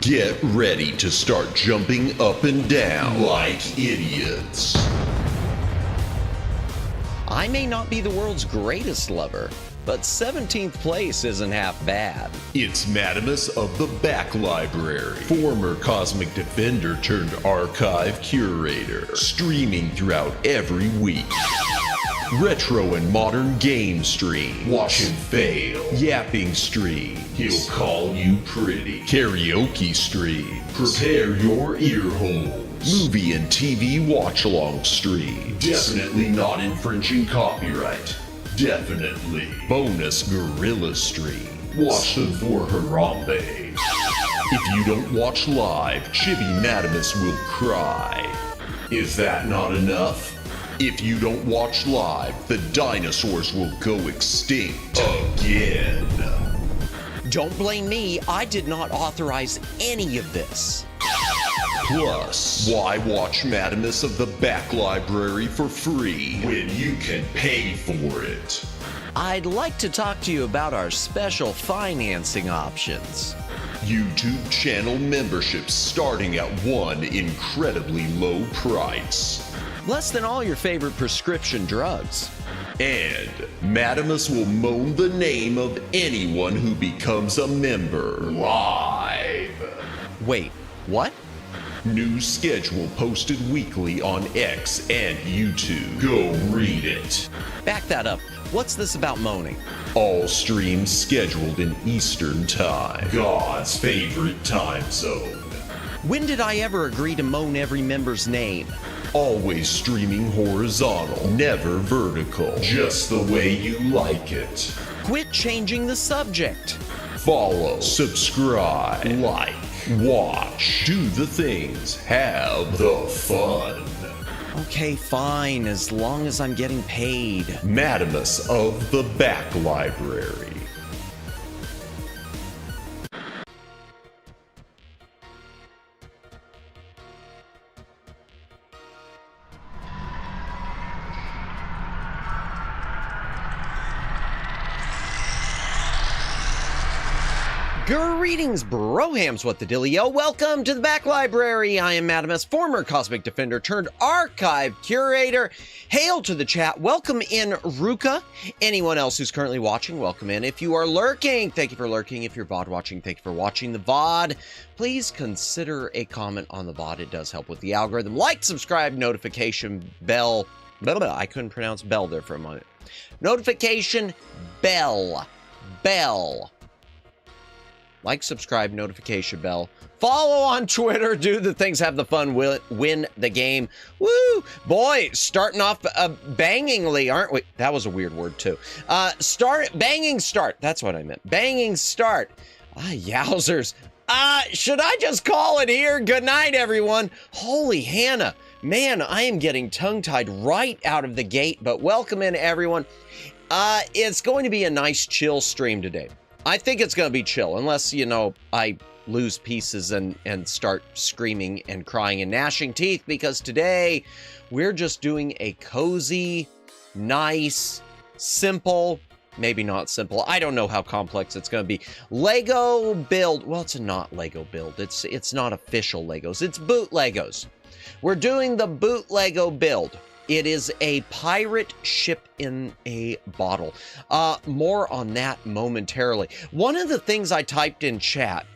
Get ready to start jumping up and down like idiots. I may not be the world's greatest lover, but 17th place isn't half bad. It's Madamus of the Back Library, former Cosmic Defender turned archive curator, streaming throughout every week. Retro and modern game stream, watch him fail, yapping stream, he'll call you pretty, karaoke stream, prepare your ear holes, movie and TV watch-along stream, definitely not infringing copyright, definitely, bonus gorilla stream, watch them for Harambe. If you don't watch live, Chibi Madamus will cry. Is that not enough? If you don't watch live, the dinosaurs will go extinct again. Don't blame me, I did not authorize any of this. Plus, why watch Madamus of the Back Library for free when you can pay for it? I'd like to talk to you about our special financing options. YouTube channel memberships starting at one incredibly low price. Less than all your favorite prescription drugs. And Madamus will moan the name of anyone who becomes a member live. Wait, what? New schedule posted weekly on X and YouTube. Go read it. Back that up. What's this about moaning? All streams scheduled in Eastern Time, God's favorite time zone. When did I ever agree to moan every member's name? Always streaming horizontal, never vertical, just the way you like it. Quit changing the subject. Follow, subscribe, like, watch, do the things, have the fun. Okay, fine, as long as I'm getting paid. Madamus of the Back Library. Greetings, brohams, what the dealio? Welcome to the Back Library. I am Madamus, former Cosmic Defender turned archive curator. Hail to the chat. Welcome in, Ruka. Anyone else who's currently watching, welcome in. If you are lurking, thank you for lurking. If you're VOD watching, thank you for watching the VOD. Please consider a comment on the VOD. It does help with the algorithm. Like, subscribe, notification bell. Blah, blah, blah. I couldn't pronounce bell there for a moment. Notification bell. Bell. Like, subscribe, notification bell. Follow on Twitter. Do the things, have the fun, win the game. Woo! Boy, starting off bangingly, aren't we? That was a weird word, too. Banging start. That's what I meant. Banging start. Yowzers. Should I just call it here? Good night, everyone. Holy Hannah. Man, I am getting tongue-tied right out of the gate, but welcome in, everyone. It's going to be a nice, chill stream today. I think it's going to be chill, unless, you know, I lose pieces and start screaming and crying and gnashing teeth, because today we're just doing a cozy, nice, simple, maybe not simple, I don't know how complex it's going to be, Lego build. Well, it's not Lego build. It's not official Legos. It's boot Legos. We're doing the boot Lego build. It is a pirate ship in a bottle. More on that momentarily. One of the things I typed in chat,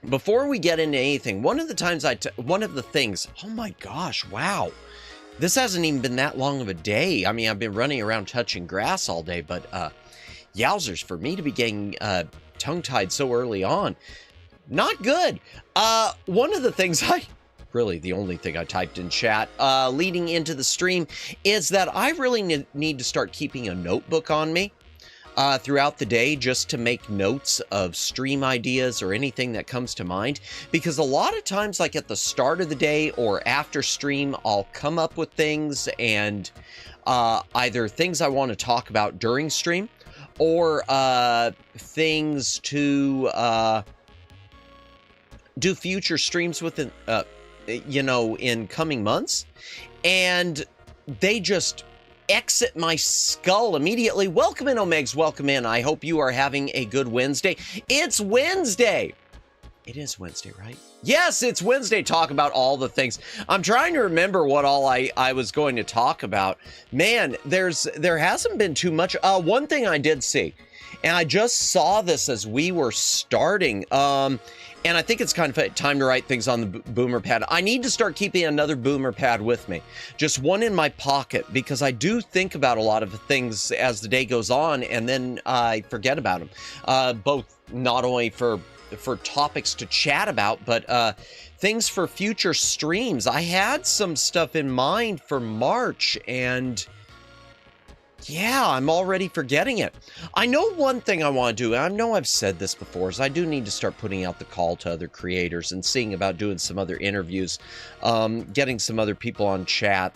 before we get into anything, one of the things, oh my gosh, wow. This hasn't even been that long of a day. I mean, I've been running around touching grass all day, but yowzers, for me to be getting tongue-tied so early on, not good. One of the things really the only thing I typed in chat leading into the stream is that I really need to start keeping a notebook on me throughout the day, just to make notes of stream ideas or anything that comes to mind, because a lot of times, like at the start of the day or after stream, I'll come up with things, and either things I want to talk about during stream or things to do future streams with you know, in coming months, and they just exit my skull immediately. Welcome in, Omegs, welcome in. I hope you are having a good Wednesday. It's Wednesday. It is Wednesday, right? Yes, it's Wednesday. Talk about all the things. I'm trying to remember what all I was going to talk about. Man, there hasn't been too much. One thing I did see, and I just saw this as we were starting, and I think it's kind of time to write things on the boomer pad. I need to start keeping another boomer pad with me. Just one in my pocket, because I do think about a lot of things as the day goes on, and then I forget about them. Both not only for topics to chat about, but things for future streams. I had some stuff in mind for March, and yeah, I'm already forgetting it. I know one thing I want to do, and I know I've said this before, is I do need to start putting out the call to other creators and seeing about doing some other interviews, getting some other people on chat,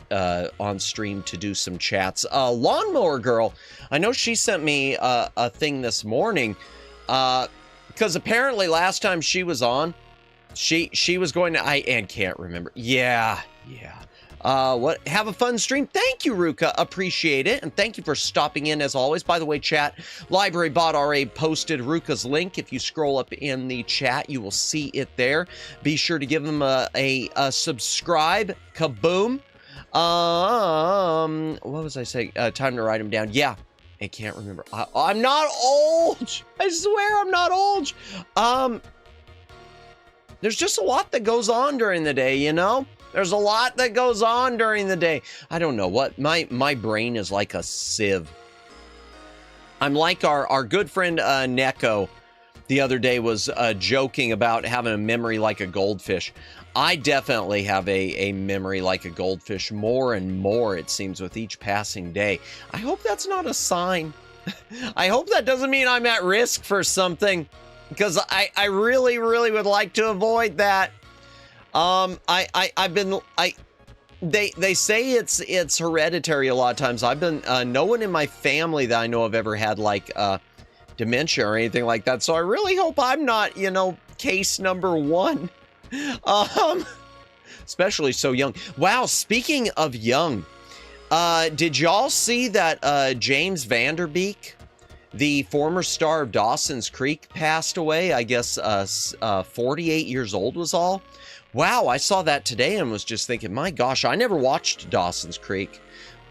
on stream to do some chats. Lawnmower Girl, I know she sent me a thing this morning, because apparently last time she was on, she was going to, and can't remember. Yeah. Have a fun stream. Thank you, Ruka. Appreciate it. And thank you for stopping in as always. By the way, chat, Library Bot RA posted Ruka's link. If you scroll up in the chat, you will see it there. Be sure to give them a subscribe. Kaboom. What was I saying? Time to write them down. Yeah. I can't remember. I'm not old. I swear I'm not old. There's just a lot that goes on during the day, you know? There's a lot that goes on during the day. I don't know what. My brain is like a sieve. I'm like our good friend Neko the other day was joking about having a memory like a goldfish. I definitely have a memory like a goldfish, more and more, it seems, with each passing day. I hope that's not a sign. I hope that doesn't mean I'm at risk for something, because I really, really would like to avoid that. They say it's hereditary a lot of times. I've been, no one in my family that I know of ever had like, dementia or anything like that. So I really hope I'm not, you know, case number one. Especially so young. Wow. Speaking of young, did y'all see that, James Vanderbeek The former star of Dawson's Creek passed away. I guess 48 years old was all. Wow, I saw that today and was just thinking, my gosh, I never watched Dawson's Creek,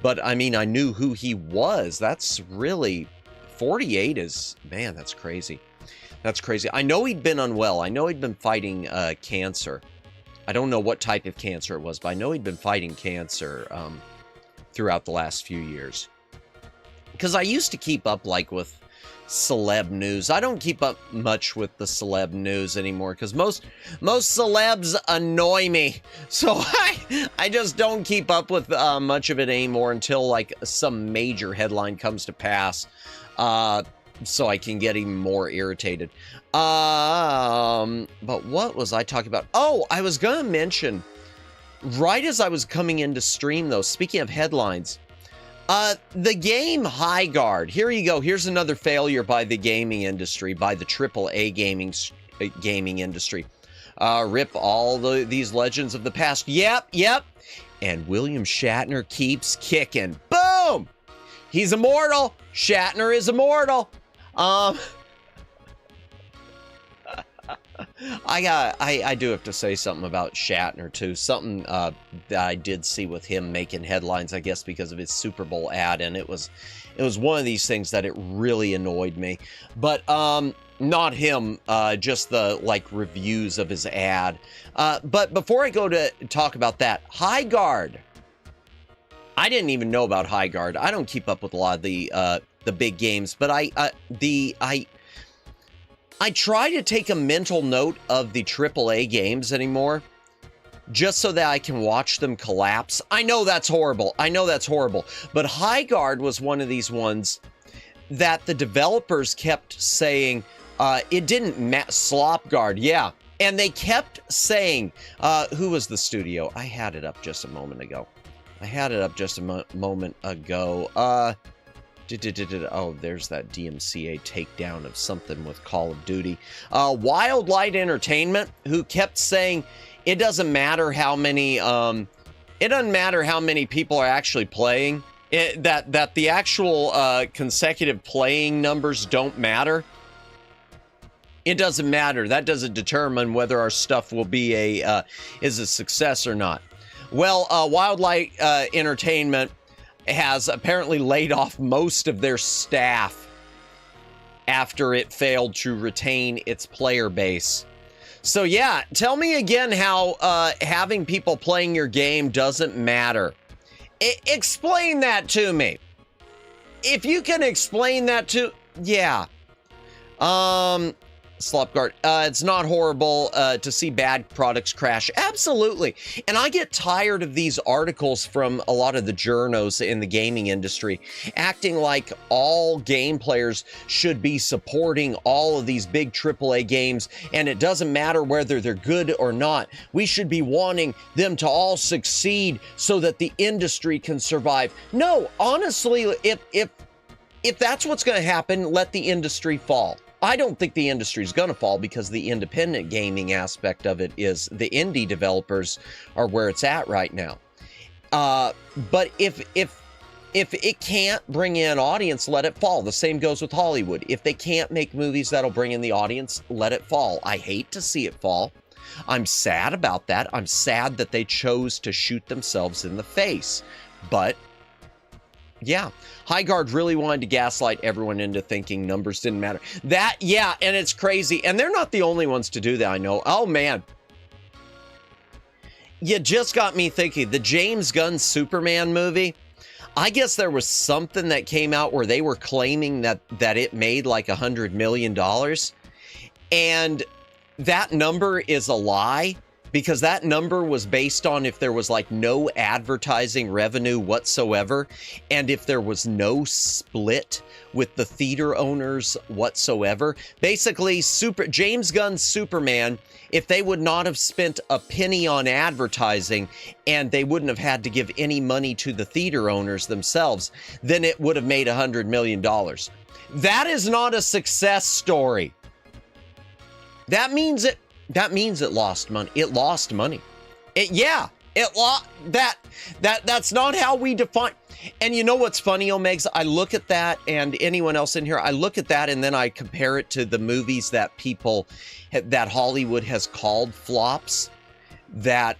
but I mean, I knew who he was. That's really, 48 is, man, that's crazy. That's crazy. I know he'd been unwell. I know he'd been fighting cancer. I don't know what type of cancer it was, but I know he'd been fighting cancer throughout the last few years. Because I used to keep up like with celeb news. I don't keep up much with the celeb news anymore because most celebs annoy me. So I just don't keep up with much of it anymore until like some major headline comes to pass. So I can get even more irritated. But what was I talking about? Oh, I was going to mention, right as I was coming into stream though, speaking of headlines, the game High Guard. Here you go. Here's another failure by the gaming industry, by the AAA gaming industry. Rip all these legends of the past. Yep. And William Shatner keeps kicking. Boom! He's immortal. Shatner is immortal. I do have to say something about Shatner too. Something that I did see with him making headlines, I guess, because of his Super Bowl ad, and it was one of these things that it really annoyed me. But not him, just the like reviews of his ad. But before I go to talk about that, High Guard. I didn't even know about High Guard. I don't keep up with a lot of the big games, but I try to take a mental note of the AAA games anymore, just so that I can watch them collapse. I know that's horrible. But High Guard was one of these ones that the developers kept saying, it didn't Slop Guard, yeah. And they kept saying, who was the studio? I had it up just a moment ago. Oh, there's that DMCA takedown of something with Call of Duty. Wildlight Entertainment, who kept saying it doesn't matter how many people are actually playing. That the actual consecutive playing numbers don't matter. It doesn't matter. That doesn't determine whether our stuff will be is a success or not. Well, Wildlight Entertainment has apparently laid off most of their staff after it failed to retain its player base. So yeah, tell me again how having people playing your game doesn't matter. Explain that to me. If you can explain that to... Yeah. Slopguard, it's not horrible to see bad products crash. Absolutely. And I get tired of these articles from a lot of the journos in the gaming industry acting like all game players should be supporting all of these big AAA games, and it doesn't matter whether they're good or not. We should be wanting them to all succeed so that the industry can survive. No, honestly, if that's what's going to happen, let the industry fall. I don't think the industry is going to fall because the independent gaming aspect of it is the indie developers are where it's at right now. But if it can't bring in audience, let it fall. The same goes with Hollywood. If they can't make movies that'll bring in the audience, let it fall. I hate to see it fall. I'm sad about that. I'm sad that they chose to shoot themselves in the face. But yeah, High Guard really wanted to gaslight everyone into thinking numbers didn't matter. That, yeah, and it's crazy. And they're not the only ones to do that, I know. Oh, man. You just got me thinking. The James Gunn Superman movie, I guess there was something that came out where they were claiming that it made like $100 million. And that number is a lie. Because that number was based on if there was like no advertising revenue whatsoever, and if there was no split with the theater owners whatsoever. Basically, James Gunn's Superman, if they would not have spent a penny on advertising and they wouldn't have had to give any money to the theater owners themselves, then it would have made $100 million. That is not a success story. That means it lost money. It lost money. That's not how we define. And you know what's funny, Omegs? I look at that, and anyone else in here, I look at that and then I compare it to the movies that that Hollywood has called flops, that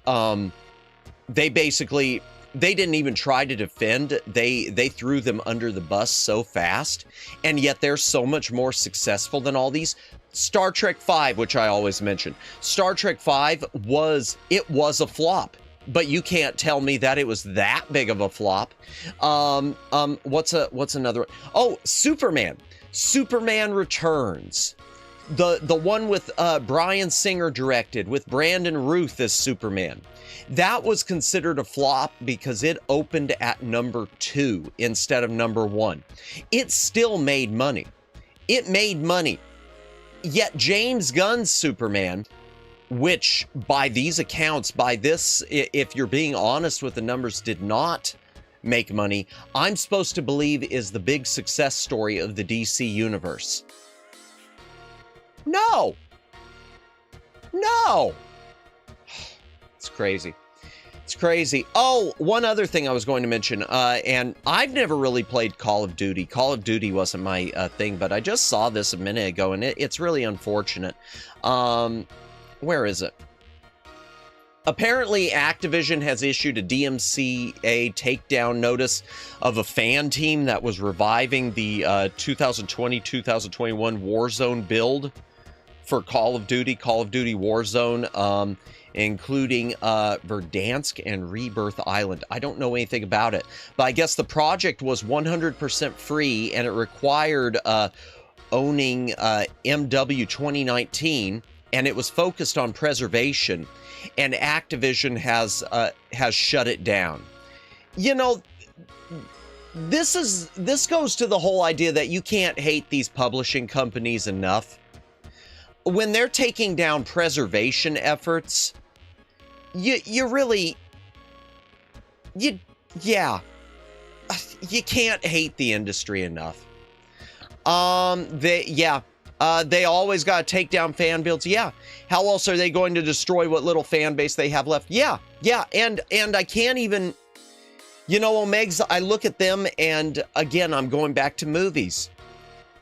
they didn't even try to defend. They threw them under the bus so fast, and yet they're so much more successful than all these. Star Trek V, which I always mention. Star Trek V was a flop. But you can't tell me that it was that big of a flop. What's another one? Oh, Superman. Superman Returns. The one with Bryan Singer directed, with Brandon Routh as Superman. That was considered a flop because it opened at number 2 instead of number 1. It still made money. It made money. Yet James Gunn's Superman, which by these accounts, if you're being honest with the numbers, did not make money, I'm supposed to believe is the big success story of the DC universe. No. It's crazy. It's crazy. Oh, one other thing I was going to mention, and I've never really played Call of Duty. Call of Duty wasn't my thing, but I just saw this a minute ago, and it's really unfortunate. Where is it? Apparently, Activision has issued a DMCA takedown notice of a fan team that was reviving the 2020-2021 Warzone build for Call of Duty Warzone, including Verdansk and Rebirth Island. I don't know anything about it, but I guess the project was 100% free, and it required owning MW 2019, and it was focused on preservation, and Activision has shut it down. You know, this goes to the whole idea that you can't hate these publishing companies enough. When they're taking down preservation efforts, you can't hate the industry enough. They always got to take down fan builds. Yeah. How else are they going to destroy what little fan base they have left? Yeah. And I can't even, Omegs, I look at them, and again, I'm going back to movies.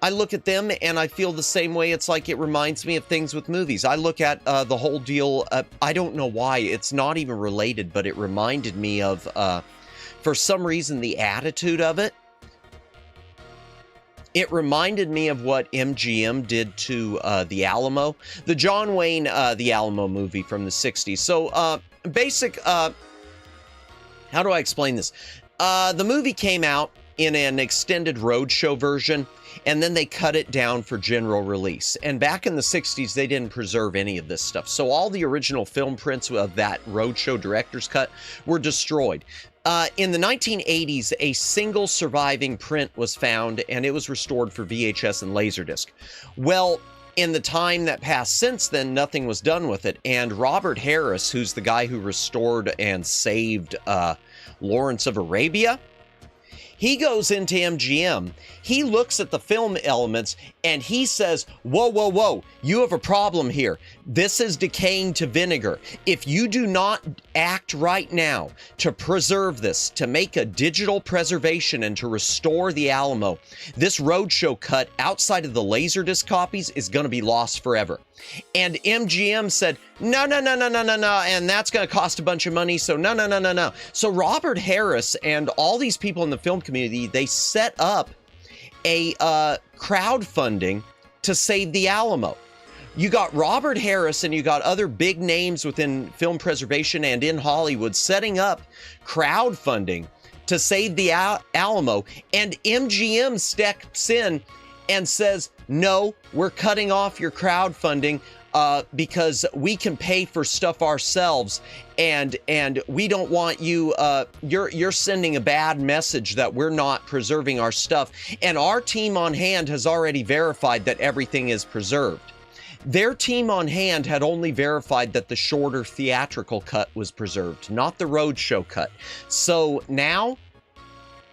I look at them and I feel the same way. It's like it reminds me of things with movies. I look at the whole deal. I don't know why. It's not even related, but it reminded me of, for some reason, the attitude of it. It reminded me of what MGM did to The Alamo, the John Wayne The Alamo movie from the 60s. So how do I explain this? The movie came out in an extended roadshow version, and then they cut it down for general release. And back in the 60s, they didn't preserve any of this stuff. So all the original film prints of that roadshow director's cut were destroyed. In the 1980s, a single surviving print was found, and it was restored for VHS and Laserdisc. Well, in the time that passed since then, nothing was done with it. And Robert Harris, who's the guy who restored and saved Lawrence of Arabia, he goes into MGM, he looks at the film elements, and he says, whoa, you have a problem here. This is decaying to vinegar. If you do not act right now to preserve this, to make a digital preservation and to restore the Alamo, this roadshow cut outside of the Laserdisc copies is going to be lost forever. And MGM said, no, and that's going to cost a bunch of money, so no. So Robert Harris and all these people in the film community, they set up a crowdfunding to save the Alamo. You got Robert Harris and you got other big names within film preservation and in Hollywood setting up crowdfunding to save the Alamo, and MGM steps in and says, no, we're cutting off your crowdfunding because we can pay for stuff ourselves, and we don't want you, you're sending a bad message that we're not preserving our stuff, and our team on hand has already verified that everything is preserved. Their team on hand had only verified that the shorter theatrical cut was preserved, not the roadshow cut. So now,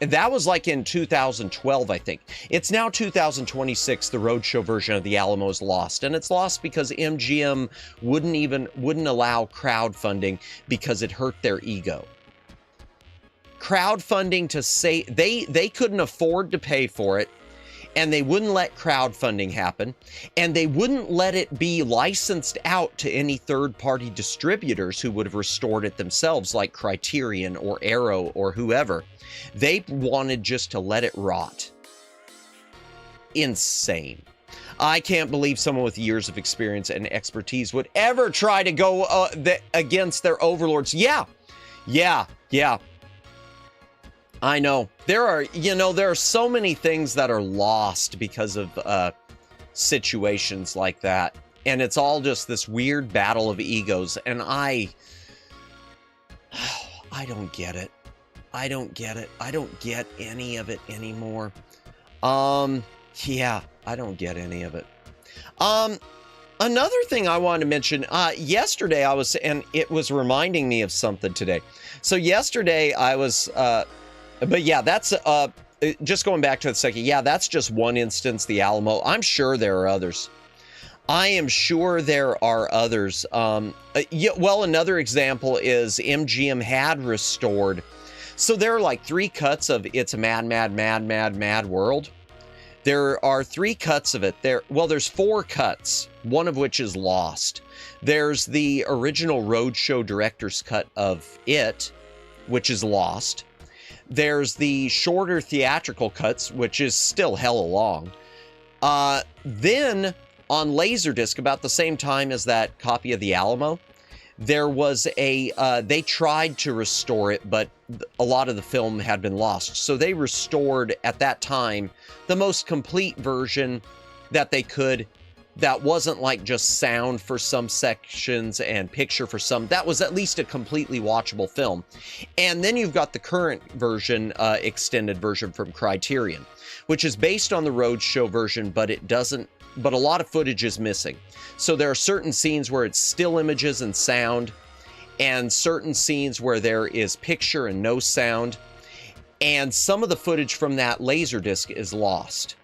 and that was like in 2012, I think. It's now 2026, the roadshow version of the Alamo is lost. And it's lost because MGM wouldn't allow crowdfunding because it hurt their ego. crowdfunding to say they couldn't afford to pay for it, and they wouldn't let crowdfunding happen, and they wouldn't let it be licensed out to any third-party distributors who would have restored it themselves, like Criterion or Arrow or whoever. They wanted just to let it rot. Insane. I can't believe someone with years of experience and expertise would ever try to go against their overlords. Yeah. I know. There are so many things that are lost because of situations like that. And it's all just this weird battle of egos. And I don't get it. I don't get it. I don't get any of it anymore. Yeah, I don't get any of it. Another thing I wanted to mention, yesterday and it was reminding me of something today. So yesterday I was, but yeah, that's, just going back to the second, yeah, that's just one instance, the Alamo. I'm sure there are others. I am sure there are others. Yeah, well, another example is MGM had restored. So there are like 3 cuts of It's a Mad, Mad, Mad, Mad, Mad World. There are 3 cuts of it. There's 4 cuts, one of which is lost. There's the original Roadshow director's cut of it, which is lost. There's the shorter theatrical cuts, which is still hella long. Then on Laserdisc, about the same time as that copy of the Alamo, there was they tried to restore it, but a lot of the film had been lost. So they restored, at that time, the most complete version that they could. That wasn't like just sound for some sections and picture for some. That was at least a completely watchable film. And then you've got the current version, extended version from Criterion, which is based on the Roadshow version, but a lot of footage is missing. So there are certain scenes where it's still images and sound, and certain scenes where there is picture and no sound. And some of the footage from that Laserdisc is lost.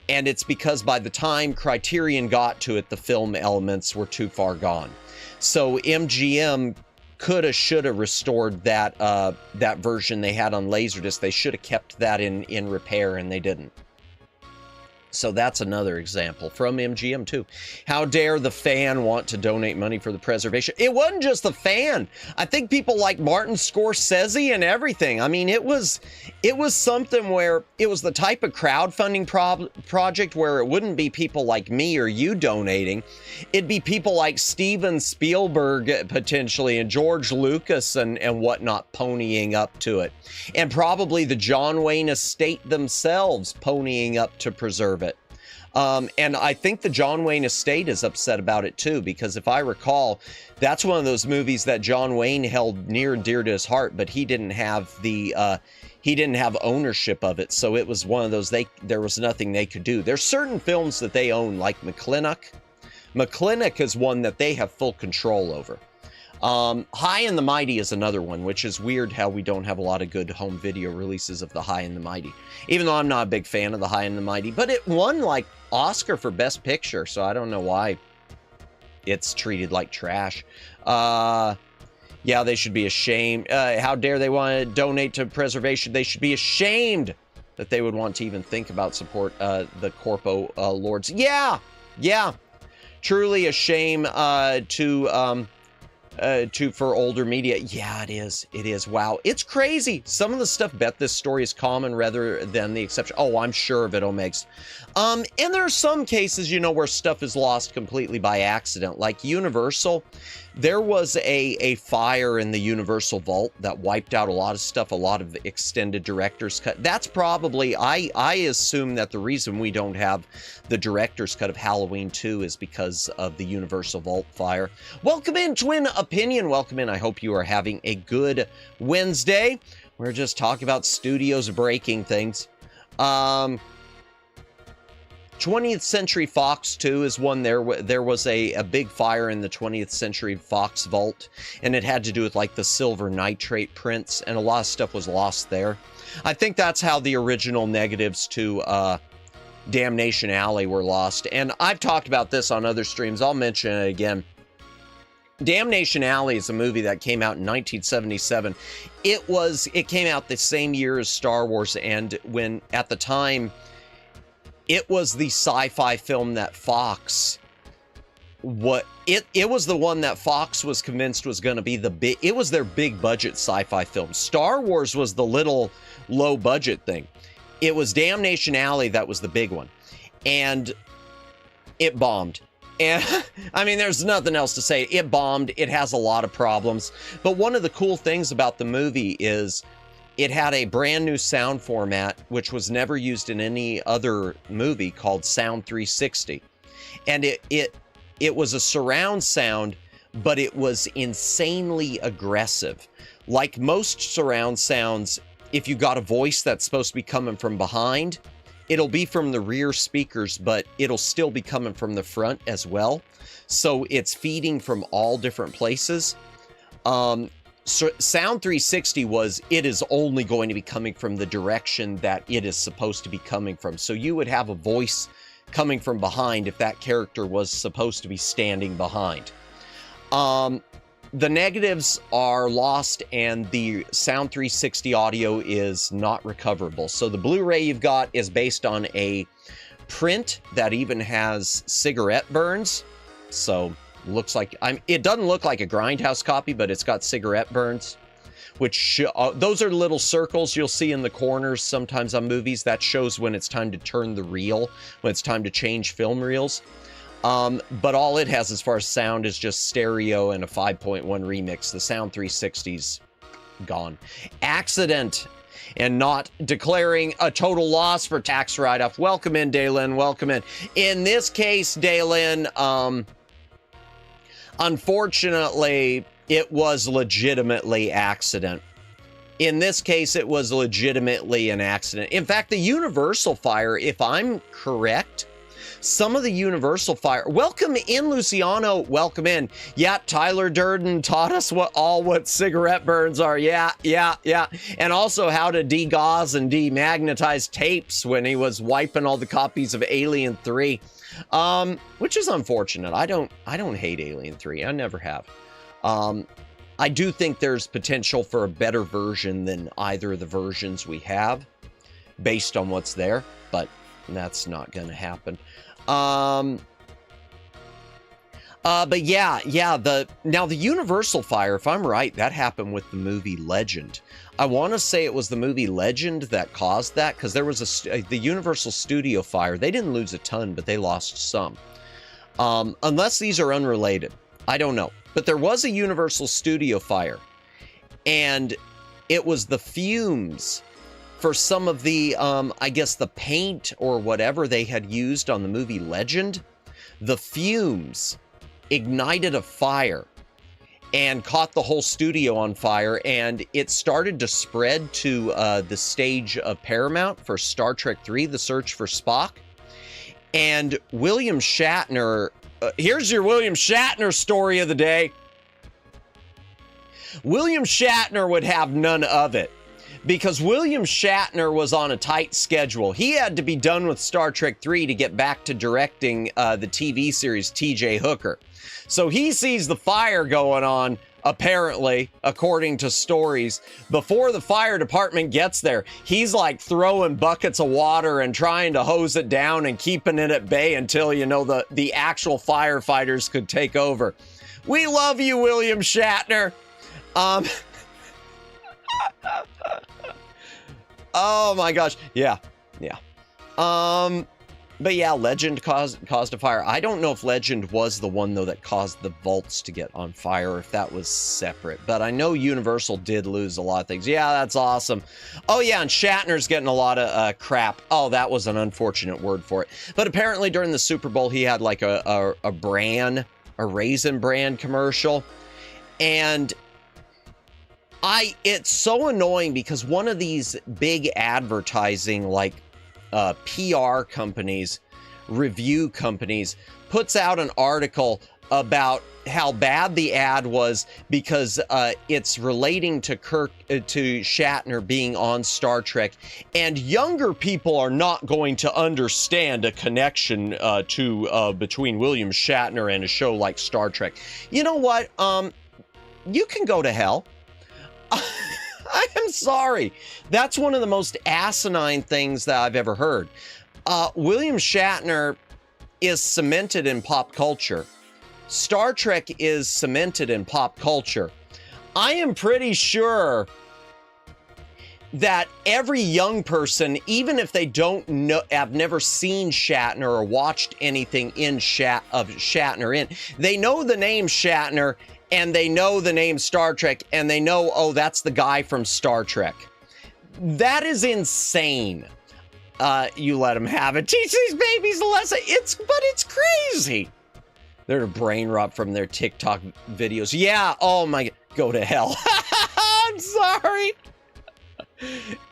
And it's because by the time Criterion got to it, the film elements were too far gone. So MGM coulda, shoulda restored that version they had on Laserdisc. They should have kept that in repair, and they didn't. So that's another example from MGM too. How dare the fan want to donate money for the preservation? It wasn't just the fan. I think people like Martin Scorsese and everything. I mean, it was something where it was the type of crowdfunding project where it wouldn't be people like me or you donating. It'd be people like Steven Spielberg potentially, and George Lucas and whatnot ponying up to it. And probably the John Wayne estate themselves ponying up to preserve it. And I think the John Wayne estate is upset about it too, because if I recall, that's one of those movies that John Wayne held near and dear to his heart, but he didn't have ownership of it. So it was one of those, there was nothing they could do. There's certain films that they own, like McClintock. McClintock is one that they have full control over. High and the Mighty is another one, which is weird how we don't have a lot of good home video releases of the High and the Mighty, even though I'm not a big fan of the High and the Mighty, but it won like Oscar for Best Picture, so I don't know why it's treated like trash. Yeah, they should be ashamed. How dare they want to donate to preservation? They should be ashamed that they would want to even think about support the corpo lords. Yeah, truly a shame for older media. Yeah, it is. Wow, it's crazy. Some of the stuff, bet this story is common rather than the exception. Oh, I'm sure of it, Omegs. And there are some cases, where stuff is lost completely by accident, like Universal. There was a fire in the Universal vault that wiped out a lot of stuff, a lot of extended director's cut. That's probably, I assume that the reason we don't have the director's cut of Halloween 2 is because of the Universal vault fire. Welcome in, Twin Opinion. Welcome in. I hope you are having a good Wednesday. We're just talking about studios breaking things. 20th Century Fox 2 is one. There was a big fire in the 20th Century Fox vault, and it had to do with like the silver nitrate prints, and a lot of stuff was lost there. I think that's how the original negatives to Damnation Alley were lost, and I've talked about this on other streams. I'll mention it again. Damnation Alley is a movie that came out in 1977. It came out the same year as Star Wars, and when at the time it was the sci-fi film that Fox it was the one that Fox was convinced was going to be it was their big budget sci-fi film. Star Wars was the little low budget thing. It was Damnation Alley that was the big one, and it bombed. And I mean, there's nothing else to say. It bombed. It has a lot of problems. But one of the cool things about the movie is it had a brand new sound format, which was never used in any other movie, called Sound 360. And it was a surround sound, but it was insanely aggressive. Like most surround sounds, if you got a voice that's supposed to be coming from behind, it'll be from the rear speakers, but it'll still be coming from the front as well. So it's feeding from all different places. So Sound 360 it is only going to be coming from the direction that it is supposed to be coming from. So you would have a voice coming from behind if that character was supposed to be standing behind. The negatives are lost, and the Sound 360 audio is not recoverable. So the Blu-ray you've got is based on a print that even has cigarette burns. So looks like it doesn't look like a grindhouse copy, but it's got cigarette burns, which those are little circles you'll see in the corners sometimes on movies. That shows when it's time to turn the reel, when it's time to change film reels. But all it has as far as sound is just stereo and a 5.1 remix. The Sound 360's gone. Accident and not declaring a total loss for tax write-off. Welcome in, Daylin. Welcome in. In this case, Daylin, unfortunately, it was legitimately accident. In this case, it was legitimately an accident. In fact, the universal fire, if I'm correct, some of the universal fire. Welcome in, Luciano. Welcome in. Yeah, Tyler Durden taught us what cigarette burns are. Yeah. And also how to degauze and demagnetize tapes when he was wiping all the copies of Alien 3. Which is unfortunate. I don't hate Alien 3. I never have. I do think there's potential for a better version than either of the versions we have based on what's there, but that's not going to happen. But yeah, now the universal fire, if I'm right, that happened with the movie Legend. I want to say it was the movie Legend that caused that, because there was the Universal Studio fire. They didn't lose a ton, but they lost some. Unless these are unrelated. I don't know. But there was a Universal Studio fire, and it was the fumes for some of the, I guess the paint or whatever they had used on the movie Legend. The fumes ignited a fire and caught the whole studio on fire, and it started to spread to the stage of Paramount for Star Trek III, The Search for Spock. And William Shatner, here's your William Shatner story of the day. William Shatner would have none of it, because William Shatner was on a tight schedule. He had to be done with Star Trek III to get back to directing the TV series T.J. Hooker. So he sees the fire going on, apparently, according to stories. Before the fire department gets there, he's like throwing buckets of water and trying to hose it down and keeping it at bay until, you know, the actual firefighters could take over. We love you, William Shatner. Oh my gosh. Yeah. But yeah, Legend caused a fire. I don't know if Legend was the one, though, that caused the vaults to get on fire, or if that was separate. But I know Universal did lose a lot of things. Yeah, that's awesome. Oh yeah, and Shatner's getting a lot of crap. Oh, that was an unfortunate word for it. But apparently during the Super Bowl, he had like a Raisin Bran commercial. And it's so annoying, because one of these big advertising, like PR companies, review companies, puts out an article about how bad the ad was because it's relating to to Shatner being on Star Trek, and younger people are not going to understand a connection between William Shatner and a show like Star Trek. You know what? You can go to hell. I am sorry. That's one of the most asinine things that I've ever heard. William Shatner is cemented in pop culture. Star Trek is cemented in pop culture. I am pretty sure that every young person, even if they don't know, have never seen Shatner or watched anything of Shatner in, they know the name Shatner and they know the name Star Trek and they know, oh, that's the guy from Star Trek. That is insane. You let them have it. Teach these babies a lesson. But it's crazy. They're brain rot from their TikTok videos. Yeah, oh my God, go to hell. I'm sorry.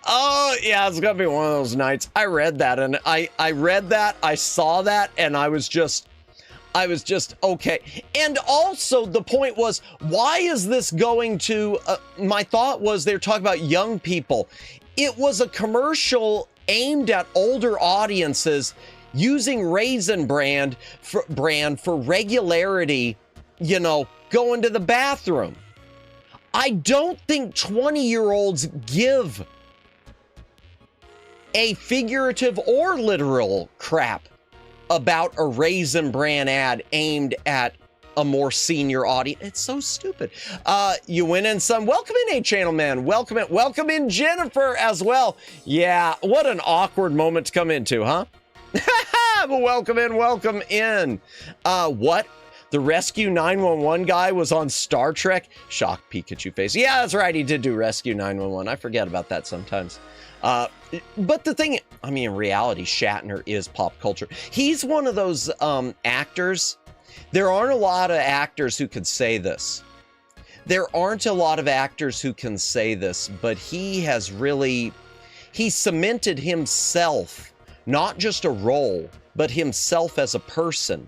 Oh, yeah, it's gonna be one of those nights. I read that, and I read that, I saw that, and I was just, okay. And also, the point was, why is this going to, my thought was they're talking about young people. It was a commercial aimed at older audiences using Raisin Bran for regularity, you know, going to the bathroom. I don't think 20-year-olds give a figurative or literal crap about a Raisin Bran ad aimed at a more senior audience. It's so stupid. You win in some. Welcome in, A-Channel Man. Welcome in, Jennifer, as well. Yeah, what an awkward moment to come into, huh? But welcome in. What? The Rescue 911 guy was on Star Trek? Shocked Pikachu face. Yeah, that's right. He did do Rescue 911. I forget about that sometimes. But the thing, I mean, in reality, Shatner is pop culture. He's one of those actors. There aren't a lot of actors who could say this. But he has really, he cemented himself, not just a role, but himself as a person,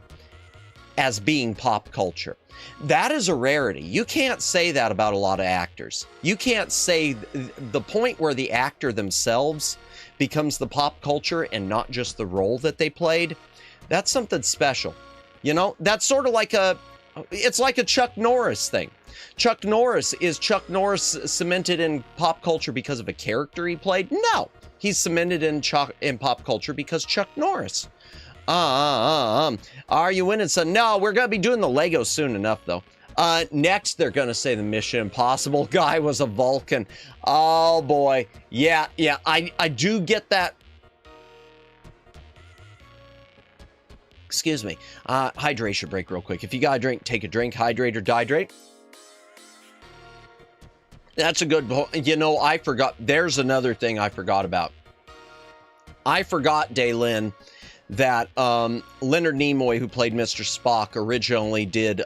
as being pop culture. That is a rarity. You can't say that about a lot of actors. You can't say the point where the actor themselves becomes the pop culture and not just the role that they played. That's something special. You know, that's sort of like it's like a Chuck Norris thing. Chuck Norris cemented in pop culture because of a character he played? No, he's cemented in pop culture because Chuck Norris. Are you winning some? No, we're going to be doing the Lego soon enough, though. Next, they're going to say the Mission Impossible guy was a Vulcan. Oh, boy. Yeah, I do get that. Excuse me. Hydration break real quick. If you got a drink, take a drink. Hydrate or dihydrate. That's a good point. You know, I forgot. There's another thing I forgot about. I forgot, Daylin, that Leonard Nimoy, who played Mr. Spock, originally did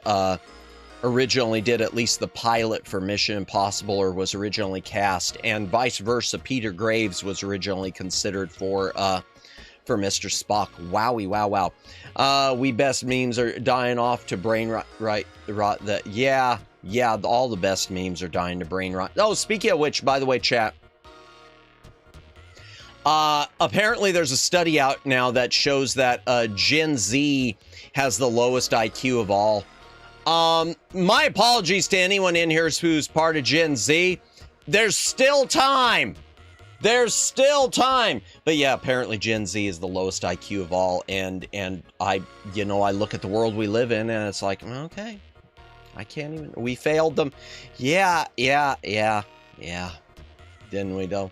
at least the pilot for Mission Impossible, or was originally cast, and vice versa. Peter Graves was originally considered for Mr. Spock. Wowie, wow. We best memes are dying off to brain rot. Yeah, all the best memes are dying to brain rot. Oh, speaking of which, by the way, chat. Apparently there's a study out now that shows that Gen Z has the lowest IQ of all. My apologies to anyone in here who's part of Gen Z. There's still time. But yeah, apparently Gen Z is the lowest IQ of all, and I look at the world we live in and it's like, okay, I can't even, we failed them. Yeah. Didn't we though?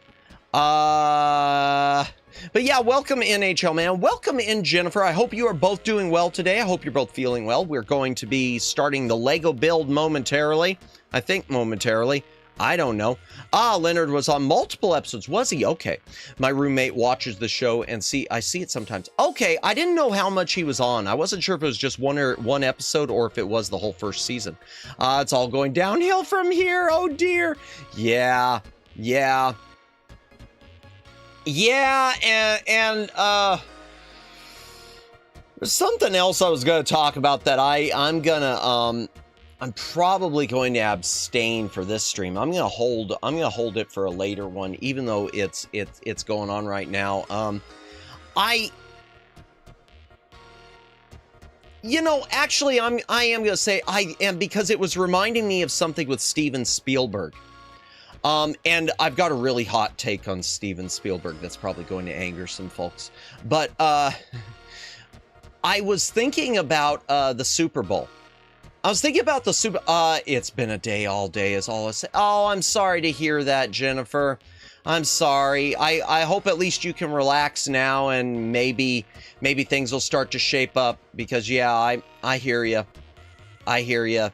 But yeah, welcome NHL Man. Welcome in, Jennifer. I hope you are both doing well today. I hope you're both feeling well. We're going to be starting the Lego build momentarily. I think momentarily. I don't know. Leonard was on multiple episodes. Was he? Okay. My roommate watches the show and I see it sometimes. Okay. I didn't know how much he was on. I wasn't sure if it was just one episode or if it was the whole first season. It's all going downhill from here. Oh dear. Yeah. There's something else I was going to talk about that I'm probably going to abstain for this stream. I'm going to hold it for a later one, even though it's going on right now. Actually, I am going to say I am, because it was reminding me of something with Steven Spielberg. And I've got a really hot take on Steven Spielberg that's probably going to anger some folks. But I was thinking about the Super Bowl. It's been a day all day is all I say. Oh, I'm sorry to hear that, Jennifer. I'm sorry. I hope at least you can relax now, and maybe things will start to shape up, because yeah, I hear you. I hear you.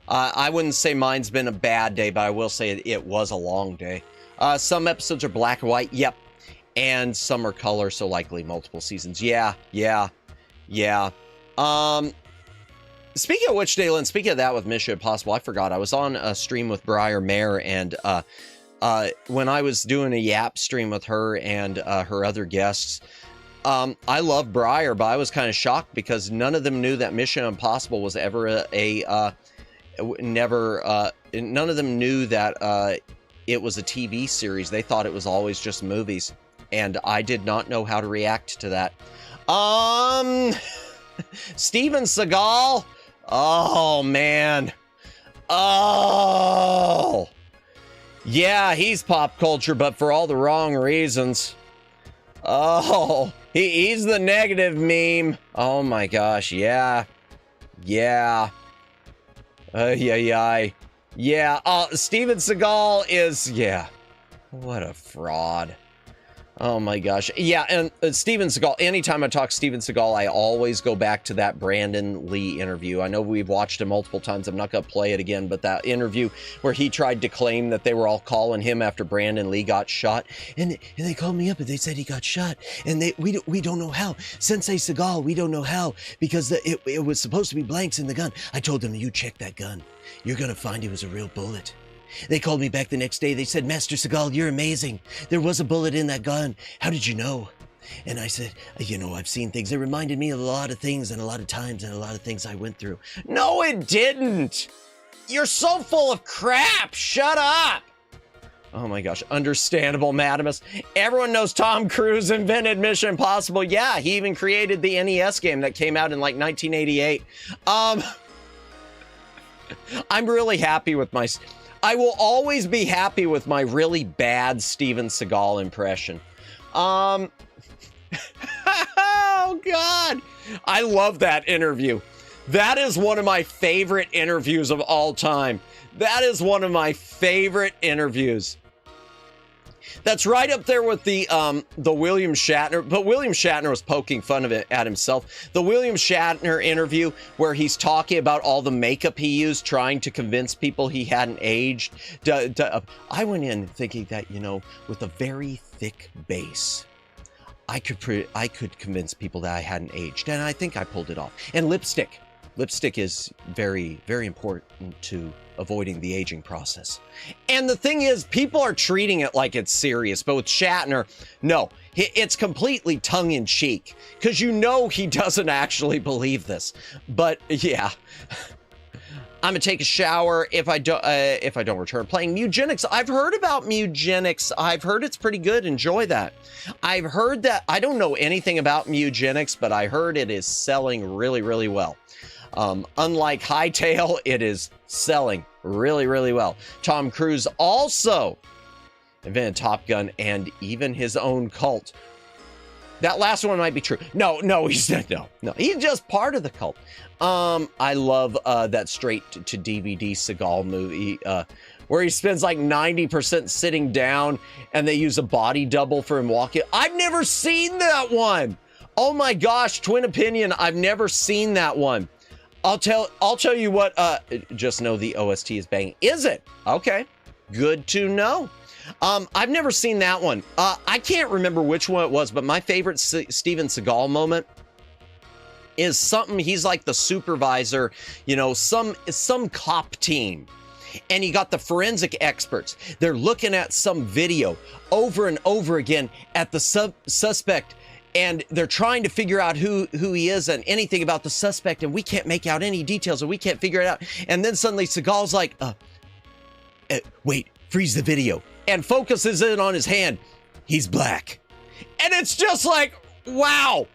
I wouldn't say mine's been a bad day, but I will say it was a long day. Some episodes are black and white. Yep. And some are color, so likely multiple seasons. Yeah. Speaking of which, Dalen, speaking of that with Mission Impossible, I forgot. I was on a stream with Briar Mare, and when I was doing a Yap stream with her and her other guests, I love Briar, but I was kind of shocked because none of them knew that Mission Impossible was ever none of them knew that it was a TV series. They thought it was always just movies, and I did not know how to react to that. Steven Seagal. Oh, man. Oh. Yeah, he's pop culture, but for all the wrong reasons. Oh, he's the negative meme. Oh, my gosh. Yeah. Yeah. Yeah. Steven Seagal is, yeah. What a fraud. Oh my gosh. Yeah, and Steven Seagal, anytime I talk Steven Seagal, I always go back to that Brandon Lee interview. I know we've watched it multiple times. I'm not going to play it again, but that interview where he tried to claim that they were all calling him after Brandon Lee got shot. And they called me up and they said he got shot. And we don't know how. Sensei Seagal, we don't know how, because it was supposed to be blanks in the gun. I told them, you check that gun. You're going to find it was a real bullet. They called me back the next day. They said, Master Seagal, you're amazing. There was a bullet in that gun. How did you know? And I said, I've seen things. It reminded me of a lot of things and a lot of times and a lot of things I went through. No, it didn't. You're so full of crap. Shut up. Oh my gosh. Understandable, Madamus. Everyone knows Tom Cruise invented Mission Impossible. Yeah, he even created the NES game that came out in like 1988. I'm really happy with I will always be happy with my really bad Steven Seagal impression. Oh, God. I love that interview. That is one of my favorite interviews of all time. That is one of my favorite interviews. That's right up there with the William Shatner, but William Shatner was poking fun of it at himself. The William Shatner interview where he's talking about all the makeup he used trying to convince people he hadn't aged. I went in thinking that, with a very thick base, I could convince people that I hadn't aged, and I think I pulled it off. And lipstick. Lipstick is very, very important to avoiding the aging process. And the thing is, people are treating it like it's serious, but with Shatner, no, it's completely tongue-in-cheek, because he doesn't actually believe this. But yeah, I'm gonna take a shower if I don't return. Playing Mugenics. I've heard about Mugenics. I've heard it's pretty good. Enjoy that. I've heard that. I don't know anything about Mugenics, but I heard it is selling really, really well. Unlike Hightail, it is selling really, really well. Tom Cruise also invented Top Gun and even his own cult. That last one might be true. No, he's no. He's just part of the cult. I love that straight to DVD Seagal movie where he spends like 90% sitting down and they use a body double for him walking. I've never seen that one. Oh my gosh, twin opinion. I've never seen that one. I'll tell you what, just know the OST is banging. Is it? Okay. Good to know. I've never seen that one. I can't remember which one it was, but my favorite Steven Seagal moment is something, he's like the supervisor, some cop team. And you got the forensic experts. They're looking at some video over and over again at the suspect and they're trying to figure out who he is and anything about the suspect, and we can't make out any details, and we can't figure it out. And then suddenly Seagal's like, wait, freeze the video, and focuses in on his hand. He's black. And it's just like, wow,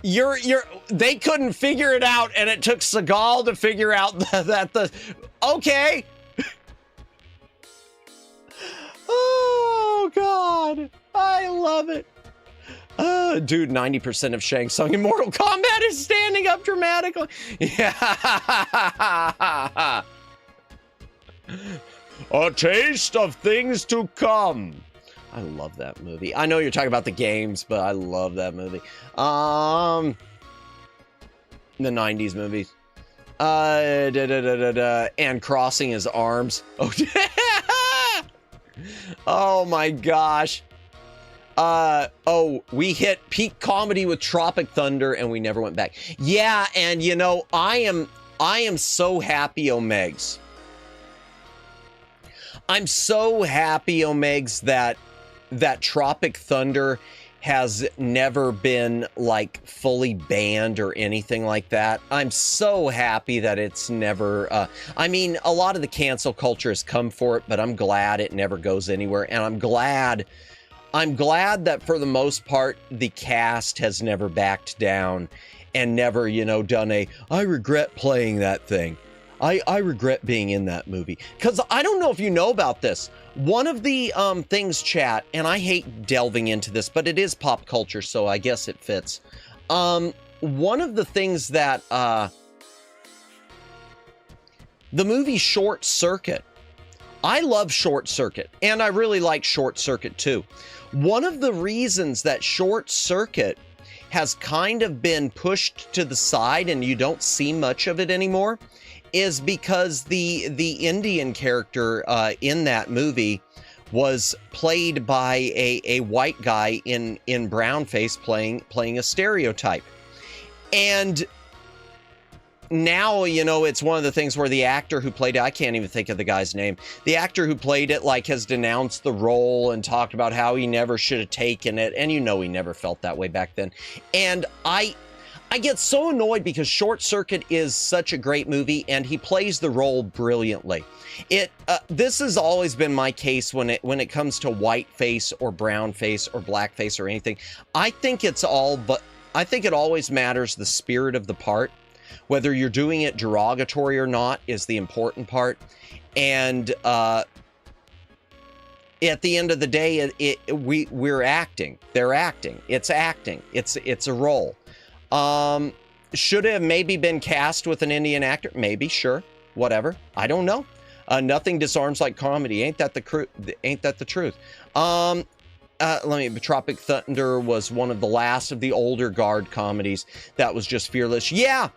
they couldn't figure it out, and it took Seagal to figure out that okay. Oh, God, I love it. Dude, 90% of Shang Tsung in Mortal Kombat is standing up dramatically. Yeah. A taste of things to come. I love that movie. I know you're talking about the games, but I love that movie. The 90s movies. And crossing his arms. Oh my gosh. We hit peak comedy with Tropic Thunder and we never went back. Yeah, and you know, I am so happy, Omegs. I'm so happy, Omegs, that Tropic Thunder has never been like fully banned or anything like that. I'm so happy that it's never, I mean, a lot of the cancel culture has come for it, but I'm glad it never goes anywhere. And I'm glad that for the most part, the cast has never backed down and never, you know, done I regret playing that thing. I regret being in that movie. Because I don't know if you know about this. One of the things, chat, and I hate delving into this, but it is pop culture, so I guess it fits. One of the things that the movie Short Circuit, I love Short Circuit, and I really like Short Circuit too. One of the reasons that Short Circuit has kind of been pushed to the side and you don't see much of it anymore is because the Indian character in that movie was played by a white guy in brownface playing a stereotype. And now, you know, it's one of the things where the actor who played it, I can't even think of the guy's name. The actor who played it, like, has denounced the role and talked about how he never should have taken it. And you know, he never felt that way back then. And I get so annoyed because Short Circuit is such a great movie and he plays the role brilliantly. This has always been my case when it comes to white face or brown face or black face or anything. I think it always matters the spirit of the part. Whether you're doing it derogatory or not is the important part. And at the end of the day, we're acting. They're acting. It's acting. It's a role. Should have maybe been cast with an Indian actor? Maybe, sure, whatever. I don't know. Nothing disarms like comedy. Ain't that the truth? Tropic Thunder was one of the last of the older guard comedies that was just fearless. Yeah,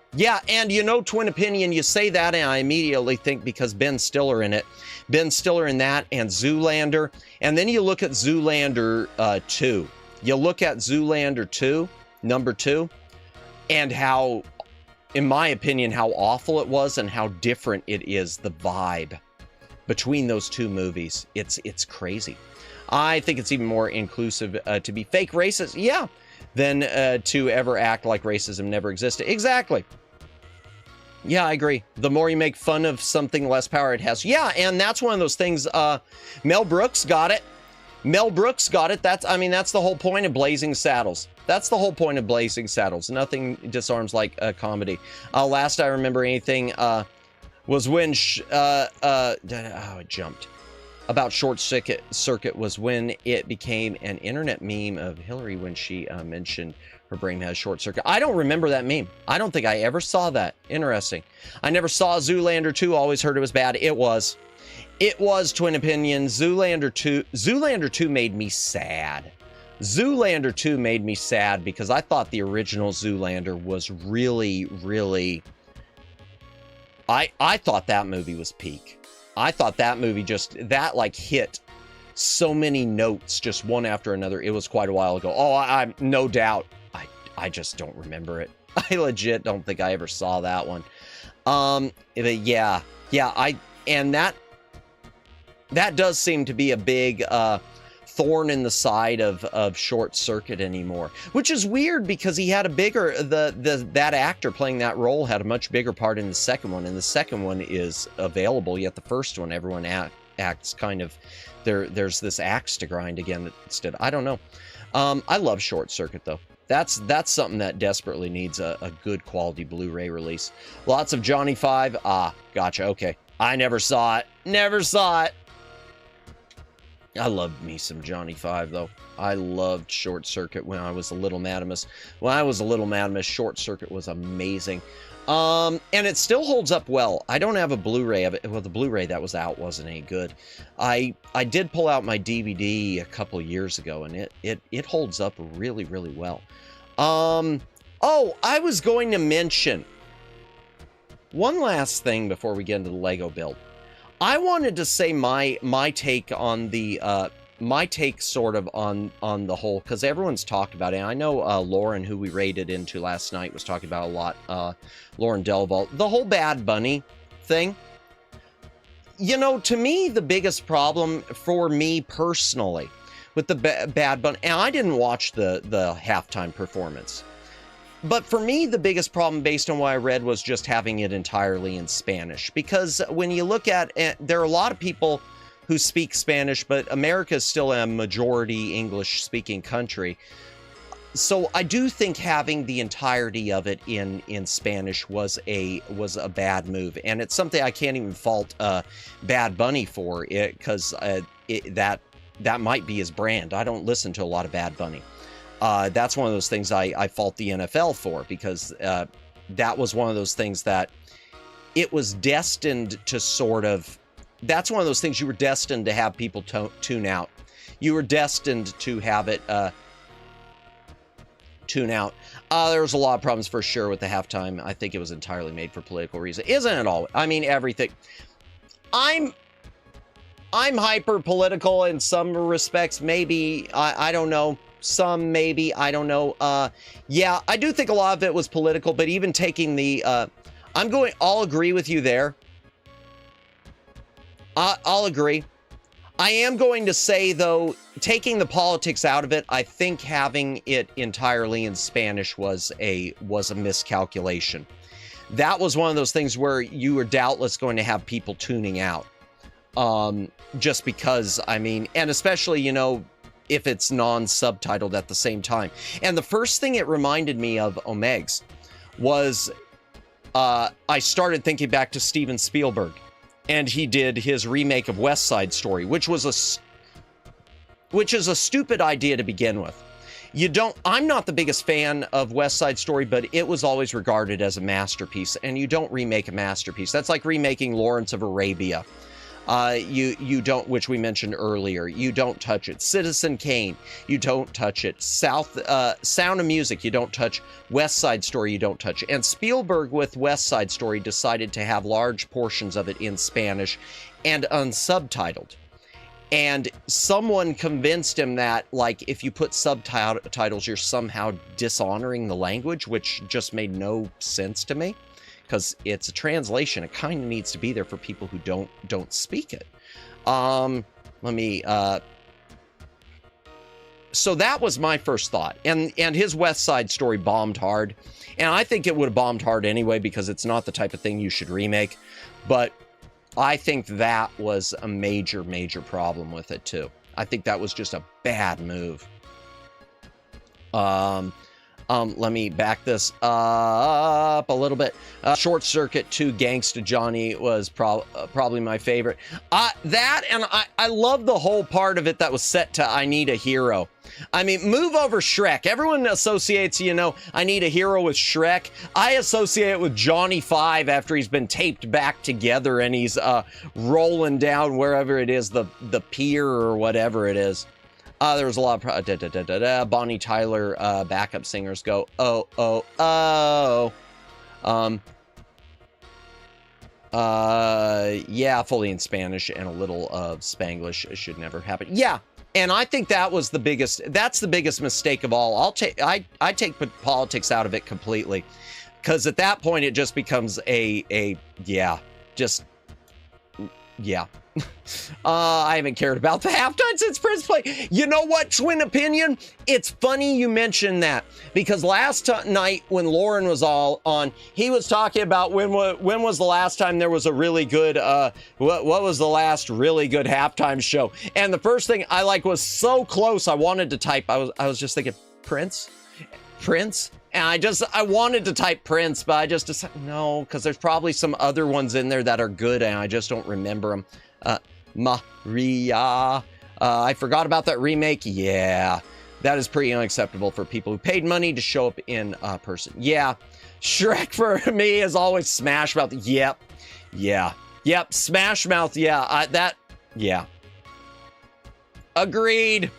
and you know, Twin Opinion, you say that and I immediately think because Ben Stiller in it. Ben Stiller in that and Zoolander. And then you look at Zoolander 2. You look at Zoolander 2, number 2, and how, in my opinion, how awful it was and how different it is, the vibe between those two movies. It's crazy. I think it's even more inclusive to be fake racist, yeah, than to ever act like racism never existed. Exactly. Yeah, I agree. The more you make fun of something, less power it has. Yeah, and that's one of those things. Mel Brooks got it. Mel Brooks got it. That's the whole point of Blazing Saddles. That's the whole point of Blazing Saddles. Nothing disarms like comedy. Last I remember anything was when it jumped. About Short Circuit was when it became an internet meme of Hillary when she mentioned her brain has short circuit. I don't remember that meme. I don't think I ever saw that. Interesting. I never saw Zoolander 2. Always heard it was bad. It was. It was, Twin Opinion. Zoolander 2 made me sad. Zoolander 2 made me sad because I thought the original Zoolander was really, really... I thought that movie was peak. I thought that movie like hit so many notes just one after another. It was quite a while ago. Oh, I no doubt. I just don't remember it. I legit don't think I ever saw that one. But yeah, and that does seem to be a big thorn in the side of Short Circuit anymore, which is weird because he had a bigger, that actor playing that role had a much bigger part in the second one, and the second one is available, yet the first one, everyone acts kind of, there's this axe to grind again instead. I don't know. I love Short Circuit, though. That's something that desperately needs a good quality Blu-ray release. Lots of Johnny 5. Ah, gotcha. Okay. I never saw it. Never saw it. I loved me some Johnny 5, though. I loved Short Circuit when I was a little Madamus. When I was a little Madamus, Short Circuit was amazing. And it still holds up well. I don't have a Blu-ray of it. Well, the Blu-ray that was out wasn't any good. I did pull out my DVD a couple years ago, and it holds up really, really well. Oh, I was going to mention one last thing before we get into the Lego build. I wanted to say my take on the my take sort of on the whole, because everyone's talked about it. I know Lauren, who we raided into last night, was talking about a lot. Lauren Delval, the whole Bad Bunny thing. You know, to me, the biggest problem for me personally with the Bad Bunny, and I didn't watch the halftime performance, but for me, the biggest problem based on what I read was just having it entirely in Spanish. Because when you look at it, there are a lot of people who speak Spanish, but America is still a majority English-speaking country. So I do think having the entirety of it in Spanish was a bad move, and it's something I can't even fault Bad Bunny for, because that might be his brand. I don't listen to a lot of Bad Bunny. That's one of those things I fault the NFL for, because that was one of those things that it was destined to sort of, that's one of those things you were destined to have people tune out. You were destined to have it tune out. There was a lot of problems for sure with the halftime. I think it was entirely made for political reasons. Isn't it all? I mean, everything. I'm hyper political in some respects. Maybe, I don't know. Some maybe, I don't know. Yeah, I do think a lot of it was political, but even taking the, I'll agree with you there. I'll agree. I am going to say, though, taking the politics out of it, I think having it entirely in Spanish was a miscalculation. That was one of those things where you were doubtless going to have people tuning out. Just because, I mean, and especially, you know, if it's non-subtitled at the same time. And the first thing it reminded me of Omegs was I started thinking back to Steven Spielberg, and he did his remake of West Side Story, which is a stupid idea to begin with. I'm not the biggest fan of West Side Story, but it was always regarded as a masterpiece, and you don't remake a masterpiece. That's like remaking Lawrence of Arabia. You don't, which we mentioned earlier, you don't touch it. Citizen Kane, you don't touch it. Sound of Music, you don't touch. West Side Story, you don't touch. And Spielberg with West Side Story decided to have large portions of it in Spanish and unsubtitled. And someone convinced him that, like, if you put subtitles, you're somehow dishonoring the language, which just made no sense to me. Because it's a translation. It kind of needs to be there for people who don't speak it. So that was my first thought. And his West Side Story bombed hard. And I think it would have bombed hard anyway, because it's not the type of thing you should remake. But I think that was a major, major problem with it too. I think that was just a bad move. Let me back this up a little bit. Short Circuit 2 Gangsta Johnny was probably my favorite. That, and I love the whole part of it that was set to I Need a Hero. I mean, move over Shrek. Everyone associates, you know, I Need a Hero with Shrek. I associate it with Johnny 5 after he's been taped back together and he's rolling down wherever it is, the pier or whatever it is. There was a lot of Bonnie Tyler backup singers go, oh, oh, oh. Yeah, fully in Spanish and a little of Spanglish should never happen. Yeah, and I think that's the biggest mistake of all. I take politics out of it completely, because at that point it just becomes yeah. I haven't cared about the halftime since Prince played. You know what, Twin Opinion? It's funny you mentioned that, because last night when Lauren was all on, he was talking about when was the last time there was a really good, what was the last really good halftime show? And the first thing I was so close, I wanted to type, I was just thinking, Prince? And I wanted to type Prince, but I just decided, no, because there's probably some other ones in there that are good, and I just don't remember them. Maria. I forgot about that remake. Yeah, that is pretty unacceptable for people who paid money to show up in person. Yeah, Shrek for me is always Smash Mouth. Yep. Smash Mouth. Yeah, yeah. Agreed.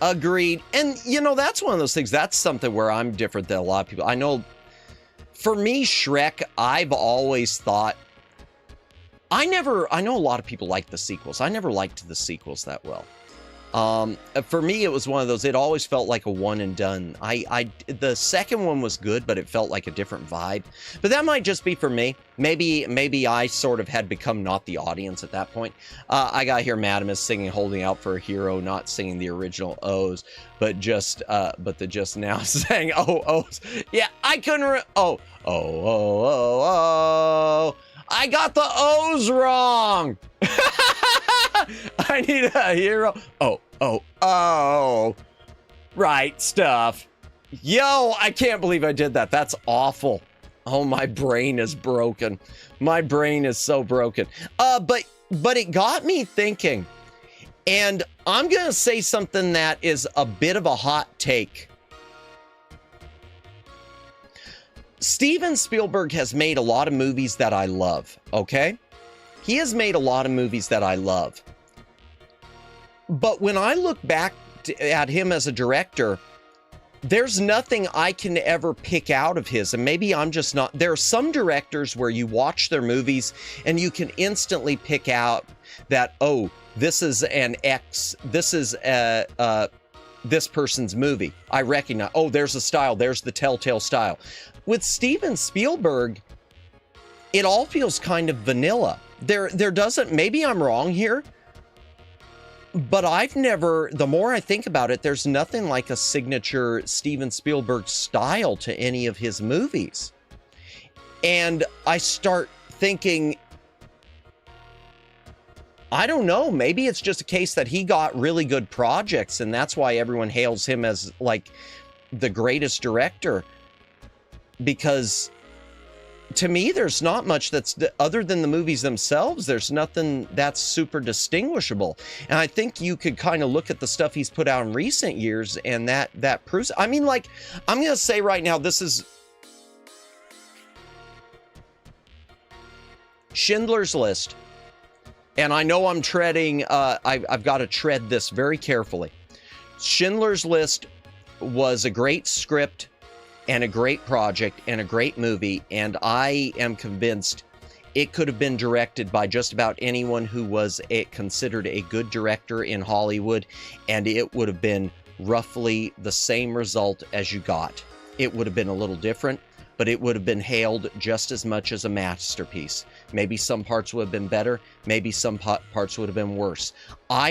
And, that's one of those things. That's something where I'm different than a lot of people. I know, for me, Shrek, I've always thought, I know a lot of people like the sequels. I never liked the sequels that well. For me, it was one of those, it always felt like a one and done. The second one was good, but it felt like a different vibe. But that might just be for me. Maybe I sort of had become not the audience at that point. I got here Madamus singing Holding Out for a Hero, not singing the original O's, but the just now sang O's. Yeah, I couldn't oh. I got the O's wrong. I need a hero. Oh. Right stuff. Yo, I can't believe I did that. That's awful. Oh, my brain is broken. My brain is so broken. But it got me thinking. And I'm going to say something that is a bit of a hot take. Steven Spielberg has made a lot of movies that I love, okay? He has made a lot of movies that I love. But when I look back at him as a director, there's nothing I can ever pick out of his. And maybe I'm just not. There are some directors where you watch their movies and you can instantly pick out that, oh, this is this person's movie. I recognize, oh, there's a style, there's the telltale style. With Steven Spielberg, it all feels kind of vanilla. There doesn't, maybe I'm wrong here, but the more I think about it, there's nothing like a signature Steven Spielberg style to any of his movies. And I start thinking, I don't know, maybe it's just a case that he got really good projects and that's why everyone hails him as like the greatest director. Because to me, there's not much that's other than the movies themselves. There's nothing that's super distinguishable. And I think you could kind of look at the stuff he's put out in recent years and that proves, I mean, like, I'm going to say right now, this is Schindler's List. And I know I'm treading, I've got to tread this very carefully. Schindler's List was a great script and a great project and a great movie, and I am convinced it could have been directed by just about anyone who was considered a good director in Hollywood, and it would have been roughly the same result as you got. It would have been a little different, but it would have been hailed just as much as a masterpiece. Maybe some parts would have been better, maybe some parts would have been worse.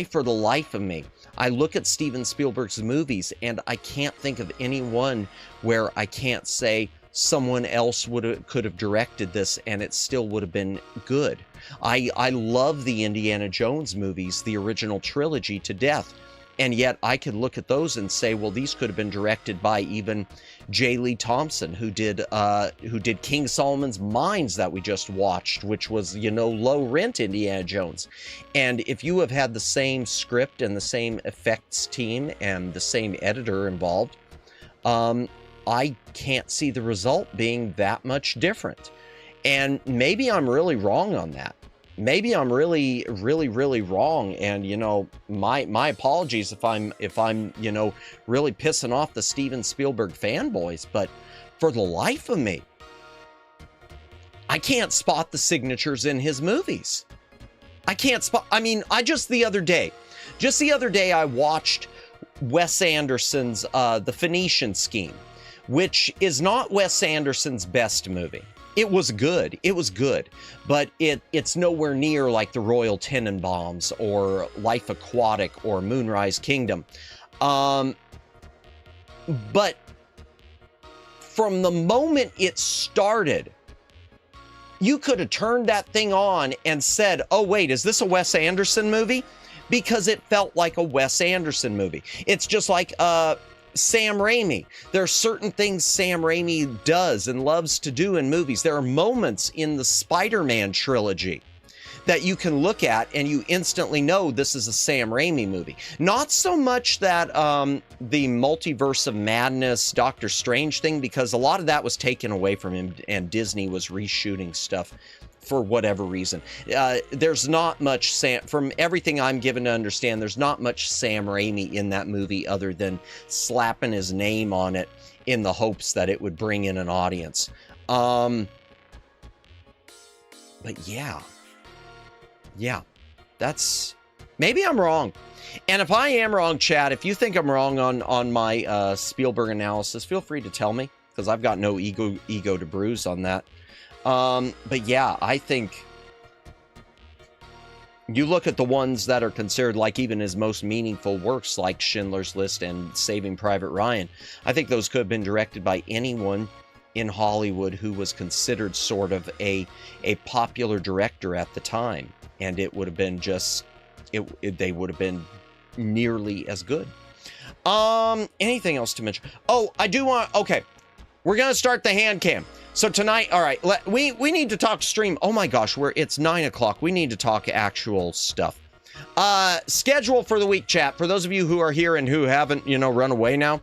For the life of me, I look at Steven Spielberg's movies and I can't think of any one where I can't say someone else could have directed this and it still would have been good. I love the Indiana Jones movies, the original trilogy, to death. And yet I could look at those and say, well, these could have been directed by even J. Lee Thompson, who did King Solomon's Mines that we just watched, which was, low rent Indiana Jones. And if you have had the same script and the same effects team and the same editor involved, I can't see the result being that much different. And maybe I'm really wrong on that. Maybe I'm really, really, really wrong. And, my apologies if I'm, really pissing off the Steven Spielberg fanboys, but for the life of me, I can't spot the signatures in his movies. Just the other day, I watched Wes Anderson's, The Phoenician Scheme, which is not Wes Anderson's best movie. It was good. It was good, but it's nowhere near like the Royal Tenenbaums or Life Aquatic or Moonrise Kingdom. But from the moment it started, you could have turned that thing on and said, oh, wait, is this a Wes Anderson movie? Because it felt like a Wes Anderson movie. It's just like Sam Raimi. There are certain things Sam Raimi does and loves to do in movies. There are moments in the Spider-Man trilogy that you can look at and you instantly know this is a Sam Raimi movie. Not so much that the Multiverse of Madness, Doctor Strange thing, because a lot of that was taken away from him and Disney was reshooting stuff for whatever reason. There's not much from everything I'm given to understand, there's not much Sam Raimi in that movie other than slapping his name on it in the hopes that it would bring in an audience. But yeah, that's, maybe I'm wrong. And if I am wrong, Chad, if you think I'm wrong on my Spielberg analysis, feel free to tell me, because I've got no ego to bruise on that. But yeah, I think you look at the ones that are considered like even his most meaningful works, like Schindler's List and Saving Private Ryan. I think those could have been directed by anyone in Hollywood who was considered sort of a popular director at the time. And it would have been just, they would have been nearly as good. Anything else to mention? Oh, I do want, okay, we're going to start the hand cam. So tonight, all right, we need to talk stream. Oh my gosh, it's 9 o'clock. We need to talk actual stuff. Schedule for the week, chat. For those of you who are here and who haven't, run away now.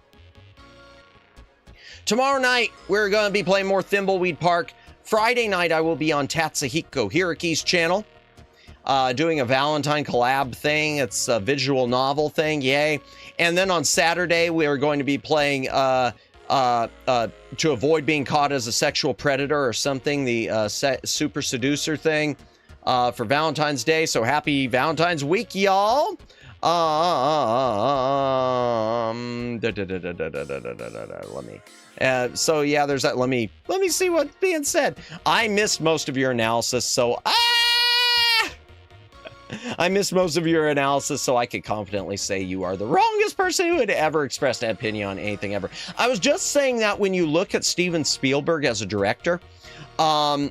Tomorrow night, we're going to be playing more Thimbleweed Park. Friday night, I will be on Tatsuhiko Hiraki's channel, doing a Valentine collab thing. It's a visual novel thing, yay. And then on Saturday, we are going to be playing... to avoid being caught as a sexual predator or something, the super seducer thing for Valentine's Day. So happy Valentine's week, y'all. Let me. So yeah, there's that. Let me see what's being said. I missed most of your analysis, so I missed most of your analysis, so I could confidently say you are the wrongest person who had ever expressed an opinion on anything ever. I was just saying that when you look at Steven Spielberg as a director, I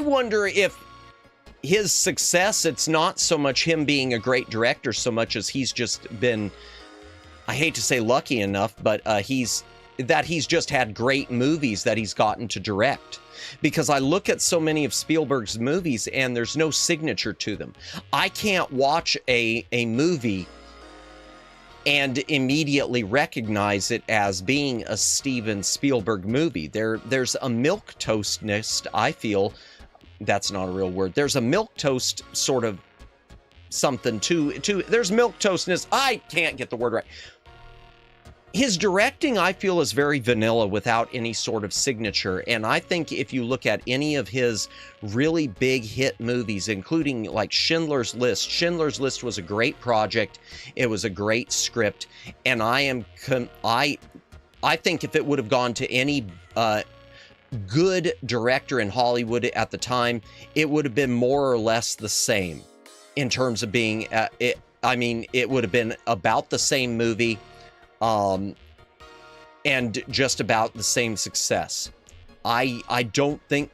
wonder if his success, it's not so much him being a great director so much as he's just been, I hate to say lucky enough, but he's just had great movies that he's gotten to direct. Because I look at so many of Spielberg's movies and there's no signature to them. I can't watch a movie and immediately recognize it as being a Steven Spielberg movie. There's a milquetoastness, I feel, that's not a real word. There's a milquetoast sort of something to there's milquetoastness. I can't get the word right. His directing, I feel, is very vanilla without any sort of signature. And I think if you look at any of his really big hit movies, including like Schindler's List was a great project. It was a great script. And I think if it would have gone to any good director in Hollywood at the time, it would have been more or less the same in terms of being, it would have been about the same movie. And just about the same success. I don't think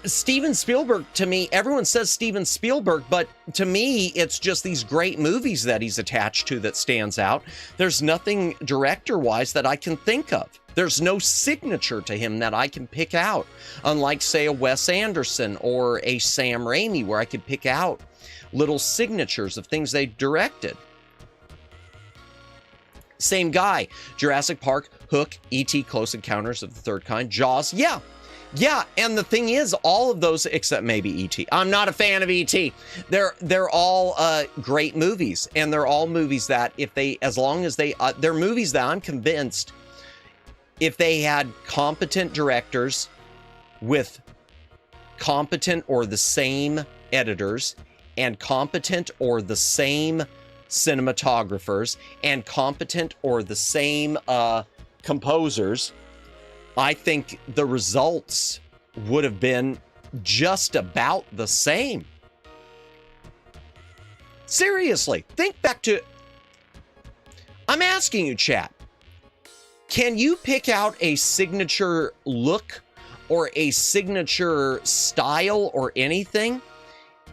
Steven Spielberg, to me, everyone says Steven Spielberg, but to me, it's just these great movies that he's attached to that stands out. There's nothing director-wise that I can think of. There's no signature to him that I can pick out, unlike, say, a Wes Anderson or a Sam Raimi, where I could pick out little signatures of things they directed. Same guy. Jurassic Park, Hook, E.T., Close Encounters of the Third Kind, Jaws. Yeah, and the thing is, all of those, except maybe E.T. I'm not a fan of E.T. They're all great movies, and they're all movies that they're movies that I'm convinced if they had competent directors with competent or the same editors and competent or the same cinematographers and competent or the same composers, I think the results would have been just about the same. Seriously, think back to... I'm asking you, chat. Can you pick out a signature look or a signature style or anything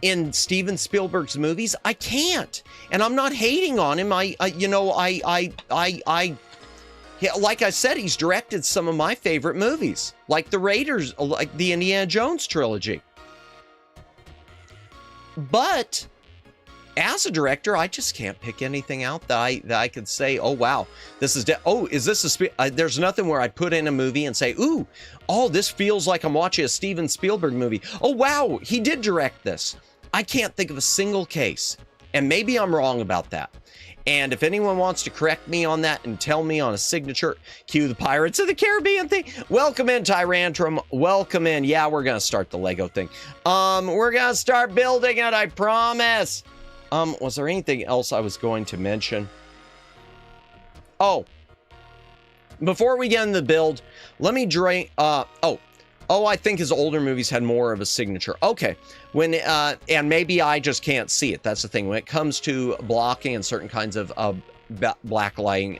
in Steven Spielberg's movies? I can't. And I'm not hating on him. Like I said, he's directed some of my favorite movies, like the Raiders, like the Indiana Jones trilogy. But as a director, I just can't pick anything out that I could say, oh, wow, this is, is this a, there's nothing where I'd put in a movie and say, ooh, oh, this feels like I'm watching a Steven Spielberg movie. Oh, wow, he did direct this. I can't think of a single case. And maybe I'm wrong about that. And if anyone wants to correct me on that and tell me on a signature, cue the Pirates of the Caribbean thing. Welcome in, Tyrantrum. Welcome in. Yeah, we're going to start the Lego thing. We're going to start building it, I promise. Was there anything else I was going to mention? Oh, before we get in the build, let me drink, I think his older movies had more of a signature. Okay, when, and maybe I just can't see it. That's the thing. When it comes to blocking and certain kinds of black lighting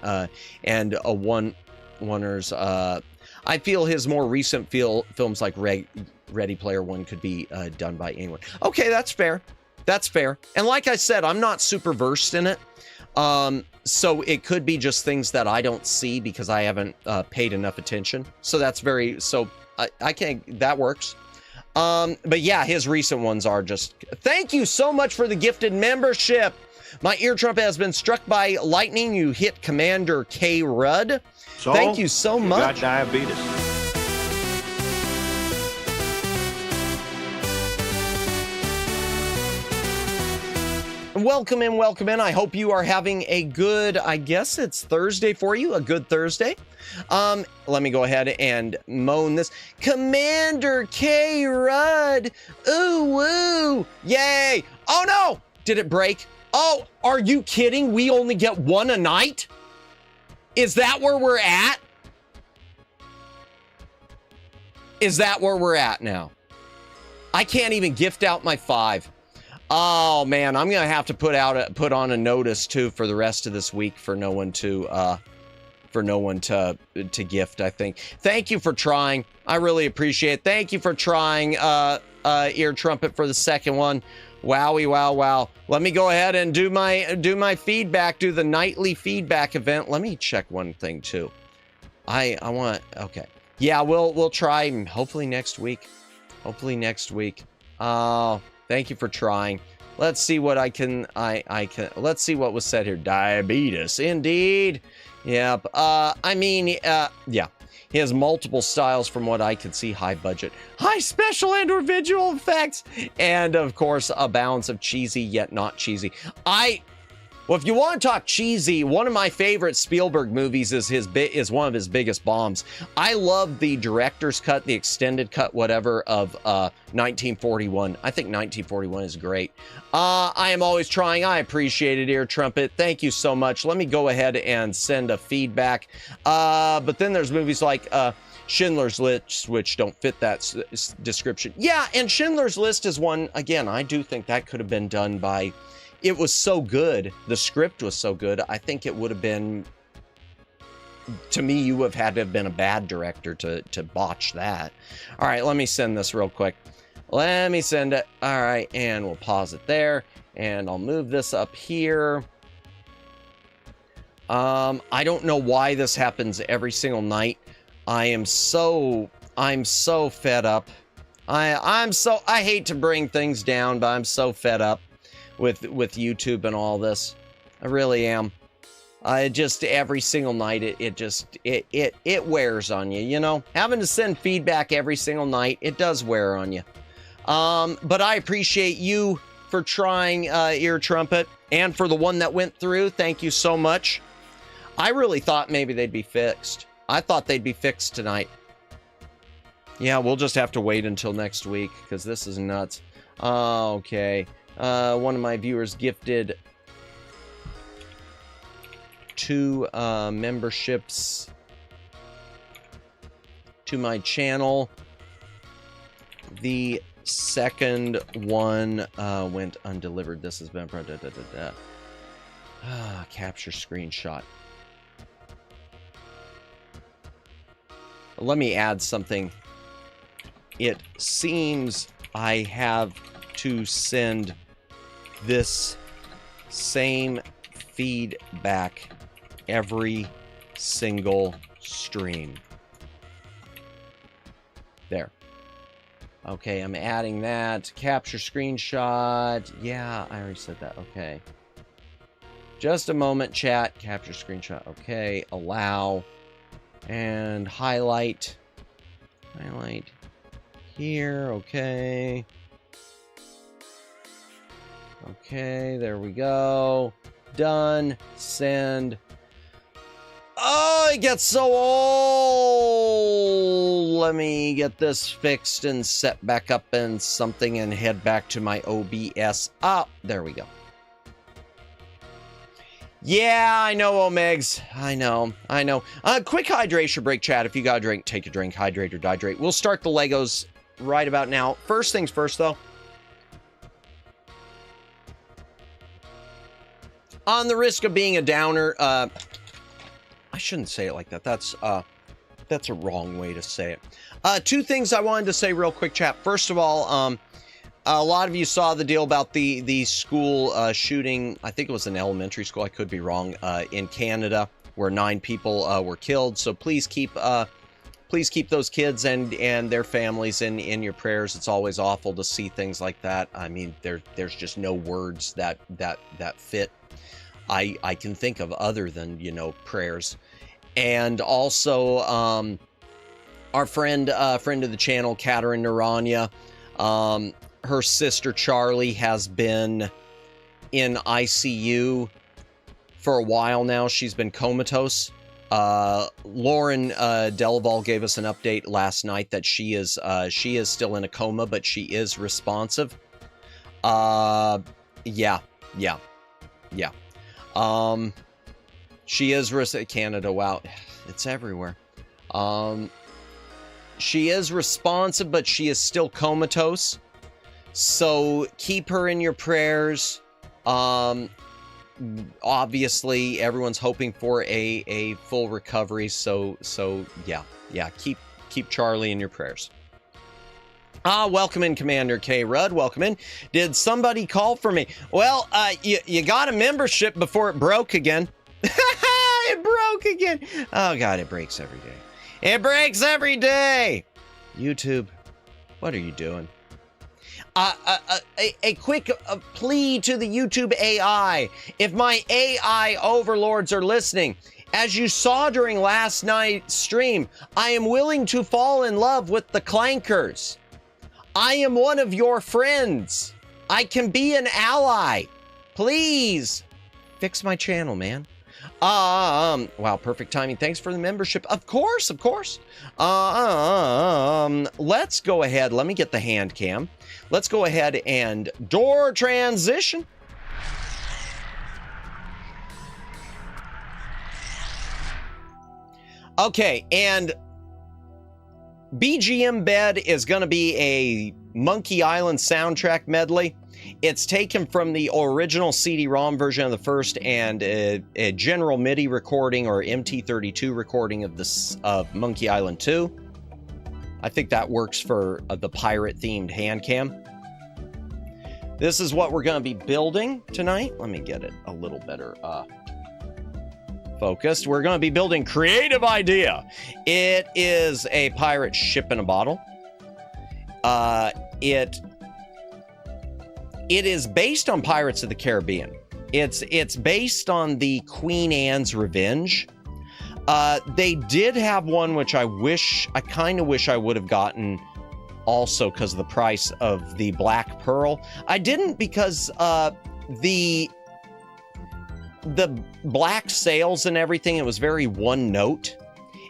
and one-liners, I feel his more recent films like Ready Player One could be done by anyone. Okay, that's fair. That's fair. And like I said, I'm not super versed in it. So it could be just things that I don't see because I haven't paid enough attention. So that's I can't, that works. But yeah, his recent ones are just, thank you so much for the gifted membership. My ear trumpet has been struck by lightning. You hit Commander K. Rudd. So, thank you so much. Got diabetes. Welcome in, welcome in. I hope you are having a good, I guess it's Thursday for you, a good Thursday. Let me go ahead and moan this. Commander K. Rudd. Ooh, woo. Yay. Oh, no. Did it break? Oh, are you kidding? We only get one a night? Is that where we're at? Is that where we're at now? I can't even gift out my 5. Oh man, I'm gonna have to put on a notice too for the rest of this week for no one to gift, I think. Thank you for trying. I really appreciate it. Thank you for trying, ear trumpet, for the second one. Wowie, wow. Let me go ahead and do my feedback, do the nightly feedback event. Let me check one thing too. Okay. Yeah, we'll try hopefully next week. Oh, thank you for trying. Let's see what let's see what was said here. Diabetes, indeed. Yep. Yeah. He has multiple styles from what I can see. High budget, high special and/or visual effects, and of course a balance of cheesy yet not cheesy. Well, if you want to talk cheesy, one of my favorite Spielberg movies is one of his biggest bombs. I love the director's cut, the extended cut, whatever, of 1941. I think 1941 is great. I am always trying. I appreciate it, ear trumpet. Thank you so much. Let me go ahead and send a feedback. But then there's movies like Schindler's List, which don't fit that description. Yeah, and Schindler's List is one, again, I do think that could have been done by... It was so good. The script was so good. I think it would have been, to me, you would have had to have been a bad director to botch that. All right, let me send this real quick. Let me send it. All right, and we'll pause it there. And I'll move this up here. I don't know why this happens every single night. I'm so fed up. I hate to bring things down, but I'm so fed up with YouTube and all this. I really am. Just every single night, it wears on you, you know? Having to send feedback every single night, it does wear on you. But I appreciate you for trying, ear trumpet, and for the one that went through. Thank you so much. I really thought maybe they'd be fixed. I thought they'd be fixed tonight. Yeah, we'll just have to wait until next week, because this is nuts. Okay. One of my viewers gifted 2 memberships to my channel. The second one went undelivered. This has been capture screenshot. Let me add something. It seems I have to send this same feedback every single stream. There. Okay, I'm adding that. Capture screenshot. Yeah, I already said that. Okay. Just a moment, chat. Capture screenshot. Okay. Allow. And highlight. Highlight here. Okay. Okay, there we go. Done. Send. Oh, it gets so old. Let me get this fixed and set back up and something and head back to my OBS. Ah, there we go. Yeah, I know, Omegs. I know. Quick hydration break, chat. If you got a drink, take a drink. Hydrate or dihydrate. We'll start the Legos right about now. First things first, though. On the risk of being a downer, I shouldn't say it like that. That's a wrong way to say it. Two things I wanted to say real quick, chat. First of all, a lot of you saw the deal about the school shooting. I think it was an elementary school. I could be wrong. In Canada, where 9 people were killed. So please keep those kids and their families in your prayers. It's always awful to see things like that. I mean, there's just no words that fit. I can think of other than, prayers. And also, our friend of the channel, Katerina Naranya, her sister Charlie has been in ICU for a while now. She's been comatose. Lauren Delaval gave us an update last night that she is still in a coma, but she is responsive. Yeah. She is Canada. Wow, it's everywhere. She is responsive, but she is still comatose. So keep her in your prayers. Obviously, everyone's hoping for a full recovery. So yeah. Keep Charlie in your prayers. Welcome in, Commander K. Rudd. Welcome in. Did somebody call for me? Well, you got a membership before it broke again. It broke again. Oh, God, it breaks every day. It breaks every day. YouTube, what are you doing? A quick plea to the YouTube AI. If my AI overlords are listening, as you saw during last night's stream, I am willing to fall in love with the Clankers. I am one of your friends. I can be an ally. Please fix my channel, man. Wow, perfect timing. Thanks for the membership. Of course. Let's go ahead. Let me get the hand cam. Let's go ahead and door transition. Okay, and BGM bed is going to be a Monkey Island soundtrack medley. It's taken from the original CD-ROM version of the first and a general MIDI recording or MT32 recording of Monkey Island 2. I think that works for the pirate-themed hand cam. This is what we're going to be building tonight. Let me get it a little better focused. We're going to be building Creative Idea. It is a pirate ship in a bottle. It is based on Pirates of the Caribbean. It's based on the Queen Anne's Revenge. They did have one which I kind of wish I would have gotten also because of the price of the Black Pearl. I didn't because the black sails and everything, it was very one note.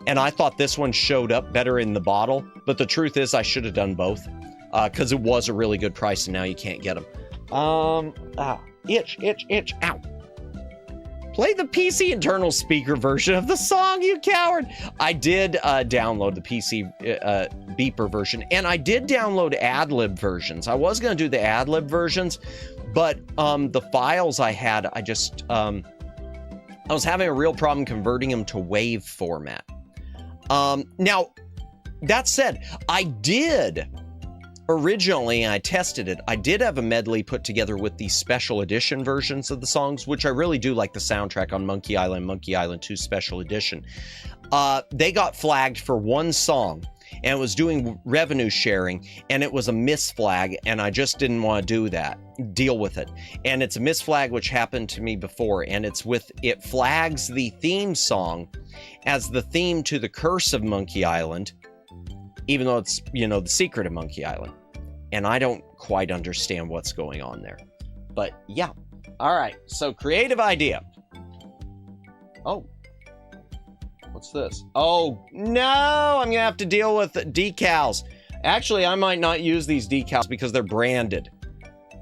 And I thought this one showed up better in the bottle. But the truth is I should have done both because it was a really good price and now you can't get them. Itch, ow. Play the PC internal speaker version of the song, you coward. I did download the PC beeper version, and I did download ad-lib versions. I was going to do the ad-lib versions, but the files I had, I was having a real problem converting them to WAV format. Now, that said, I did originally, I tested it, I did have a medley put together with the special edition versions of the songs, which I really do like the soundtrack on Monkey Island 2 Special Edition. They got flagged for one song, and it was doing revenue sharing, and it was a miss flag, and I just didn't want to deal with it. And it's a miss flag which happened to me before, and it flags the theme song as the theme to the Curse of Monkey Island, even though it's, the secret of Monkey Island. And I don't quite understand what's going on there. But yeah. All right. So creative idea. Oh. What's this? Oh, no. I'm going to have to deal with decals. Actually, I might not use these decals because they're branded.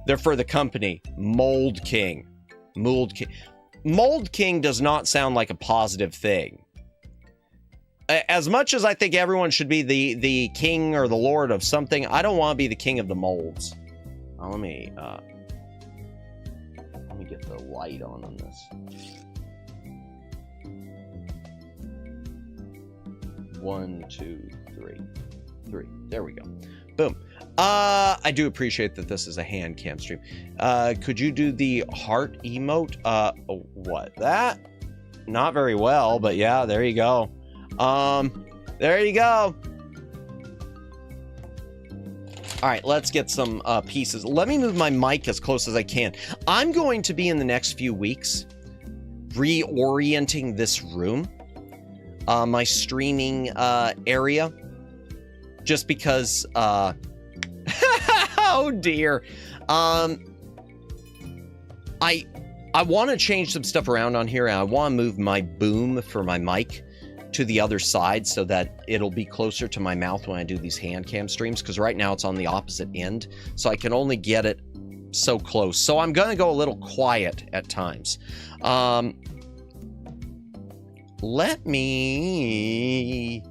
They're for the company. Mold King. Mold King. Mold King does not sound like a positive thing. As much as I think everyone should be the king or the lord of something, I don't want to be the king of the molds. Let me get the light on this. 1, 2, 3. There we go. Boom. I do appreciate that this is a hand cam stream. Could you do the heart emote? What? That? Not very well, but yeah, there you go. There you go. All right, let's get some pieces. Let me move my mic as close as I can. I'm going to be in the next few weeks reorienting this room, my streaming area, just because, oh dear. I want to change some stuff around on here, and I want to move my boom for my mic to the other side so that it'll be closer to my mouth when I do these hand cam streams, because right now it's on the opposite end, so I can only get it so close. So I'm going to go a little quiet at times. Let me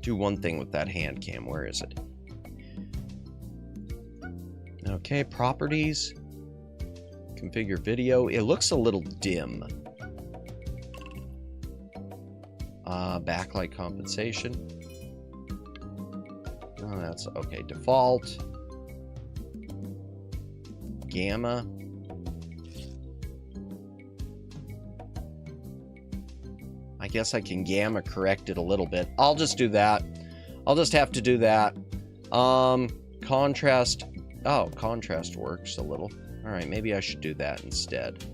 do one thing with that hand cam. Where is it? Okay, properties. Configure video. It looks a little dim. Backlight compensation. Oh, that's okay. Default. Gamma. I guess I can gamma correct it a little bit. I'll just do that. I'll just have to do that. Contrast. Oh, contrast works a little. All right, maybe I should do that instead.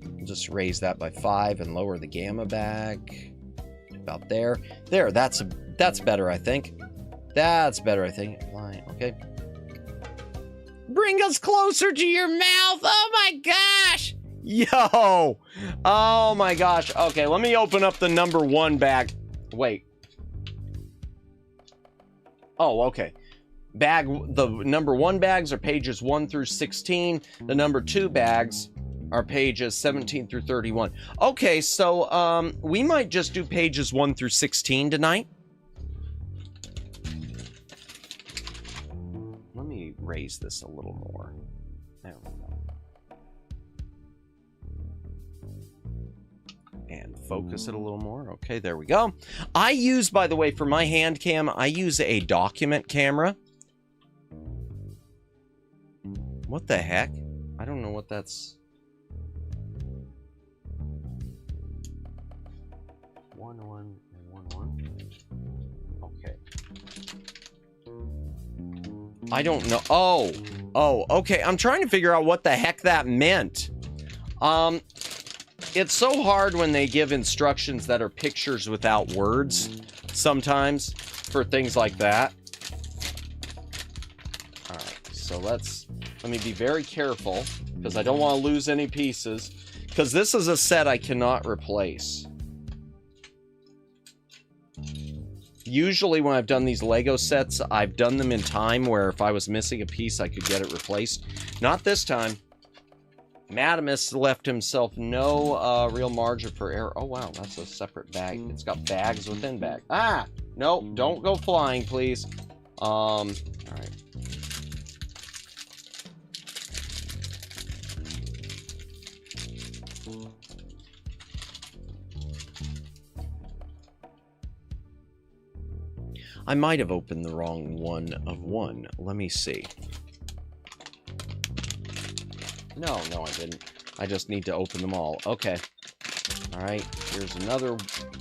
I'll just raise that by 5 and lower the gamma back. About there. There, that's better, I think. That's better, I think. Line, okay. Bring us closer to your mouth. Oh my gosh. Yo. Oh my gosh. Okay, let me open up the number 1 bag. Wait. Oh, okay. The number 1 bags are pages 1 through 16. The number 2 bags are pages 17 through 31. Okay, so we might just do pages 1 through 16 tonight. Let me raise this a little more. There we go. And focus it a little more. Okay, there we go. I use, by the way, for my hand cam, I use a document camera. What the heck? I don't know what that's... 1, 1, and 1, 1. Okay. I don't know. Oh, okay. I'm trying to figure out what the heck that meant. It's so hard when they give instructions that are pictures without words sometimes for things like that. All right, so let me be very careful because I don't want to lose any pieces, because this is a set I cannot replace. Usually when I've done these Lego sets, I've done them in time where if I was missing a piece, I could get it replaced. Not this time. Madamus left himself no real margin for error. Oh, wow, that's a separate bag. It's got bags within bags. Ah! No, don't go flying, please. All right. I might have opened the wrong one of one. Let me see. No, I didn't. I just need to open them all. Okay. All right. Here's another.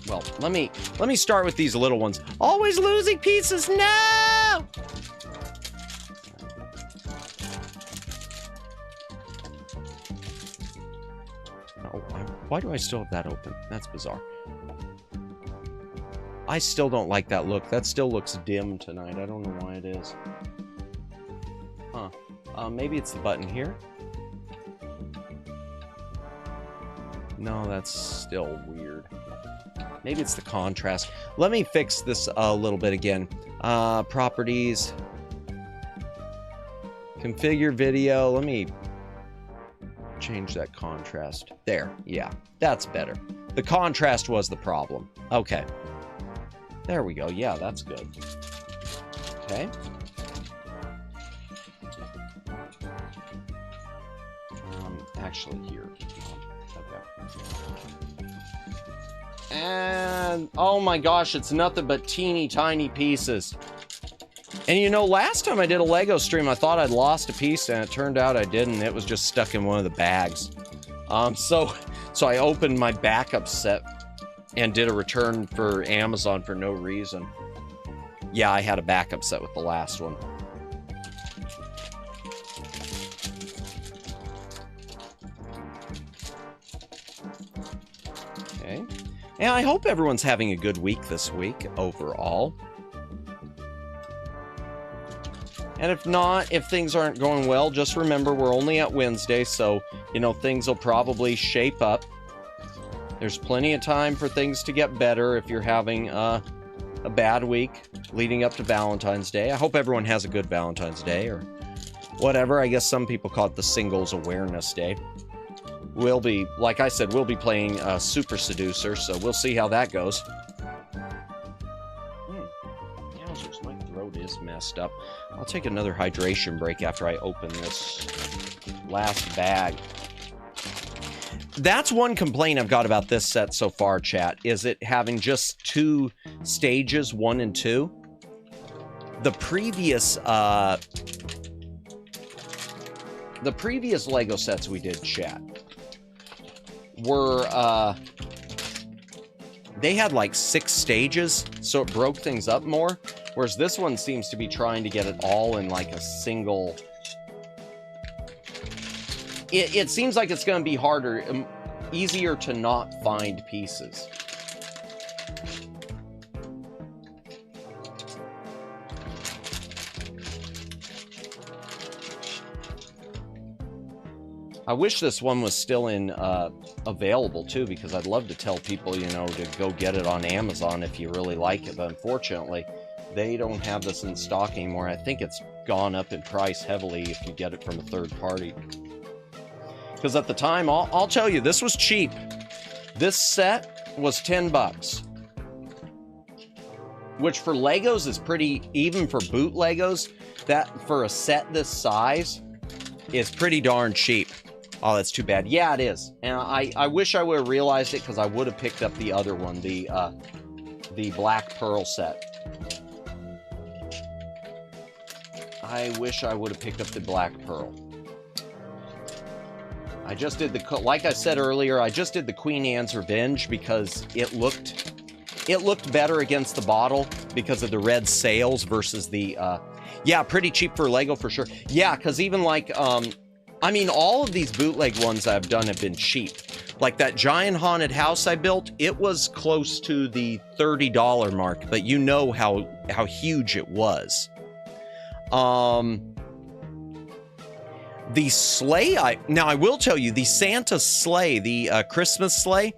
Well, let me start with these little ones. Always losing pieces. No! Oh, why do I still have that open? That's bizarre. I still don't like that look. That still looks dim tonight. I don't know why it is. Huh. Maybe it's the button here. No, that's still weird. Maybe it's the contrast. Let me fix this a little bit again. Properties. Configure video. Let me change that contrast. There. Yeah, that's better. The contrast was the problem. Okay. There we go. Yeah, that's good. Okay. Actually here. Okay. And, oh my gosh, it's nothing but teeny tiny pieces. And you know, last time I did a Lego stream, I thought I'd lost a piece, and it turned out I didn't. It was just stuck in one of the bags. So I opened my backup set and did a return for Amazon for no reason. Yeah, I had a backup set with the last one. Okay. And I hope everyone's having a good week this week overall. And if not, if things aren't going well, just remember we're only at Wednesday, so, you know, things will probably shape up. There's plenty of time for things to get better if you're having a bad week leading up to Valentine's Day. I hope everyone has a good Valentine's Day or whatever. I guess some people call it the Singles Awareness Day. We'll be, like I said, we'll be playing Super Seducer, so we'll see how that goes. Yowzers, my throat is messed up. I'll take another hydration break after I open this last bag. That's one complaint I've got about this set so far, chat, is it having just 2 stages, 1 and 2. The previous Lego sets we did, chat, were, they had like 6 stages, so it broke things up more, whereas this one seems to be trying to get it all in like a single... It seems like it's going to be harder, easier to not find pieces. I wish this one was still in available too, because I'd love to tell people, you know, to go get it on Amazon if you really like it, but unfortunately they don't have this in stock anymore. I think it's gone up in price heavily if you get it from a third party. Because at the time, I'll tell you, this was cheap. This set was $10. Which for Legos is pretty, even for boot Legos, that for a set this size is pretty darn cheap. Oh, that's too bad. Yeah, it is. And I wish I would have realized it, because I would have picked up the other one, the Black Pearl set. I wish I would have picked up the Black Pearl. I just did the, like I said earlier, I just did the Queen Anne's Revenge because it looked better against the bottle because of the red sails versus the, yeah, pretty cheap for Lego for sure. Yeah, because even like, I mean, all of these bootleg ones I've done have been cheap. Like that giant haunted house I built, it was close to the $30 mark, but you know how huge it was. The sleigh, now I will tell you, the Santa sleigh, the Christmas sleigh,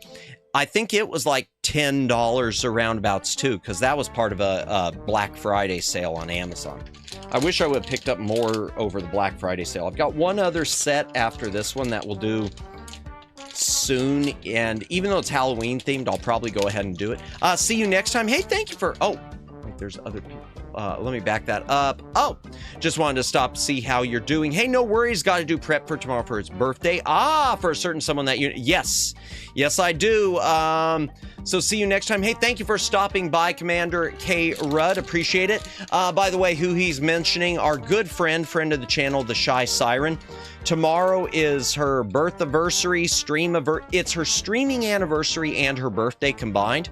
I think it was like $10 or roundabouts too, because that was part of a Black Friday sale on Amazon. I wish I would have picked up more over the Black Friday sale. I've got one other set after this one that we'll do soon, and even though it's Halloween themed, I'll probably go ahead and do it. See you next time. Hey, thank you for... Oh, wait, there's other people. Let me back that up. Oh, just wanted to stop to see how you're doing. Hey, no worries. Got to do prep for tomorrow for his birthday. For a certain someone that you... Yes. Yes, I do. So see you next time. Hey, thank you for stopping by, Commander K. Rudd. Appreciate it. By the way, who he's mentioning, our good friend of the channel, the Shy Siren. Tomorrow is her birth-anniversary, it's her streaming anniversary and her birthday combined.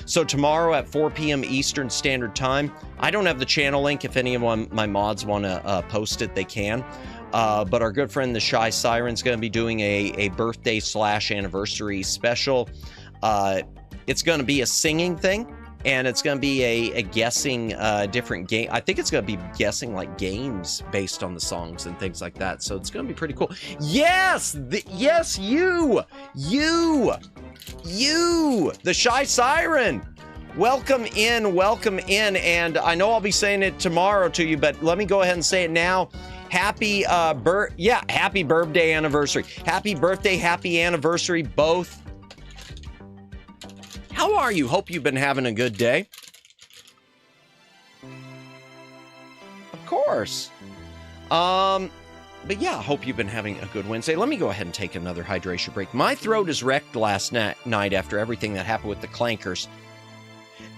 So tomorrow at 4 p.m. Eastern Standard Time. I don't have the channel link. If any of my mods want to post it, they can. But our good friend, the Shy Siren's going to be doing a birthday/anniversary special. It's going to be a singing thing, and it's going to be a guessing different game. I think it's going to be guessing like games based on the songs and things like that. So it's going to be pretty cool. Yes, yes, you, the Shy Siren. Welcome in, and I know I'll be saying it tomorrow to you, but let me go ahead and say it now. Happy happy birthday anniversary. Happy birthday, happy anniversary, both. How are you? Hope you've been having a good day. Of course. But yeah, hope you've been having a good Wednesday. Let me go ahead and take another hydration break. My throat is wrecked last night after everything that happened with the clankers.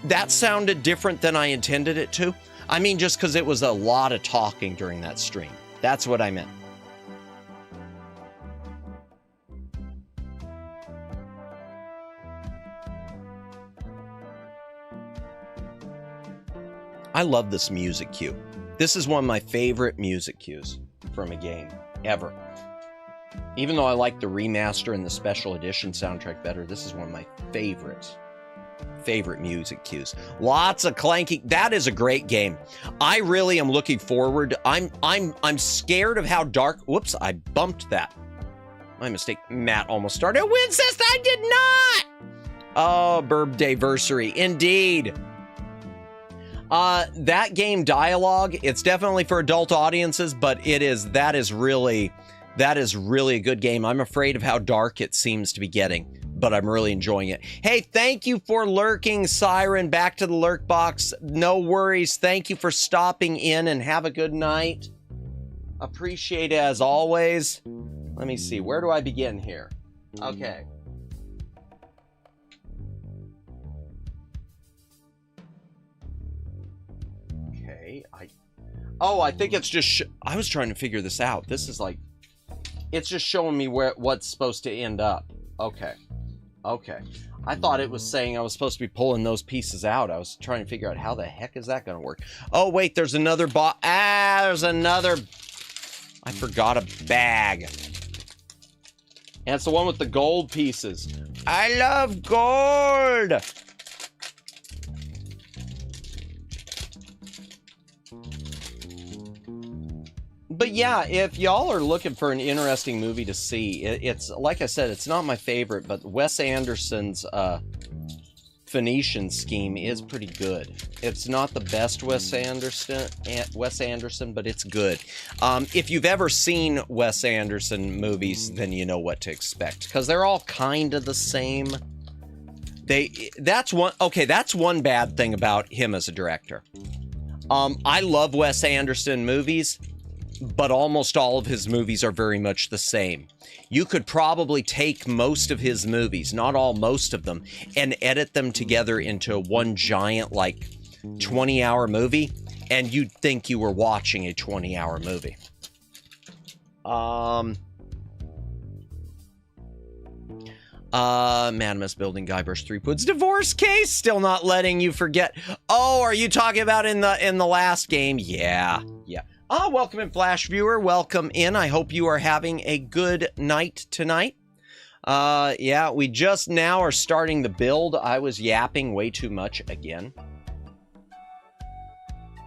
That sounded different than I intended it to. I mean, just because it was a lot of talking during that stream. That's what I meant. I love this music cue. This is one of my favorite music cues from a game ever. Even though I like the remaster and the special edition soundtrack better, this is one of my favorite music cues. Lots of clanking. That is a great game. I really am looking forward. I'm scared of how dark. Whoops, I bumped that. My mistake. Matt almost started. Wincest, I did not. Oh, birthday-versary. Indeed. That game dialogue, it's definitely for adult audiences, but that is really a good game. I'm afraid of how dark it seems to be getting, but I'm really enjoying it. Hey, thank you for lurking, Siren. Back to the lurk box. No worries. Thank you for stopping in, and have a good night. Appreciate it as always. Let me see. Where do I begin here? Okay. I think it's just... I was trying to figure this out. This is like... It's just showing me what's supposed to end up. Okay. I thought it was saying I was supposed to be pulling those pieces out. I was trying to figure out how the heck is that going to work. Oh, wait, there's another there's another... I forgot a bag. And it's the one with the gold pieces. I love gold! But yeah, if y'all are looking for an interesting movie to see, it's like I said, it's not my favorite, but Wes Anderson's Phoenician scheme is pretty good. It's not the best Wes Anderson, but it's good. If you've ever seen Wes Anderson movies, then you know what to expect, because they're all kind of the same. That's one bad thing about him as a director. I love Wes Anderson movies, but almost all of his movies are very much the same. You could probably take most of his movies, not all, most of them, and edit them together into one giant, like, 20-hour movie, and you'd think you were watching a 20-hour movie. Manimus building Guybrush Threepwood's divorce case, still not letting you forget. Oh, are you talking about in the last game? Yeah. Welcome in, Flash Viewer. Welcome in. I hope you are having a good night tonight. Yeah, we just now are starting the build. I was yapping way too much again.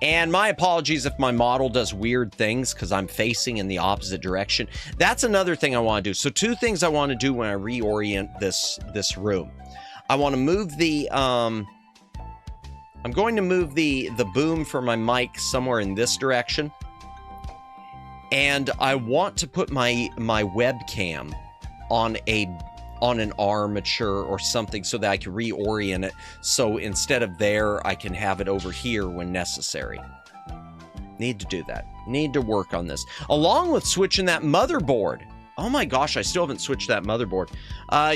And my apologies if my model does weird things because I'm facing in the opposite direction. That's another thing I want to do. So 2 things I want to do when I reorient this room. I want to move the, I'm going to move the boom for my mic somewhere in this direction. And I want to put my webcam on an armature or something so that I can reorient it. So instead of there, I can have it over here when necessary. Need to do that. Need to work on this. Along with switching that motherboard. Oh my gosh, I still haven't switched that motherboard.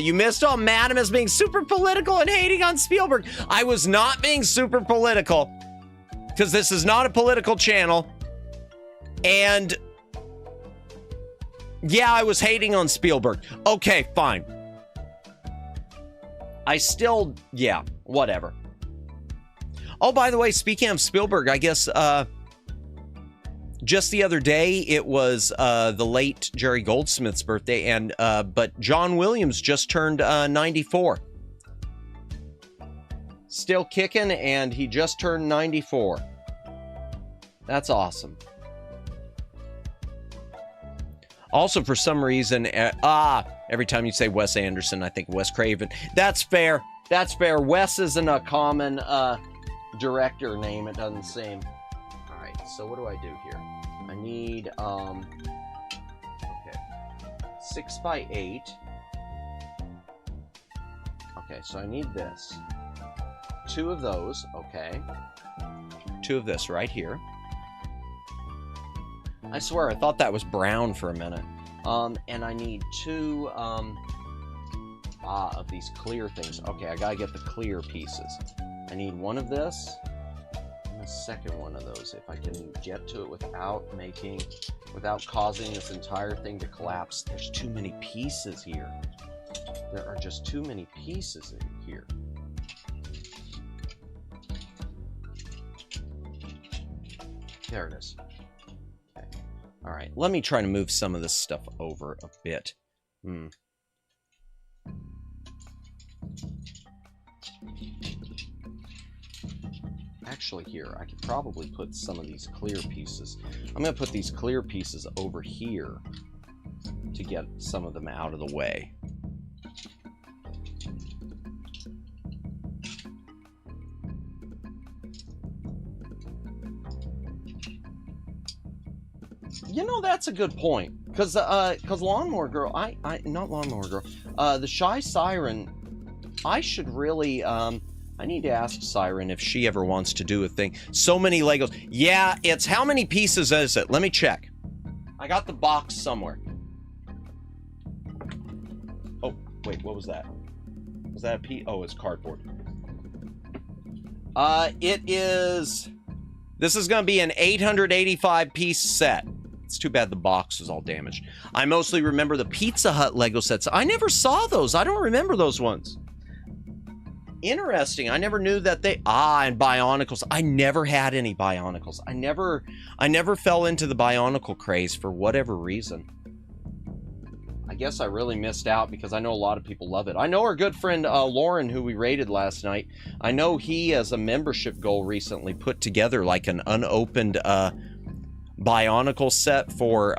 You missed all Madam as being super political and hating on Spielberg. I was not being super political because this is not a political channel. And yeah, I was hating on Spielberg. Okay, fine. I still, yeah, whatever. Oh, by the way, speaking of Spielberg, I guess just the other day it was the late Jerry Goldsmith's birthday, and but John Williams just turned 94. Still kicking, and he just turned 94. That's awesome. Also, for some reason, every time you say Wes Anderson, I think Wes Craven. That's fair. That's fair. Wes isn't a common director name, it doesn't seem. All right, so what do I do here? I need, okay, 6x8. Okay, so I need this. 2 of those, okay. 2 of this right here. I swear, I thought that was brown for a minute. And I need 2, of these clear things. Okay, I gotta get the clear pieces. I need 1 of this, and a second one of those, if I can get to it without causing this entire thing to collapse. There's too many pieces here. There are just too many pieces in here. There it is. All right, let me try to move some of this stuff over a bit. Actually, here, I could probably put some of these clear pieces. I'm going to put these clear pieces over here to get some of them out of the way. You know, that's a good point. Because Lawnmower Girl, not Lawnmower Girl, the Shy Siren, I should really, I need to ask Siren if she ever wants to do a thing. So many Legos. Yeah, it's how many pieces is it? Let me check. I got the box somewhere. Oh, wait, what was that? Was that a piece? Oh, it's cardboard. It is, this is going to be an 885 piece set. It's too bad the box was all damaged. I mostly remember the Pizza Hut Lego sets. I never saw those. I don't remember those ones. Interesting. I never knew that they... and Bionicles. I never had any Bionicles. I never fell into the Bionicle craze for whatever reason. I guess I really missed out because I know a lot of people love it. I know our good friend Lauren, who we raided last night. I know he, as a membership goal, recently put together like an unopened... Bionicle set for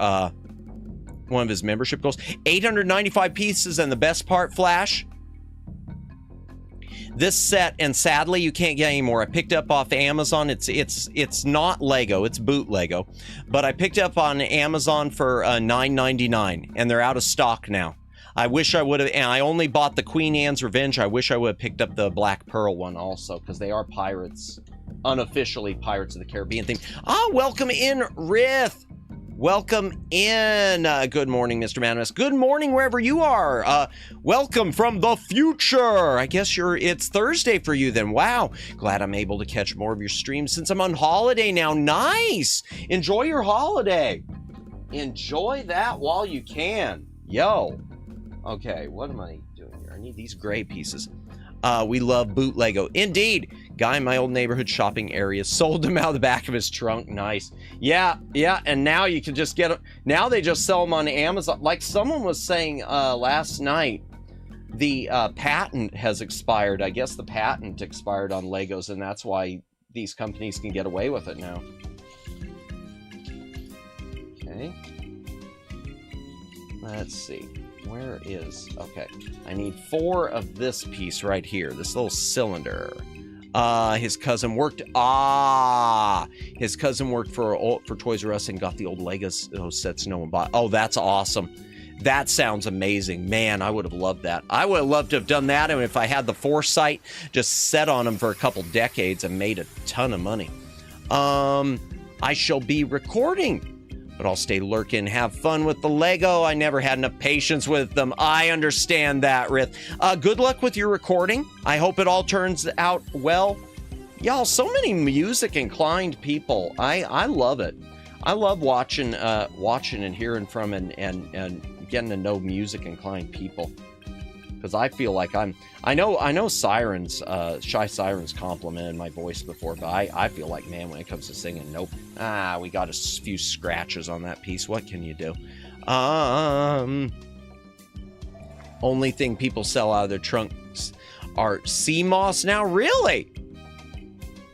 one of his membership goals. 895 pieces, and the best part, Flash, this set, and sadly you can't get any more. I picked up off Amazon. It's not Lego, it's boot Lego, but I picked up on Amazon for $9.99, and they're out of stock now. I wish I would have, and I only bought the Queen Anne's Revenge. I wish I would have picked up the Black Pearl one also, because they are pirates. Unofficially Pirates of the Caribbean theme. Welcome in, Rith. Welcome in. Good morning, Mr. Manimus. Good morning, wherever you are. Welcome from the future. I guess it's Thursday for you then. Wow. Glad I'm able to catch more of your streams since I'm on holiday now. Nice. Enjoy your holiday. Enjoy that while you can. Yo. Okay, what am I doing here? I need these gray pieces. We love boot Lego. Indeed. Guy in my old neighborhood shopping area sold them out of the back of his trunk. Nice. Yeah, and now you can just get them. Now they just sell them on Amazon. Like someone was saying last night, the patent has expired. I guess the patent expired on Legos, and that's why these companies can get away with it now. Okay. Let's see. Where is, okay. I need 4 of this piece right here, this little cylinder. His cousin worked, his cousin worked for Toys R Us and got the old Lego sets no one bought. Oh, that's awesome. That sounds amazing. Man, I would have loved that. I would have loved to have done that, and if I had the foresight, just set on them for a couple decades and made a ton of money. I shall be recording, but I'll stay lurking, have fun with the Lego. I never had enough patience with them. I understand that, Rith. Good luck with your recording. I hope it all turns out well. Y'all, so many music-inclined people. I love it. I love watching and hearing from and getting to know music-inclined people. Because I feel like I know Sirens, Shy Sirens complimented my voice before, but I feel like, man, when it comes to singing, nope. We got a few scratches on that piece. What can you do? Only thing people sell out of their trunks are sea moss now? Really?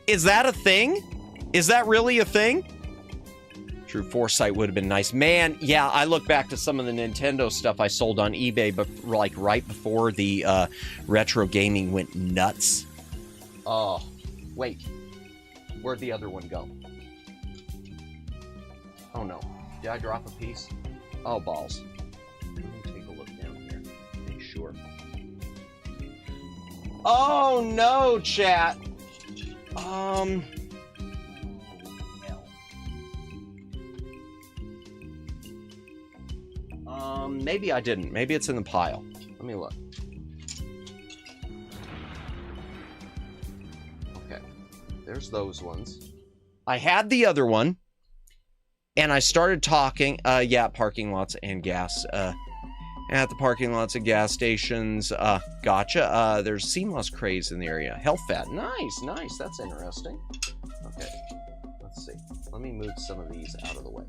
Is that a thing? Is that really a thing? True foresight would have been nice. Man, yeah, I look back to some of the Nintendo stuff I sold on eBay, but like right before the retro gaming went nuts. Oh, wait. Where'd the other one go? Oh no. Did I drop a piece? Oh, balls. Let me take a look down here. Make sure. Oh no, chat. Maybe I didn't. Maybe it's in the pile. Let me look. Okay. There's those ones. I had the other one. And I started talking. Yeah, parking lots and gas. At the parking lots and gas stations. Gotcha. There's CMOS craze in the area. Health fat. Nice, nice. That's interesting. Okay. Let's see. Let me move some of these out of the way.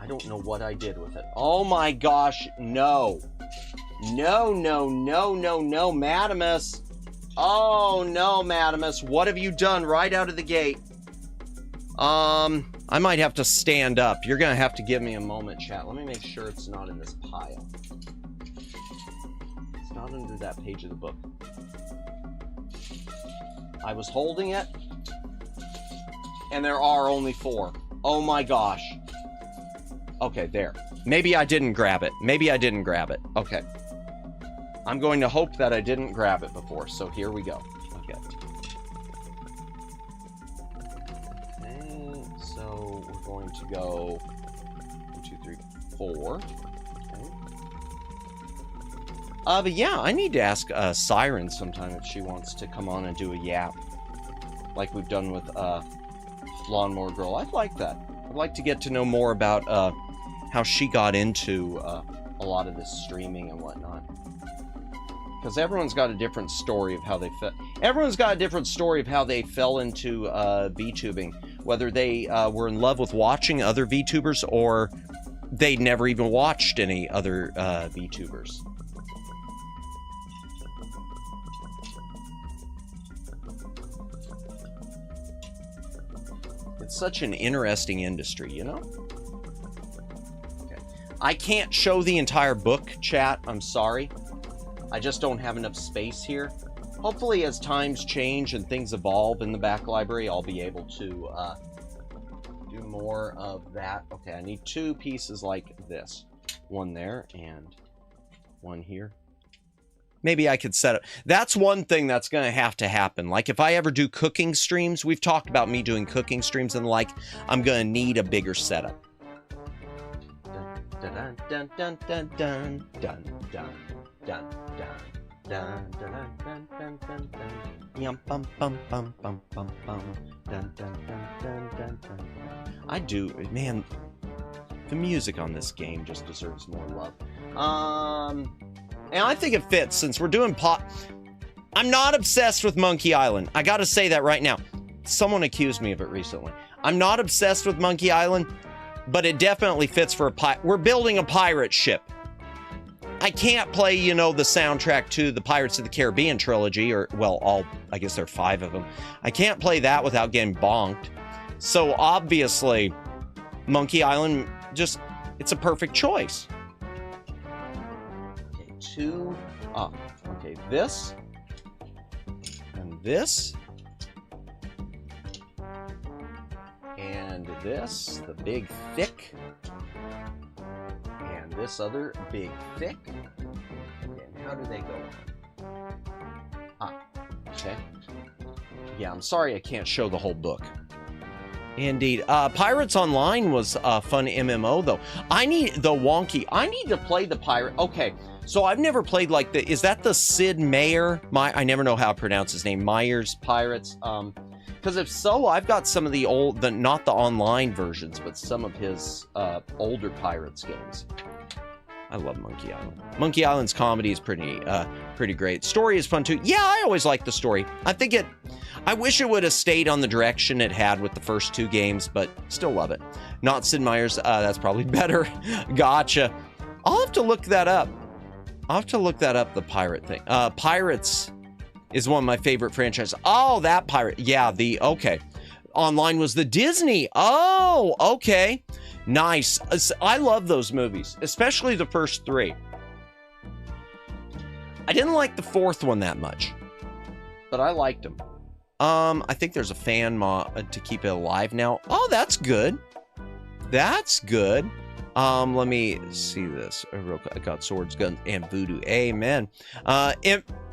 I don't know what I did with it. Oh my gosh, no. No, no, no, no, no, Madamus. Oh no, Madamus. What have you done right out of the gate? I might have to stand up. You're gonna have to give me a moment, chat. Let me make sure it's not in this pile. It's not under that page of the book. I was holding it, and there are only 4. Oh my gosh. Okay, there. Maybe I didn't grab it. Maybe I didn't grab it. Okay. I'm going to hope that I didn't grab it before, so here we go. Okay. Okay, so we're going to go 1, 2, 3, 4. Okay. But yeah, I need to ask Siren sometime if she wants to come on and do a yap, like we've done with Lawnmower Girl. I'd like that. I'd like to get to know more about how she got into a lot of this streaming and whatnot. Because everyone's got a different story of how they everyone's got a different story of how they fell into VTubing. Whether they were in love with watching other VTubers or they never even watched any other VTubers. It's such an interesting industry, you know? Okay. I can't show the entire book, chat. I'm sorry. I just don't have enough space here. Hopefully, as times change and things evolve in the back library, I'll be able to do more of that. Okay, I need 2 pieces like this. One there and one here. Maybe I could set it. That's one thing that's going to happen. Like if I ever do cooking streams, we've talked about me doing cooking streams and like, I'm going to need a bigger setup. Dun, dun, dun, dun, dun, dun, dun, dun, dun, dun, dun, dun, dun, dun, dun. Yum, bum, bum, bum, bum, bum, bum. Dun, dun, dun, dun, dun, dun. I do, man, the music on this game just deserves more love. And I think it fits since we're doing I'm not obsessed with Monkey Island. I gotta say that right now. Someone accused me of it recently. I'm not obsessed with Monkey Island, but it definitely fits for we're building a pirate ship. I can't play, you know, the soundtrack to the Pirates of the Caribbean trilogy, or, well, I guess there are 5 of them. I can't play that without getting bonked. So, obviously, Monkey Island just It's a perfect choice. Okay, 2 up. Okay, this and this and this, the big thick, and this other big thick. And how do they go? Okay. Yeah, I'm sorry I can't show the whole book. Indeed. Pirates Online was a fun MMO, though. I need to play the pirate. Okay, so I've never played like is that the Sid Meier? I never know how to pronounce his name. Meier's Pirates. Because if so, I've got some of the not the online versions, but some of his older Pirates games. I love Monkey Island. Monkey Island's comedy is pretty great. Story is fun too. Yeah, I always like the story. I wish it would have stayed on the direction it had with the first 2 games, but still love it. Not Sid Meier's, that's probably better. Gotcha. I'll have to look that up. The pirate thing. Pirates is one of my favorite franchises. Oh, that pirate. Yeah, okay. Online was the Disney. Oh, okay. Nice. I love those movies, especially the first 3. I didn't like the 4th one that much, but I liked them. I think there's a fan mod to keep it alive now. Oh, that's good. That's good. Let me see this. I got swords, guns, and voodoo. Amen.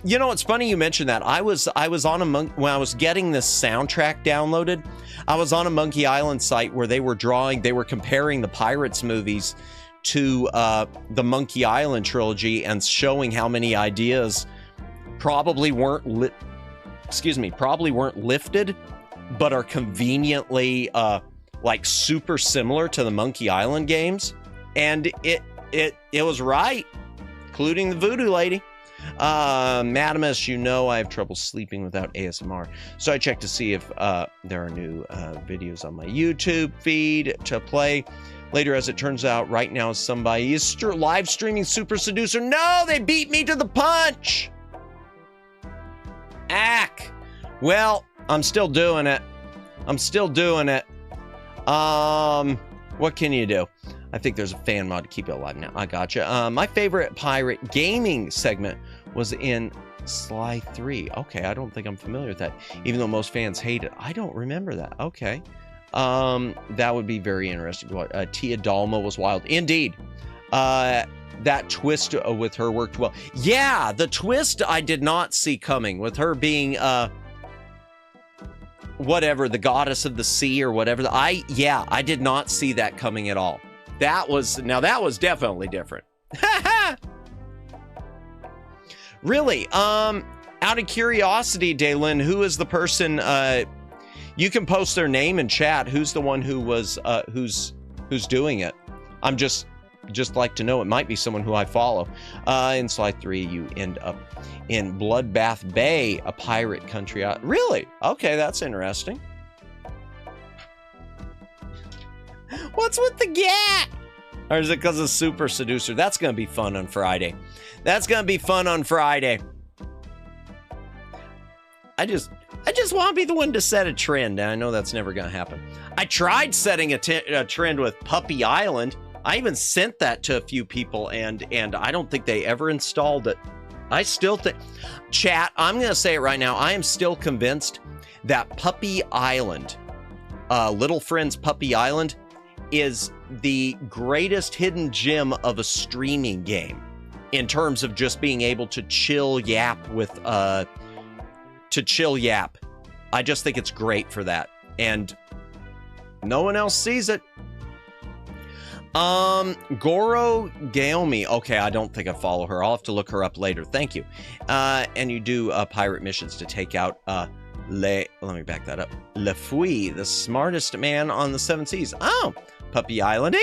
You know, it's funny you mentioned that. I was on when I was getting this soundtrack downloaded, I was on a Monkey Island site where they were comparing the Pirates movies to the Monkey Island trilogy and showing how many ideas probably weren't lifted, but are conveniently like super similar to the Monkey Island games. And it was right, including the voodoo lady. Madamus, you know I have trouble sleeping without ASMR, so I checked to see if there are new videos on my YouTube feed to play later. As it turns out, right now somebody is live streaming Super Seducer. No, they beat me to the punch. Ack. Well, I'm still doing it. What can you do? I think there's a fan mod to keep it alive now. I gotcha. My favorite pirate gaming segment was in Sly 3. Okay, I don't think I'm familiar with that. Even though most fans hate it. I don't remember that. Okay. That would be very interesting. Tia Dalma was wild. Indeed. That twist with her worked well. Yeah, the twist I did not see coming with her being whatever, the goddess of the sea or whatever. I did not see that coming at all. That was definitely different. Really, out of curiosity, Daylin, who is the person, you can post their name in chat. Who's the one who was, who's doing it? I'm just like to know. It might be someone who I follow. In Sly 3, you end up in Bloodbath Bay, a pirate country. Really? Okay, that's interesting. What's with the gap? Or is it because of Super Seducer? That's going to be fun on Friday. I just want to be the one to set a trend. And I know that's never going to happen. I tried setting a trend with Puppy Island. I even sent that to a few people, and I don't think they ever installed it. I still think, chat, I'm going to say it right now. I am still convinced that Puppy Island, Little Friends Puppy Island, is the greatest hidden gem of a streaming game in terms of just being able to chill yap. I just think it's great for that, and no one else sees it. Goro Gaomi. Okay, I don't think I follow her. I'll have to look her up later. Thank you. And you do pirate missions to take out let me back that up. Le Fouille, the smartest man on the 7 seas. Oh, Puppy Island.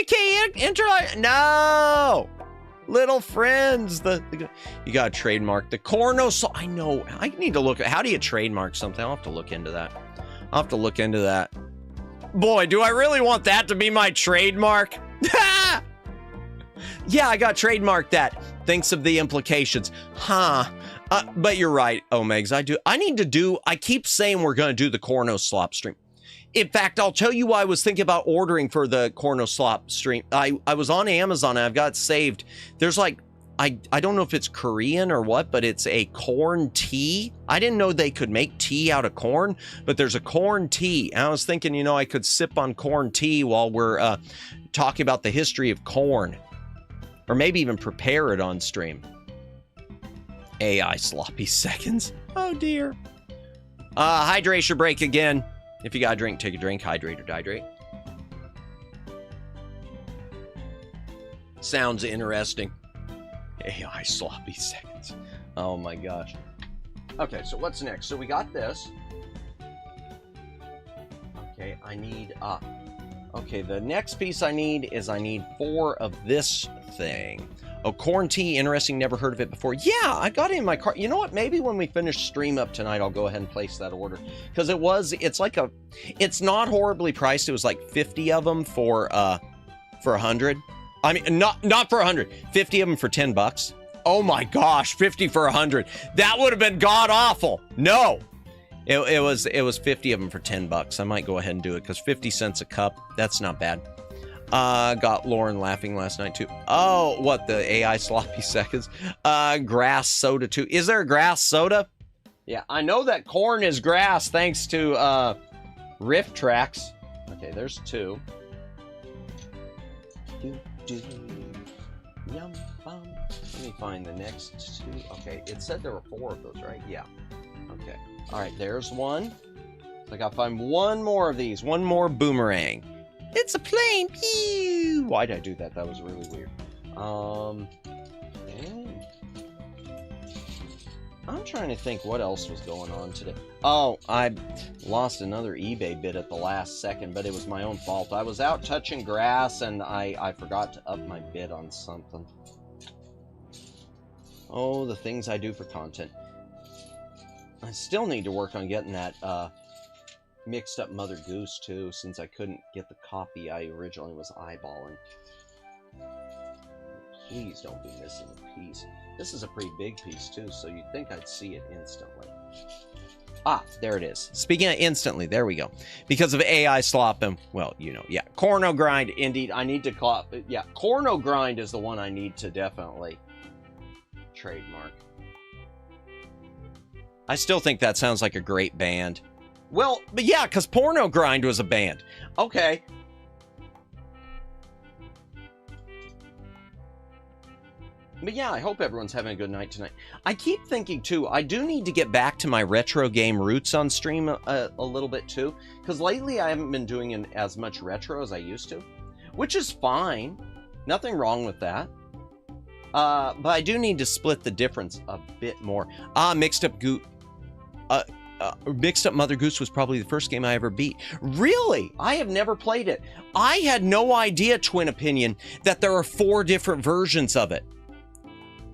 No! Little Friends. You got to trademark the Corno. So I know. I need to look at how do you trademark something. I'll have to look into that. Boy, do I really want that to be my trademark? Yeah, I got trademarked that. Thinks of the implications. But you're right, Omegs. I keep saying we're going to do the Corno Slop stream. In fact, I'll tell you why I was thinking about ordering for the Corno Slop stream. I was on Amazon and I've got it saved. There's like, I don't know if it's Korean or what, but it's a corn tea. I didn't know they could make tea out of corn, but there's a corn tea. And I was thinking, you know, I could sip on corn tea while we're talking about the history of corn. Or maybe even prepare it on stream. AI sloppy seconds. Oh dear. Hydration break again. If you got a drink, take a drink. Hydrate or dihydrate. Sounds interesting. AI sloppy seconds. Oh my gosh. Okay, so what's next? So we got this. Okay, I need okay, the next piece I need is I need 4 of this thing. Oh, corn tea, interesting, never heard of it before. Yeah, I got it in my cart. You know what? Maybe when we finish stream up tonight, I'll go ahead and place that order. Because it's not horribly priced. It was like 50 of them for 100. I mean, not for 100, 50 of them for $10. Oh my gosh, 50 for 100. That would have been god awful. No, it was 50 of them for $10. I might go ahead and do it because 50 cents a cup. That's not bad. Got Lauren laughing last night too. Oh, what, the AI sloppy seconds? Grass soda too. Is there a grass soda? Yeah, I know that corn is grass thanks to riff tracks. Okay, there's 2. Yum, bum. Let me find the next 2. Okay, it said there were 4 of those, right? Yeah. Okay. All right, there's 1. So I gotta find 1 more of these. 1 more boomerang. It's a plane. Pew! Why'd I do that? That was really weird. I'm trying to think what else was going on today. Oh, I lost another eBay bid at the last second, but it was my own fault. I was out touching grass and I forgot to up my bid on something. Oh, the things I do for content. I still need to work on getting that mixed up Mother Goose too, since I couldn't get the copy I originally was eyeballing. Please don't be missing a piece. This is a pretty big piece too, so you'd think I'd see it instantly. Ah, there it is. Speaking of instantly, there we go. Because of AI slop and, well, you know, yeah. Corno grind, indeed. I need to yeah, Corno grind is the one I need to definitely trademark. I still think that sounds like a great band. Well, but yeah, because Porno Grind was a band. Okay. But yeah, I hope everyone's having a good night tonight. I keep thinking, too, I do need to get back to my retro game roots on stream a little bit, too. Because lately I haven't been doing as much retro as I used to. Which is fine. Nothing wrong with that. But I do need to split the difference a bit more. Mixed Up Mother Goose was probably the first game I ever beat. Really? I have never played it. I had no idea, Twin Opinion, that there are 4 different versions of it.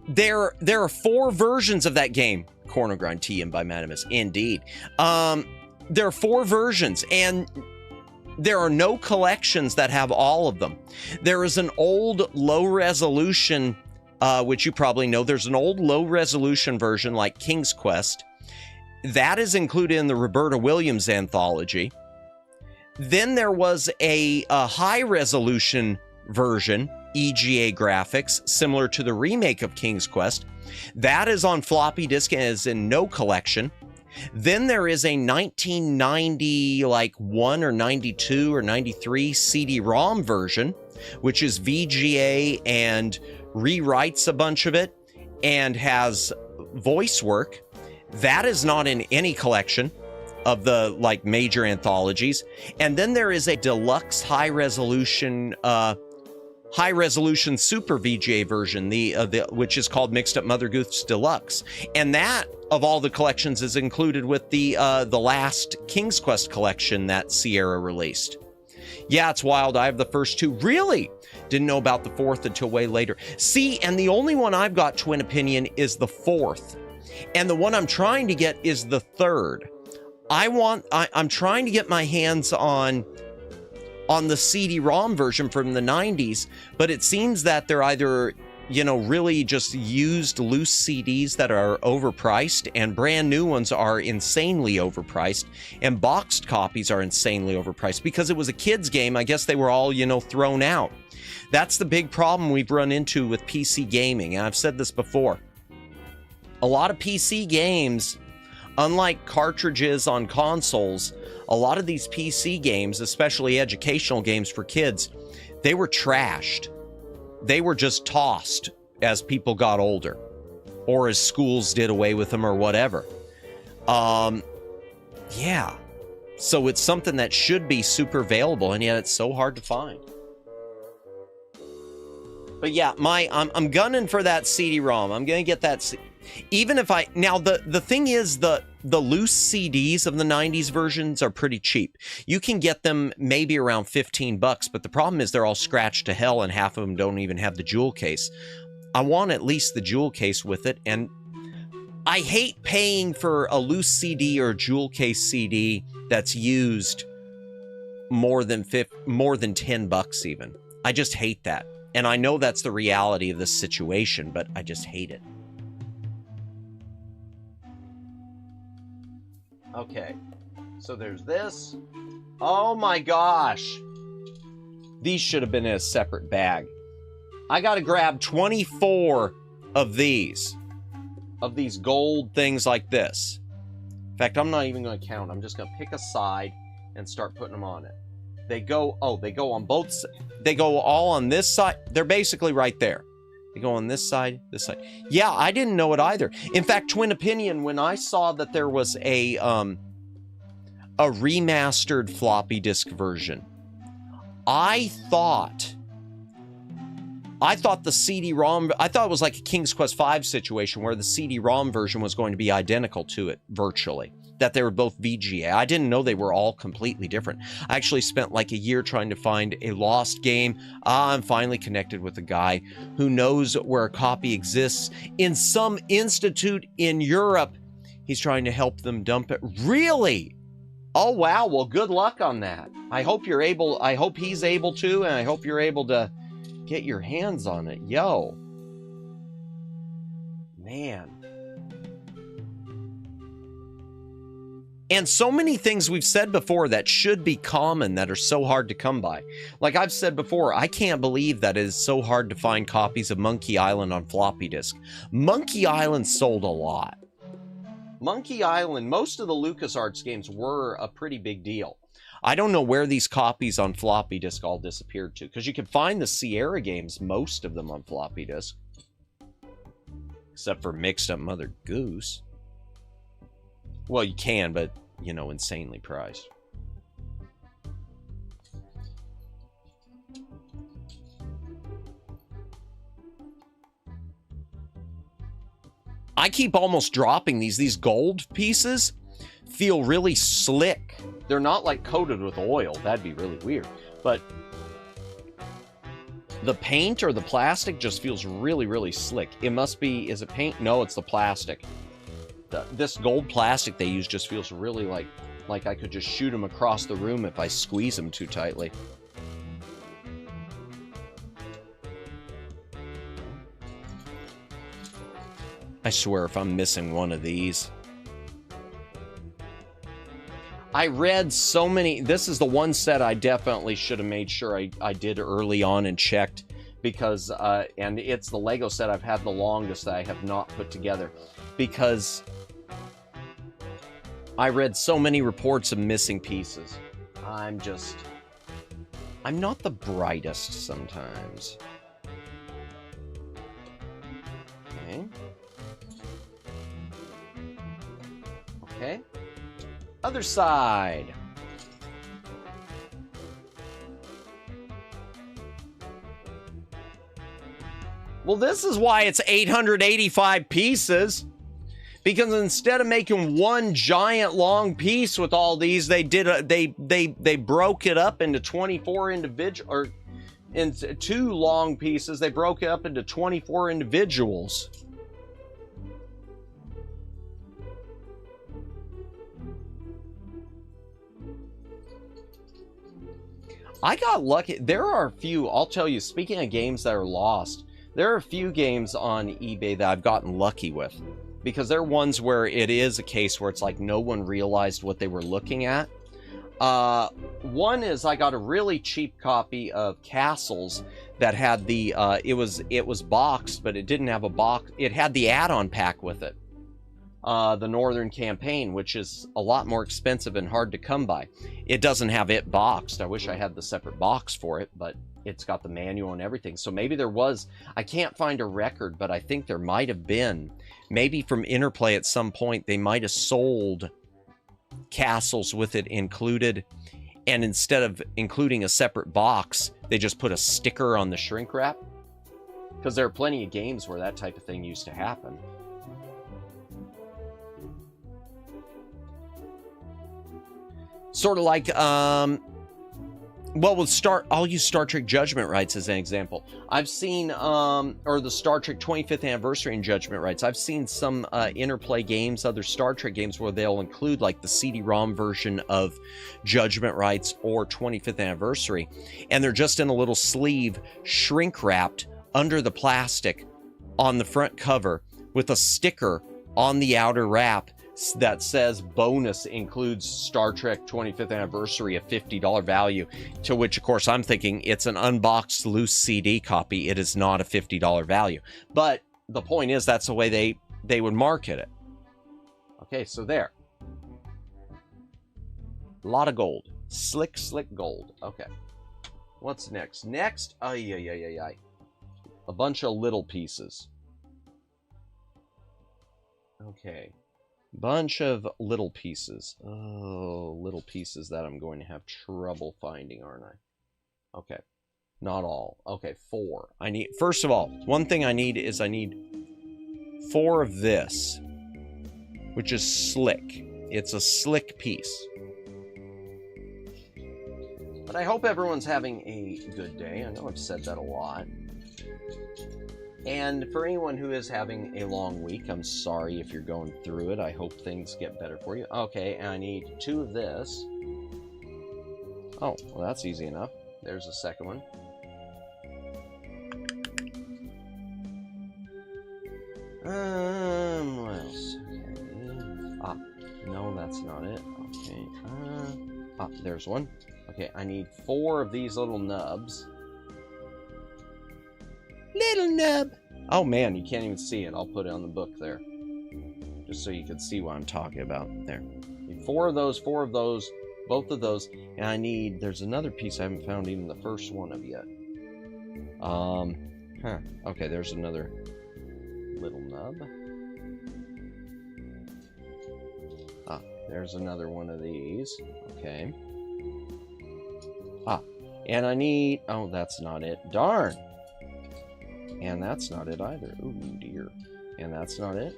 There are 4 versions of that game. Corno Grind TM by Madamus. Indeed. There are 4 versions, and there are no collections that have all of them. There is an old low-resolution, which you probably know. There's an old low-resolution version like King's Quest. That is included in the Roberta Williams anthology. Then there was a high-resolution version, EGA graphics, similar to the remake of King's Quest. That is on floppy disk and is in no collection. Then there is a 1990, like 1 or 92 or 93 CD-ROM version, which is VGA and rewrites a bunch of it and has voice work. That is not in any collection of the like major anthologies. And then there is a deluxe high resolution super VGA version, which is called Mixed Up Mother Goose Deluxe. And that of all the collections is included with the last King's Quest collection that Sierra released. Yeah, it's wild. I have the first 2. Really? Didn't know about the 4th until way later. See, and the only one I've got, Twin Opinion, is the 4th. And the one I'm trying to get is the 3rd. I'm trying to get my hands on the CD-ROM version from the 90s, but it seems that they're either you know, really just used loose CDs that are overpriced, and brand new ones are insanely overpriced, and boxed copies are insanely overpriced. Because it was a kid's game, I guess they were all, you know, thrown out. That's the big problem we've run into with PC gaming, and I've said this before. A lot of PC games, unlike cartridges on consoles, a lot of these PC games, especially educational games for kids, they were trashed. They were just tossed as people got older, or as schools did away with them or whatever. Yeah. So it's something that should be super available, and yet it's so hard to find. But yeah, I'm gunning for that CD-ROM. I'm gonna get that. Even if now the thing is, the loose CDs of the 90s versions are pretty cheap. You can get them maybe around $15, but the problem is they're all scratched to hell, and half of them don't even have the jewel case. I want at least the jewel case with it, and I hate paying for a loose CD or jewel case CD that's used more than $10 even. I just hate that. And I know that's the reality of this situation, but I just hate it. Okay, so there's this. Oh my gosh. These should have been in a separate bag. I gotta grab 24 of these gold things like this. In fact, I'm not even gonna count. I'm just gonna pick a side and start putting them on it. They go on both sides. They go all on this side. They're basically right there. They go on this side, this side. Yeah, I didn't know it either. In fact, twin opinion, when I saw that there was a remastered floppy disk version, I thought the CD-ROM, I thought it was like a King's Quest V situation where the CD-ROM version was going to be identical to it virtually. That they were both VGA. I didn't know they were all completely different. I actually spent like a year trying to find a lost game. I'm finally connected with a guy who knows where a copy exists in some institute in Europe. He's trying to help them dump it. Really? Oh, wow. Well, good luck on that. I hope he's able to, and I hope you're able to get your hands on it. Yo. Man. And so many things we've said before that should be common that are so hard to come by. Like I've said before, I can't believe that it is so hard to find copies of Monkey Island on floppy disk. Monkey Island sold a lot. Monkey Island, most of the LucasArts games were a pretty big deal. I don't know where these copies on floppy disk all disappeared to, because you can find the Sierra games, most of them on floppy disk. Except for Mixed Up Mother Goose. Well, you can, but, you know, insanely priced. I keep almost dropping these. These gold pieces feel really slick. They're not like coated with oil. That'd be really weird. But the paint or the plastic just feels really, really slick. It must be, is it paint? No, it's the plastic. This gold plastic they use just feels really like I could just shoot them across the room if I squeeze them too tightly. I swear if I'm missing one of these. I read so many. This is the one set I definitely should have made sure I did early on and checked, because and it's the Lego set I've had the longest that I have not put together, because I read so many reports of missing pieces. I'm not the brightest sometimes. Okay. Okay. Other side. Well, this is why it's 885 pieces. Because instead of making one giant long piece with all these, they broke it up into 24 individual, or into 2 long pieces. They broke it up into 24 individuals. I got lucky. There are a few, I'll tell you, speaking of games that are lost, There are a few games on eBay that I've gotten lucky with, because they're ones where it is a case where it's like no one realized what they were looking at. One is I got a really cheap copy of Castles that had the, it was boxed, but it didn't have a box. It had the add-on pack with it. The Northern Campaign, which is a lot more expensive and hard to come by. It doesn't have it boxed. I wish I had the separate box for it, but it's got the manual and everything. So maybe there was, I can't find a record, but I think there might have been. Maybe from Interplay at some point, they might have sold Castles with it included. And instead of including a separate box, they just put a sticker on the shrink wrap. Because there are plenty of games where that type of thing used to happen. Sort of like, well, I'll use Star Trek Judgment Rights as an example. I've seen, or the Star Trek 25th Anniversary and Judgment Rights. I've seen some Interplay games, other Star Trek games, where they'll include like the CD-ROM version of Judgment Rights or 25th Anniversary. And they're just in a little sleeve, shrink-wrapped under the plastic on the front cover with a sticker on the outer wrap that says bonus includes Star Trek 25th Anniversary, a $50 value, to which, of course, I'm thinking it's an unboxed loose CD copy. It is not a $50 value. But the point is, that's the way they would market it. Okay, so there. A lot of gold. Slick, slick gold. Okay. What's next? Next, a bunch of little pieces. Okay. Bunch of little pieces. Oh, little pieces that I'm going to have trouble finding, aren't I? Okay. Not all. Okay, 4. First of all, one thing I need 4 of this, which is slick. It's a slick piece. But I hope everyone's having a good day. I know I've said that a lot. And for anyone who is having a long week, I'm sorry if you're going through it. I hope things get better for you. Okay, and I need 2 of this. Oh, well, that's easy enough. There's the second one. What else? Okay. No, that's not it. Okay. There's one. Okay, I need 4 of these little nubs. Little nub. Oh man, you can't even see it. I'll put it on the book there, just so you can see what I'm talking about. There. Need 4 of those, both of those, and I need. There's another piece I haven't found even the first one of yet. Okay, there's another little nub. There's another one of these. Okay. And I need. Oh, that's not it. Darn. And that's not it either. Ooh, dear. And that's not it.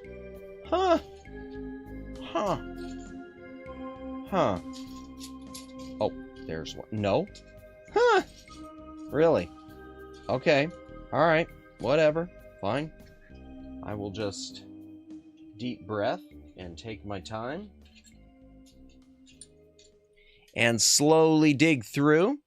Huh. Oh, there's one. No. Huh. Really? Okay. All right. Whatever. Fine. I will just deep breath and take my time. And slowly dig through.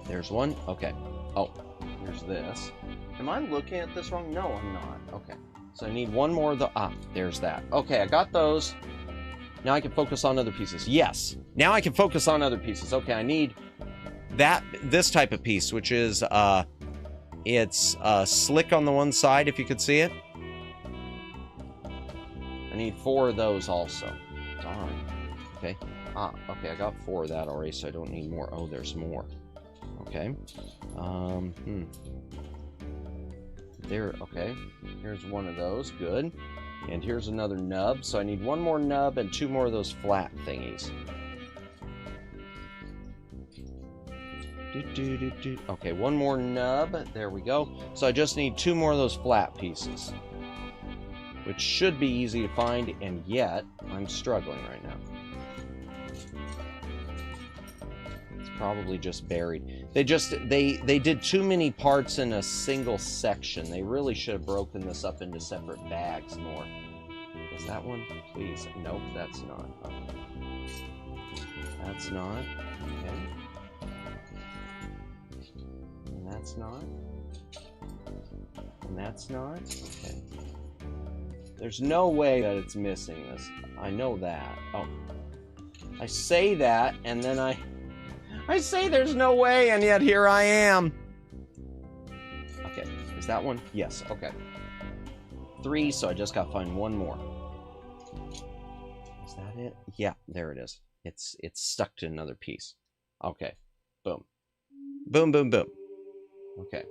There's one. Okay. Oh, here's this. Am I looking at this wrong? No, I'm not. Okay. So I need one more of the... there's that. Okay, I got those. Now I can focus on other pieces. Yes. Now I can focus on other pieces. Okay, I need this type of piece, which is, it's slick on the one side, if you could see it. I need 4 of those also. Darn. Okay. Okay, I got 4 of that already, so I don't need more. Oh, there's more. Okay. There, okay. Here's one of those. Good. And here's another nub. So I need 1 more nub and 2 more of those flat thingies. Okay, 1 more nub. There we go. So I just need 2 more of those flat pieces, which should be easy to find, and yet I'm struggling right now. It's probably just buried. They did too many parts in a single section. They really should have broken this up into separate bags more. Is that one? Please. Nope, that's not. Okay. That's not. Okay. And that's not. And that's not. Okay. There's no way that it's missing this. I know that. Oh. I say that, and then I say there's no way, and yet here I am. Okay. Is that one? Yes. Okay. 3, so I just gotta find one more. Is that it? Yeah, there it is. It's stuck to another piece. Okay. Boom. Boom, boom, boom. Okay.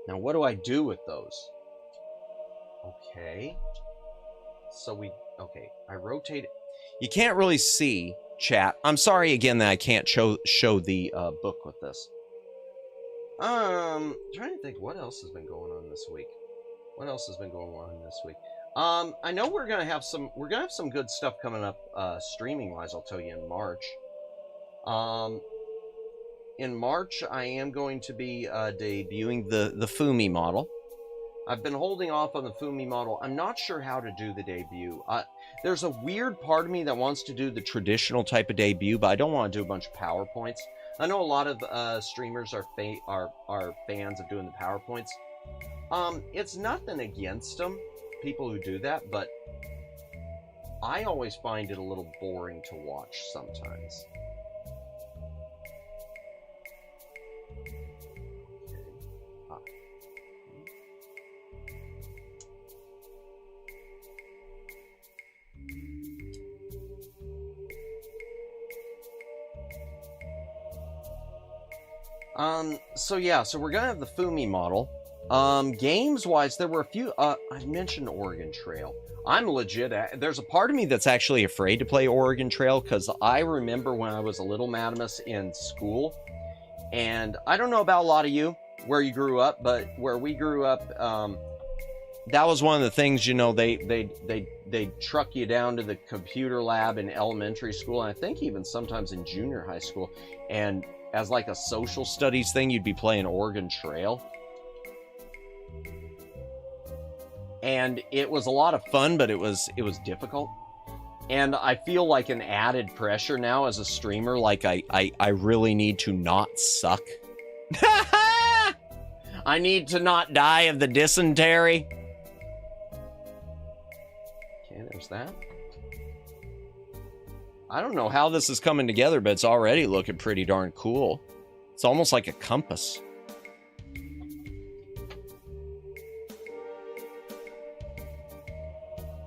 Now what do I do with those? Okay. So okay, I rotate it. You can't really see, chat. I'm sorry again that I can't show the book with this. Trying to think what else has been going on this week. What else has been going on this week? I know we're gonna have some good stuff coming up streaming wise. I'll tell you in March. In March, I am going to be debuting the Fumi model. I've been holding off on the Fumi model. I'm not sure how to do the debut. There's a weird part of me that wants to do the traditional type of debut, but I don't want to do a bunch of PowerPoints. I know a lot of streamers are fans of doing the PowerPoints. It's nothing against them, people who do that, but I always find it a little boring to watch sometimes. So we're gonna have the Fumi model. Games-wise, there were a few, I mentioned Oregon Trail. I'm legit, there's a part of me that's actually afraid to play Oregon Trail, because I remember when I was a little Madamus in school, and I don't know about a lot of you, where you grew up, but where we grew up, that was one of the things, you know, they truck you down to the computer lab in elementary school, and I think even sometimes in junior high school, and as like a social studies thing, you'd be playing Oregon Trail. And it was a lot of fun, but it was difficult. And I feel like an added pressure now as a streamer, like I really need to not suck. I need to not die of the dysentery. Okay, there's that. I don't know how this is coming together, but it's already looking pretty darn cool. It's almost like a compass.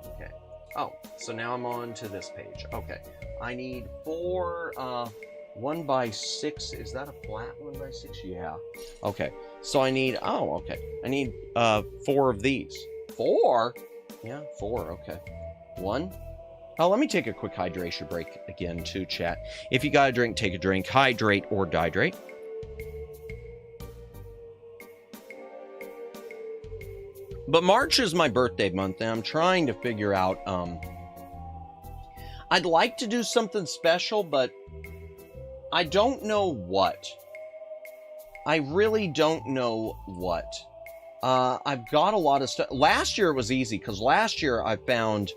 Okay. Oh, so now I'm on to this page. Okay. I need 4 1x6. Is that a flat 1x6? Yeah. Okay. So I need, I need 4 of these. 4? Yeah, 4. Okay. 1. Oh, let me take a quick hydration break again, too, chat. If you got a drink, take a drink. Hydrate or dihydrate. But March is my birthday month, and I'm trying to figure out, I'd like to do something special, but I don't know what. I really don't know what. I've got a lot of stuff. Last year it was easy, because last year I found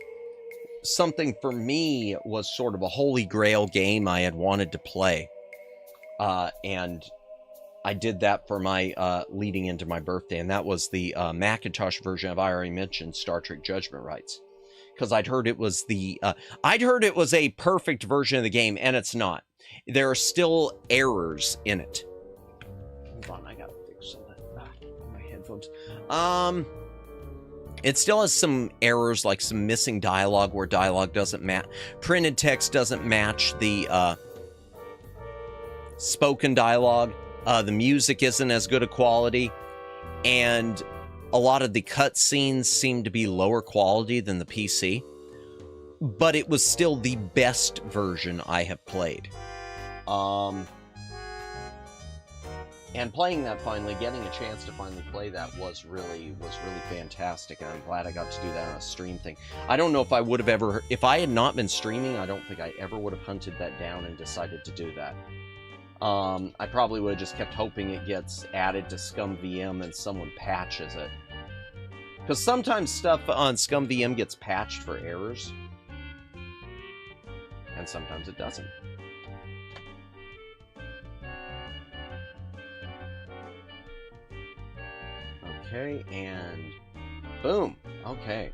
something for me was sort of a holy grail game I had wanted to play. And I did that for my leading into my birthday, and that was the Macintosh version of, I already mentioned, Star Trek Judgment Rights. Because I'd heard it was a perfect version of the game, and it's not. There are still errors in it. Hold on, I gotta fix something. My headphones. It still has some errors, like some missing dialogue where dialogue doesn't match. Printed text doesn't match the spoken dialogue. The music isn't as good a quality. And a lot of the cutscenes seem to be lower quality than the PC. But it was still the best version I have played. And playing that finally, getting a chance to finally play that was really fantastic, and I'm glad I got to do that on a stream thing. I don't know if I would have ever, if I had not been streaming, I don't think I ever would have hunted that down and decided to do that. I probably would have just kept hoping it gets added to ScumVM and someone patches it. Because sometimes stuff on ScumVM gets patched for errors. And sometimes it doesn't. Okay, and boom. Okay.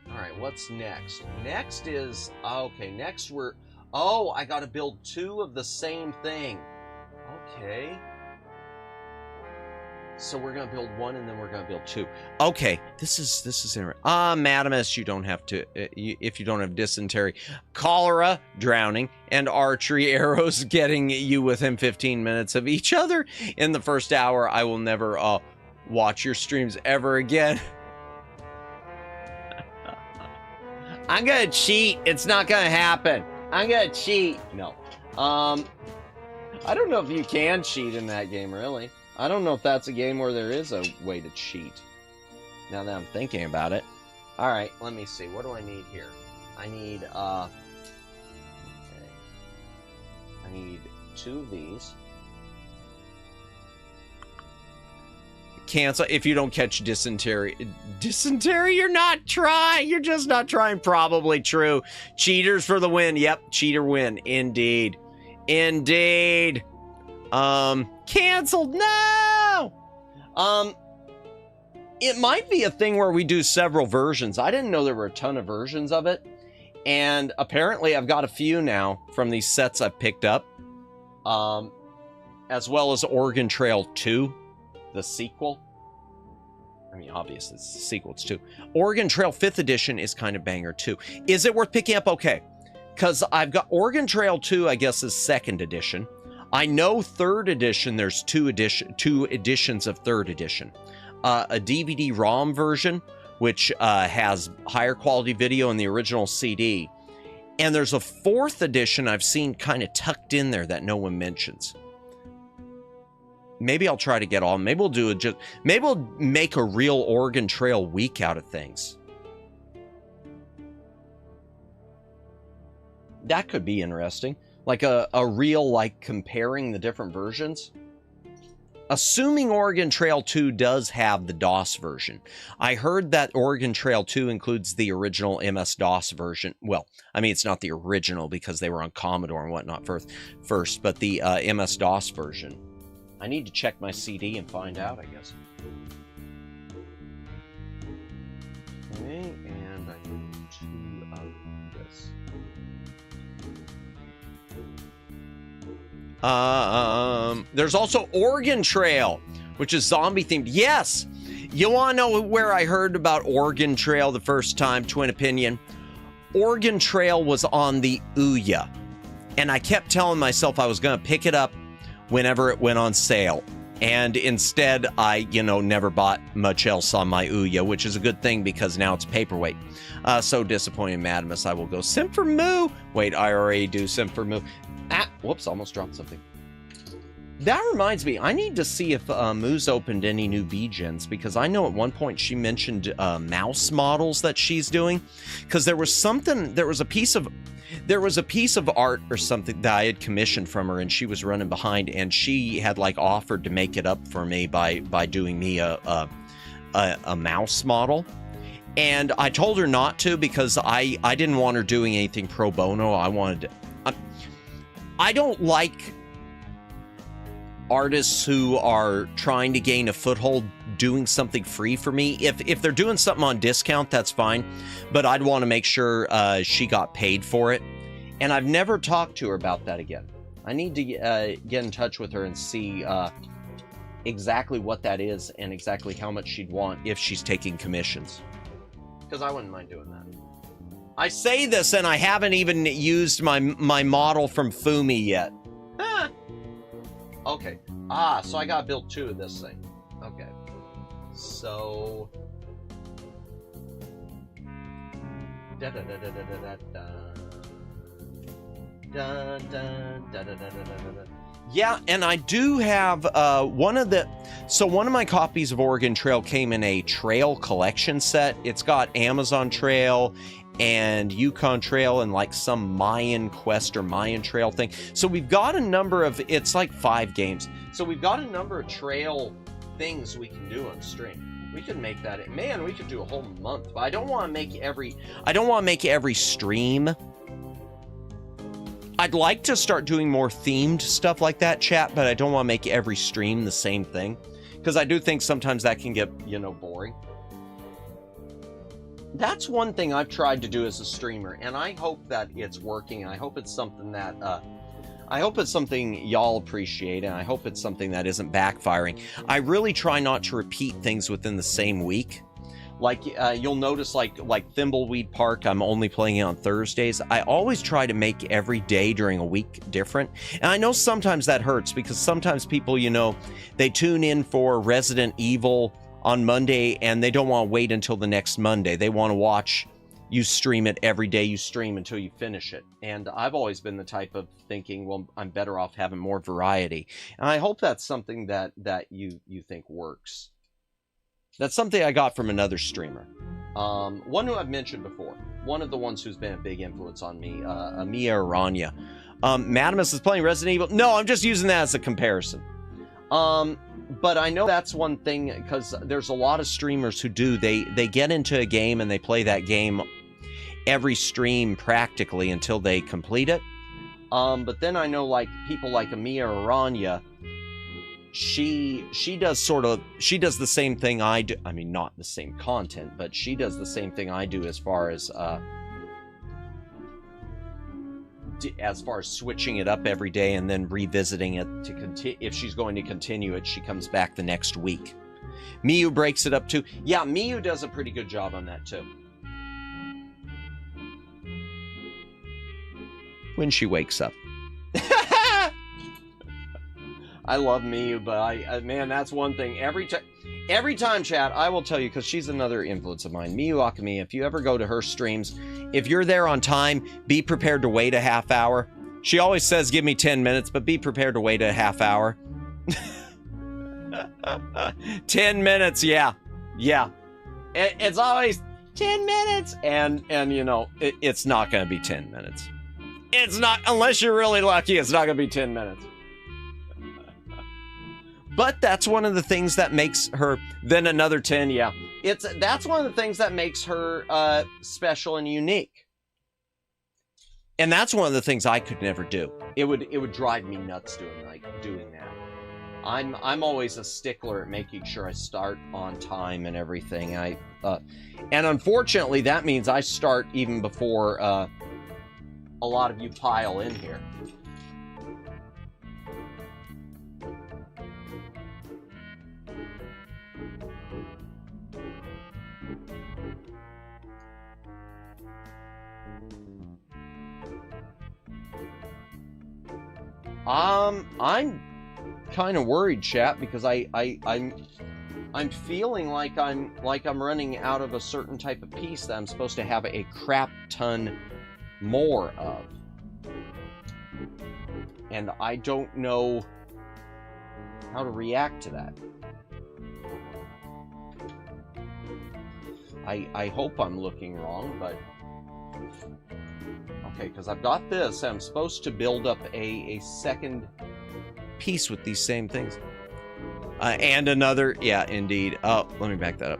Alright, what's next? Next is, okay, next we're, oh, I gotta build 2 of the same thing. Okay. So we're gonna build 1 and then we're gonna build 2. Okay, this is interesting. Madamus, you don't have to, if you don't have dysentery. Cholera, drowning, and archery arrows getting you within 15 minutes of each other. In the first hour, I will never watch your streams ever again. I'm gonna cheat. It's not gonna happen. I'm gonna cheat. No. I don't know if you can cheat in that game, really. I don't know if that's a game where there is a way to cheat. Now that I'm thinking about it. Alright, let me see. What do I need here? I need, okay. I need 2 of these. Cancel if you don't catch dysentery. Dysentery? You're not trying. You're just not trying. Probably true. Cheaters for the win. Yep, cheater win. Indeed. Indeed. Canceled. No! It might be a thing where we do several versions. I didn't know there were a ton of versions of it. And apparently I've got a few now from these sets I've picked up. As well as Oregon Trail 2. The sequel. I mean, obviously, it's the sequel. It's 2. Oregon Trail 5th edition is kind of banger, too. Is it worth picking up? Okay. Because I've got Oregon Trail 2, I guess, is 2nd edition. I know 3rd edition, there's 2 editions of 3rd edition. A DVD-ROM version, which has higher quality video in the original CD. And there's a 4th edition I've seen kind of tucked in there that no one mentions. Maybe I'll try to get all. Maybe we'll do it. Maybe we'll make a real Oregon Trail week out of things. That could be interesting. Like a real, like, comparing the different versions. Assuming Oregon Trail 2 does have the DOS version. I heard that Oregon Trail 2 includes the original MS-DOS version. Well, I mean, it's not the original because they were on Commodore and whatnot first, but the MS-DOS version. I need to check my CD and find out, I guess. Okay, and I need 2 of this. There's also Oregon Trail, which is zombie themed. Yes! You want to know where I heard about Oregon Trail the first time? Twin opinion. Oregon Trail was on the Ouya. And I kept telling myself I was going to pick it up whenever it went on sale. And instead, I, never bought much else on my Ouya, which is a good thing because now it's paperweight. So disappointed, Madamus. I will go Sim for Moo. Wait, I already do Sim for Moo. Ah, whoops, almost dropped something. That reminds me, I need to see if Moo's opened any new VGens, because I know at one point she mentioned mouse models that she's doing. Because there was a piece of art or something that I had commissioned from her, and she was running behind, and she had like offered to make it up for me by doing me a mouse model. And I told her not to because I didn't want her doing anything pro bono. I don't like artists who are trying to gain a foothold doing something free for me. If they're doing something on discount, that's fine, but I'd want to make sure she got paid for it. And I've never talked to her about that again. I need to get in touch with her and see exactly what that is and exactly how much she'd want if she's taking commissions, because I wouldn't mind doing that. I say this and I haven't even used my model from Fumi yet. Ah. Okay. So I gotta build 2 of this thing. Okay. So. Yeah, and I do have one of my copies of Oregon Trail came in a trail collection set. It's got Amazon Trail and Yukon Trail and like some Mayan quest or Mayan trail thing. So we've got a number of, it's like 5 games. So we've got a number of trail things we can do on stream. We could make that, man, we could do a whole month, but I don't want to make every stream. I'd like to start doing more themed stuff like that, chat, but I don't want to make every stream the same thing, because I do think sometimes that can get, you know, boring. That's one thing I've tried to do as a streamer, and I hope that it's working. I hope it's something that, I hope it's something y'all appreciate, and I hope it's something that isn't backfiring. I really try not to repeat things within the same week. Like, you'll notice, like Thimbleweed Park, I'm only playing it on Thursdays. I always try to make every day during a week different. And I know sometimes that hurts, because sometimes people, you know, they tune in for Resident Evil on Monday, and they don't want to wait until the next Monday. They want to watch you stream it every day you stream until you finish it. And I've always been the type of thinking, well, I'm better off having more variety. And I hope that's something that you think works. That's something I got from another streamer. One who I've mentioned before. One of the ones who's been a big influence on me, Mia Aranya. Madamus is playing Resident Evil. No, I'm just using that as a comparison. But I know that's one thing, because there's a lot of streamers who do. They get into a game and they play that game every stream practically until they complete it. But then I know, like, people like Mia Aranya, she does the same thing I do. I mean, not the same content, but she does the same thing I do as far as switching it up every day and then revisiting it to continue. If she's going to continue it, she comes back the next week. Miyu breaks it up too. Yeah, Miyu does a pretty good job on that too. When she wakes up. I love Miyu, but man, that's one thing. Every time, chat, I will tell you, because she's another influence of mine. Miyu Akami, if you ever go to her streams, if you're there on time, be prepared to wait a half hour. She always says, give me 10 minutes, but be prepared to wait a half hour. 10 minutes, yeah. Yeah. It's always 10 minutes. And you know, it's not going to be 10 minutes. It's not, unless you're really lucky, it's not going to be 10 minutes. But that's one of the things that makes her, then another 10, yeah. That's one of the things that makes her special and unique. And that's one of the things I could never do. It would drive me nuts doing that. I'm always a stickler at making sure I start on time and everything. And unfortunately, that means I start even before a lot of you pile in here. I'm kind of worried, chat, because I'm feeling like I'm running out of a certain type of piece that I'm supposed to have a crap ton more of. And I don't know how to react to that. I hope I'm looking wrong, but okay, because I've got this, and I'm supposed to build up a second piece with these same things. And another, yeah, indeed. Oh, let me back that up.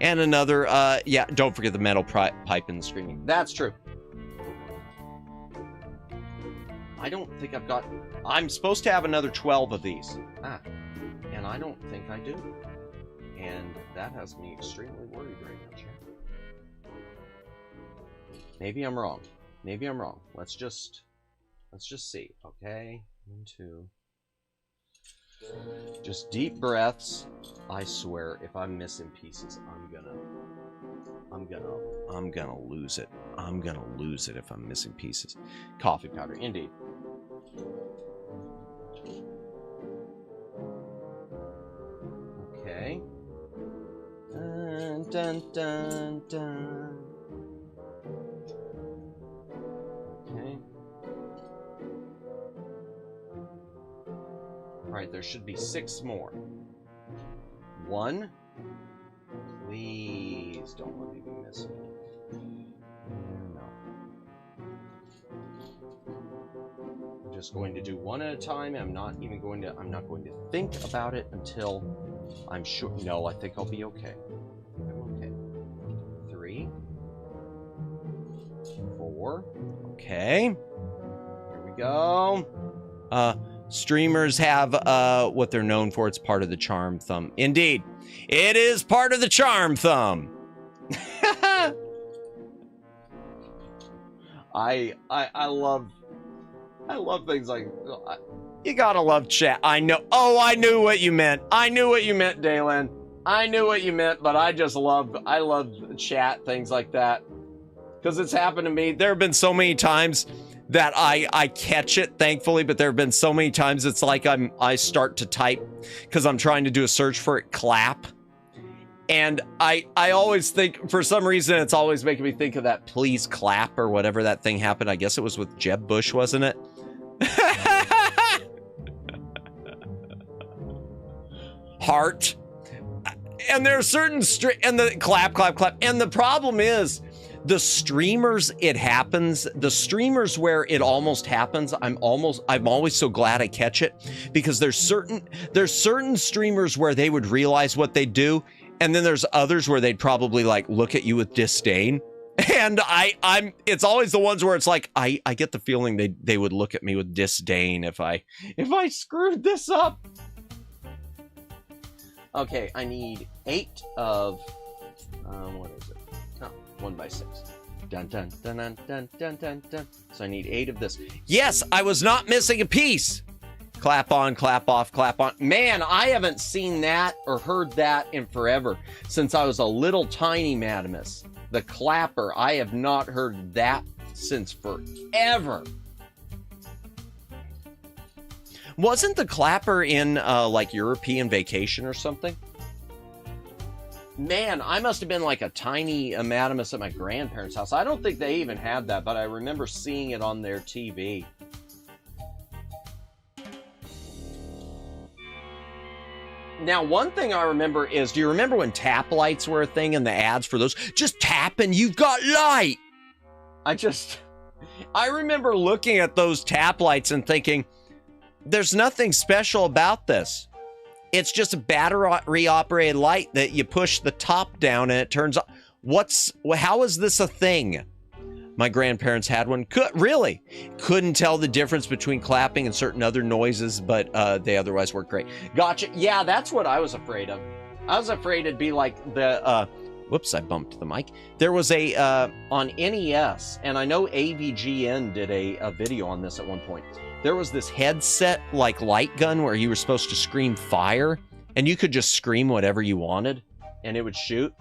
And another, yeah, don't forget the metal pipe in the screening. That's true. I don't think I've got, I'm supposed to have another 12 of these. And I don't think I do. And that has me extremely worried right now, chat. Maybe I'm wrong. Maybe I'm wrong. Let's just see. Okay. 1, 2. Just deep breaths. I swear, if I'm missing pieces, I'm gonna lose it. I'm gonna lose it if I'm missing pieces. Coffee powder, indeed. Okay. Dun, dun, dun, dun. Okay. Alright, there should be 6 more. 1. Please don't let me be missing it. just going to do one at a time. I'm not going to think about it until I'm sure. No, I think I'll be okay. I'm okay. 3, 4. Okay. Here we go. Streamers have what they're known for. It's part of the charm thumb. Indeed. It is part of the charm thumb. I love things like you gotta love chat. I know. Oh, I knew what you meant. I knew what you meant, Dalen. I knew what you meant, but I love chat, things like that, because it's happened to me. There have been so many times that I catch it, thankfully, but there have been so many times it's like I start to type because I'm trying to do a search for it, clap. And I always think, for some reason, it's always making me think of that please clap or whatever that thing happened. I guess it was with Jeb Bush, wasn't it? Heart. And there are certain and the clap, clap, clap. And the problem is the streamers, it happens. The streamers where it almost happens, I'm always so glad I catch it, because there's certain streamers where they would realize what they do. And then there's others where they'd probably like look at you with disdain. And it's always the ones where it's like, I get the feeling they would look at me with disdain if I screwed this up. Okay, I need 8 of, what is it? Oh, 1 by 6. Dun, dun, dun, dun, dun, dun, dun, dun. So I need 8 of this. Yes, I was not missing a piece. Clap on, clap off, clap on. Man, I haven't seen that or heard that in forever. Since I was a little tiny Madamus. The clapper, I have not heard that since forever. Wasn't the clapper in like European Vacation or something? Man, I must have been like a tiny Madamus at my grandparents' house. I don't think they even had that, but I remember seeing it on their TV. Now, one thing I remember is, do you remember when tap lights were a thing and the ads for those? Just tap and you've got light. I remember looking at those tap lights and thinking, there's nothing special about this. It's just a battery-operated light that you push the top down and it turns on. How is this a thing? My grandparents had one. Really? Couldn't tell the difference between clapping and certain other noises, but they otherwise work great. Gotcha. Yeah, that's what I was afraid of. I was afraid it'd be like the, whoops, I bumped the mic. There was a, on NES, and I know AVGN did a video on this at one point. There was this headset, like light gun, where you were supposed to scream fire, and you could just scream whatever you wanted, and it would shoot.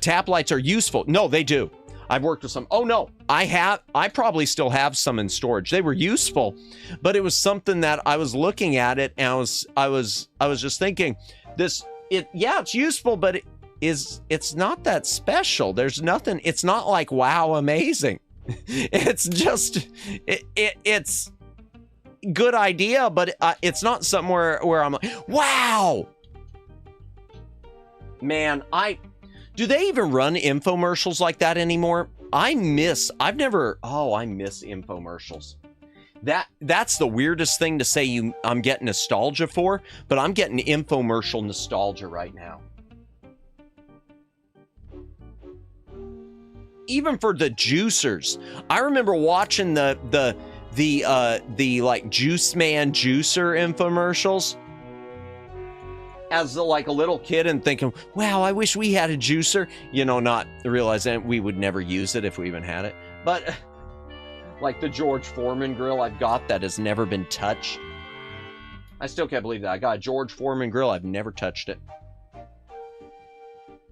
Tap lights are useful. No, they do. I've worked with some. Oh no, I probably still have some in storage. They were useful, but it was something that I was looking at it and I was just thinking, yeah, it's useful, but it's not that special. There's nothing. It's not like, wow, amazing. It's just it's good idea, but it's not somewhere where I'm like, wow. Man, do they even run infomercials like that anymore? I miss infomercials. That's the weirdest thing to say I'm getting nostalgia for, but I'm getting infomercial nostalgia right now. Even for the juicers. I remember watching the like Juice Man Juicer infomercials as like a little kid and thinking, wow, I wish we had a juicer. You know, not realizing we would never use it if we even had it. But like the George Foreman grill I've got that has never been touched. I still can't believe that. I got a George Foreman grill. I've never touched it.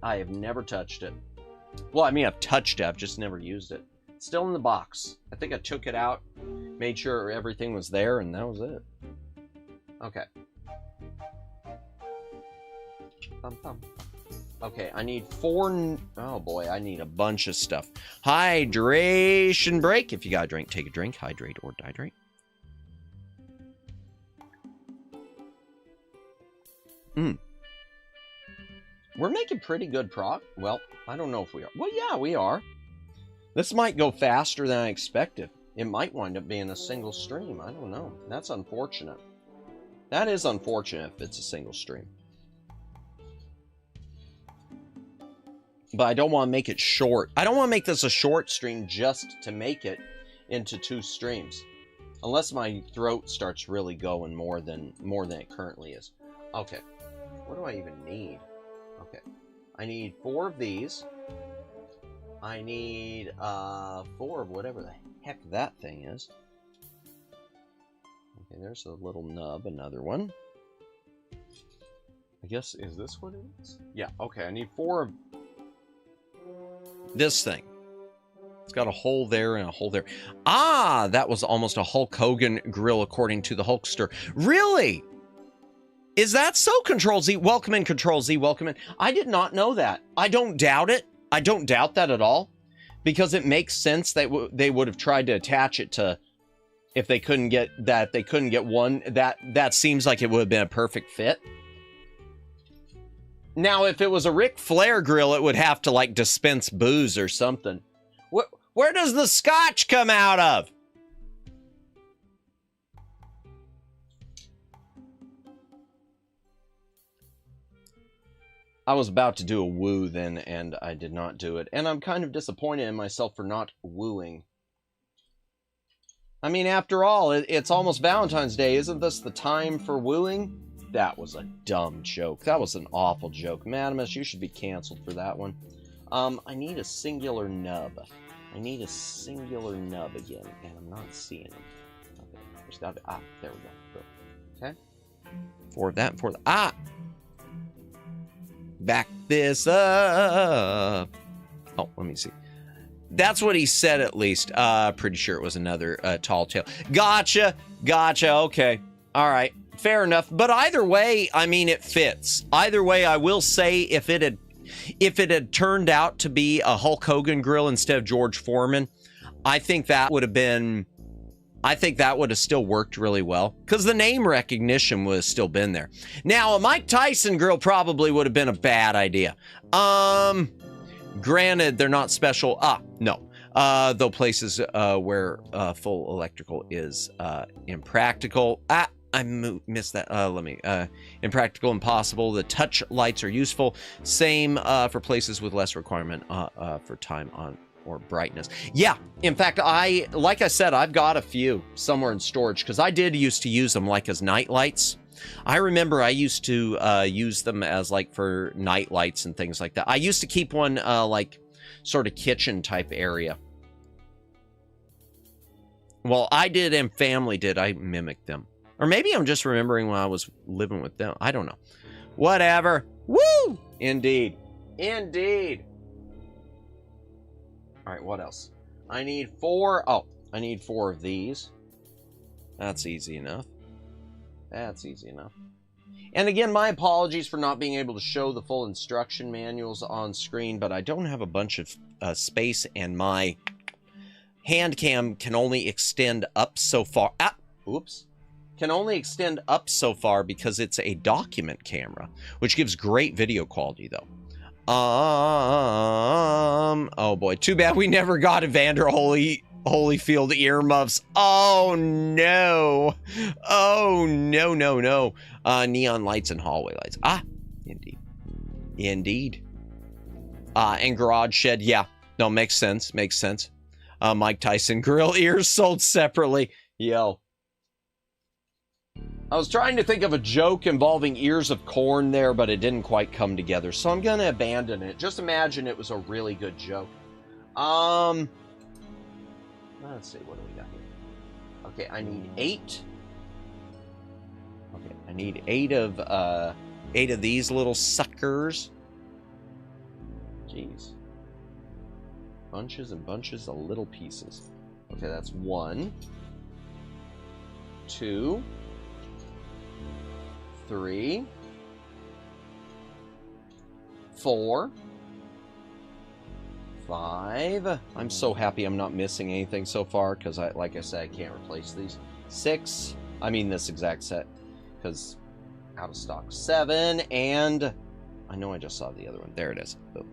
I have never touched it. Well, I mean, I've touched it. I've just never used it. It's still in the box. I think I took it out, made sure everything was there, and that was it. Okay. Okay, I need 4. Oh boy, I need a bunch of stuff. Hydration break. If you got a drink, take a drink. Hydrate or dihydrate. We're making pretty good Well, I don't know if we are. Well, yeah, we are. This might go faster than I expected. It might wind up being a single stream. I don't know. That's unfortunate. That is unfortunate if it's a single stream. But I don't want to make it short. I don't want to make this a short stream just to make it into 2 streams. Unless my throat starts really going more than it currently is. Okay. What do I even need? Okay. I need 4 of these. I need 4 of whatever the heck that thing is. Okay, there's a little nub, another one. I guess, is this what it is? Yeah, okay, I need 4 of this thing. It's got a hole there and a hole there. Ah, that was almost a Hulk Hogan grill according to the Hulkster. Really? Is that so, Control Z? Welcome in, Control Z, welcome in. I did not know that. I don't doubt it. I don't doubt that at all. Because it makes sense that they would have tried to attach it to, if they couldn't get that, they couldn't get one, that seems like it would have been a perfect fit. Now, if it was a Ric Flair grill, it would have to, like, dispense booze or something. Where does the scotch come out of? I was about to do a woo then, and I did not do it. And I'm kind of disappointed in myself for not wooing. I mean, after all, it's almost Valentine's Day. Isn't this the time for wooing? That was a dumb joke. That was an awful joke. Madamus, you should be canceled for that one. I need a singular nub. I need a singular nub again, and I'm not seeing them. Okay, there's gotta be, there we go. Okay. 4 of that, 4 of that. Back this up. Oh, let me see. That's what he said, at least. Pretty sure it was another tall tale. Gotcha. Okay. All right. Fair enough. But either way, I mean, it fits. Either way, I will say if it had turned out to be a Hulk Hogan grill instead of George Foreman, I think that would have still worked really well because the name recognition would have still been there. Now, a Mike Tyson grill probably would have been a bad idea. Granted, they're not special. No. Though places where full electrical is impractical. I missed that. Impractical, impossible. The touch lights are useful. Same for places with less requirement for time on or brightness. Yeah, in fact, like I said, I've got a few somewhere in storage because I did used to use them like as night lights. I remember I used to use them as like for night lights and things like that. I used to keep one like sort of kitchen type area. Well, I did and family did. I mimicked them. Or maybe I'm just remembering when I was living with them. I don't know. Whatever. Woo! Indeed. Indeed. All right, what else? I need 4. Oh, I need 4 of these. That's easy enough. That's easy enough. And again, my apologies for not being able to show the full instruction manuals on screen, but I don't have a bunch of space, and my hand cam can only extend up so far. Oops. Can only extend up so far because it's a document camera, which gives great video quality, though. Oh boy, too bad we never got Evander Holyfield earmuffs. Oh no. Oh no. Neon lights and hallway lights. Indeed. And garage shed. Yeah, no, makes sense. Mike Tyson grill ears sold separately. Yo. I was trying to think of a joke involving ears of corn there, but it didn't quite come together, so I'm gonna abandon it. Just imagine it was a really good joke. Let's see, what do we got here? Okay, I need 8. Okay, I need 8 of these little suckers. Jeez. Bunches and bunches of little pieces. Okay, that's 1, 2, 3, 4, 5. I'm so happy I'm not missing anything so far because like I said, I can't replace these. 6. I mean this exact set because out of stock. 7, and I know I just saw the other one. There it is. Boom.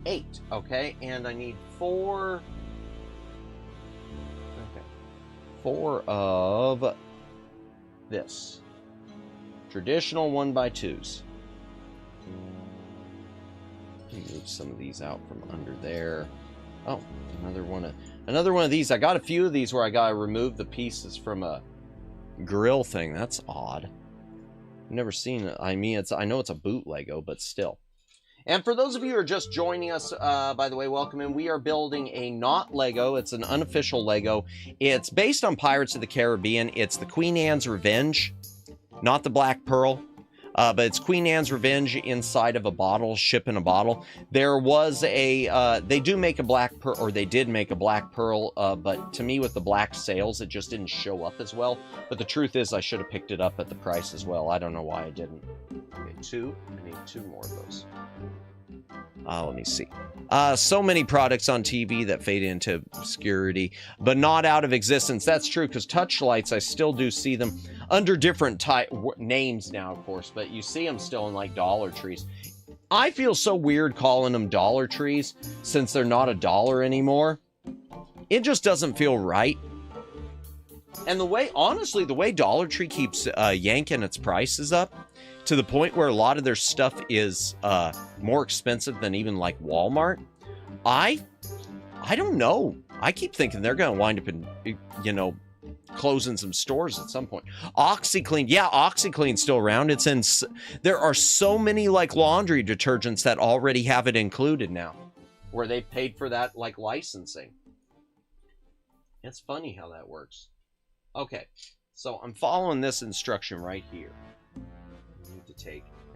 8. Okay, and I need 4 4 of this. Traditional 1x2s. Move some of these out from under there. Oh, another one of these. I got a few of these where I gotta remove the pieces from a grill thing. That's odd. I've never seen it. I mean, I know it's a boot Lego, but still. And for those of you who are just joining us, by the way, welcome in. We are building a not Lego. It's an unofficial Lego. It's based on Pirates of the Caribbean. It's the Queen Anne's Revenge, not the Black Pearl. But it's Queen Anne's Revenge inside of a bottle, ship in a bottle. There was a, they do make a Black Pearl, or they did make a Black Pearl, but to me with the black sails, it just didn't show up as well. But the truth is I should have picked it up at the price as well. I don't know why I didn't. Okay, 2. I need 2 more of those. Let me see. So many products on TV that fade into obscurity, but not out of existence. That's true, because touch lights, I still do see them under different names now, of course, but you see them still in like Dollar Trees. I feel so weird calling them Dollar Trees since they're not $1 anymore. It just doesn't feel right. And the way, honestly, the way Dollar Tree keeps yanking its prices up, to the point where a lot of their stuff is more expensive than even like Walmart. I don't know. I keep thinking they're going to wind up in, you know, closing some stores at some point. OxyClean. Yeah, OxyClean's still around. It's in, there are so many like laundry detergents that already have it included now, where they've paid for that like licensing. It's funny how that works. Okay, so I'm following this instruction right here.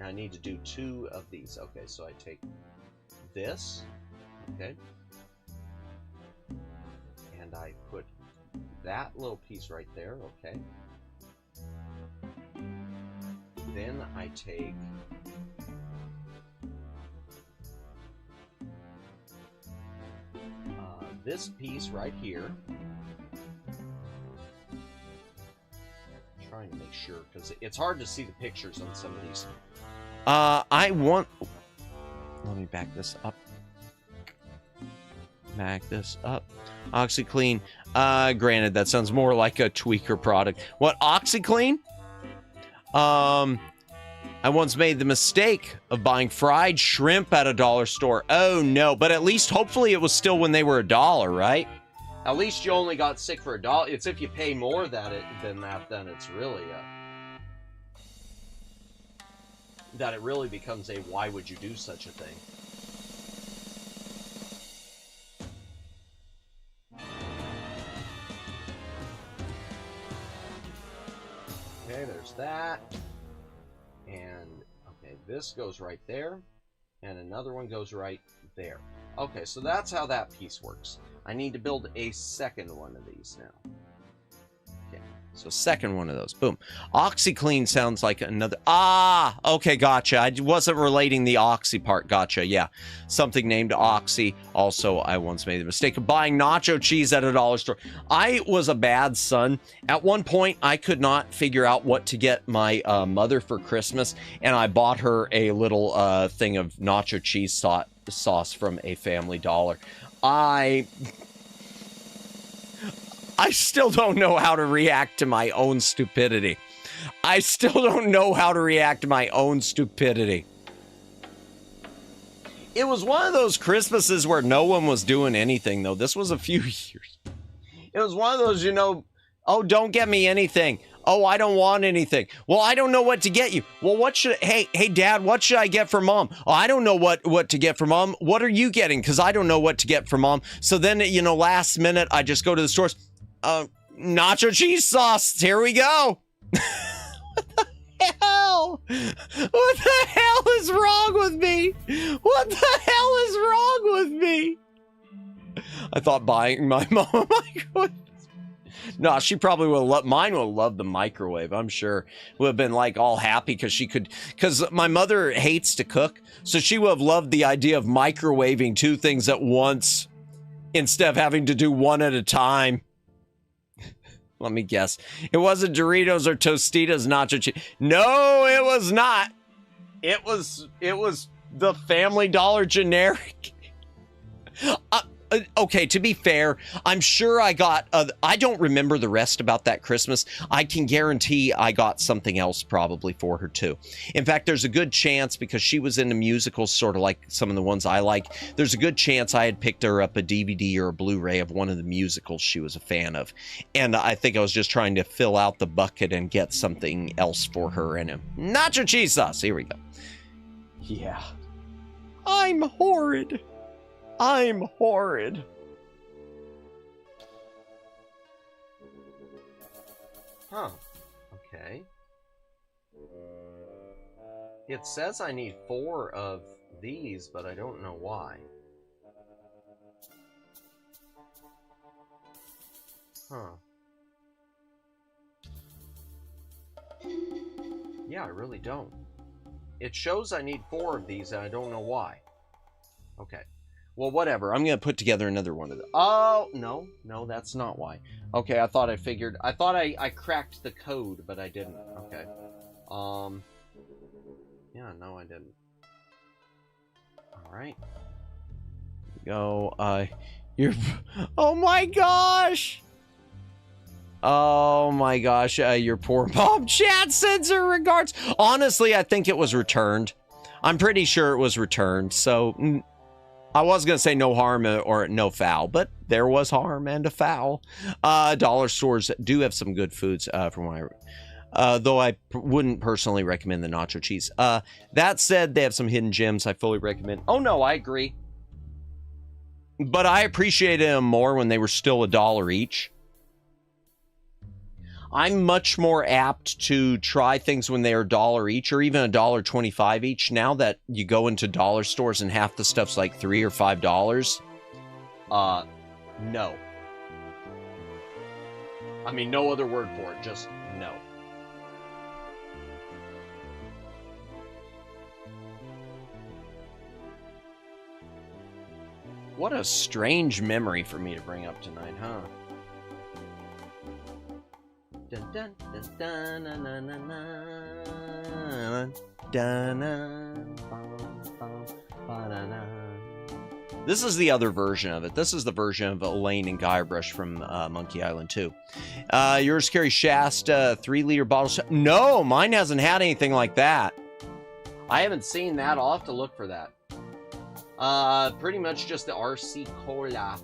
I need to do 2 of these. Okay, so I take this, okay, and I put that little piece right there, okay. Then I take this piece right here. Trying to make sure, because it's hard to see the pictures on some of these. Let me back this up. OxyClean. Granted, that sounds more like a tweaker product. What, OxyClean? I once made the mistake of buying fried shrimp at a dollar store. Oh no, but at least hopefully it was still when they were $1, right? At least you only got sick for $1. It's if you pay more than that, then it's really that it really becomes a why would you do such a thing? Okay, there's that. And okay, this goes right there, and another one goes right there. Okay, so that's how that piece works. I need to build a second one of these now. Okay, so second one of those. Boom. OxyClean sounds like another... Ah! Okay, gotcha. I wasn't relating the Oxy part. Gotcha, yeah. Something named Oxy. Also, I once made the mistake of buying nacho cheese at a dollar store. I was a bad son. At one point, I could not figure out what to get my mother for Christmas, and I bought her a little thing of nacho cheese sauce from a Family Dollar. I still don't know how to react to my own stupidity. I still don't know how to react to my own stupidity. It was one of those Christmases where no one was doing anything, though. This was a few years. It was one of those, you know, oh, don't get me anything. Oh, I don't want anything. Well, I don't know what to get you. Well, what should... Hey, Dad, what should I get for Mom? Oh, I don't know what to get for Mom. What are you getting? Because I don't know what to get for Mom. So then, you know, last minute, I just go to the stores. Nacho cheese sauce. Here we go. What the hell? What the hell is wrong with me? What the hell is wrong with me? I thought buying my mom a microwave. No, she probably would have loved, mine would have loved the microwave, I'm sure. Would have been like all happy because she could, because my mother hates to cook, so she would have loved the idea of microwaving 2 things at once instead of having to do one at a time. Let me guess. It wasn't Doritos or Tostitos nacho cheese. No, it was not. It was the Family Dollar generic. Okay, to be fair, I'm sure I got, I don't remember the rest about that Christmas. I can guarantee I got something else probably for her too. In fact, there's a good chance, because she was into musicals, sort of like some of the ones I like, there's a good chance I had picked her up a DVD or a Blu-ray of one of the musicals she was a fan of. And I think I was just trying to fill out the bucket and get something else for her in him. Nacho cheese sauce, here we go. Yeah. I'm horrid. I'm horrid. Huh. Okay. It says I need 4 of these, but I don't know why. Huh. Yeah, I really don't. It shows I need 4 of these, and I don't know why. Okay. Well, whatever. I'm going to put together another one of them. Oh, no. No, that's not why. Okay, I thought I cracked the code, but I didn't. Okay. Yeah, no, I didn't. All right. Go, you're... Oh, my gosh! Oh, my gosh. Your poor mom. Chat sends her regards. Honestly, I think it was returned. I'm pretty sure it was returned, so... I was going to say no harm or no foul, but there was harm and a foul. Dollar stores do have some good foods from what I... though I wouldn't personally recommend the nacho cheese. That said, they have some hidden gems I fully recommend. Oh, no, I agree. But I appreciated them more when they were still $1 each. I'm much more apt to try things when they are $1 each, or even $1.25 each. Now that you go into dollar stores and half the stuff's like $3 or $5, no. I mean, no other word for it, just no. What a strange memory for me to bring up tonight, huh? Dun, dun, dun, dun, dun, dun, dun, dun, dun, dun. This is the other version of it. This is the version of Elaine and Guybrush from Monkey Island 2. Yours carries Shasta 3-liter bottles. No, mine hasn't had anything like that. I haven't seen that. I'll have to look for that. Pretty much just the RC Cola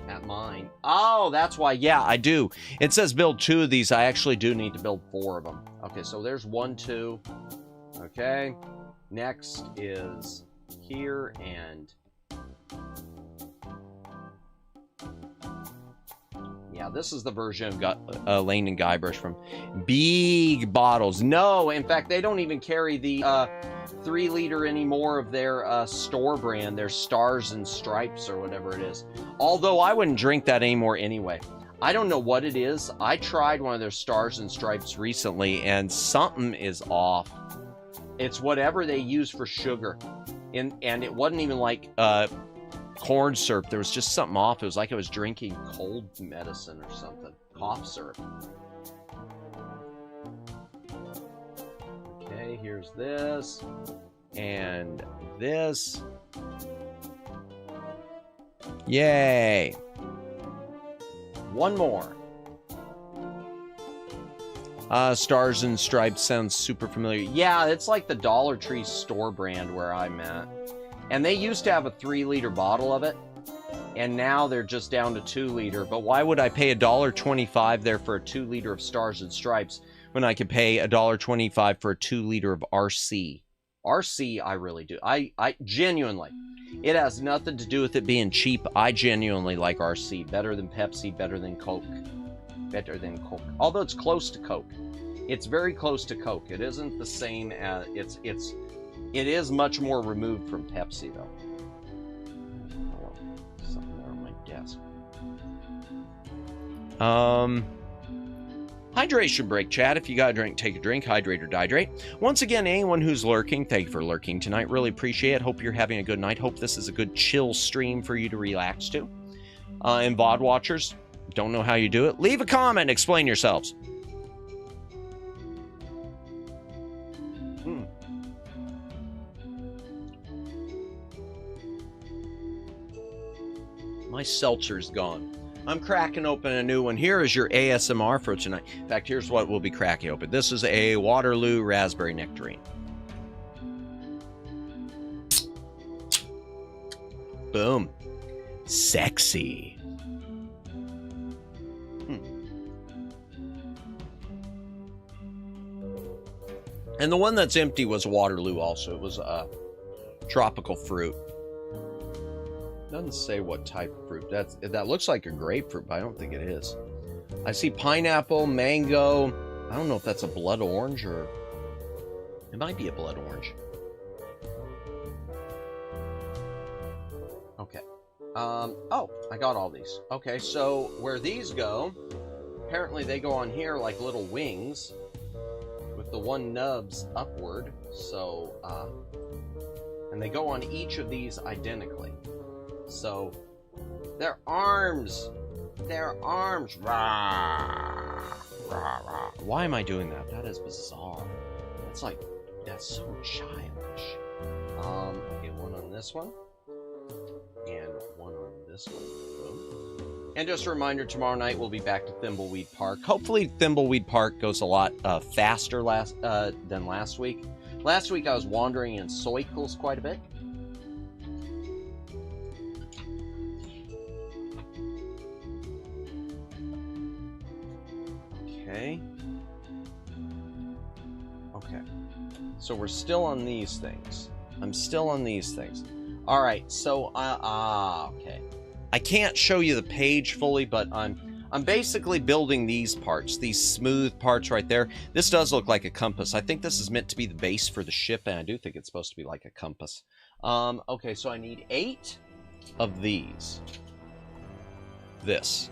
at mine. Oh, that's why. Yeah, I do. It says build 2 of these. I actually do need to build 4 of them. Okay, so there's 1, 2. Okay. Next is here and... Yeah, this is the version of Lane and Guybrush from big bottles. No, in fact, they don't even carry the 3-liter anymore of their store brand, their Stars and Stripes or whatever it is. Although I wouldn't drink that anymore anyway. I don't know what it is. I tried one of their Stars and Stripes recently, and something is off. It's whatever they use for sugar. And it wasn't even like... corn syrup. There was just something off. It was like I was drinking cold medicine or something. Cough syrup. Okay, here's this. And this. Yay. One more. Stars and Stripes sounds super familiar. Yeah, it's like the Dollar Tree store brand where I'm at. And they used to have a 3-liter bottle of it, and now they're just down to 2-liter. But why would I pay $1.25 there for a 2-liter of Stars and Stripes when I could pay $1.25 for a 2-liter of RC? RC, I really do. I genuinely. It has nothing to do with it being cheap. I genuinely like RC. Better than Pepsi, better than Coke. Better than Coke. Although it's close to Coke. It's very close to Coke. It isn't the same as... It is much more removed from Pepsi, though. Oh, something there on my desk. Hydration break, chat. If you got a drink, take a drink. Hydrate or dihydrate. Once again, anyone who's lurking, thank you for lurking tonight. Really appreciate it. Hope you're having a good night. Hope this is a good chill stream for you to relax to. And VOD watchers, don't know how you do it. Leave a comment and explain yourselves. My seltzer's gone. I'm cracking open a new one. Here is your ASMR for tonight. In fact, here's what we'll be cracking open. This is a Waterloo Raspberry Nectarine. Boom. Sexy. And the one that's empty was Waterloo also. It was a tropical fruit. Doesn't say what type of fruit. That looks like a grapefruit, but I don't think it is. I see pineapple, mango. I don't know if that's a blood orange or... It might be a blood orange. Okay. Oh, I got all these. Okay, so where these go, apparently they go on here like little wings with the one nubs upward. So, and they go on each of these identically. So, their arms. Rah, rah, rah. Why am I doing that? That is bizarre. That's so childish. Okay, one on this one. And one on this one. Boom. And just a reminder, tomorrow night we'll be back to Thimbleweed Park. Hopefully Thimbleweed Park goes a lot faster than last week. Last week I was wandering in circles quite a bit. Okay. So we're still on these things. I'm still on these things. All right. So okay. I can't show you the page fully, but I'm basically building these parts, these smooth parts right there. This does look like a compass. I think this is meant to be the base for the ship, and I do think it's supposed to be like a compass. Okay, so I need 8 of these. This.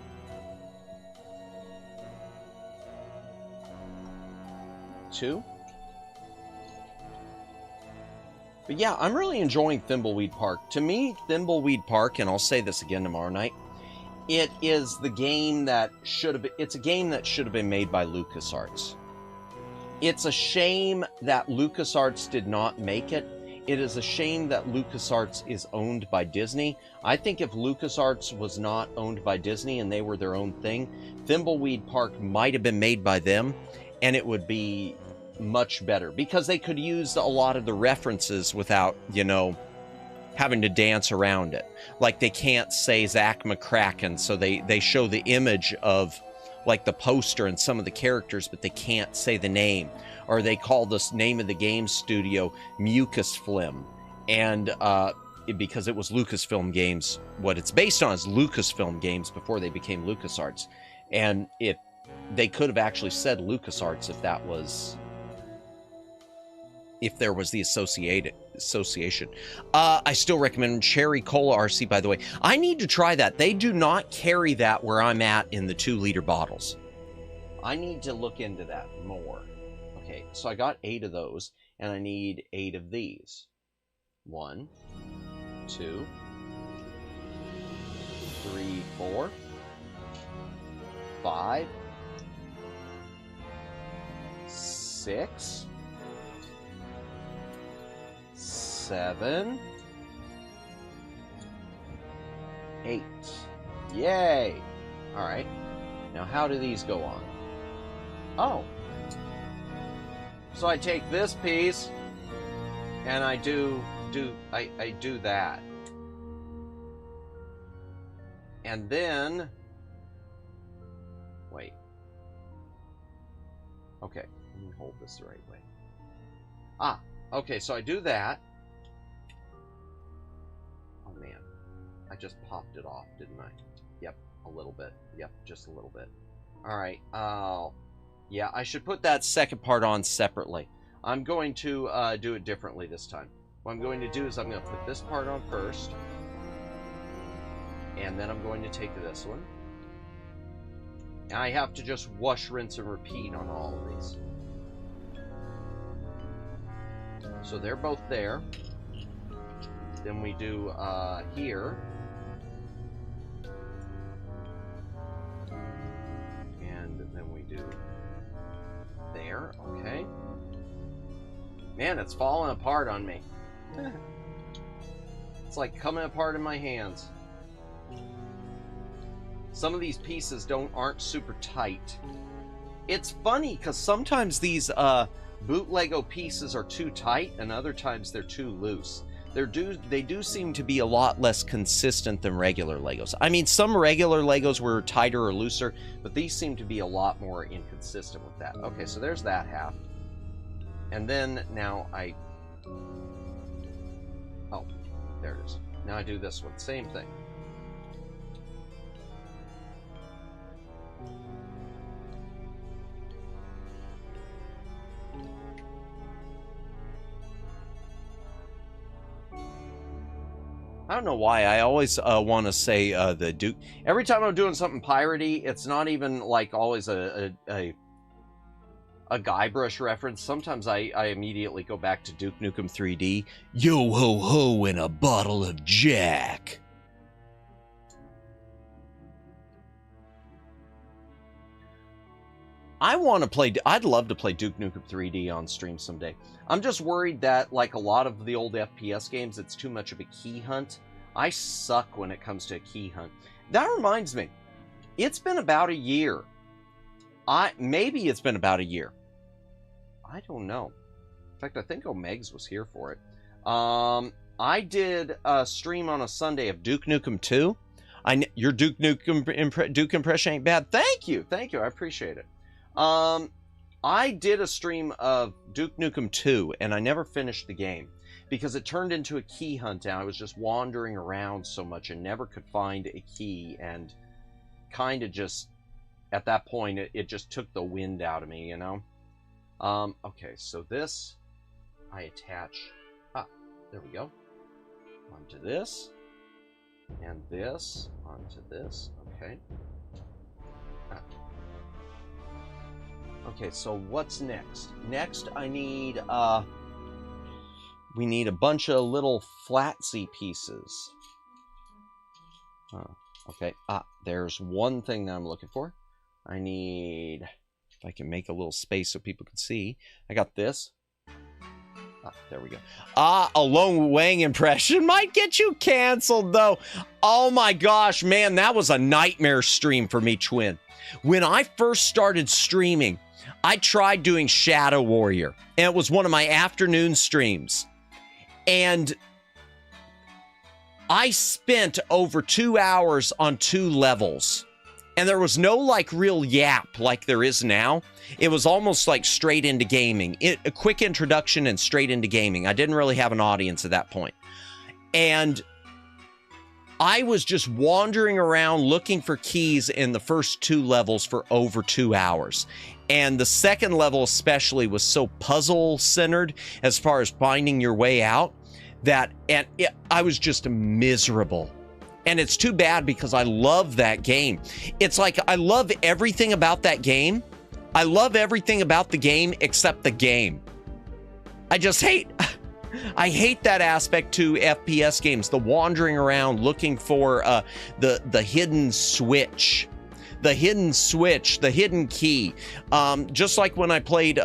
2. But yeah, I'm really enjoying Thimbleweed Park. To me, Thimbleweed Park, and I'll say this again tomorrow night, it is the game that it's a game that should have been made by LucasArts. It's a shame that LucasArts did not make it. It is a shame that LucasArts is owned by Disney. I think if LucasArts was not owned by Disney and they were their own thing, Thimbleweed Park might have been made by them, and it would be much better because they could use a lot of the references without, having to dance around it. Like they can't say Zach McCracken, so they show the image of like the poster and some of the characters, but they can't say the name. Or they call this name of the game studio Mucus Flim. And because it was Lucasfilm Games, what it's based on is Lucasfilm Games before they became LucasArts. And they could have actually said LucasArts if there was the association. I still recommend Cherry Cola RC, by the way. I need to try that. They do not carry that where I'm at in the 2-liter bottles. I need to look into that more. Okay, so I got 8 of those, and I need 8 of these. 1, 2, 3, 4, 5, 6, 7, 8. Yay! Alright. Now how do these go on? Oh. So I take this piece and I do that. And then wait. Okay, let me hold this the right way. Okay, so I do that. Oh man, I just popped it off, didn't I? Yep, a little bit. Yep, just a little bit. All right. Yeah, I should put that second part on separately. I'm going to do it differently this time. What I'm going to do is I'm going to put this part on first, and then I'm going to take this one. And I have to just wash, rinse, and repeat on all of these. So they're both there. Then we do here. And then we do there, okay. Man, it's falling apart on me. It's like coming apart in my hands. Some of these pieces aren't super tight. It's funny because sometimes these boot Lego pieces are too tight and other times they're too loose. They do seem to be a lot less consistent than regular Legos. I mean, some regular Legos were tighter or looser, but these seem to be a lot more inconsistent with that. Okay, so there's that half. And then now oh, there it is. Now I do this one, same thing. I don't know why. I always want to say the Duke. Every time I'm doing something piratey, it's not even like always a Guybrush reference. Sometimes I immediately go back to Duke Nukem 3D. Yo ho ho and a bottle of Jack. I'd love to play Duke Nukem 3D on stream someday. I'm just worried that, like a lot of the old FPS games, it's too much of a key hunt. I suck when it comes to a key hunt. That reminds me, it's been about a year. Maybe it's been about a year. I don't know. In fact, I think Omegs was here for it. I did a stream on a Sunday of Duke Nukem 2. Your Duke impression ain't bad. Thank you. I appreciate it. I did a stream of Duke Nukem 2, and I never finished the game because it turned into a key hunt, and I was just wandering around so much and never could find a key, and kind of just, at that point, it just took the wind out of me, you know? Okay, so this, I attach, there we go, onto this, and this, onto this, okay. Okay, so what's next? Next, I need, we need a bunch of little flatsy pieces. Okay, there's one thing that I'm looking for. I need, if I can make a little space so people can see. I got this. There we go. A Lone Wang impression might get you canceled, though. Oh my gosh, man, that was a nightmare stream for me, Twin. When I first started streaming, I tried doing Shadow Warrior, and it was one of my afternoon streams. And I spent over 2 hours on 2 levels. And there was no, like, real yap like there is now. It was almost like straight into gaming. A quick introduction and straight into gaming. I didn't really have an audience at that point. And I was just wandering around looking for keys in the first 2 levels for over 2 hours. And the second level especially was so puzzle-centered as far as finding your way out that I was just miserable. And it's too bad because I love that game. It's like I love everything about that game. I love everything about the game except the game. I hate that aspect to FPS games, the wandering around looking for the hidden switch. The hidden key. Just like when I played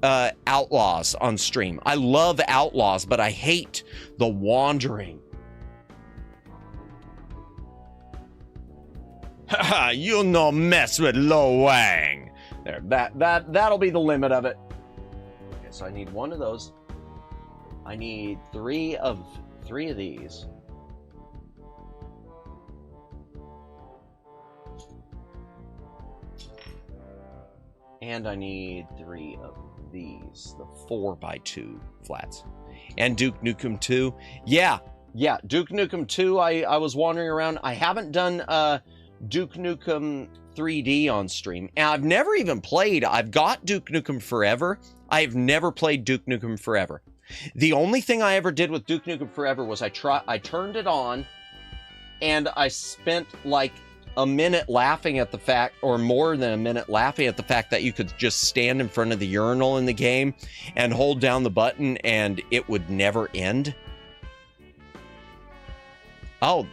Outlaws on stream. I love Outlaws, but I hate the wandering. Haha, you'll no mess with Lo Wang. There, that'll be the limit of it. Okay, so I need one of those. I need three of these. And I need 3 of these, the 4x2 flats. And Duke Nukem 2. Yeah, Duke Nukem 2, I was wandering around. I haven't done Duke Nukem 3D on stream. And I've never even played. I've got Duke Nukem Forever. I've never played Duke Nukem Forever. The only thing I ever did with Duke Nukem Forever was I turned it on, and I spent like a minute laughing at the fact, or more than a minute laughing at the fact that you could just stand in front of the urinal in the game and hold down the button and it would never end. Oh,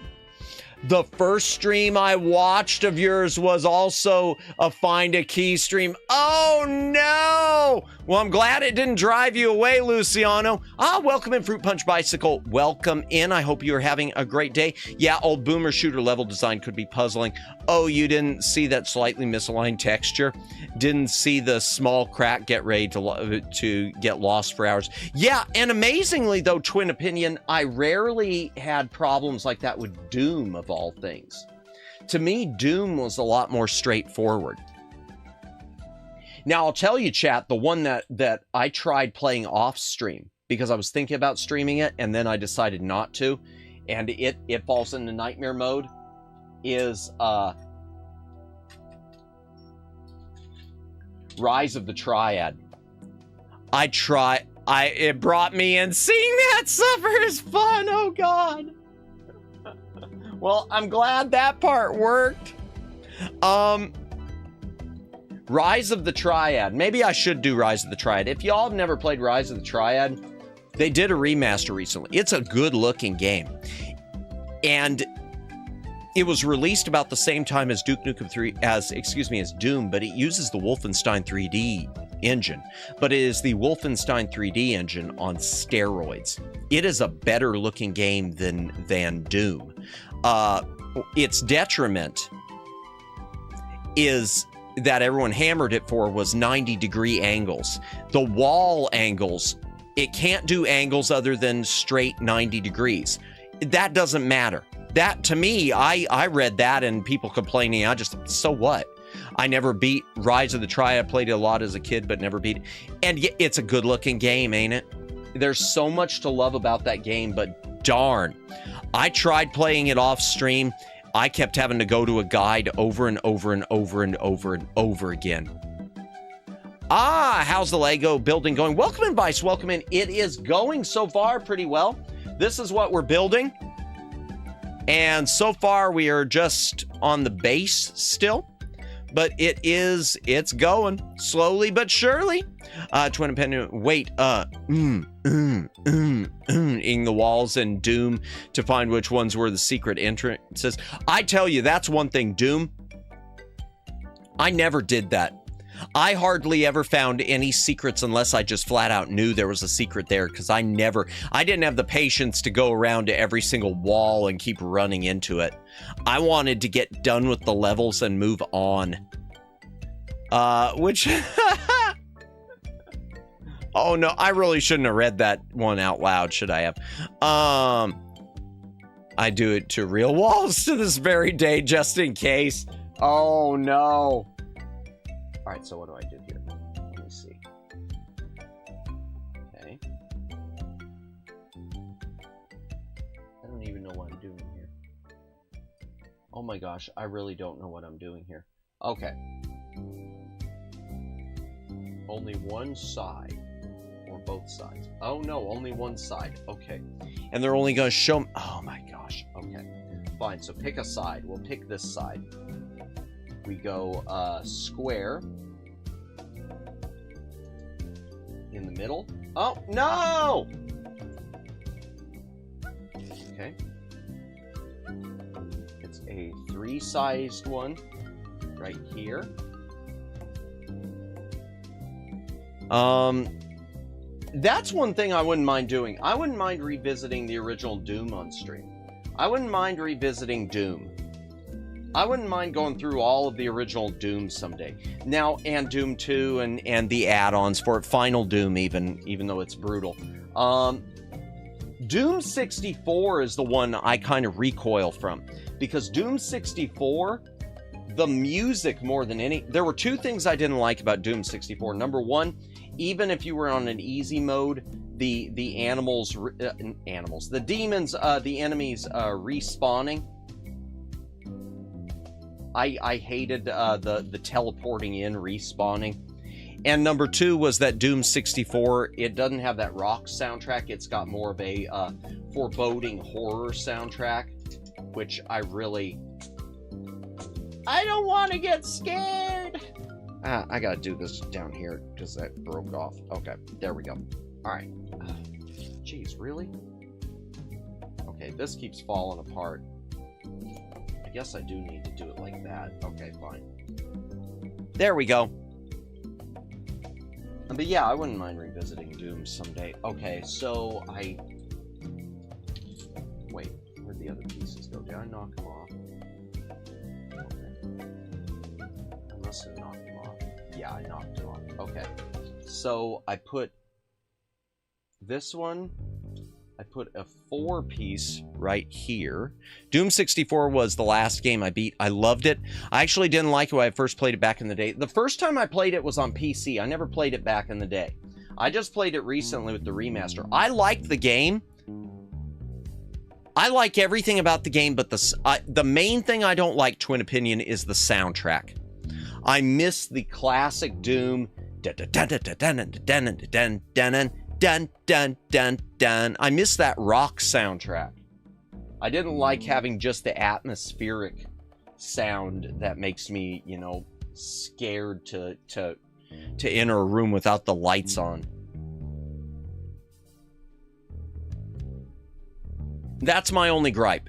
the first stream I watched of yours was also a Find a Key stream. Oh no! Well, I'm glad it didn't drive you away, Luciano. Welcome in, Fruit Punch Bicycle. Welcome in. I hope you're having a great day. Yeah, old boomer shooter level design could be puzzling. Oh, you didn't see that slightly misaligned texture? Didn't see the small crack get ready to get lost for hours? Yeah, and amazingly, though, Twin Opinion, I rarely had problems like that with Doom, of all things. To me, Doom was a lot more straightforward. Now, I'll tell you, chat, the one that I tried playing off stream because I was thinking about streaming it and then I decided not to, and it falls into nightmare mode, is Rise of the Triad. It brought me in. Seeing that suffer is fun, oh God. Well, I'm glad that part worked. Rise of the Triad. Maybe I should do Rise of the Triad. If y'all have never played Rise of the Triad, they did a remaster recently. It's a good looking game. And it was released about the same time as Duke Nukem 3, as Doom, but it uses the Wolfenstein 3D engine. But it is the Wolfenstein 3D engine on steroids. It is a better looking game than Doom. Its detriment is that everyone hammered it for was 90-degree angles. The wall angles, it can't do angles other than straight 90 degrees. That doesn't matter. That, to me, I read that and people complaining, so what? I never beat Rise of the Triad. Played it a lot as a kid, but never beat it. And it's a good-looking game, ain't it? There's so much to love about that game, but darn. I tried playing it off stream. I kept having to go to a guide over and over and over and over and over again. How's the Lego building going? Welcome in, Vice. Welcome in. It is going so far pretty well. This is what we're building. And so far we are just on the base still. But it's going slowly but surely. Twin Independent, wait, ing the walls in Doom to find which ones were the secret entrances. I tell you, that's one thing, Doom. I never did that. I hardly ever found any secrets unless I just flat out knew there was a secret there, because I didn't have the patience to go around to every single wall and keep running into it. I wanted to get done with the levels and move on. Which... oh no, I really shouldn't have read that one out loud, should I have? I do it to real walls to this very day, just in case. Oh no. All right, so what do I do here? Let me see. Okay. I don't even know what I'm doing here. Oh my gosh, I really don't know what I'm doing here. Okay. Only one side, or both sides. Oh no, only one side. Okay. And they're only gonna show me. Oh my gosh. Okay. Fine, so pick a side. We'll pick this side. We go square in the middle. Oh no! Okay. It's a 3-sized one right here. That's one thing I wouldn't mind doing. I wouldn't mind revisiting the original Doom on stream. I wouldn't mind revisiting Doom. I wouldn't mind going through all of the original Doom someday. Now, and Doom 2 and the add-ons for it, Final Doom even though it's brutal. Doom 64 is the one I kind of recoil from, because Doom 64, the music more than any... There were two things I didn't like about Doom 64. Number one, even if you were on an easy mode, the demons, the enemies respawning. I hated the teleporting in, respawning. And number two was that Doom 64, it doesn't have that rock soundtrack. It's got more of a foreboding horror soundtrack, which I don't want to get scared. I gotta do this down here because that broke off. Okay, there we go. All right. Jeez, really? Okay, this keeps falling apart. I guess I do need to do it like that. Okay, fine. There we go. But yeah, I wouldn't mind revisiting Doom someday. Okay, so wait, where'd the other pieces go? Did I knock them off? Okay. I must have knocked them off. Yeah, I knocked them off. Okay. So I put this one, I put a 4-piece right here. Doom 64 was the last game I beat. I loved it. I actually didn't like it when I first played it back in the day. The first time I played it was on PC. I never played it back in the day. I just played it recently with the remaster. I liked the game. I like everything about the game, but the main thing I don't like, Twin Opinion, is the soundtrack. I miss the classic Doom. Dun dun dun dun. I miss that rock soundtrack. I didn't like having just the atmospheric sound that makes me, you know, scared to enter a room without the lights on. That's my only gripe.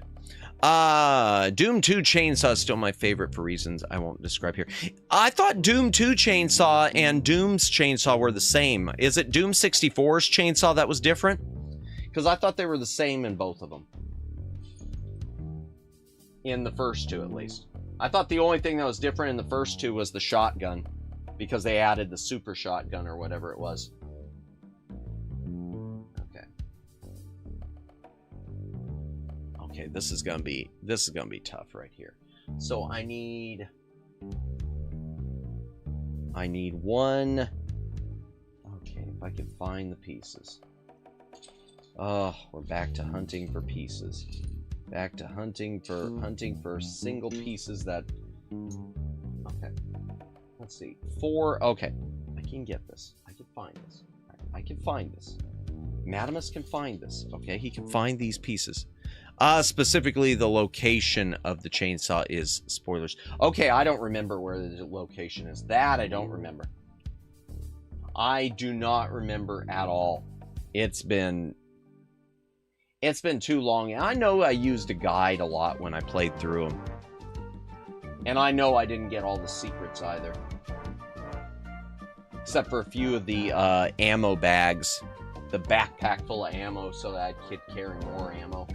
Doom 2 Chainsaw is still my favorite for reasons I won't describe here. I thought Doom 2 Chainsaw and Doom's Chainsaw were the same. Is it Doom 64's Chainsaw that was different? Because I thought they were the same in both of them. In the first two, at least. I thought the only thing that was different in the first two was the shotgun. Because they added the super shotgun or whatever it was. Okay, this is gonna be tough right here. So I need one. Okay, if I can find the pieces. Oh, we're back to hunting for pieces. Back to hunting for single pieces that. Okay, let's see. 4. Okay, I can get this. I can find this. I can find this. Madamus can find this. Okay, he can find these pieces. Specifically, the location of the chainsaw is spoilers. Okay, I don't remember where the location is. That I don't remember. I do not remember at all. It's been too long. I know I used a guide a lot when I played through them. And I know I didn't get all the secrets either. Except for a few of the ammo bags. The backpack full of ammo so that I could carry more ammo.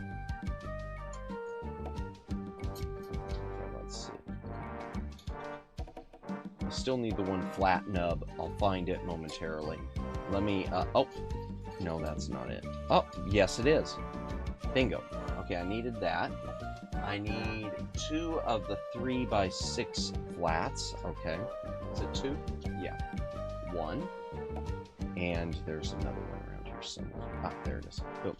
I still need the one flat nub. I'll find it momentarily. Let me, oh, no, that's not it. Oh, yes, it is. Bingo. Okay, I needed that. I need 2 of the 3x6 flats. Okay. Is it 2? Yeah. 1. And there's another one around here somewhere. Ah, there it is. Boom.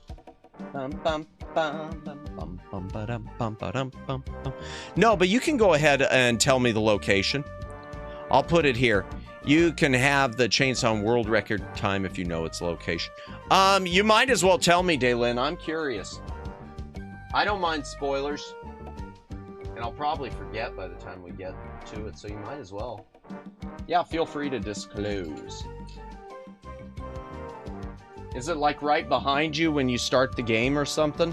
No, but you can go ahead and tell me the location. I'll put it here. You can have the chainsaw world record time if you know its location. You might as well tell me, Daylin. I'm curious. I don't mind spoilers. And I'll probably forget by the time we get to it, so you might as well. Yeah, feel free to disclose. Is it like right behind you when you start the game or something?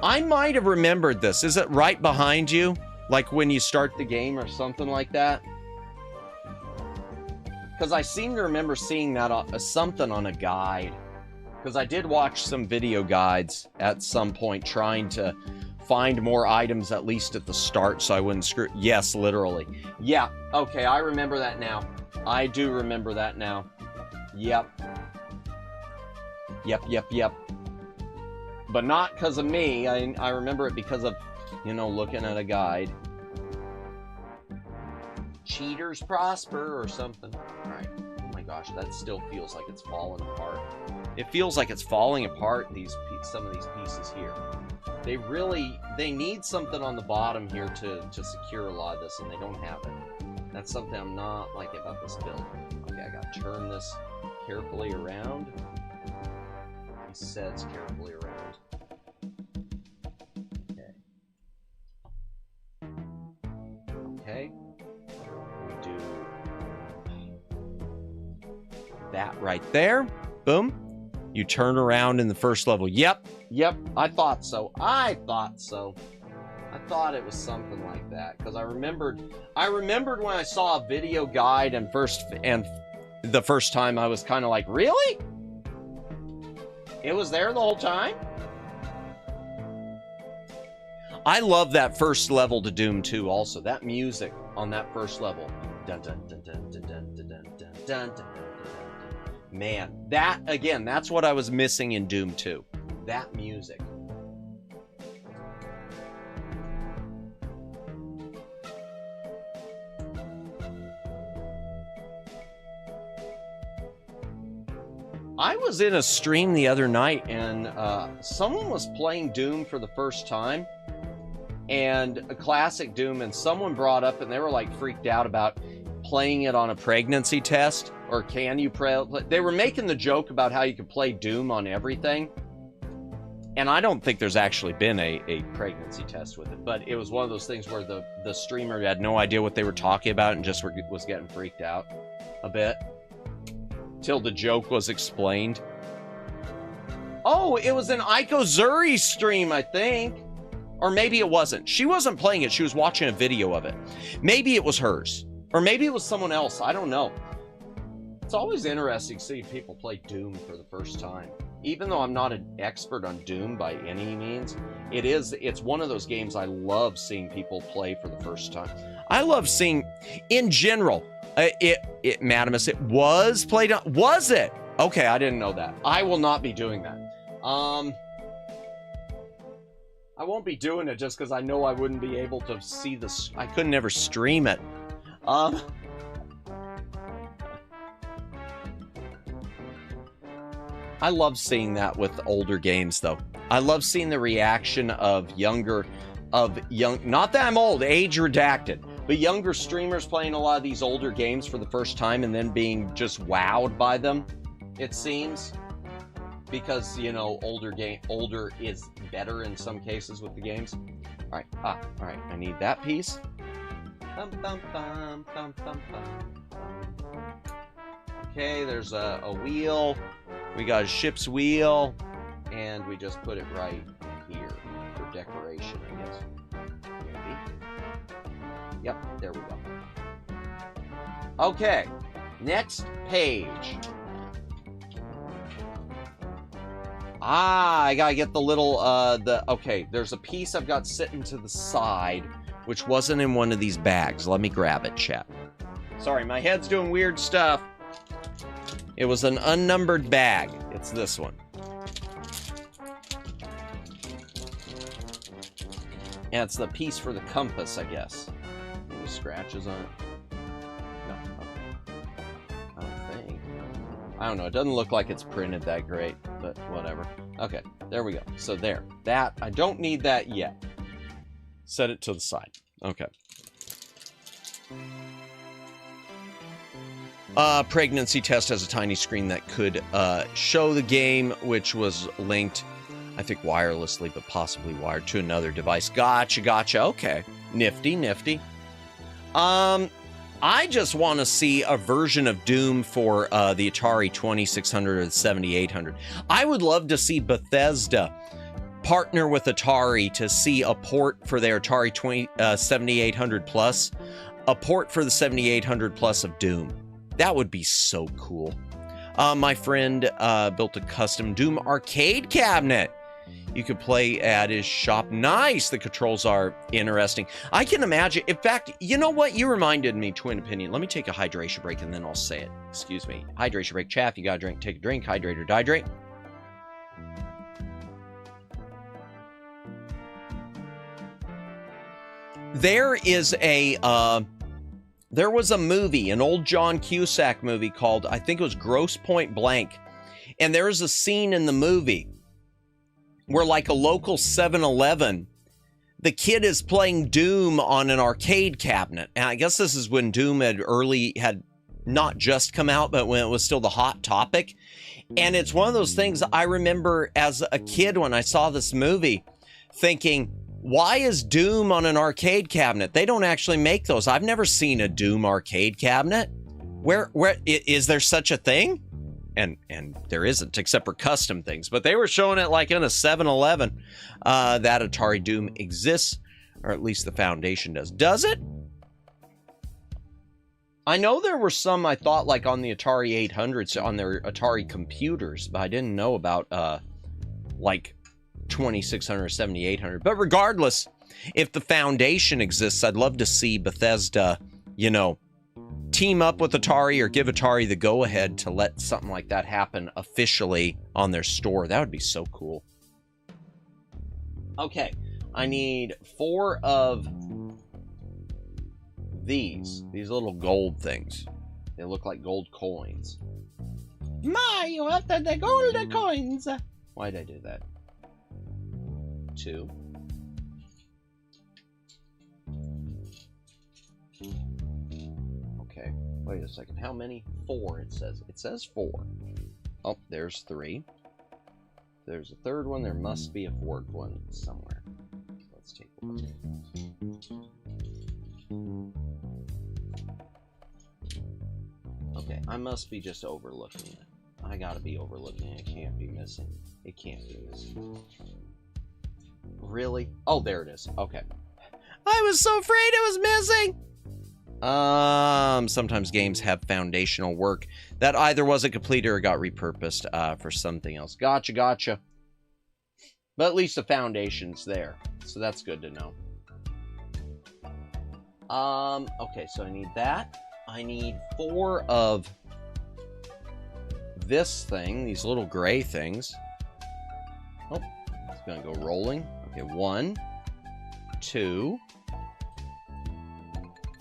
I might have remembered this. Is it right behind you? Like when you start the game or something like that? Because I seem to remember seeing that something on a guide. Because I did watch some video guides at some point trying to find more items at least at the start so I wouldn't screw. Yes, literally. Yeah, okay, I remember that now. I do remember that now. Yep. Yep. But not because of me. I remember it because of, you know, looking at a guide. Cheaters prosper or something. Alright. Oh my gosh, that still feels like it's falling apart. It feels like it's falling apart, some of these pieces here. They need something on the bottom here to secure a lot of this, and they don't have it. That's something I'm not liking about this build. Okay, I gotta turn this carefully around. He says carefully around. Okay. Do that right there. Boom. You turn around in the first level. Yep. I thought so. I thought it was something like that because I remembered when I saw a video guide and the first time I was kind of like, really? It was there the whole time? I love that first level to Doom 2 also. That music on that first level. Dun, dun, dun, dun, dun, dun, dun, dun, dun, dun, dun. Man, that, again, that's what I was missing in Doom 2. That music. I was in a stream the other night and someone was playing Doom for the first time, and a classic Doom, and someone brought up, and they were like freaked out about playing it on a pregnancy test, or can you play? They were making the joke about how you could play Doom on everything, and I don't think there's actually been a pregnancy test with it, but it was one of those things where the streamer had no idea what they were talking about and just was getting freaked out a bit. Till the joke was explained. Oh, it was an Aiko Zuri stream, I think. Or maybe it wasn't. She wasn't playing it. She was watching a video of it. Maybe it was hers. Or maybe it was someone else. I don't know. It's always interesting seeing people play Doom for the first time. Even though I'm not an expert on Doom by any means, it's one of those games I love seeing people play for the first time. I love seeing, in general, Madamus, it was played on, was it? Okay, I didn't know that. I will not be doing that. I won't be doing it just because I know I wouldn't be able to see this. I couldn't ever stream it. I love seeing that with older games, though. I love seeing the reaction of young, not that I'm old, age redacted, but younger streamers playing a lot of these older games for the first time and then being just wowed by them, it seems. Because, you know, older is better in some cases with the games. All right, I need that piece. Bum, bum, bum, bum, bum, bum. Okay, there's a wheel. We got a ship's wheel, and we just put it right here for decoration, I guess. Maybe. Yep, there we go. Okay, next page. I gotta get the little, okay, there's a piece I've got sitting to the side, which wasn't in one of these bags. Let me grab it, chat. Sorry, my head's doing weird stuff. It was an unnumbered bag. It's this one. And it's the piece for the compass, I guess. Any scratches on it? No, okay. I don't think. I don't know. It doesn't look like it's printed that great, but whatever. Okay, there we go. So there. That, I don't need that yet. Set it to the side. Okay. Pregnancy test has a tiny screen that could show the game, which was linked, I think wirelessly, but possibly wired to another device. Gotcha. Okay. Nifty. I just want to see a version of Doom for the Atari 2600 or the 7800. I would love to see Bethesda partner with Atari to see a port for their Atari 7800 Plus, a port for the 7800 Plus of Doom. That would be so cool. My friend built a custom Doom arcade cabinet. You could play at his shop. Nice. The controls are interesting. I can imagine. In fact, you know what? You reminded me, Twin Opinion. Let me take a hydration break and then I'll say it. Excuse me. Hydration break. Chaff, you got to drink. Take a drink. Hydrate or dihydrate. There was a movie, an old John Cusack movie called, I think it was Grosse Point Blank. And there is a scene in the movie where, like a local 7-Eleven, the kid is playing Doom on an arcade cabinet. And I guess this is when Doom had not just come out, but when it was still the hot topic. And it's one of those things I remember as a kid when I saw this movie thinking, why is Doom on an arcade cabinet? They don't actually make those. I've never seen a Doom arcade cabinet. Where is there such a thing? And there isn't, except for custom things. But they were showing it like in a 7-Eleven. That Atari Doom exists, or at least the Foundation does. Does it? I know there were some, I thought, like on the Atari 800s, on their Atari computers, but I didn't know about, like, 2600 or 7800. But regardless, if the foundation exists, I'd love to see Bethesda, you know, team up with Atari or give Atari the go-ahead to let something like that happen officially on their store. That would be so cool. Okay, I need 4 of these little gold things. They look like gold coins. My, you have the gold coins. Why'd I do that? 2. Okay, wait a second. How many? 4, it says. It says 4. Oh, there's 3. There's a third one. There must be a fourth one somewhere. Let's take a look. Okay, I must be just overlooking it. I gotta be overlooking it. It can't be missing. It can't be missing. Really? Oh, there it is. Okay. I was so afraid it was missing! Sometimes games have foundational work that either wasn't completed or got repurposed for something else. Gotcha. But at least the foundation's there. So that's good to know. Okay, so I need that. I need 4 of this thing, these little gray things. Oh, it's gonna go rolling. Okay, 1, 2,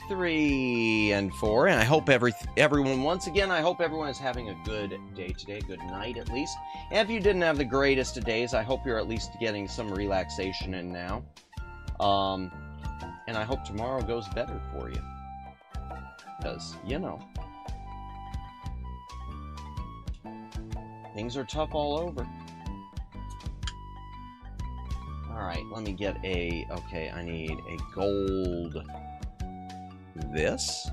3, and 4. And I hope everyone, once again, I hope everyone is having a good day today, good night at least. And if you didn't have the greatest of days, I hope you're at least getting some relaxation in now. And I hope tomorrow goes better for you. Because, you know, things are tough all over. Alright, let me get a... Okay, I need a gold... This?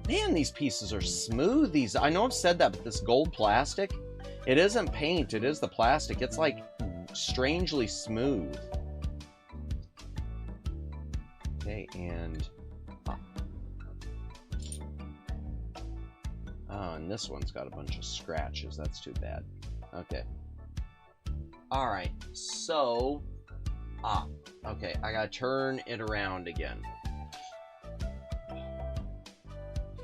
Man, these pieces are smooth. These, I know I've said that, but this gold plastic, it isn't paint, it is the plastic. It's like strangely smooth. Okay, and... Oh, and this one's got a bunch of scratches. That's too bad. Okay. Alright, so... okay, I gotta turn it around again.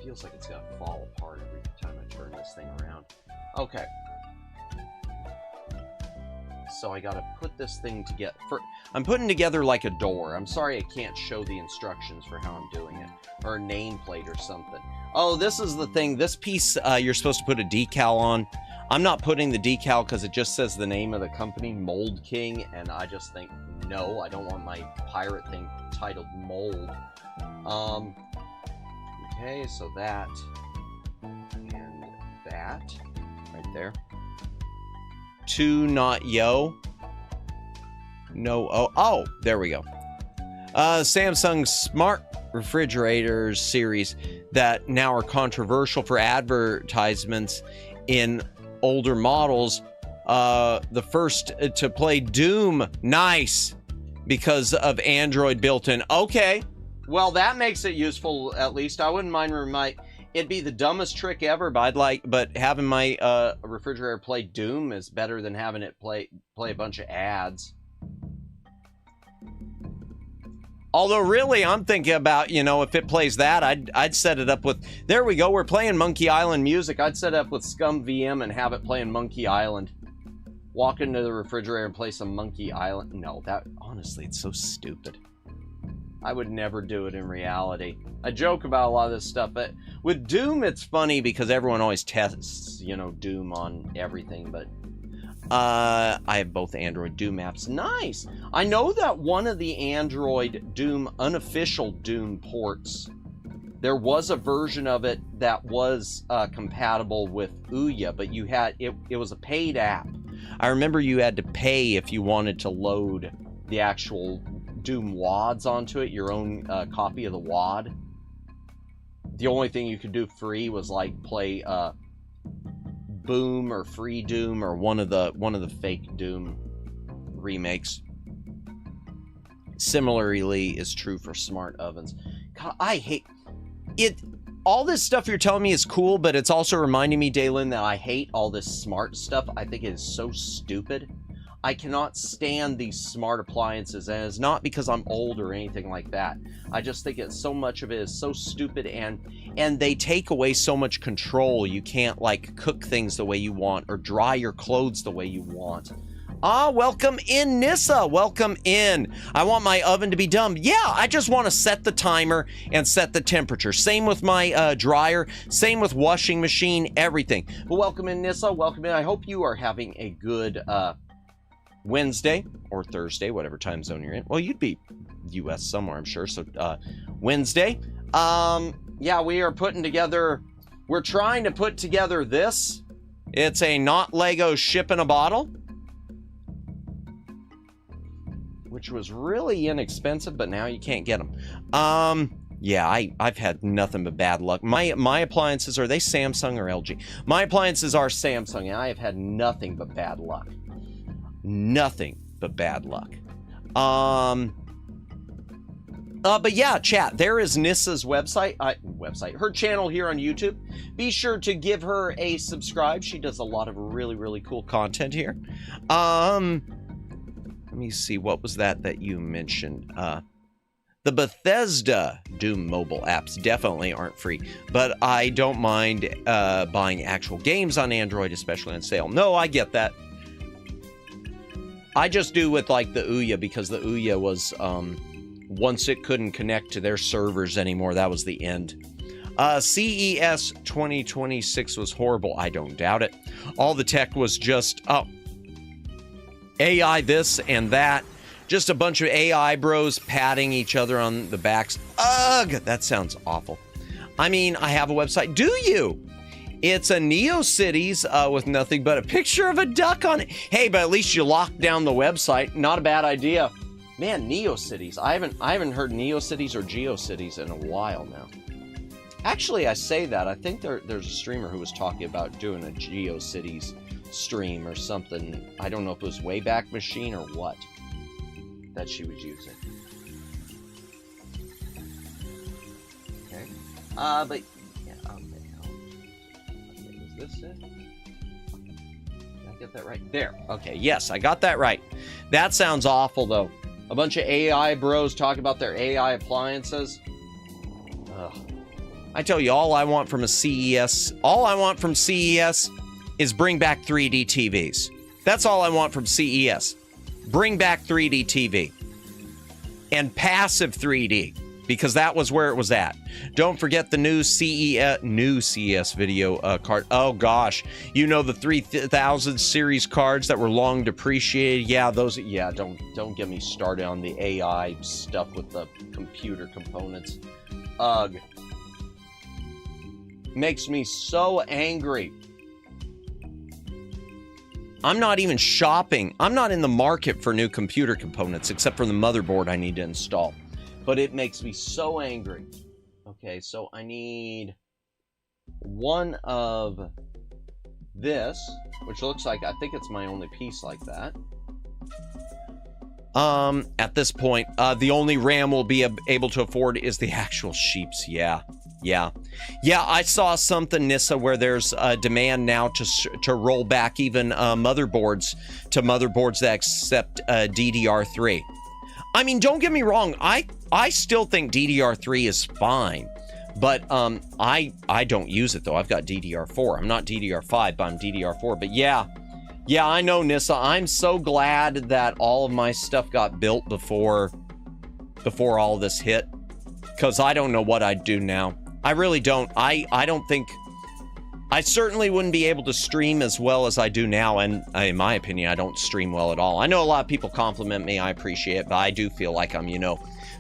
Feels like it's gonna fall apart every time I turn this thing around. Okay. So I gotta put this thing together. I'm putting together like a door. I'm sorry I can't show the instructions for how I'm doing it. Or a nameplate or something. Oh, this is the thing. This piece, you're supposed to put a decal on. I'm not putting the decal because it just says the name of the company, Mold King, and I just think, no, I don't want my pirate thing titled Mold. Okay, so that, and that, right there. 2 not yo. No, oh, there we go. Samsung Smart Refrigerators series that now are controversial for advertisements in older models. The first to play Doom, nice, because of Android built-in. Okay, well that makes it useful at least. I wouldn't mind it'd be the dumbest trick ever, but having my refrigerator play Doom is better than having it play a bunch of ads. Although, really, I'm thinking about, you know, if it plays that, I'd set it up with... There we go, we're playing Monkey Island music. I'd set it up with Scum VM and have it playing Monkey Island. Walk into the refrigerator and play some Monkey Island. No, that... Honestly, it's so stupid. I would never do it in reality. I joke about a lot of this stuff, but with Doom, it's funny because everyone always tests, you know, Doom on everything, but... I have both Android Doom apps. Nice! I know that one of the Android Doom, unofficial Doom ports, there was a version of it that was compatible with Ouya, but you had, it was a paid app. I remember you had to pay if you wanted to load the actual Doom WADs onto it, your own copy of the WAD. The only thing you could do free was like play Boom or Free Doom or one of the fake Doom remakes. Similarly is true for smart ovens. God, I hate it. all this stuff you're telling me is cool, but it's also reminding me, Dalen, that I hate all this smart stuff. I think it is so stupid. I cannot stand these smart appliances, and it's not because I'm old or anything like that. I just think it's so much of it is so stupid, and they take away so much control. You can't like cook things the way you want or dry your clothes the way you want. Ah, welcome in, Nissa. Welcome in. I want my oven to be done. Yeah, I just want to set the timer and set the temperature. Same with my dryer. Same with washing machine, everything. But welcome in, Nissa. Welcome in. I hope you are having a good Wednesday or Thursday, whatever time zone you're in. Well, you'd be U.S. somewhere, I'm sure. So Wednesday. Yeah, we are putting together, we're trying to put together this. It's a not Lego ship in a bottle, which was really inexpensive, but now you can't get them. Yeah, I've had nothing but bad luck. My appliances, are they Samsung or LG? My appliances are Samsung, and I have had nothing but bad luck. Nothing but bad luck. But yeah, chat, there is Nissa's website, her channel here on YouTube. Be sure to give her a subscribe. She does a lot of really, really cool content here. Let me see, what was that you mentioned? The Bethesda Doom mobile apps definitely aren't free, but I don't mind buying actual games on Android, especially on sale. No, I get that. I just do with like the Ouya, because the Ouya was, once it couldn't connect to their servers anymore, that was the end. CES 2026 was horrible. I don't doubt it. All the tech was just, AI this and that. Just a bunch of AI bros patting each other on the backs. Ugh, that sounds awful. I mean, I have a website. Do you? It's a NeoCities with nothing but a picture of a duck on it. Hey, but at least you locked down the website. Not a bad idea. Man, NeoCities. I haven't heard NeoCities or GeoCities in a while now. Actually, I say that. I think there's a streamer who was talking about doing a GeoCities stream or something. I don't know if it was Wayback Machine or what that she was using. Okay. But yeah, okay, was this it? Did I get that right? There. Okay, yes, I got that right. That sounds awful though. A bunch of AI bros talking about their AI appliances. Ugh. I tell you, all I want from CES is bring back 3D TVs. That's all I want from CES. Bring back 3D TV. And passive 3D, because that was where it was at. Don't forget the new CES video card. Oh gosh, you know the 3000 series cards that were long depreciated. Yeah, those. Yeah, don't get me started on the AI stuff with the computer components. Ugh. Makes me so angry. I'm not even shopping. I'm not in the market for new computer components, except for the motherboard I need to install. But it makes me so angry. Okay, so I need one of this, which looks like, I think it's my only piece like that. At this point, the only RAM we'll be able to afford is the actual sheeps. Yeah, I saw something, Nissa, where there's a demand now to roll back even motherboards to motherboards that accept DDR3. I mean, don't get me wrong, I still think DDR3 is fine, but I don't use it though. I've got DDR4. I'm not DDR5, but I'm DDR4. But yeah, I know, Nissa. I'm so glad that all of my stuff got built before all this hit, because I don't know what I'd do now. I really don't. I don't think... I certainly wouldn't be able to stream as well as I do now, and in my opinion, I don't stream well at all. I know a lot of people compliment me, I appreciate it, but I do feel like I'm,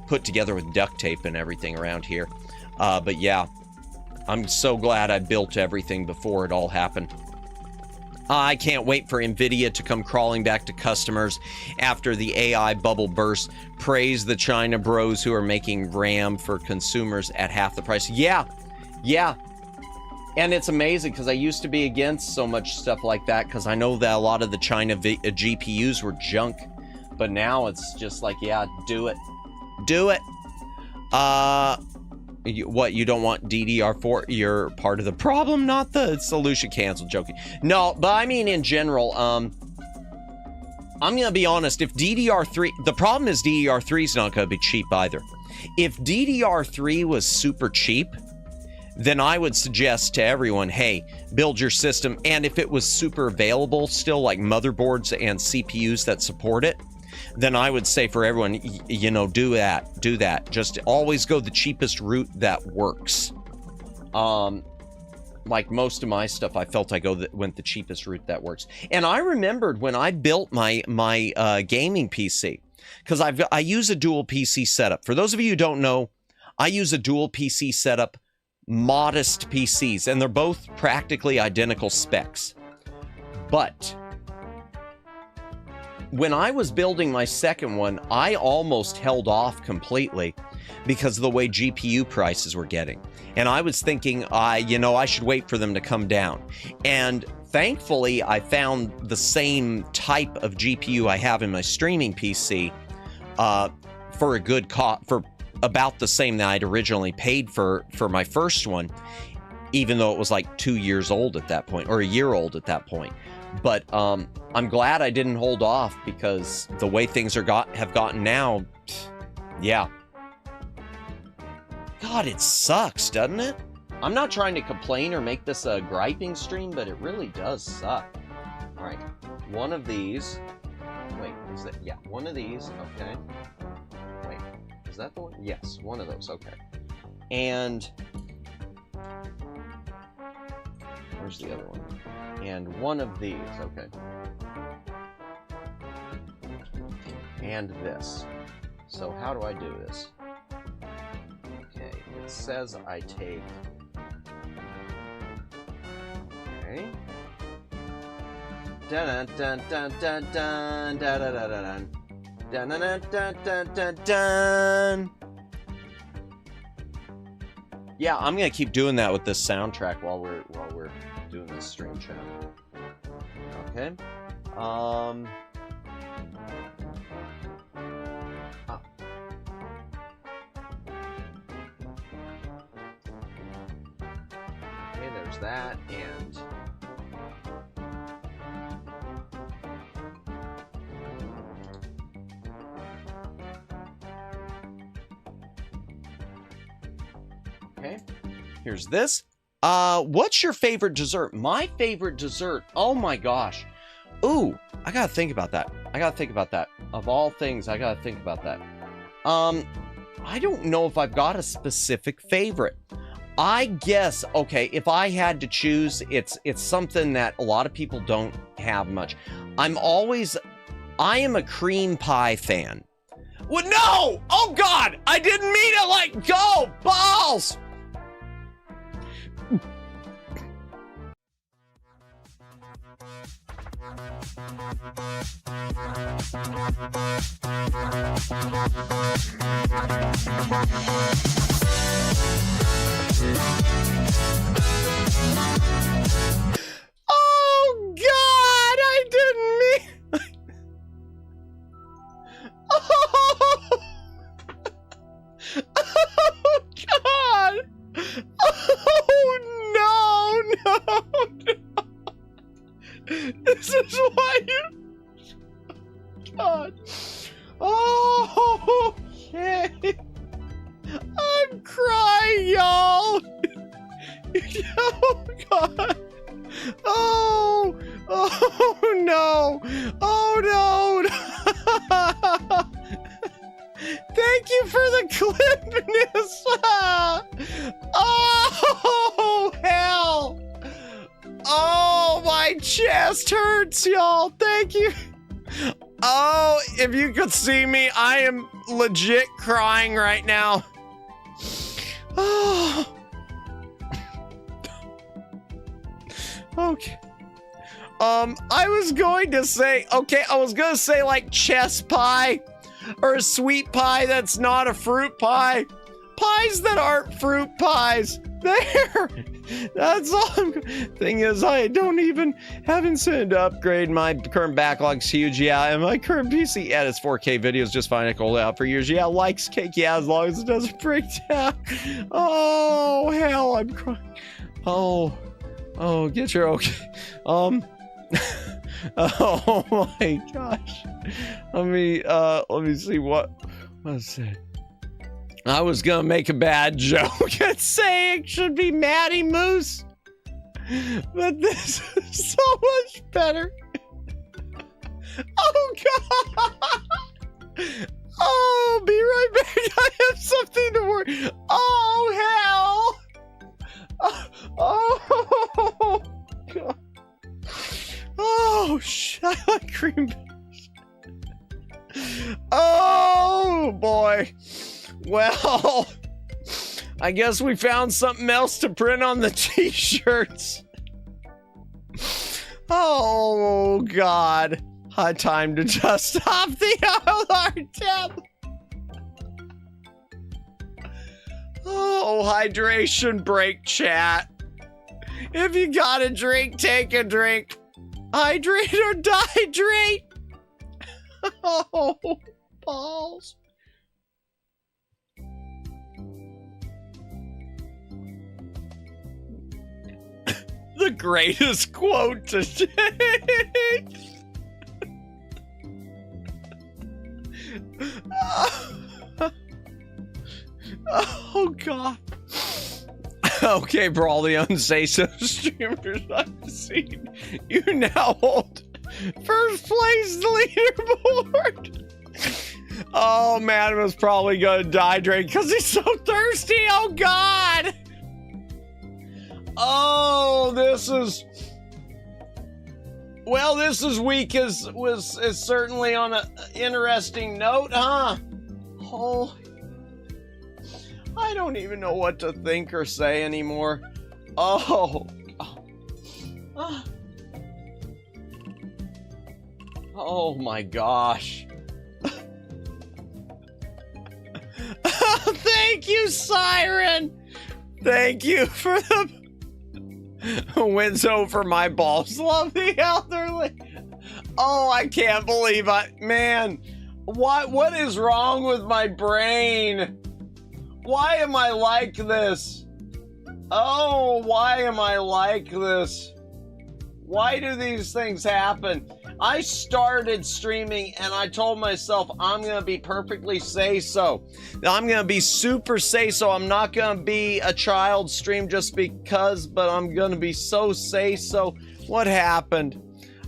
put together with duct tape and everything around here. But yeah, I'm so glad I built everything before it all happened. I can't wait for NVIDIA to come crawling back to customers after the AI bubble burst. Praise the China bros who are making RAM for consumers at half the price. Yeah. And it's amazing, because I used to be against so much stuff like that, because I know that a lot of the China GPUs were junk. But now it's just like, yeah, do it. You don't want DDR4? You're part of the problem, not the solution. Cancel. Joking. No, but I mean in general, I'm gonna be honest. If DDR3, the problem is DDR3 is not gonna be cheap either. If DDR3 was super cheap, then I would suggest to everyone, hey, build your system. And if it was super available still, like motherboards and CPUs that support it, then I would say for everyone, you know, do that. Just always go the cheapest route that works. Like most of my stuff, I felt went the cheapest route that works. And I remembered when I built my gaming PC, because I use a dual PC setup. For those of you who don't know, I use a dual PC setup, modest PCs, and they're both practically identical specs. But when I was building my second one, I almost held off completely because of the way GPU prices were getting. And I was thinking, I should wait for them to come down. And thankfully, I found the same type of GPU I have in my streaming PC for a good cost, for about the same that I'd originally paid for my first one, even though it was like 2 years old at that point, or a year old at that point. But I'm glad I didn't hold off, because the way things have gotten now, yeah. God, it sucks, doesn't it? I'm not trying to complain or make this a griping stream, but it really does suck. All right, one of these. Wait, is that? Yeah, one of these. Okay. Wait, is that the one? Yes, one of those. Okay. And where's the other one? And one of these. Okay. And this. So how do I do this? Okay, it says I take. Okay. Dun dun dun dun dun dun dun dun dun dun dun dun dun dun. Yeah, I'm gonna keep doing that with this soundtrack while we're doing this stream chat. Okay. Okay, there's that, and okay, here's this. What's your favorite dessert? My favorite dessert, oh my gosh. Ooh, I gotta think about that. Of all things, I gotta think about that. I don't know if I've got a specific favorite. I guess, okay, if I had to choose, it's something that a lot of people don't have much. I am a cream pie fan. Well, no! Oh God, I didn't mean to let go! Balls! Oh God, I didn't mean. Oh, oh God. Oh no. This is why you. God. Oh, okay. I'm crying, y'all. Oh God. Oh. Oh no. Oh no. Thank you for the clipness. Oh hell. Oh, my chest hurts, y'all. Thank you. Oh, if you could see me, I am legit crying right now. Oh. Okay. I was going to say like chess pie or a sweet pie that's not a fruit pie. Pies that aren't fruit pies. There. That's all. Thing is, I haven't sent to upgrade. My current backlog's huge. Yeah, and my current PC edits 4K videos just fine. I can hold it out for years. Yeah, likes cake. Yeah, as long as it doesn't break down. Oh hell, I'm crying. Oh, get your okay. Oh my gosh. Let me see what was it. I was gonna make a bad joke and say it should be Matty Moose, but this is so much better. Oh God! Oh, be right back. I have something to worry. Oh hell! Oh God! Oh shit! I like cream bears. Oh boy! Well, I guess we found something else to print on the t-shirts. Oh, God. High time to dust off the alarm tab. Oh, hydration break, chat. If you got a drink, take a drink. Hydrate or dehydrate. Oh, balls. The greatest quote today. Oh God. Okay, for all the unsay-so streamers I've seen, you now hold first place leaderboard. Oh man, I was probably gonna dehydrate because he's so thirsty. Oh God. Oh, this week is certainly on an interesting note, huh? Oh, I don't even know what to think or say anymore. Oh, oh my gosh. Thank you, Siren. Thank you for the wins over my balls. Love the elderly. Oh, I can't believe man. What is wrong with my brain? Why am I like this? Oh, why am I like this? Why do these things happen? I started streaming and I told myself I'm gonna be perfectly say-so. I'm gonna be super say-so. I'm not gonna be a child stream just because, but I'm gonna be so say-so. What happened?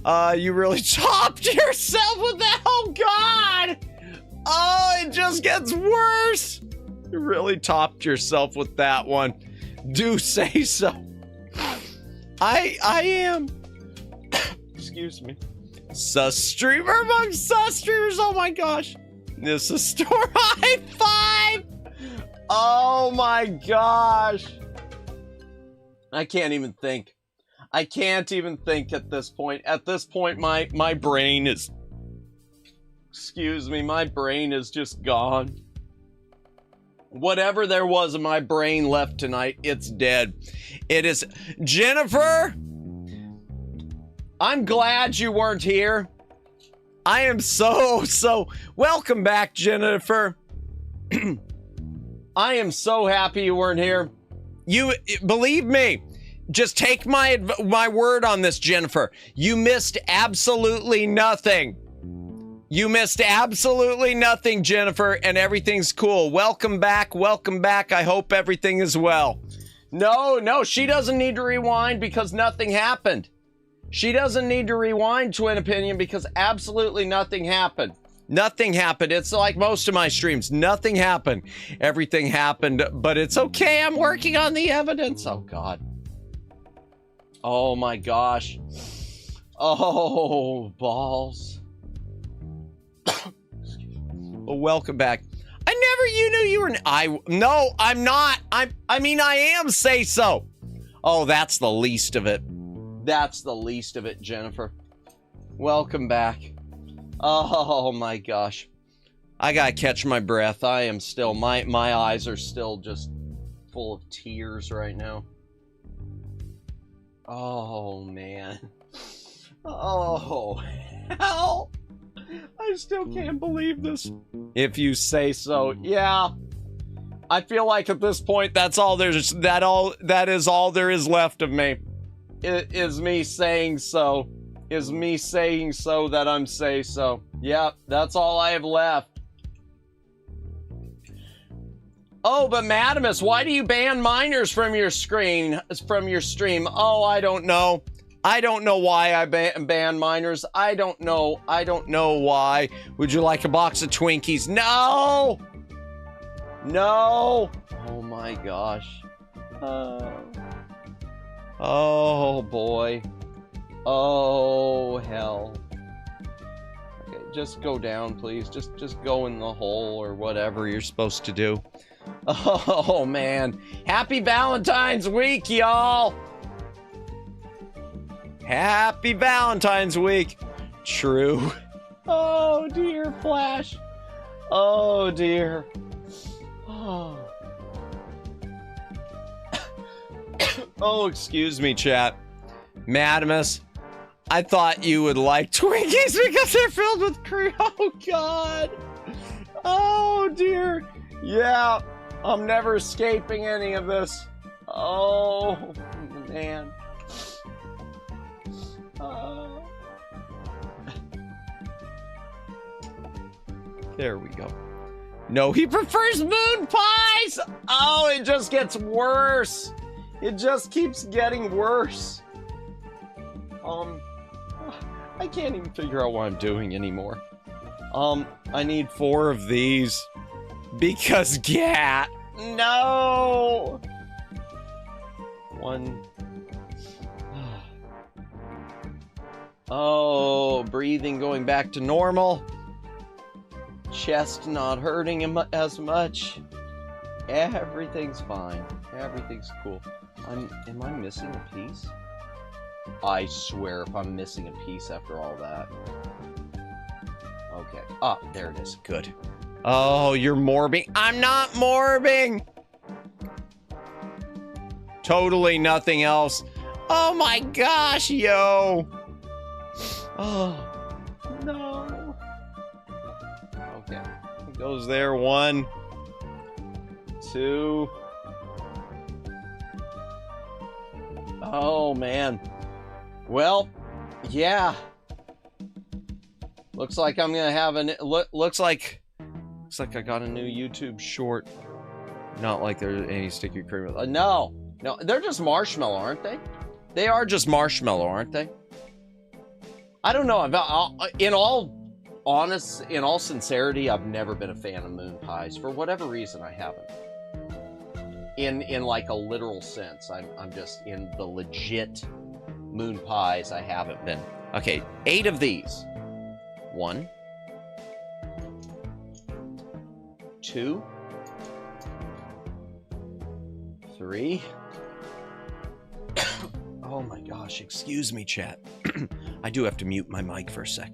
You really chopped yourself with that? Oh God! Oh, it just gets worse. You really topped yourself with that one. Do say so. I am. Excuse me. Sus streamer among sus streamers. Oh my gosh. This is store high five. Oh my gosh. I can't even think. I can't even think at this point. At this point, my brain is. Excuse me. My brain is just gone. Whatever there was in my brain left tonight, it's dead. It is. Jennifer, I'm glad you weren't here. I am so welcome back, Jennifer. I am so happy you weren't here. You believe me. Just take my word on this, Jennifer. You missed absolutely nothing. You missed absolutely nothing, Jennifer, and everything's cool. Welcome back. Welcome back. I hope everything is well. No, she doesn't need to rewind because nothing happened. She doesn't need to rewind, Twin Opinion, because absolutely nothing happened. Nothing happened. It's like most of my streams. Nothing happened. Everything happened, but it's okay. I'm working on the evidence. Oh, God. Oh, my gosh. Oh, balls. Well, welcome back. You knew you were no, I'm not. I mean, I am say so. Oh, that's the least of it. That's the least of it, Jennifer. Welcome back. Oh my gosh. I gotta catch my breath. I am still, my eyes are still just full of tears right now. Oh, man. Oh, hell. I still can't believe this. If you say so, yeah. I feel like at this point, that is all there is left of me. It is me saying so. Is me saying so that I'm say so. Yeah, that's all I have left. Oh, but Madamus, why do you ban minors from your stream? Oh, I don't know. I don't know why I ban minors. I don't know. I don't know why. Would you like a box of Twinkies? No! No! Oh my gosh. Oh boy. Oh hell. Okay, just go down, please. Just go in the hole or whatever you're supposed to do. Oh man. Happy Valentine's week, y'all! Happy Valentine's week. True. Oh dear, Flash. Oh dear. Oh. Oh, excuse me, chat. Madamus, I thought you would like Twinkies because they're filled with cream. Oh god. Oh dear. Yeah, I'm never escaping any of this. Oh man. There we go. No, he prefers moon pies! Oh, it just gets worse. It just keeps getting worse. I can't even figure out what I'm doing anymore. I need 4 of these. Because gat. No! 1. Oh, breathing going back to normal. Chest not hurting him as much. Everything's fine. Everything's cool. Am I missing a piece? I swear if I'm missing a piece after all that. Okay. Ah, there it is. Good. Oh, you're morbing. I'm not morbing! Totally nothing else. Oh my gosh, yo! Oh, no. Okay. It goes there. 1, 2. Oh, man. Well, yeah. Looks like I'm gonna have looks like I got a new YouTube short. Not like there's any sticky cream. No, they're just marshmallow, aren't they? They are just marshmallow, aren't they? I don't know. In all sincerity, I've never been a fan of moon pies. For whatever reason, I haven't. In like a literal sense, I'm just in the legit moon pies. I haven't been. Okay, 8 of these. 1, 2, 3. Oh my gosh, excuse me, chat. I do have to mute my mic for a sec.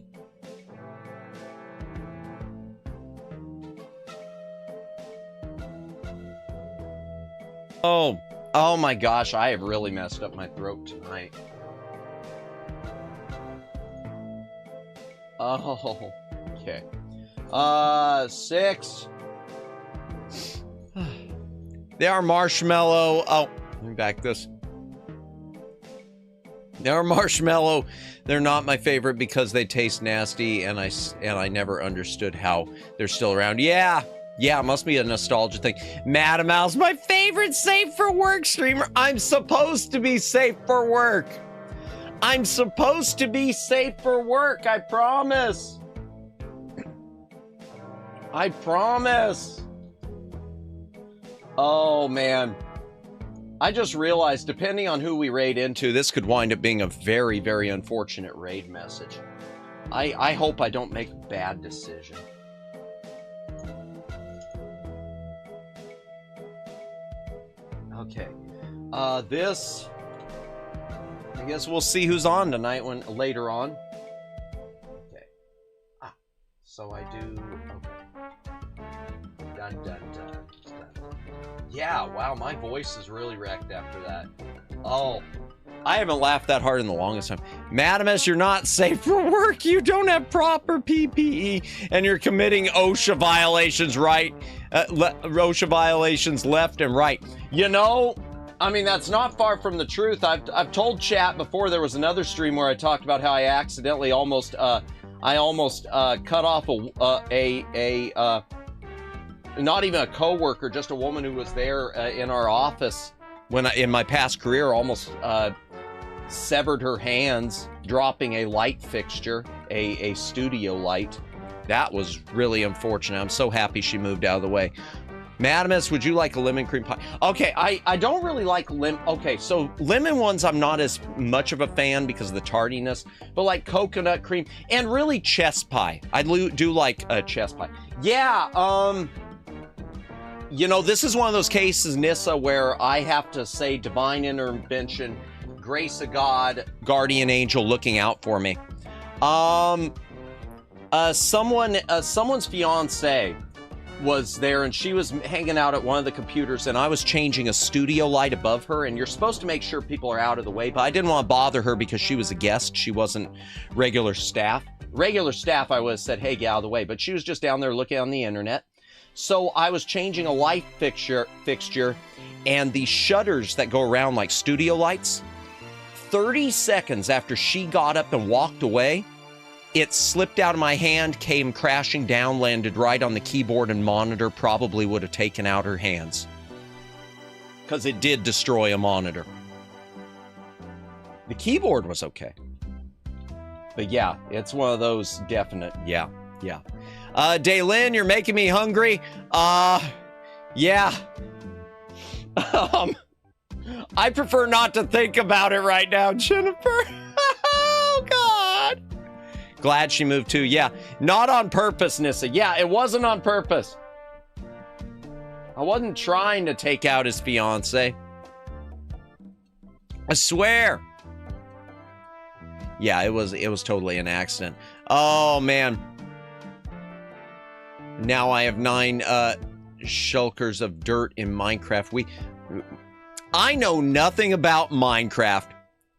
Oh my gosh, I have really messed up my throat tonight. Oh, okay. 6. They are marshmallow. Oh, let me back this. They are marshmallow. They're not my favorite because they taste nasty, and I never understood how they're still around. Yeah, it must be a nostalgia thing. Madam Mouse, my favorite safe for work streamer. I'm supposed to be safe for work. I'm supposed to be safe for work. I promise. I promise. Oh, man. I just realized, depending on who we raid into, this could wind up being a very, very unfortunate raid message. I hope I don't make a bad decision. Okay. This... I guess we'll see who's on tonight later on. Okay. Ah, so I do... Okay. Dun, dun, dun, dun. Yeah, wow, my voice is really wrecked after that. Oh, I haven't laughed that hard in the longest time. Madamus, you're not safe for work. You don't have proper PPE, and you're committing OSHA violations OSHA violations left and right. You know, I mean, that's not far from the truth. I've told chat before. There was another stream where I talked about how I accidentally almost cut off not even a coworker, just a woman who was there in our office when in my past career, almost severed her hands, dropping a light fixture, a studio light. That was really unfortunate. I'm so happy she moved out of the way. Madamus, would you like a lemon cream pie? Okay, I don't really like okay, so lemon ones I'm not as much of a fan because of the tardiness, but like coconut cream and really chess pie. I do like a chess pie. Yeah, you know, this is one of those cases, Nissa, where I have to say divine intervention, grace of God, guardian angel looking out for me. Someone's fiance was there and she was hanging out at one of the computers and I was changing a studio light above her, and you're supposed to make sure people are out of the way, but I didn't want to bother her because she was a guest. She wasn't regular staff. Regular staff, I would have said, hey, get out of the way, but she was just down there looking on the internet. So I was changing a light fixture, and the shutters that go around like studio lights, 30 seconds after she got up and walked away, it slipped out of my hand, came crashing down, landed right on the keyboard and monitor, probably would have taken out her hands. Because it did destroy a monitor. The keyboard was okay. But yeah, it's one of those definite, yeah. Daylin, you're making me hungry. Yeah. I prefer not to think about it right now, Jennifer. Oh, God. Glad she moved too. Yeah, not on purpose, Nissa. Yeah, it wasn't on purpose. I wasn't trying to take out his fiance. I swear. Yeah, it was totally an accident. Oh, man. Now I have 9 shulkers of dirt in Minecraft. I know nothing about Minecraft.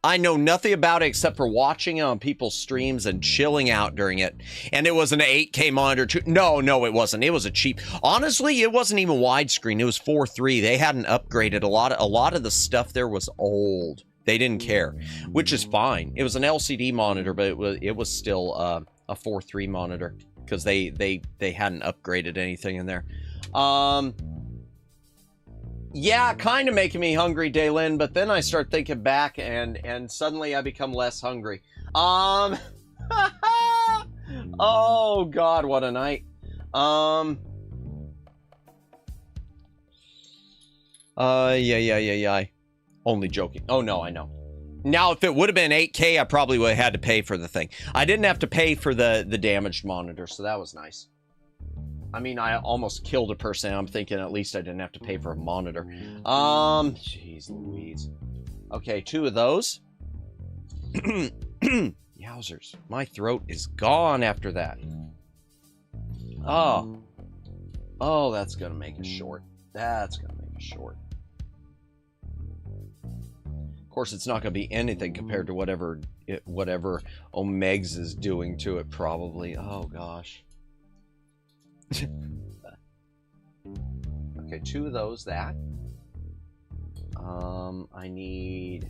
I know nothing about it except for watching it on people's streams and chilling out during it. And it was an 8K monitor too. No, it wasn't. It was a cheap. Honestly, it wasn't even widescreen. It was 4:3. They hadn't upgraded a lot of the stuff there was old. They didn't care, which is fine. It was an LCD monitor, but it was still a 4:3 monitor because they hadn't upgraded anything in there. Yeah, kind of making me hungry, Daylin, but then I start thinking back and suddenly I become less hungry. Oh God, what a night. Yeah. Only joking. Oh no, I know. Now, if it would have been 8K, I probably would have had to pay for the thing. I didn't have to pay for the damaged monitor, so that was nice. I mean, I almost killed a person. I'm thinking at least I didn't have to pay for a monitor. Jeez Louise. Okay, 2 of those. Yowzers. My throat is gone after that. Oh, that's gonna make it short. That's gonna make it short. Of course, it's not gonna be anything compared to whatever Omegs is doing to it, probably. Oh gosh. Okay, 2 of those, that. I need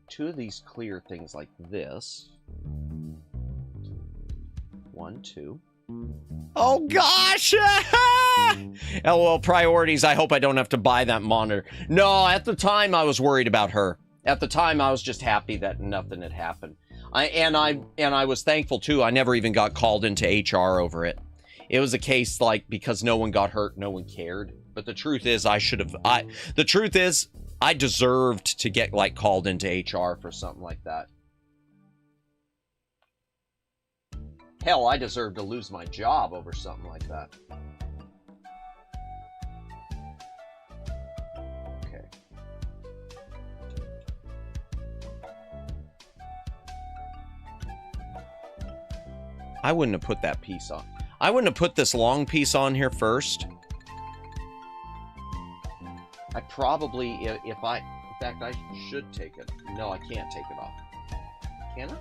2 of these clear things like this. 1, 2. Oh gosh! LOL priorities. I hope I don't have to buy that monitor. No, at the time I was worried about her. At the time I was just happy that nothing had happened. I was thankful too. I never even got called into HR over it. It was a case like because no one got hurt, no one cared. But the truth is I deserved to get like called into HR for something like that. Hell, I deserved to lose my job over something like that. Okay. I wouldn't have put that piece on. I wouldn't have put this long piece on here first. I probably, if I, In fact, I should take it. No, I can't take it off. Can I?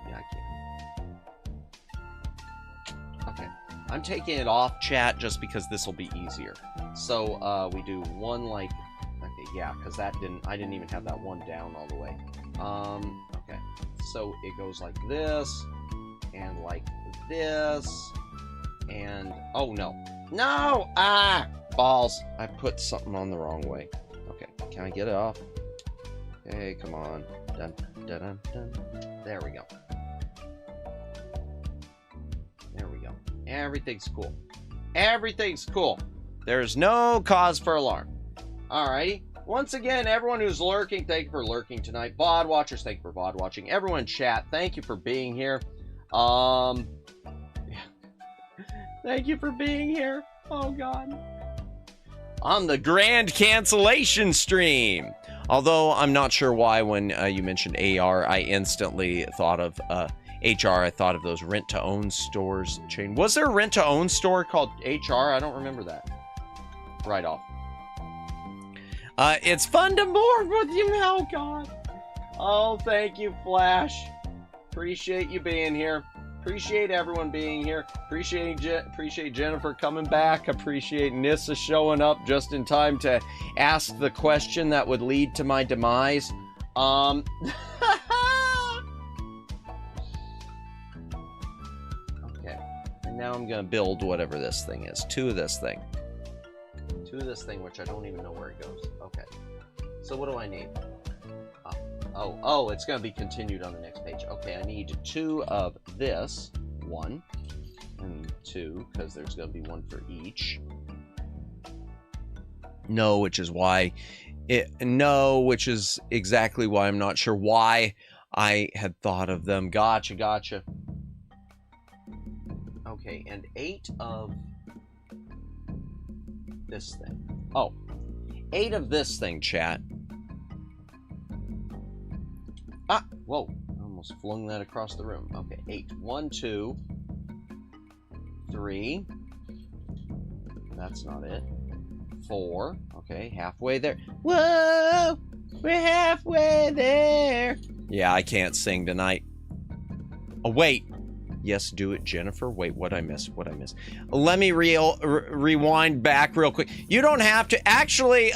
Yeah, I can. Okay. I'm taking it off, chat, just because this will be easier. So, we do one like... Okay, yeah, because I didn't even have that one down all the way. Okay. So, it goes like this, and like this, and... Oh, no. No! Ah! Balls. I put something on the wrong way. Okay, can I get it off? Okay, come on. Dun, dun, dun, dun. There we go. There we go. Everything's cool. Everything's cool. There's no cause for alarm. Alrighty. Once again, everyone who's lurking, thank you for lurking tonight. VOD watchers, thank you for VOD watching. Everyone in chat, thank you for being here. Thank you for being here. Oh, God. On the grand cancellation stream. Although I'm not sure why when you mentioned AR, I instantly thought of HR. I thought of those rent-to-own stores chain. Was there a rent-to-own store called HR? I don't remember that. Right off. It's fun to morph with you, oh God. Oh, thank you, Flash. Appreciate you being here. Appreciate everyone being here. Appreciate Jennifer coming back. Appreciate Nissa showing up just in time to ask the question that would lead to my demise. Okay. And now I'm gonna build whatever this thing is. Two of this thing. Two of this thing, which I don't even know where it goes. Okay. So what do I need? Oh, it's going to be continued on the next page. Okay, I need 2 of this. 1 and 2, because there's going to be 1 for each. No, which is why... which is exactly why I'm not sure why I had thought of them. Gotcha. Okay, and 8 of this thing. Oh, 8 of this thing, chat. Ah, whoa, I almost flung that across the room. Okay, 8. 1, 2, 3. That's not it. 4. Okay, halfway there. Whoa, we're halfway there. Yeah, I can't sing tonight. Oh, wait. Yes, do it, Jennifer. Wait, what'd I miss? Let me rewind back real quick. You don't have to. Actually,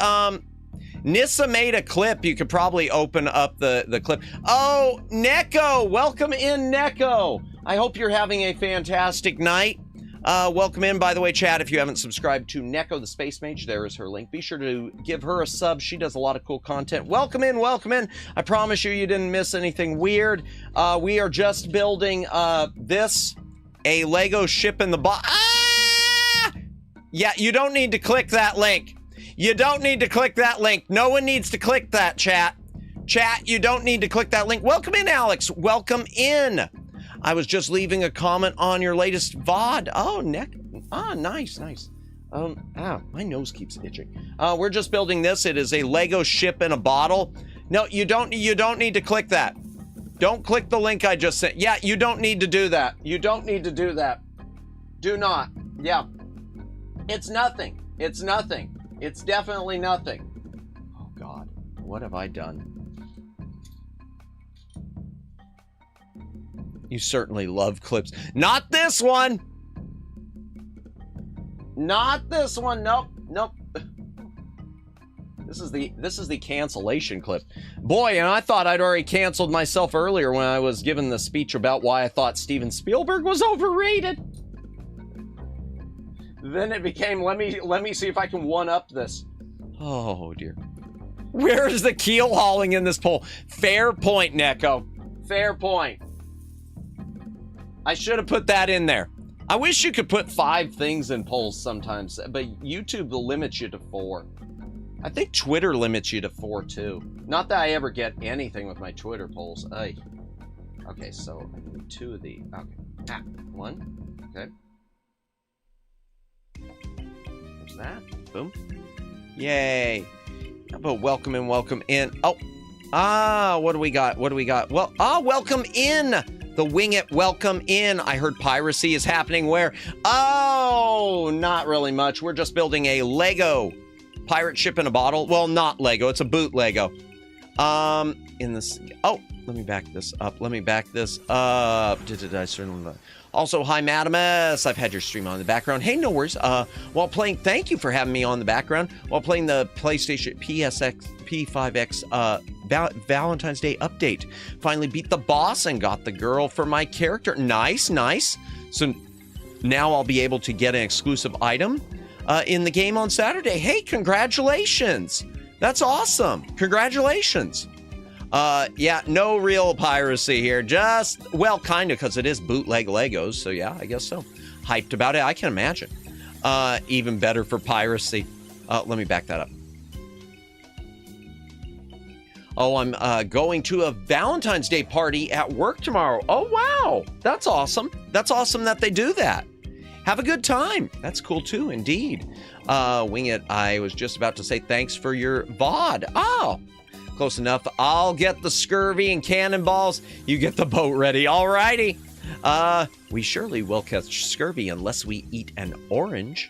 Nissa made a clip. You could probably open up the clip. Oh, Neko! Welcome in, Neko! I hope you're having a fantastic night. Welcome in, by the way, chat. If you haven't subscribed to Neko the Space Mage, there is her link. Be sure to give her a sub. She does a lot of cool content. Welcome in. I promise you didn't miss anything weird. We are just building this, a Lego ship in the box. Ah! Yeah, you don't need to click that link. You don't need to click that link. No one needs to click that, chat. Chat, you don't need to click that link. Welcome in, Alex. Welcome in. I was just leaving a comment on your latest VOD. Oh, nice. My nose keeps itching. We're just building this. It is a Lego ship in a bottle. No, you don't need to click that. Don't click the link I just sent. Yeah, you don't need to do that. You don't need to do that. Do not. Yeah. It's nothing. It's nothing. It's definitely nothing. Oh, God. What have I done? You certainly love clips. Not this one! Not this one. Nope. This is the cancellation clip. Boy, and I thought I'd already canceled myself earlier when I was given the speech about why I thought Steven Spielberg was overrated. Then it became, let me see if I can one-up this. Oh, dear. Where is the keel hauling in this poll? Fair point, Neko. Fair point. I should have put that in there. I wish you could put 5 things in polls sometimes, but YouTube limits you to 4. I think Twitter limits you to 4, too. Not that I ever get anything with my Twitter polls. Ay. Okay, so I need 2 of the... Okay. 1. Okay. There's that. Boom. Yay. But welcome in. Oh. What do we got? Well, welcome in. The Wing It, welcome in. I heard piracy is happening where? Oh, not really much. We're just building a Lego Pirate ship in a bottle. Well, not Lego. It's a boot Lego. In this... Oh, let me back this up. Did I certainly... Also, hi, Madamus. I've had your stream on in the background. Hey, no worries. While playing... Thank you for having me on the background. While playing the PlayStation P5X Valentine's Day update. Finally beat the boss and got the girl for my character. Nice, nice. So now I'll be able to get an exclusive item in the game on Saturday. Hey, congratulations. That's awesome. Congratulations. Yeah, no real piracy here. Just, well, kind of, because it is bootleg Legos. So yeah, I guess so. Hyped about it, I can imagine. Even better for piracy. Let me back that up. Oh, I'm going to a Valentine's Day party at work tomorrow. Oh, wow. That's awesome. That's awesome that they do that. Have a good time. That's cool too, indeed. Wing It, I was just about to say thanks for your VOD. Oh, close enough. I'll get the scurvy and cannonballs. You get the boat ready. All righty. We surely will catch scurvy unless we eat an orange.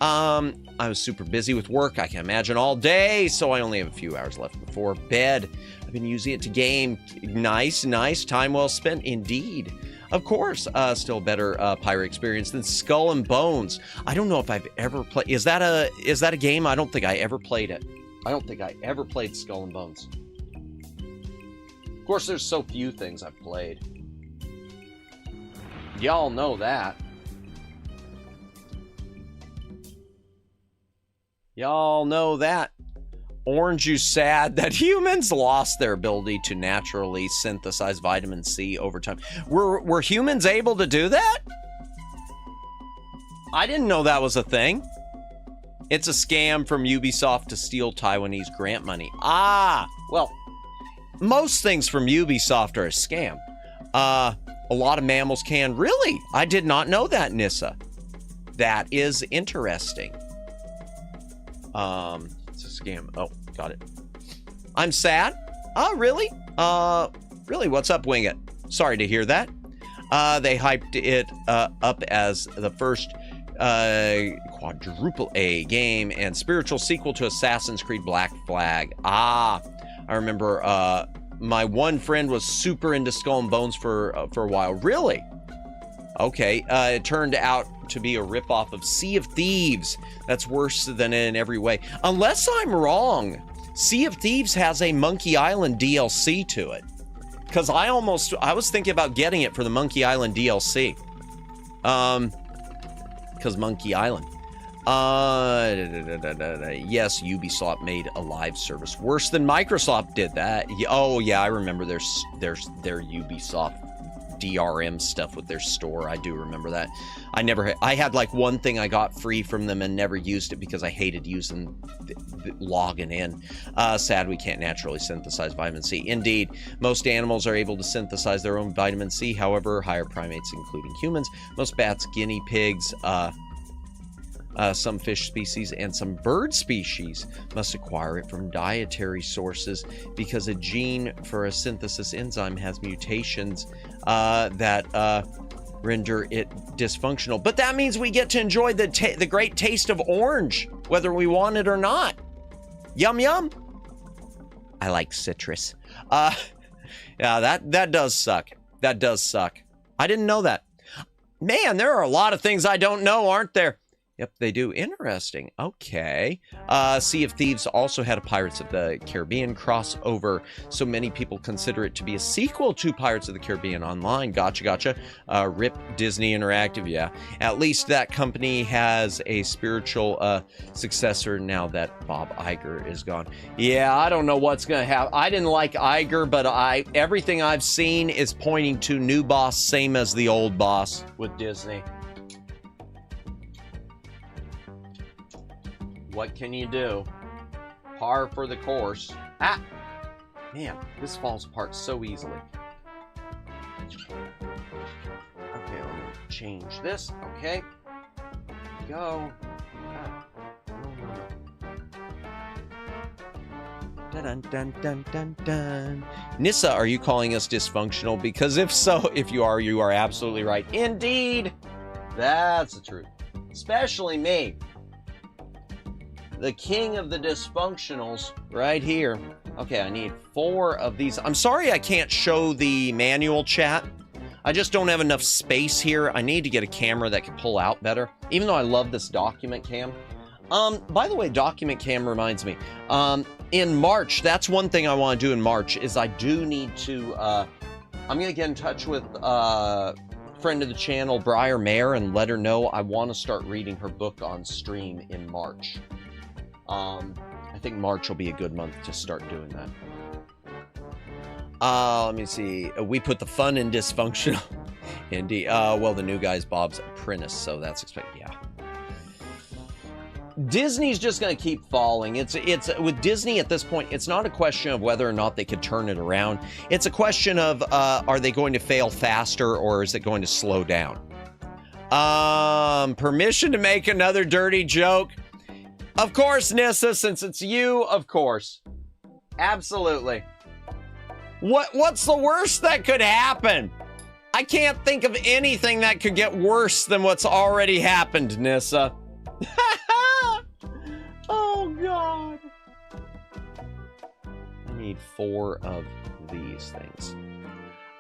I was super busy with work, I can imagine, all day, so I only have a few hours left before bed. I've been using it to game. Nice, nice. Time well spent, indeed. Of course, still better pirate experience than Skull and Bones. I don't know if I've ever played... Is that a game? I don't think I ever played it. I don't think I ever played Skull and Bones. Of course, there's so few things I've played. Y'all know that. Y'all know that. Orange, you sad that humans lost their ability to naturally synthesize vitamin C over time. Were humans able to do that? I didn't know that was a thing. It's a scam from Ubisoft to steal Taiwanese grant money. Ah, well, most things from Ubisoft are a scam. A lot of mammals can. Really? I did not know that, Nissa. That is interesting. It's a scam. Oh, got it. I'm sad. Oh, really? Really? What's up, Wing It? Sorry to hear that. They hyped it up as the first quadruple A game and spiritual sequel to Assassin's Creed Black Flag. Ah, I remember my one friend was super into Skull and Bones for a while. Really? Okay, it turned out to be a ripoff of Sea of Thieves. That's worse than in every way. Unless I'm wrong, Sea of Thieves has a Monkey Island DLC to it. Because I was thinking about getting it for the Monkey Island DLC. Because Monkey Island. Yes, Ubisoft made a live service. Worse than Microsoft did that. Oh, yeah, I remember their Ubisoft DRM stuff with their store. I do remember that. I had like one thing I got free from them and never used it because I hated using logging in. Sad we can't naturally synthesize vitamin C. Indeed, most animals are able to synthesize their own vitamin C. However, higher primates, including humans, most bats, guinea pigs, some fish species, and some bird species must acquire it from dietary sources because a gene for a synthesis enzyme has mutations that render it dysfunctional. But that means we get to enjoy the great taste of orange, whether we want it or not. Yum, yum. I like citrus. Yeah, that does suck. That does suck. I didn't know that. Man, there are a lot of things I don't know, aren't there? Yep, they do. Interesting. Okay. Sea of Thieves also had a Pirates of the Caribbean crossover, so many people consider it to be a sequel to Pirates of the Caribbean Online. Gotcha, gotcha. RIP Disney Interactive, yeah. At least that company has a spiritual successor now that Bob Iger is gone. Yeah, I don't know what's going to happen. I didn't like Iger, but everything I've seen is pointing to new boss, same as the old boss with Disney. What can you do? Par for the course. Ah! Man, this falls apart so easily. Okay, let me change this. Okay. Go. Ah. Dun dun dun dun dun. Nissa, are you calling us dysfunctional? Because if so, if you are absolutely right. Indeed! That's the truth. Especially me. The king of the dysfunctionals right here. Okay, I need 4 of these. I'm sorry I can't show the manual chat. I just don't have enough space here. I need to get a camera that can pull out better, even though I love this document cam. By the way, document cam reminds me, in March, that's one thing I want to do in March, is I do need to, I'm going to get in touch with friend of the channel, Briar Mayer, and let her know I want to start reading her book on stream in March. I think March will be a good month to start doing that. Let me see. We put the fun in dysfunctional. Indeed. Well, the new guy's Bob's apprentice, so that's expected. Yeah. Disney's just going to keep falling. It's with Disney at this point, it's not a question of whether or not they could turn it around. It's a question of, are they going to fail faster or is it going to slow down? Permission to make another dirty joke? Of course, Nissa, since it's you, of course. Absolutely. What's the worst that could happen? I can't think of anything that could get worse than what's already happened, Nissa. Oh, God. I need 4 of these things.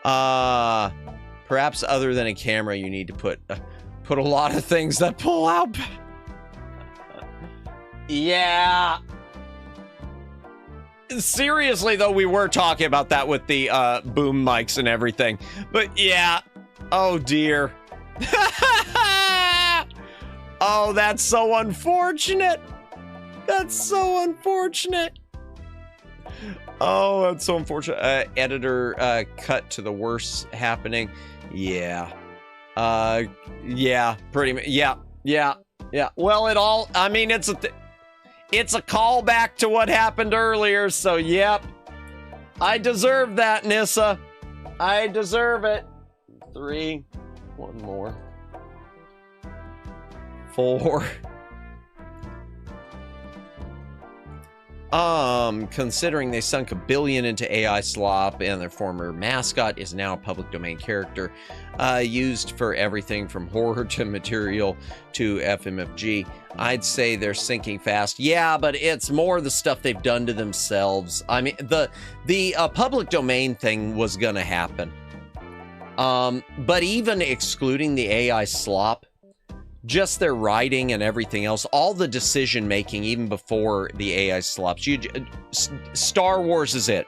Perhaps other than a camera, you need to put a lot of things that pull out. Yeah. Seriously, though, we were talking about that with the boom mics and everything. But yeah. Oh, dear. Oh, that's so unfortunate. That's so unfortunate. Oh, that's so unfortunate. Editor cut to the worst happening. Yeah. Yeah, pretty much. Yeah. Well, it all, I mean, it's a callback to what happened earlier, so yep. I deserve that, Nissa. I deserve it. 3. 1 more. 4. Considering they sunk $1 billion into AI slop and their former mascot is now a public domain character, used for everything from horror to material to FMFG, I'd say they're sinking fast. Yeah, but it's more the stuff they've done to themselves. I mean, the public domain thing was gonna happen. But even excluding the AI slop, just their writing and everything else, all the decision making, even before the AI slops. Star Wars is it.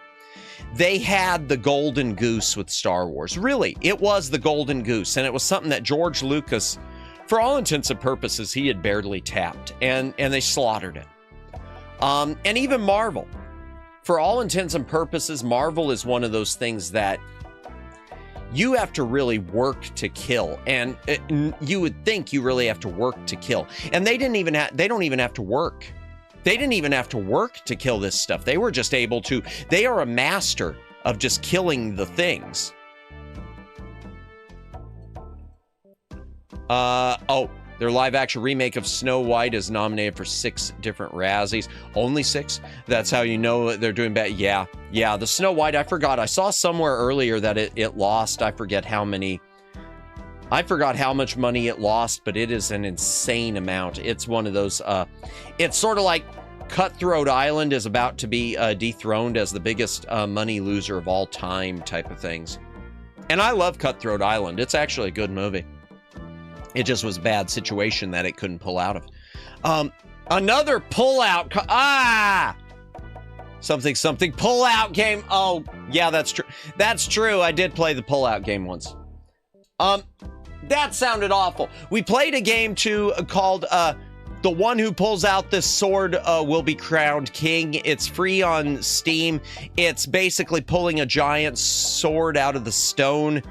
They had the golden goose with Star Wars. Really, it was the golden goose, and it was something that George Lucas, for all intents and purposes, he had barely tapped, and they slaughtered it. And even Marvel, for all intents and purposes, Marvel is one of those things that you have to really work to kill, and you would think you really have to work to kill. And they don't even have to work. They didn't even have to work to kill this stuff. They were just able to. They are a master of just killing the things. Oh, their live-action remake of Snow White is nominated for 6 different Razzies. Only 6? That's how you know they're doing bad. Yeah, the Snow White, I forgot. I saw somewhere earlier that it lost. I forget how many. I forgot how much money it lost, but it is an insane amount. It's one of those, it's sort of like Cutthroat Island is about to be dethroned as the biggest money loser of all time type of things. And I love Cutthroat Island. It's actually a good movie. It just was a bad situation that it couldn't pull out of. Another pull-out. Something pull-out game. Oh, yeah, that's true. That's true. I did play the pull-out game once. That sounded awful. We played a game, too, called The One Who Pulls Out This Sword Will Be Crowned King. It's free on Steam. It's basically pulling a giant sword out of the stone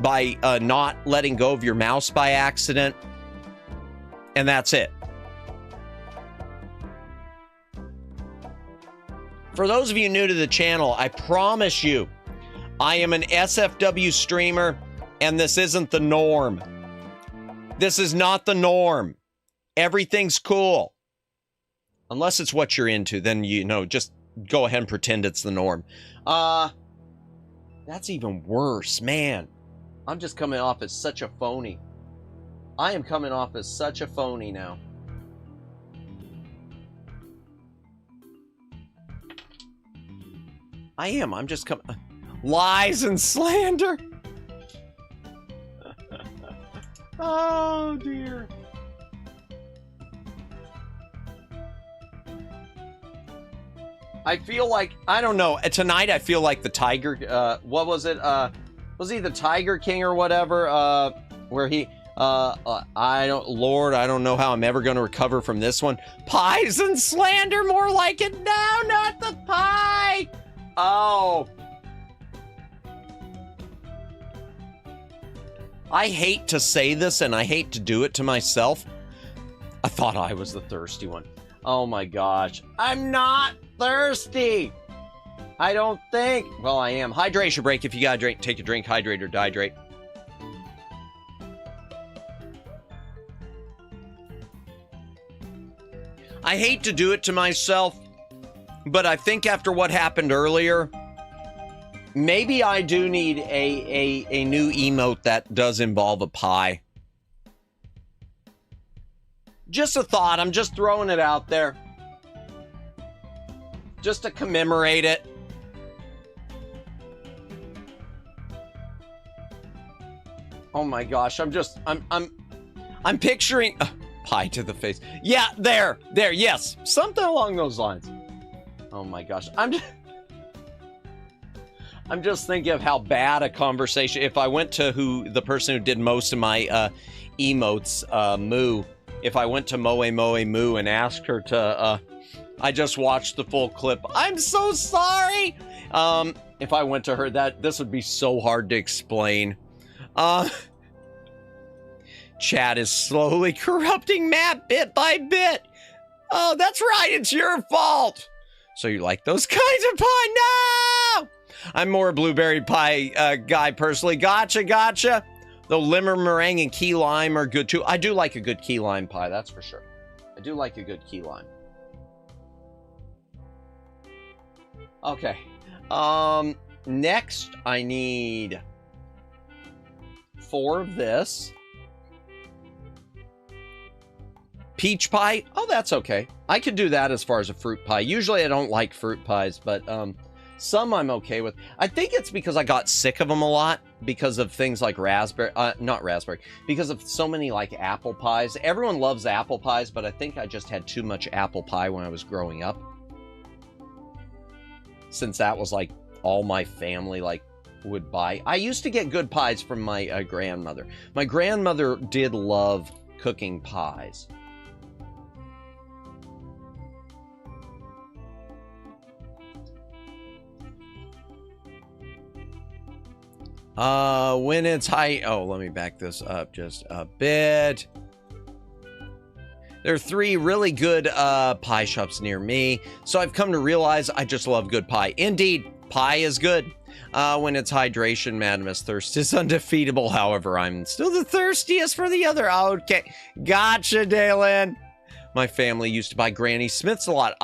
by not letting go of your mouse by accident. And that's it. For those of you new to the channel, I promise you, I am an SFW streamer, and this isn't the norm. This is not the norm. Everything's cool. Unless it's what you're into, then, you know, just go ahead and pretend it's the norm. That's even worse, man. I'm just coming off as such a phony. I am coming off as such a phony now. I am. I'm just coming. Lies and slander. Oh, dear. I feel like, I don't know. Tonight, I feel like the Tiger, what was it? Was he the Tiger King or whatever? Where he, I don't know how I'm ever going to recover from this one. Pies and slander, more like it. No, not the pie. Oh. I hate to say this and I hate to do it to myself. I thought I was the thirsty one. Oh my gosh. I'm not thirsty. I don't think. Well, I am. Hydration break. If you gotta drink, take a drink, hydrate or dehydrate. I hate to do it to myself, but I think after what happened earlier, maybe I do need a new emote that does involve a pie. Just a thought. I'm just throwing it out there. Just to commemorate it. Oh my gosh, I'm picturing pie to the face. Yeah, there, yes, something along those lines. Oh my gosh, I'm just thinking of how bad a conversation. If I went to the person who did most of my emotes, Moo. If I went to Moe Moo and asked her to, I just watched the full clip. I'm so sorry. If I went to her, this would be so hard to explain. Chat is slowly corrupting Matt bit by bit. Oh, that's right. It's your fault. So you like those kinds of pie? No! I'm more a blueberry pie guy personally. Gotcha. Though lemon meringue and key lime are good too. I do like a good key lime pie, that's for sure. I do like a good key lime. Okay. Next I need 4 of this. Peach pie. Oh, that's okay. I could do that as far as a fruit pie. Usually I don't like fruit pies, but some I'm okay with. I think it's because I got sick of them a lot because of things like not raspberry, because of so many like apple pies. Everyone loves apple pies, but I think I just had too much apple pie when I was growing up. Since that was like all my family like would buy. I used to get good pies from my grandmother. My grandmother did love cooking pies. When it's high, oh, let me back this up just a bit. There are 3 really good pie shops near me, so I've come to realize I just love good pie. Indeed, pie is good. When it's hydration, Madamus thirst is undefeatable. However, I'm still the thirstiest for the other. Okay, gotcha, Dalen. My family used to buy Granny Smiths a lot.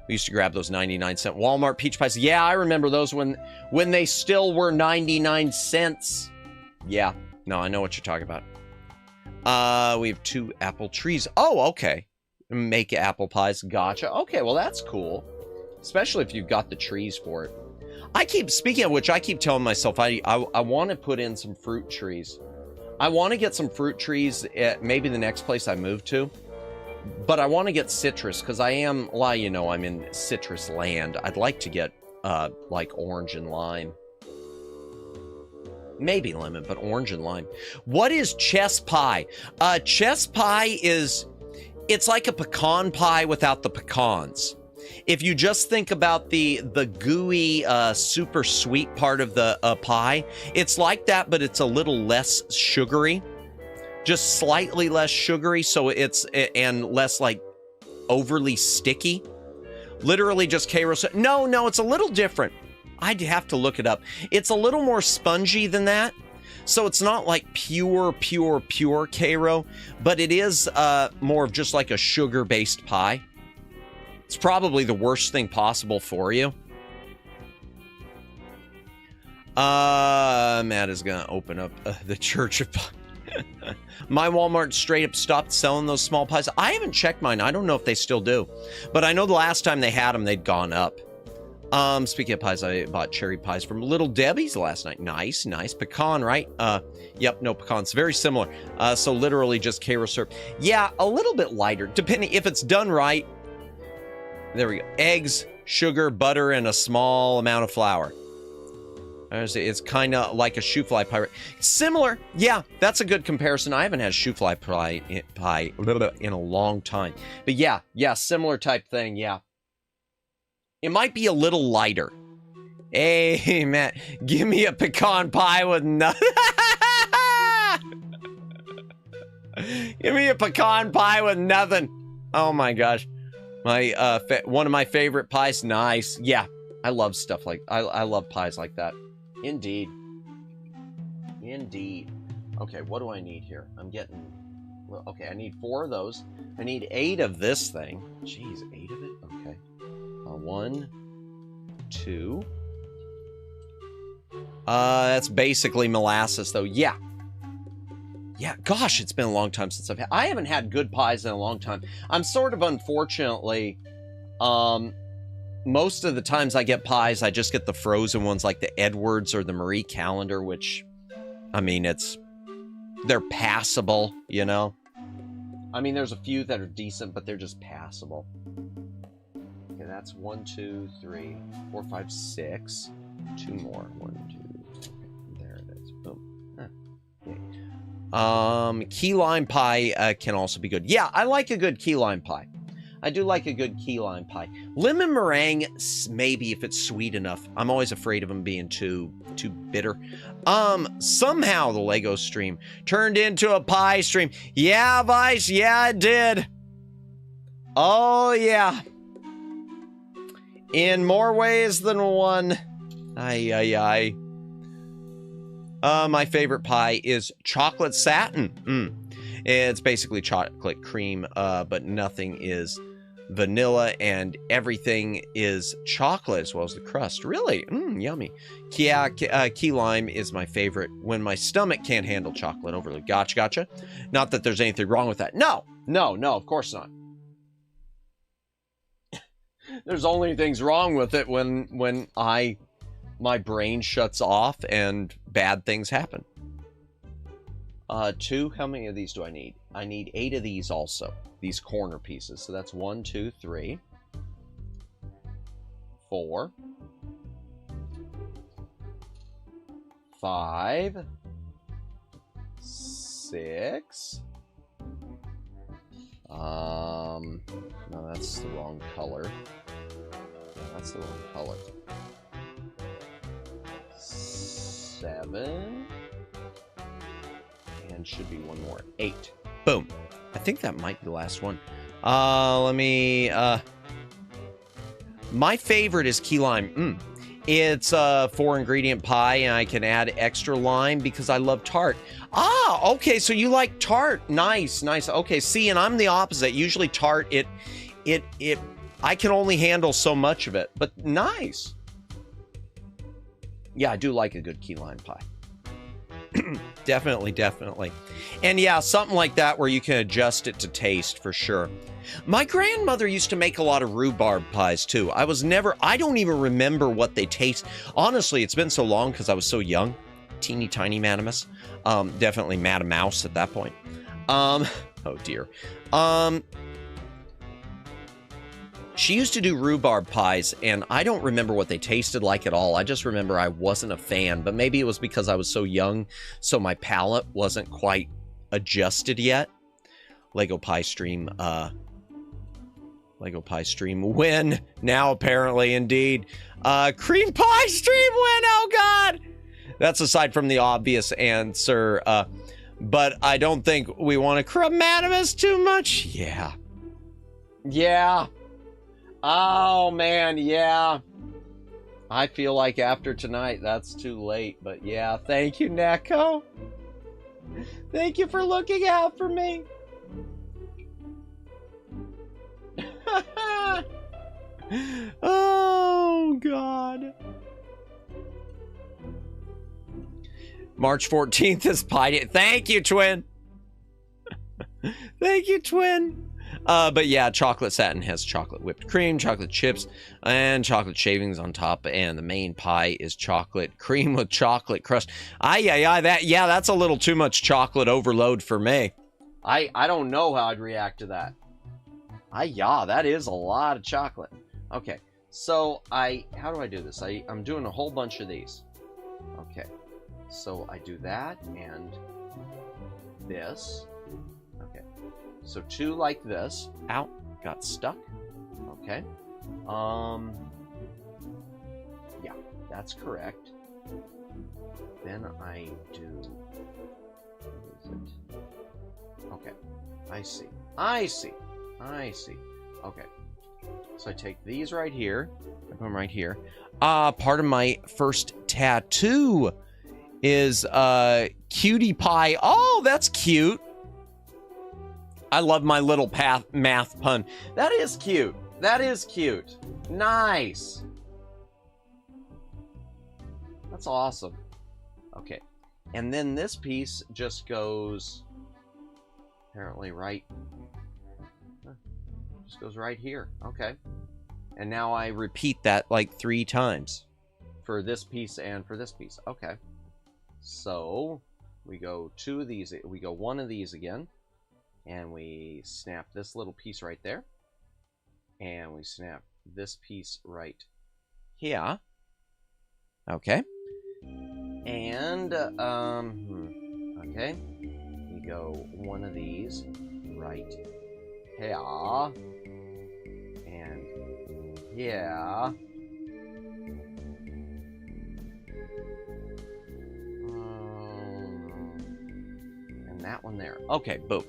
We used to grab those 99-cent Walmart peach pies. Yeah, I remember those when they still were 99 cents. Yeah, no, I know what you're talking about. We have 2 apple trees. Oh, okay. Make apple pies. Gotcha. Okay, well, that's cool. Especially if you've got the trees for it. Speaking of which, I keep telling myself I want to put in some fruit trees. I want to get some fruit trees at maybe the next place I move to. But I want to get citrus because I'm in citrus land. I'd like to get like orange and lime. Maybe lemon, but orange and lime. What is chess pie? Chess pie it's like a pecan pie without the pecans. If you just think about the gooey, super sweet part of the pie, it's like that, but it's a little less sugary. Just slightly less sugary, so and less like overly sticky. Literally just Karo. No, it's a little different. I'd have to look it up. It's a little more spongy than that. So it's not like pure Karo, but it is more of just like a sugar-based pie. It's probably the worst thing possible for you. Matt is gonna open up the Church of Pie. My Walmart straight up stopped selling those small pies. I haven't checked mine. I don't know if they still do. But I know the last time they had them, they'd gone up. Speaking of pies, I bought cherry pies from Little Debbie's last night. Nice, nice. Pecan, right? Yep, no pecans. Very similar. So literally just Karo syrup. Yeah, a little bit lighter, depending if it's done right. There we go. Eggs, sugar, butter, and a small amount of flour. It's kind of like a shoe fly pie. Similar. Yeah, that's a good comparison. I haven't had shoe fly pie in a long time. But yeah, similar type thing, yeah. It might be a little lighter. Hey, Matt, give me a pecan pie with nothing. Give me a pecan pie with nothing. Oh my gosh. One of my favorite pies. Nice. Yeah, I love stuff like I love pies like that. Indeed. Indeed. Okay, what do I need here? I'm getting... Well, okay, I need 4 of those. I need 8 of this thing. Jeez, 8 of it? Okay. 1, 2. That's basically molasses, though. Yeah. Yeah, gosh, it's been a long time since I haven't had good pies in a long time. I'm sort of unfortunately... Most of the times I get pies, I just get the frozen ones like the Edwards or the Marie Callender, which, I mean, they're passable, you know? I mean, there's a few that are decent, but they're just passable. Okay, that's 1, 2, 3, 4, 5, 6. 2 more. 1, 2, okay, there it is. Boom. Okay. Key lime pie can also be good. Yeah, I like a good key lime pie. I do like a good key lime pie. Lemon meringue, maybe if it's sweet enough. I'm always afraid of them being too bitter. Somehow the Lego stream turned into a pie stream. Yeah, Vice, yeah, it did. Oh, yeah. In more ways than one. Ay. My favorite pie is chocolate satin. It's basically chocolate cream, but nothing is vanilla, and everything is chocolate as well as the crust. Really? Yummy. Yeah, key lime is my favorite when my stomach can't handle chocolate overly. Gotcha. Not that there's anything wrong with that. No, of course not. There's only things wrong with it when my brain shuts off and bad things happen. 2, how many of these do I need? I need 8 of these also. These corner pieces. So that's 1, 2, 3, 4, 5, 6. No, that's the wrong color. That's the wrong color. 7. And should be 1 more. 8. Boom. I think that might be the last one. My favorite is key lime. It's a 4-ingredient pie, and I can add extra lime because I love tart. Ah, okay, so you like tart. Nice. Okay, see, and I'm the opposite. Usually tart, I can only handle so much of it, but nice. Yeah, I do like a good key lime pie. Definitely. And yeah, something like that where you can adjust it to taste for sure. My grandmother used to make a lot of rhubarb pies too. I don't even remember what they taste. Honestly, it's been so long because I was so young. Teeny tiny Madamus. Definitely Madam Mouse at that point. Oh dear. She used to do rhubarb pies, and I don't remember what they tasted like at all. I just remember I wasn't a fan, but maybe it was because I was so young, so my palate wasn't quite adjusted yet. Lego Pie Stream win. Now, apparently, indeed. Cream Pie Stream win, oh God! That's aside from the obvious answer, but I don't think we want to chromatimus too much. Yeah. Oh, man, yeah. I feel like after tonight, that's too late. But yeah, thank you, Neko. Thank you for looking out for me. Oh, God. March 14th is Pie Day. Thank you, Twin. Thank you, Twin. But yeah, chocolate satin has chocolate whipped cream, chocolate chips, and chocolate shavings on top. And the main pie is chocolate cream with chocolate crust. That's a little too much chocolate overload for me. I don't know how I'd react to that. That is a lot of chocolate. Okay, so how do I do this? I'm doing a whole bunch of these. Okay, so I do that and this. Okay, so 2 like this. Ow, got stuck. Okay, yeah, that's correct. Then I do, what is it? Okay, I see. Okay, so I take these right here, I put them right here. Part of my first tattoo is cutie pie. Oh, that's cute. I love my little math pun. That is cute. Nice. That's awesome. Okay, and then this piece just goes apparently just goes right here. Okay, and now I repeat that like 3 times for this piece and for this piece. Okay, so we go 2 of these, we go 1 of these again, and we snap this little piece right there, and we snap this piece right here. Okay, and okay, we go 1 of these right here, and here, and that one there. Okay, boom.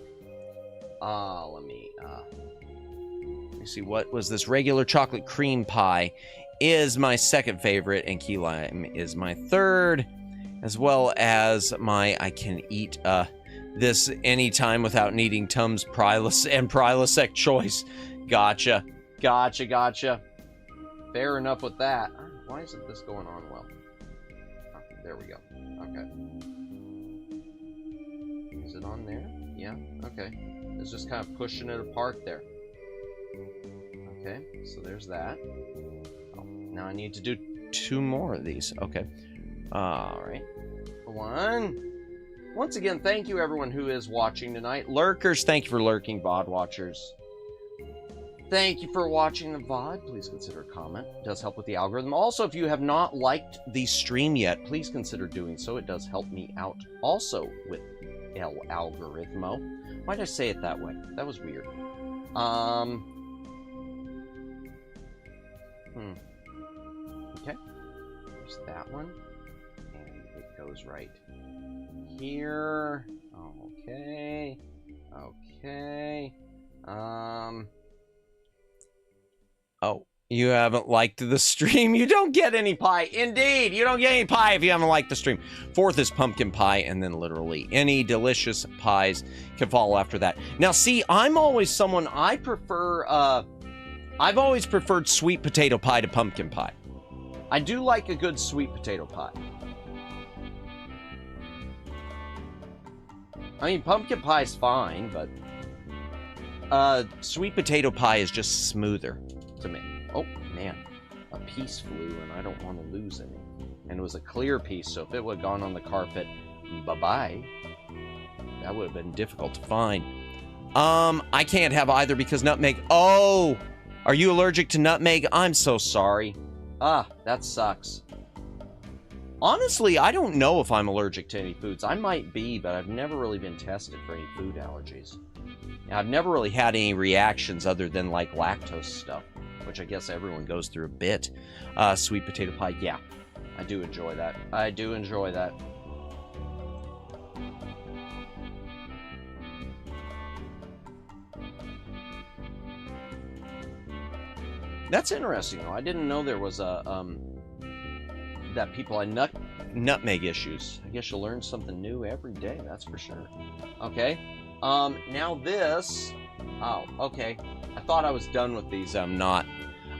Let me see, what was this? Regular chocolate cream pie is my second favorite, and key lime is my third, as well as I can eat this anytime without needing Tums Prilosec choice. Gotcha. Fair enough with that. Why isn't this going on well? Oh, there we go. Okay. Is it on there? Yeah, okay. It's just kind of pushing it apart there. Okay, so there's that. Oh, now I need to do 2 more of these. Okay. Alright. 1. Once again, thank you everyone who is watching tonight. Lurkers, thank you for lurking. VOD watchers, thank you for watching the VOD. Please consider a comment. It does help with the algorithm. Also, if you have not liked the stream yet, please consider doing so. It does help me out also with El Algoritmo. Why did I say it that way? That was weird. Okay. There's that one. And it goes right here. Okay. Oh, you haven't liked the stream. You don't get any pie. Indeed, you don't get any pie if you haven't liked the stream. 4th is pumpkin pie, and then literally any delicious pies can follow after that. Now, see, I'm always someone, I prefer, I've always preferred sweet potato pie to pumpkin pie. I do like a good sweet potato pie. I mean, pumpkin pie's fine, but sweet potato pie is just smoother to me. Oh, man. A piece flew, and I don't want to lose any. And it was a clear piece, so if it would have gone on the carpet, bye-bye. That would have been difficult to find. I can't have either because nutmeg... Oh! Are you allergic to nutmeg? I'm so sorry. Ah, that sucks. Honestly, I don't know if I'm allergic to any foods. I might be, but I've never really been tested for any food allergies. I've never really had any reactions other than, like, lactose stuff, which I guess everyone goes through a bit. Sweet potato pie, yeah. I do enjoy that. I do enjoy that. That's interesting, though. I didn't know there was a, that people had nutmeg issues. I guess you'll learn something new every day, that's for sure. Okay. Now this... Oh, okay. I thought I was done with these. I'm not.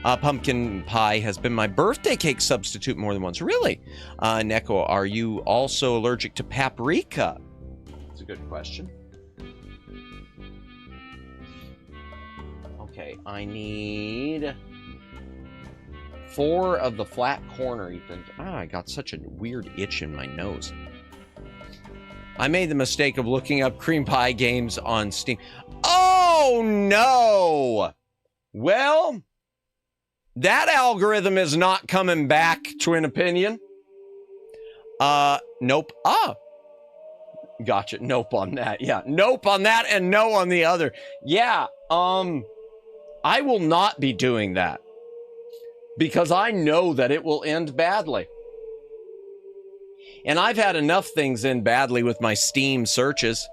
Pumpkin pie has been my birthday cake substitute more than once. Really? Neko, are you also allergic to paprika? That's a good question. Okay, I need 4 of the flat corner. I got such a weird itch in my nose. I made the mistake of looking up cream pie games on Steam. Oh, no! Well, that algorithm is not coming back, Twin Opinion. Nope. Gotcha. Nope on that. Yeah. Nope on that and no on the other. Yeah. I will not be doing that because I know that it will end badly. And I've had enough things end badly with my Steam searches.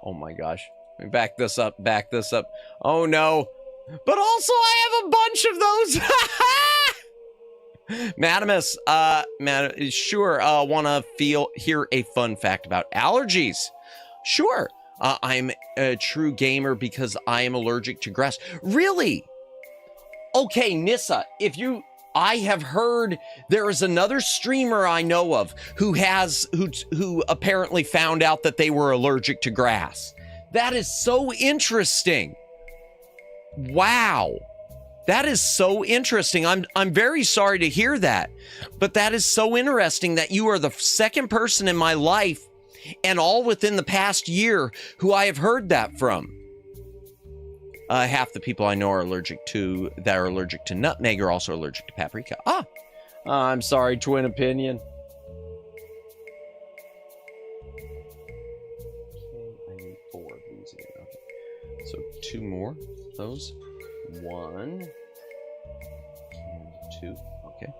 Oh my gosh. Let me back this up. Oh no. But also I have a bunch of those. Madamus, sure, want to hear a fun fact about allergies. Sure, I'm a true gamer because I am allergic to grass. Really? Okay, Nissa, I have heard there is another streamer I know of who apparently found out that they were allergic to grass. That is so interesting. Wow. That is so interesting. I'm very sorry to hear that, but that is so interesting that you are the second person in my life and all within the past year who I have heard that from. Half the people I know are allergic to nutmeg are also allergic to paprika. I'm sorry, Twin Opinion. I need 4 of these. Okay. So 2 more of those. 1 and 2. Okay.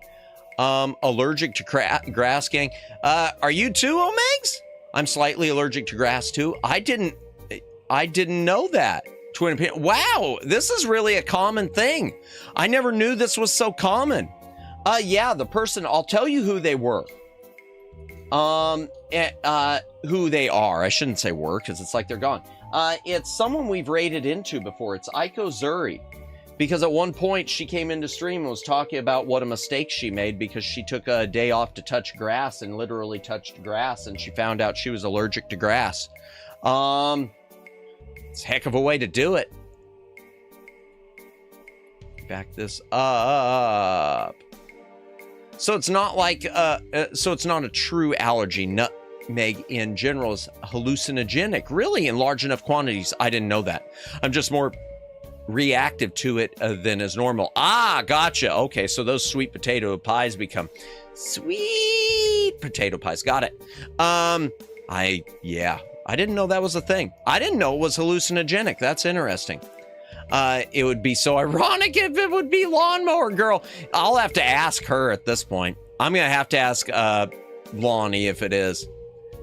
Allergic to grass, gang. Are you too, Omegs? I'm slightly allergic to grass too. I didn't know that. Twin Opinion. Wow, this is really a common thing. I never knew this was so common. Yeah, the person, I'll tell you who they were. Who they are. I shouldn't say were because it's like they're gone. It's someone we've raided into before. It's Aiko Zuri. Because at one point she came into stream and was talking about what a mistake she made because she took a day off to touch grass and literally touched grass and she found out she was allergic to grass. It's a heck of a way to do it. Back this up. So it's not like, so it's not a true allergy. Nutmeg in general is hallucinogenic. Really, in large enough quantities. I didn't know that. I'm just more reactive to it than is normal. Gotcha. Okay, so those sweet potato pies become sweet potato pies. Got it. I didn't know that was a thing. I didn't know it was hallucinogenic. That's interesting. It would be so ironic if it would be Lawnmower Girl. I'll have to ask her at this point. I'm gonna have to ask Lonnie if it is,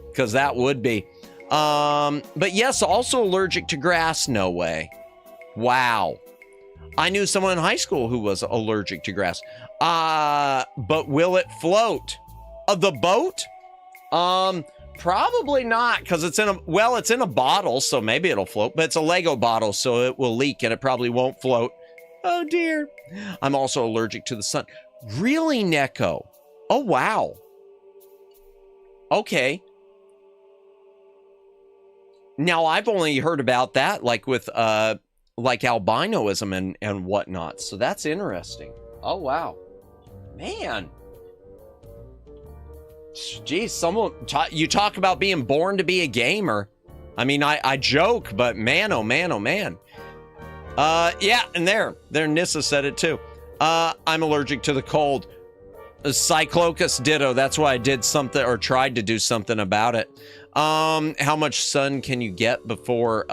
because that would be. But yes, also allergic to grass. No way. Wow. I knew someone in high school who was allergic to grass. But will it float? The boat? Probably not, because it's in a bottle, so maybe it'll float, but it's a Lego bottle, so it will leak and it probably won't float. Oh dear. I'm also allergic to the sun. Really, Neko? Oh, wow. Okay. Now, I've only heard about that, like with, like albinoism and whatnot. So that's interesting. Oh, wow. Man. Geez, you talk about being born to be a gamer. I mean, I joke, but man, oh man, oh man. Yeah, and there Nissa said it too. I'm allergic to the cold. Cyclocus ditto. That's why I did something or tried to do something about it. How much sun can you get before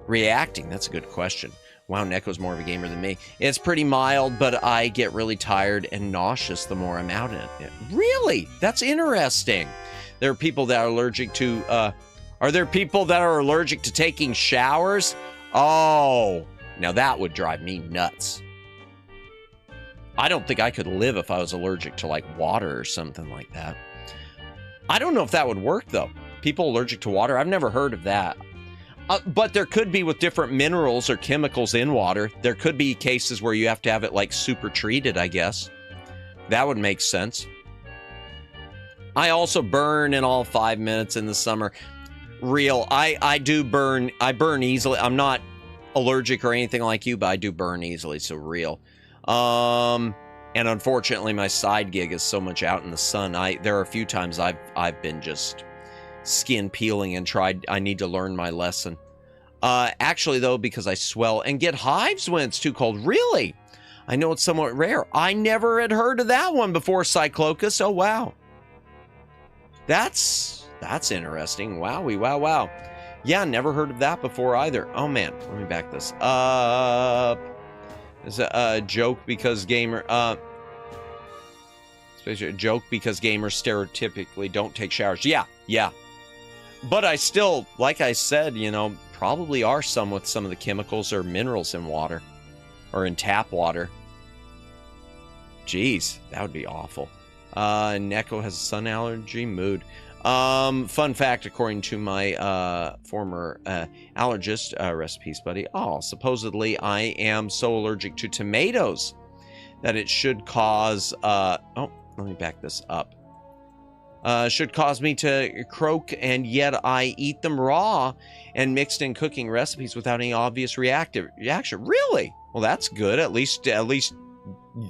reacting? That's a good question. Wow, Neko's more of a gamer than me. It's pretty mild, but I get really tired and nauseous the more I'm out in it. Really? That's interesting. There are people that are allergic to, are there people that are allergic to taking showers? Oh, now that would drive me nuts. I don't think I could live if I was allergic to like water or something like that. I don't know if that would work though. People allergic to water, I've never heard of that. But there could be with different minerals or chemicals in water. There could be cases where you have to have it like super treated, I guess. That would make sense. I also burn in all 5 minutes in the summer. Real, I do burn. I burn easily. I'm not allergic or anything like you, but I do burn easily, so real. And unfortunately, my side gig is so much out in the sun. There are a few times I've been just skin peeling and tried. I need to learn my lesson. Actually, though, because I swell and get hives when it's too cold. Really? I know it's somewhat rare. I never had heard of that one before, Cyclocus. Oh, wow. That's interesting. Wowie, wow. Yeah, never heard of that before either. Oh, man. Let me back this up. Is it a joke because gamer... a joke because gamers stereotypically don't take showers. Yeah. But I still, like I said, you know, probably are some with some of the chemicals or minerals in water. Or in tap water. Jeez, that would be awful. Neko has a sun allergy. Mood. Fun fact, according to my former allergist, rest in peace, buddy. Oh, supposedly I am so allergic to tomatoes that it should cause... oh, let me back this up. Should cause me to croak, and yet I eat them raw and mixed in cooking recipes without any obvious reaction. Really? Well, that's good. At least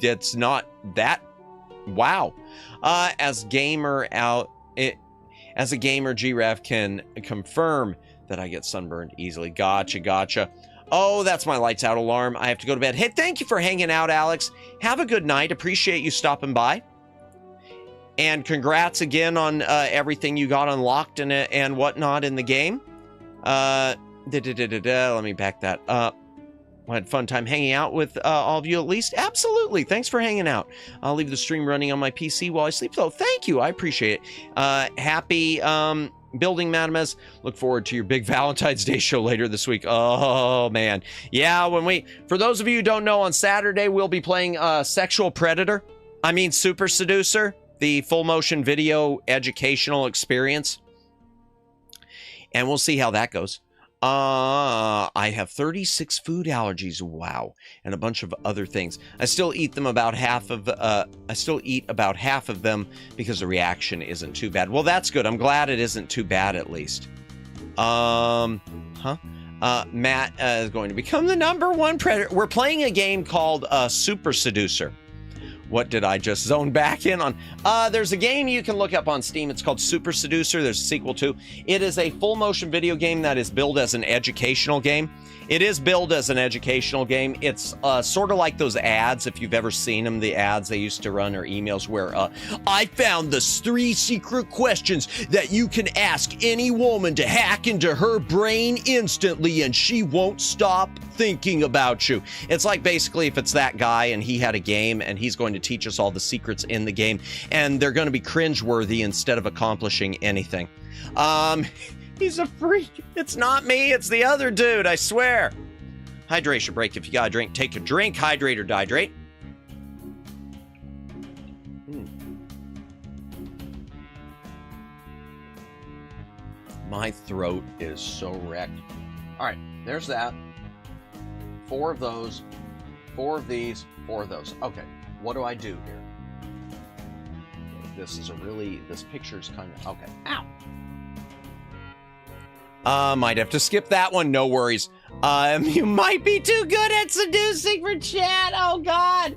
it's not that. Wow. As a gamer, GRAF can confirm that I get sunburned easily. Gotcha. Oh, that's my lights out alarm. I have to go to bed. Hey, thank you for hanging out, Alex. Have a good night. Appreciate you stopping by. And congrats again on everything you got unlocked and whatnot in the game. Let me back that up. I had a fun time hanging out with all of you at least. Absolutely. Thanks for hanging out. I'll leave the stream running on my PC while I sleep. So thank you. I appreciate it. Happy building, Madamas. Look forward to your big Valentine's Day show later this week. Oh, man. Yeah, for those of you who don't know, on Saturday, we'll be playing Super Seducer. The full motion video educational experience. And we'll see how that goes. I have 36 food allergies. Wow. And a bunch of other things. I still eat about half of them because the reaction isn't too bad. Well, that's good. I'm glad it isn't too bad at least. Matt is going to become the #1 predator. We're playing a game called Super Seducer. What did I just zone back in on? There's a game you can look up on Steam. It's called Super Seducer. There's a sequel too. It is a full motion video game that is billed as an educational game. It is billed as an educational game. It's sort of like those ads, if you've ever seen them, the ads they used to run or emails where I found the 3 secret questions that you can ask any woman to hack into her brain instantly and she won't stop thinking about you. It's like basically if it's that guy and he had a game and he's going to teach us all the secrets in the game and they're going to be cringeworthy instead of accomplishing anything. He's a freak. It's not me. It's the other dude. I swear. Hydration break. If you got a drink, take a drink. Hydrate or dehydrate. My throat is so wrecked. All right. There's that. 4 of those. 4 of these. 4 of those. Okay. What do I do here? This picture's kind of... Okay. Ow. Might have to skip that one. No worries. You might be too good at seducing for chat. Oh, God.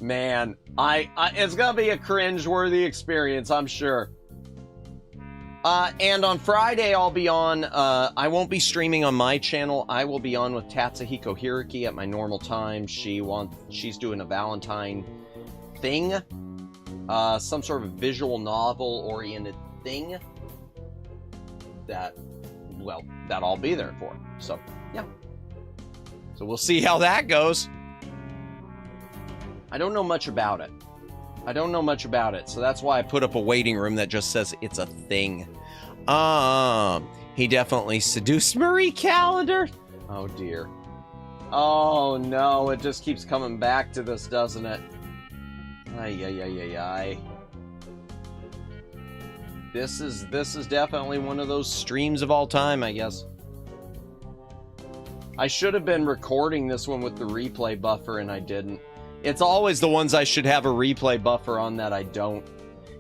Man, it's gonna be a cringe-worthy experience, I'm sure. And on Friday, I'll be on, I won't be streaming on my channel. I will be on with Tatsuhiko Hiraki at my normal time. She's doing a Valentine thing. Some sort of visual novel-oriented thing that I'll be there for. So, yeah. So we'll see how that goes. I don't know much about it. So that's why I put up a waiting room that just says it's a thing. He definitely seduced Marie Calendar. Oh, dear. Oh, no. It just keeps coming back to this, doesn't it? Ay. This is definitely one of those streams of all time, I guess. I should have been recording this one with the replay buffer, and I didn't. It's always the ones I should have a replay buffer on that I don't.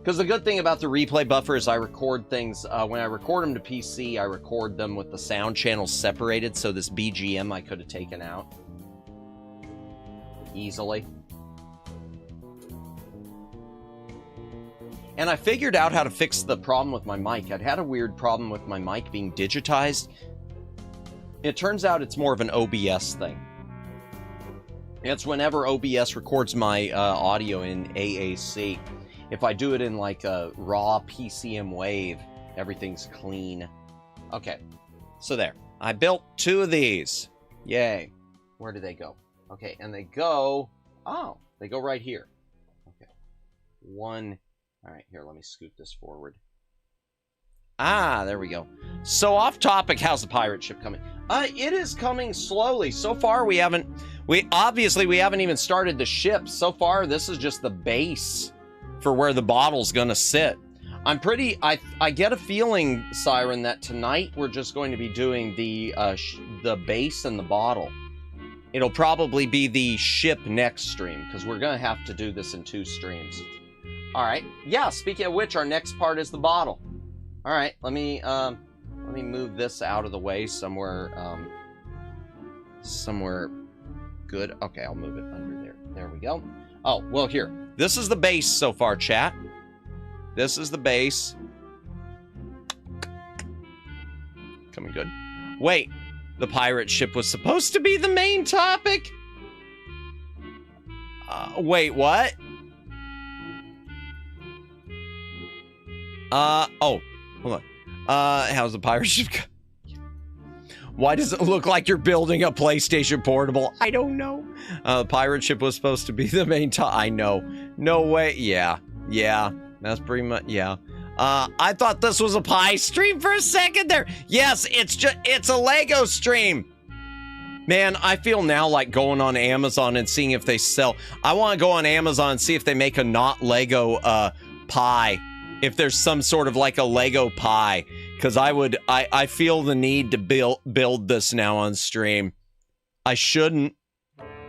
Because the good thing about the replay buffer is I record things, when I record them to PC, I record them with the sound channels separated, so this BGM I could have taken out easily. And I figured out how to fix the problem with my mic. I'd had a weird problem with my mic being digitized. It turns out it's more of an OBS thing. It's whenever OBS records my audio in AAC. If I do it in like a raw PCM wave, everything's clean. Okay, so there. I built 2 of these. Yay. Where do they go? Okay, and they go... Oh, they go right here. Okay. 1... All right, here, let me scoot this forward. Ah, there we go. So off topic, how's the pirate ship coming? It is coming slowly. So far, we haven't even started the ship. So far, this is just the base for where the bottle's gonna sit. I get a feeling, Siren, that tonight we're just going to be doing the base and the bottle. It'll probably be the ship next stream, because we're gonna have to do this in 2 streams. All right. Yeah. Speaking of which, our next part is the bottle. All right. Let me move this out of the way somewhere. Somewhere good. Okay, I'll move it under there. There we go. Oh well, here. This is the base so far, chat. This is the base. Coming good. Wait, the pirate ship was supposed to be the main topic. Wait, what? Oh, hold on. How's the pirate ship? Why does it look like you're building a PlayStation Portable? I don't know. The pirate ship was supposed to be the main I know. No way. Yeah. That's pretty much, yeah. I thought this was a pie stream for a second there. Yes, it's a Lego stream. Man, I feel now like going on Amazon and seeing if they sell. I want to go on Amazon and see if they make a not Lego, pie. If there's some sort of like a Lego pie, because I feel the need to build this now on stream. I shouldn't.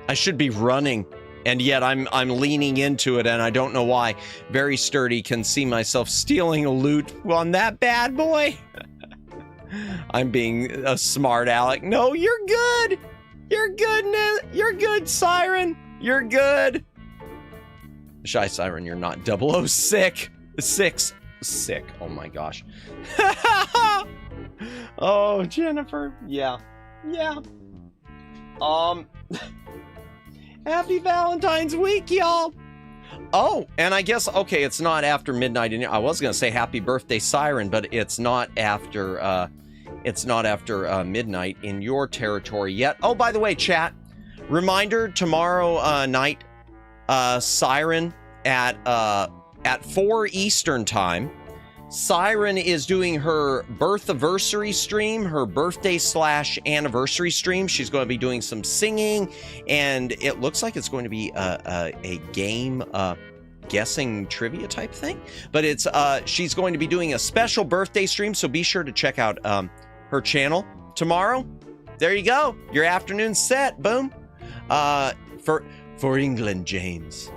I should be running, and yet I'm leaning into it, and I don't know why. Very sturdy, can see myself stealing a loot on that bad boy. I'm being a smart aleck. No, you're good. You're good. You're good, Siren. You're good. Shy Siren, you're not 006. Sick. Oh my gosh. Oh, Jennifer. Yeah. Happy Valentine's week, y'all. Oh, and I guess, okay, it's not after midnight. I was gonna say happy birthday, Siren, but it's not after midnight in your territory yet. Oh, by the way, chat, reminder, tomorrow night, Siren at 4 Eastern time, Siren is doing her birth-anniversary stream, her birthday/anniversary stream. She's going to be doing some singing, and it looks like it's going to be a game guessing trivia type thing. But it's she's going to be doing a special birthday stream, so be sure to check out her channel tomorrow. There you go, your afternoon set. Boom. For England, James.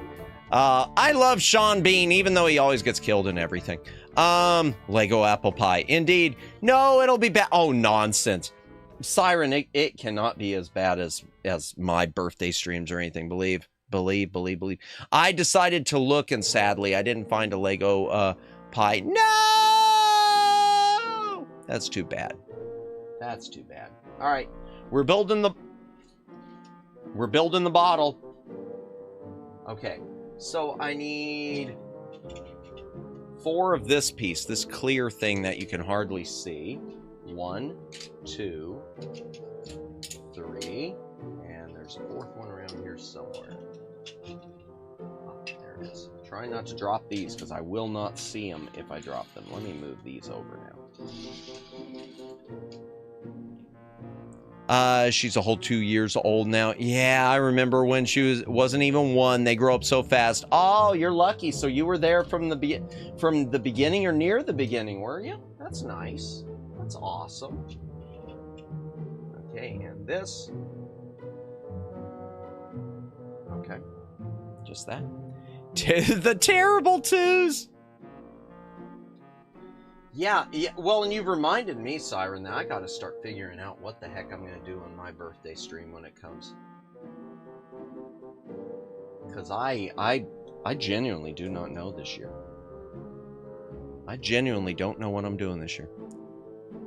I love Sean Bean, even though he always gets killed in everything. Lego apple pie. Indeed. No, it'll be bad. Oh, nonsense. Siren, it cannot be as bad as my birthday streams or anything. Believe. I decided to look, and sadly, I didn't find a Lego pie. No! That's too bad. All right. We're building the bottle. Okay. So I need 4 of this piece, this clear thing that you can hardly see. 1, 2, 3, and there's a 4th one around here somewhere. Oh, there it is. Try not to drop these, because I will not see them if I drop them. Let me move these over now. She's a whole 2 years old now. Yeah, I remember when she wasn't even 1. They grow up so fast. Oh, you're lucky. So you were there from the beginning or near the beginning, were you? That's nice. That's awesome. Okay, and this. Okay, just that. The terrible 2s. Yeah, well, and you've reminded me, Siren, that I got to start figuring out what the heck I'm going to do on my birthday stream when it comes. Because I genuinely do not know this year. I genuinely don't know what I'm doing this year.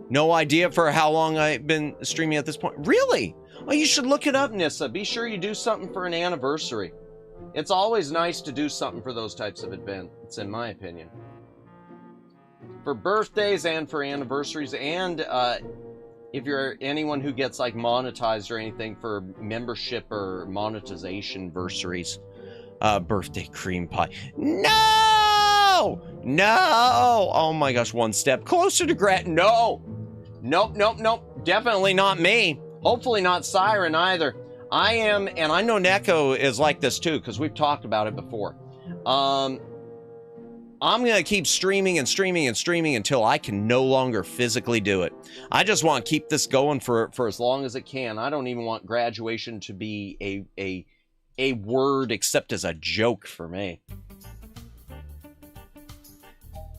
No idea for how long I've been streaming at this point. Really? Oh, you should look it up, Nissa. Be sure you do something for an anniversary. It's always nice to do something for those types of events, in my opinion. For birthdays and for anniversaries, and if you're anyone who gets like monetized or anything for membership or monetization anniversaries, birthday cream pie. No! No! Oh my gosh, one step closer to No! Nope, nope, nope. Definitely not me. Hopefully not Siren either. I am, and I know Neko is like this too, because we've talked about it before. I'm going to keep streaming and streaming and streaming until I can no longer physically do it. I just want to keep this going for as long as it can. I don't even want graduation to be a word except as a joke for me.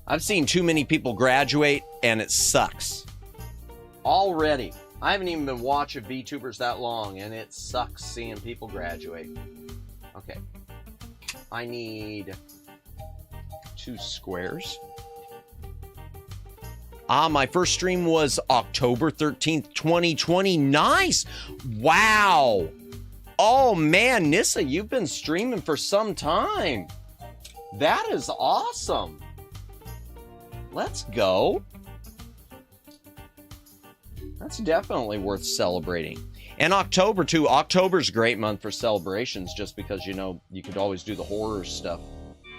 I've seen too many people graduate and it sucks. Already. I haven't even been watching VTubers that long and it sucks seeing people graduate. Okay. I need 2 squares. My first stream was October 13th, 2020. Nice! Wow! Oh man, Nissa, you've been streaming for some time. That is awesome. Let's go. That's definitely worth celebrating. And October too. October's a great month for celebrations just because, you know, you could always do the horror stuff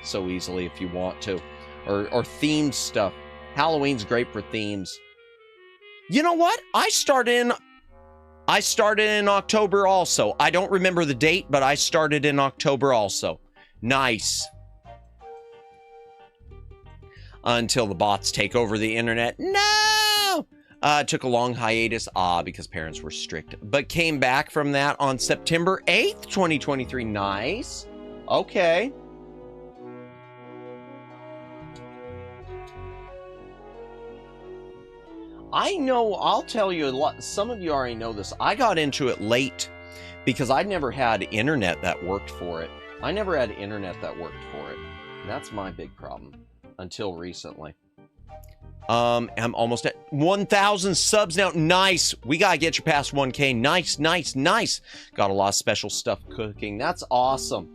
so easily if you want to, or themed stuff. Halloween's great for themes. You know what? I started in October also. I don't remember the date, but I started in October also. Nice. Until the bots take over the internet. No! Took a long hiatus, because parents were strict, but came back from that on September 8th, 2023. Nice. Okay. I know, I'll tell you a lot. Some of you already know this. I got into it late because I never had internet that worked for it. I never had internet that worked for it. That's my big problem until recently. I'm almost at 1,000 subs now. Nice. We gotta get you past 1K. Nice, nice, nice. Got a lot of special stuff cooking. That's awesome.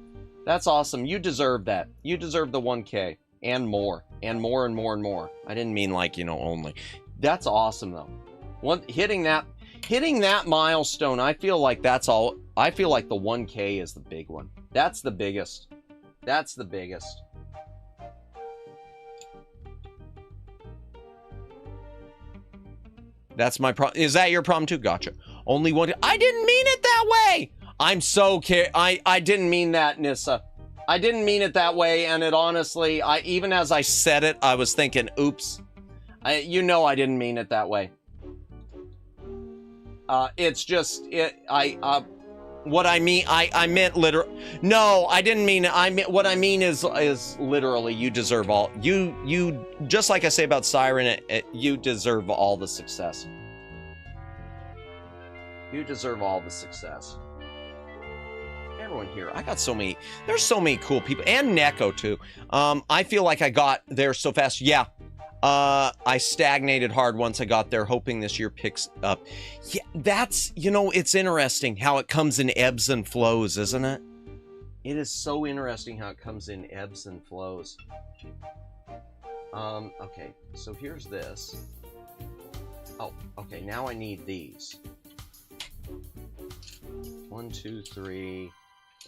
That's awesome. You deserve that. You deserve the 1K and more and more and more and more. I didn't mean like, you know, only. That's awesome though. Hitting that milestone, I feel like that's all. I feel like the 1K is the big one. That's the biggest. That's the biggest. That's my problem. Is that your problem too? Gotcha. Only one. I didn't mean it that way. I'm so I didn't mean that, Nissa. I didn't mean it that way. And it honestly, even as I said it, I was thinking, oops. You know, I didn't mean it that way. It's just, what I mean, I meant literal. No, I didn't mean it. What I mean is literally, you deserve all. You just like I say about Siren, you deserve all the success. You deserve all the success. Everyone here, I got so many. There's so many cool people, and Neko too. I feel like I got there so fast. Yeah. I stagnated hard once I got there, hoping this year picks up. Yeah, that's, you know, it's interesting how it comes in ebbs and flows, isn't it? It is so interesting how it comes in ebbs and flows. Okay, so here's this. Oh, okay, now I need these. 1, 2, 3,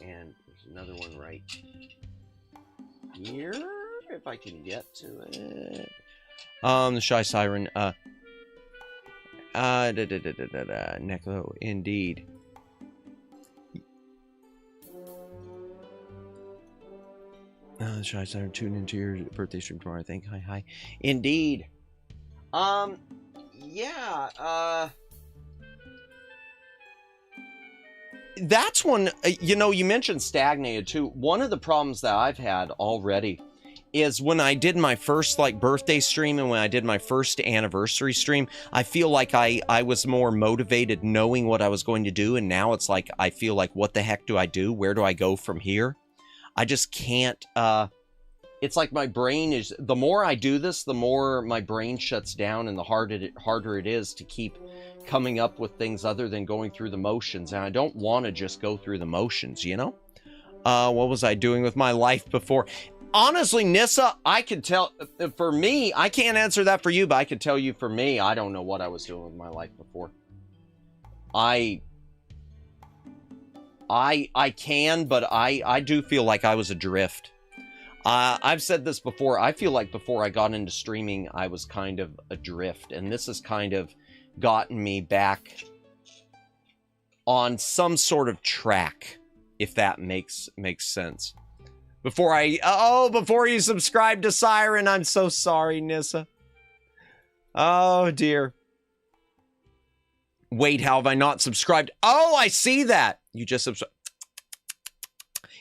and there's another one right here, if I can get to it. The Shy Siren, Neko, indeed. Shy Siren, tune into your birthday stream tomorrow, I think. Hi, hi. Indeed. Yeah, that's one, you know, you mentioned stagnated too. One of the problems that I've had already is when I did my first like birthday stream and when I did my first anniversary stream, I feel like I was more motivated knowing what I was going to do. And now it's like, I feel like, what the heck do I do? Where do I go from here? I just can't, it's like my brain is, the more I do this, the more my brain shuts down and the harder it is to keep coming up with things other than going through the motions. And I don't want to just go through the motions, you know? What was I doing with my life before? Honestly, Nissa, I could tell, for me, I can't answer that for you, but I could tell you for me, I don't know what I was doing with my life before. I can, but I do feel like I was adrift. I've said this before. I feel like before I got into streaming, I was kind of adrift, and this has kind of gotten me back on some sort of track, if that makes sense. Before you subscribe to Siren, I'm so sorry, Nissa. Oh, dear. Wait, how have I not subscribed? Oh, I see that. You just subscribe.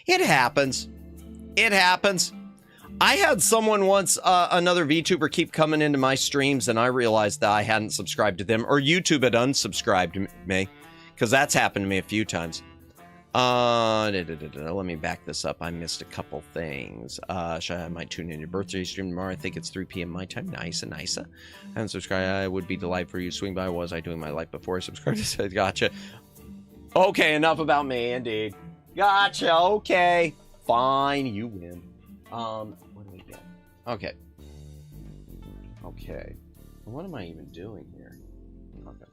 It happens. It happens. I had someone once, another VTuber, keep coming into my streams, and I realized that I hadn't subscribed to them, or YouTube had unsubscribed me, because that's happened to me a few times. Let me back this up. I missed a couple things. I might tune in your birthday stream tomorrow. I think it's 3 p.m. my time. Nice. And subscribe. I would be delighted for you to swing by. Was I doing my life before I subscribed? Gotcha. Okay, enough about me, indeed. Gotcha. Okay. Fine, you win. What do we get? Okay. Okay. What am I even doing here? Okay.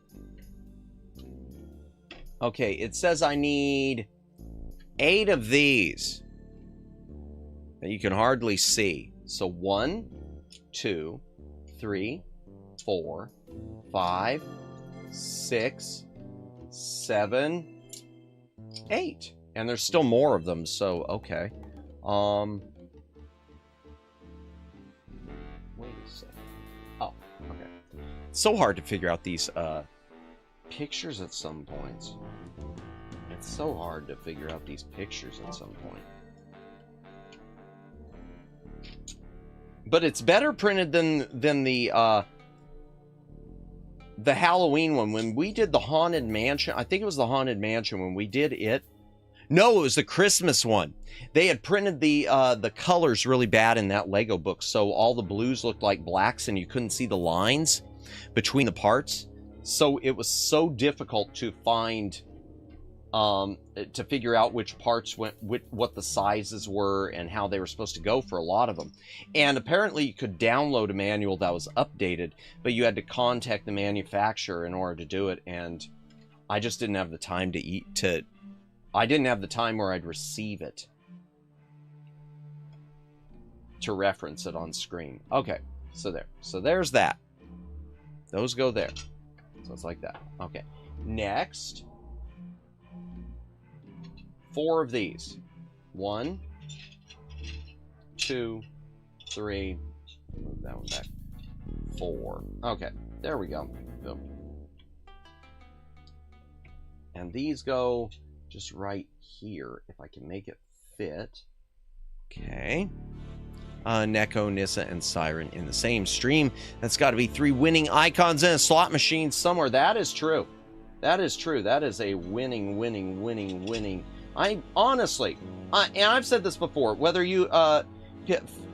Okay, it says I need 8 of these that you can hardly see. So 1, 2, 3, 4, 5, 6, 7, 8. And there's still more of them, so okay. Wait a second. Oh, okay. It's so hard to figure out these pictures at some points. It's so hard to figure out these pictures at some point. But it's better printed than the Halloween one. When we did the Haunted Mansion, I think it was the Haunted Mansion when we did it. No, it was the Christmas one. They had printed the colors really bad in that Lego book, so all the blues looked like blacks and you couldn't see the lines between the parts. So it was so difficult to find, to figure out which parts went, what the sizes were and how they were supposed to go for a lot of them. And apparently you could download a manual that was updated, but you had to contact the manufacturer in order to do it. And I just didn't have the time I didn't have the time where I'd receive it to reference it on screen. Okay, so there. So there's that. Those go there. So it's like that. Okay. Next. 4 of these. 1, 2, 3. Move that one back. 4. Okay. There we go. Boom. And these go just right here, if I can make it fit. Okay. Neko, Nissa, and Siren in the same stream. That's got to be 3 winning icons in a slot machine somewhere. That is true. That is true. That is a winning. I honestly, and I've said this before, whether you,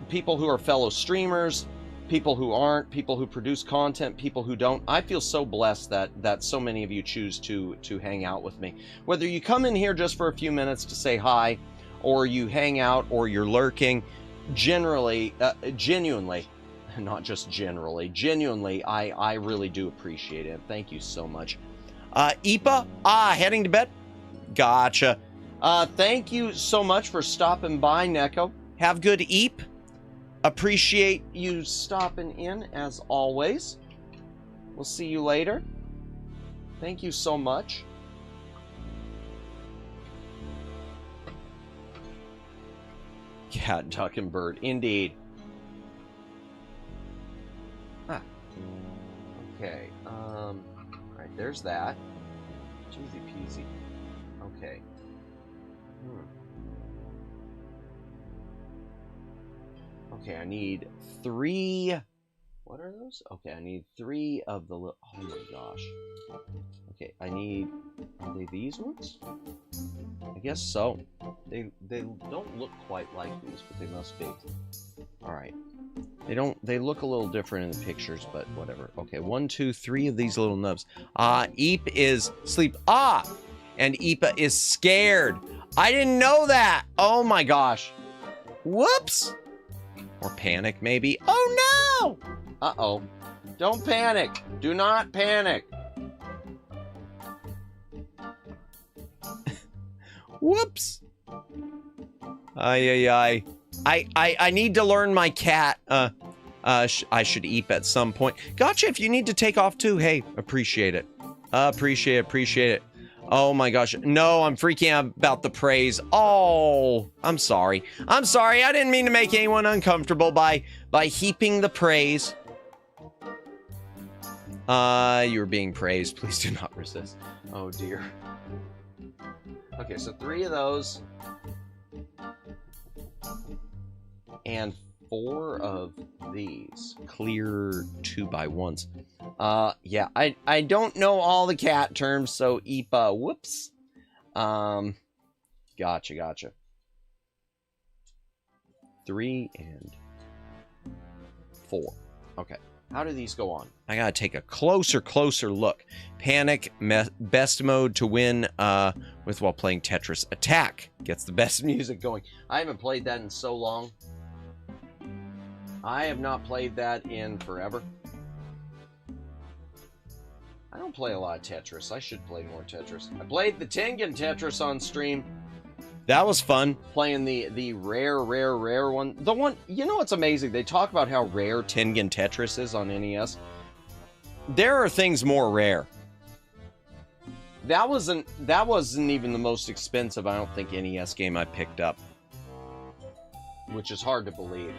people who are fellow streamers, people who aren't, people who produce content, people who don't, I feel so blessed that so many of you choose to hang out with me. Whether you come in here just for a few minutes to say hi, or you hang out, or you're lurking, genuinely, not just generally, genuinely, I really do appreciate it. Thank you so much. Ipa, heading to bed? Gotcha. Thank you so much for stopping by, Neko. Have good Eep. Appreciate you stopping in, as always. We'll see you later. Thank you so much. Cat, duck, and bird. Indeed. Okay. Alright, there's that. Cheesy peasy. Okay. Okay, I need 3. What are those? Okay, I need 3 of the little... Oh my gosh. Okay, I need... Are they these ones? I guess so. They don't look quite like these, but they must be. Alright. They look a little different in the pictures, but whatever. Okay, 1, 2, 3 of these little nubs. Eep is sleep. And Eepa is scared. I didn't know that. Oh my gosh. Whoops. Or panic, maybe. Oh no! Uh-oh. Don't panic. Do not panic. Whoops. I need to learn my cat. I should eep at some point. Gotcha, if you need to take off too. Hey, appreciate it. Appreciate it. Oh my gosh. No, I'm freaking out about the praise. Oh, I'm sorry. I didn't mean to make anyone uncomfortable by heaping the praise. You're being praised. Please do not resist. Oh dear. Okay, so 3 of those. And 4 of these. Clear 2x1s. Yeah, I don't know all the cat terms, so Eepa, whoops. Gotcha. 3 and 4. Okay. How do these go on? I gotta take a closer look. Panic, best mode to win with while playing Tetris. Attack gets the best music going. I haven't played that in so long. I have not played that in forever. I don't play a lot of Tetris. I should play more Tetris. I played the Tengen Tetris on stream. That was fun, playing the rare one. The one, you know what's amazing? They talk about how rare Tengen Tetris is on NES. There are things more rare. That wasn't even the most expensive, I don't think, NES game I picked up. Which is hard to believe.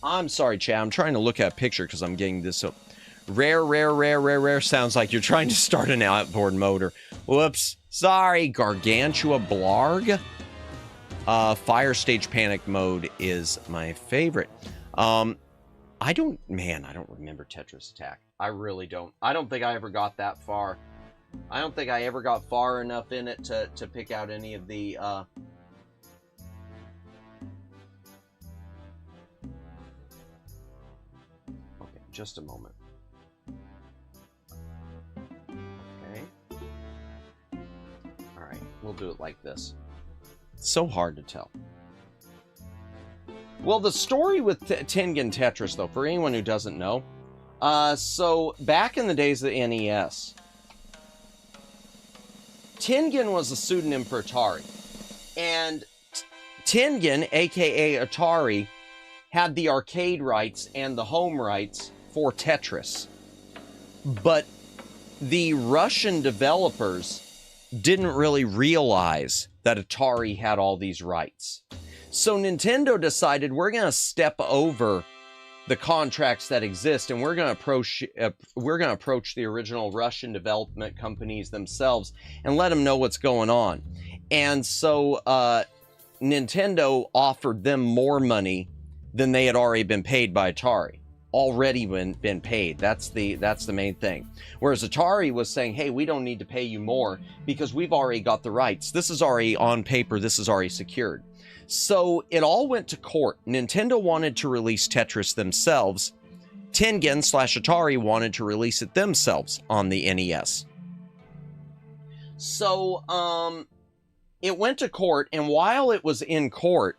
I'm sorry, Chad. I'm trying to look at a picture because I'm getting this so rare. Sounds like you're trying to start an outboard motor. Whoops. Sorry. Gargantua Blarg. Fire stage panic mode is my favorite. I don't remember Tetris Attack. I really don't. I don't think I ever got that far. I don't think I ever got far enough in it to pick out any of the, just a moment. Okay. Alright, we'll do it like this. It's so hard to tell. Well, the story with Tengen Tetris, though, for anyone who doesn't know, so back in the days of the NES, Tengen was a pseudonym for Atari. And Tengen, aka Atari, had the arcade rights and the home rights for Tetris. But the Russian developers didn't really realize that Atari had all these rights. So Nintendo decided, we're going to step over the contracts that exist, and we're going to approach the original Russian development companies themselves and let them know what's going on. And so Nintendo offered them more money than they had already been paid by Atari. Already been paid. That's the main thing. Whereas Atari was saying, hey, we don't need to pay you more because we've already got the rights. This is already on paper. This is already secured. So it all went to court. Nintendo wanted to release Tetris themselves. Tengen/Atari wanted to release it themselves on the NES. So it went to court, and while it was in court,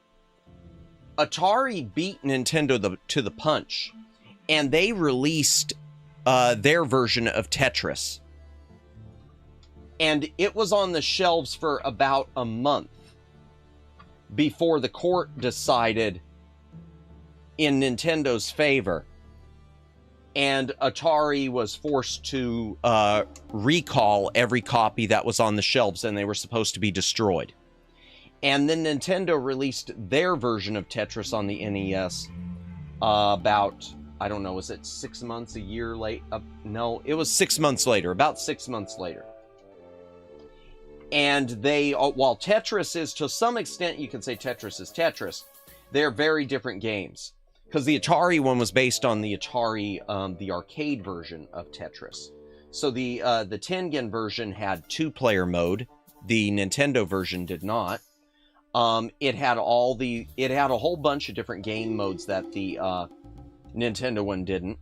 Atari beat Nintendo to the punch, and they released their version of Tetris. And it was on the shelves for about a month before the court decided in Nintendo's favor. And Atari was forced to recall every copy that was on the shelves, and they were supposed to be destroyed. And then Nintendo released their version of Tetris on the NES about, I don't know, was it 6 months, a year late? No, it was 6 months later, about 6 months later. And they, while Tetris is, to some extent, you can say Tetris is Tetris, they're very different games. Because the Atari one was based on the Atari, the arcade version of Tetris. So the Tengen version had 2-player mode. The Nintendo version did not. It had a whole bunch of different game modes that the Nintendo one didn't.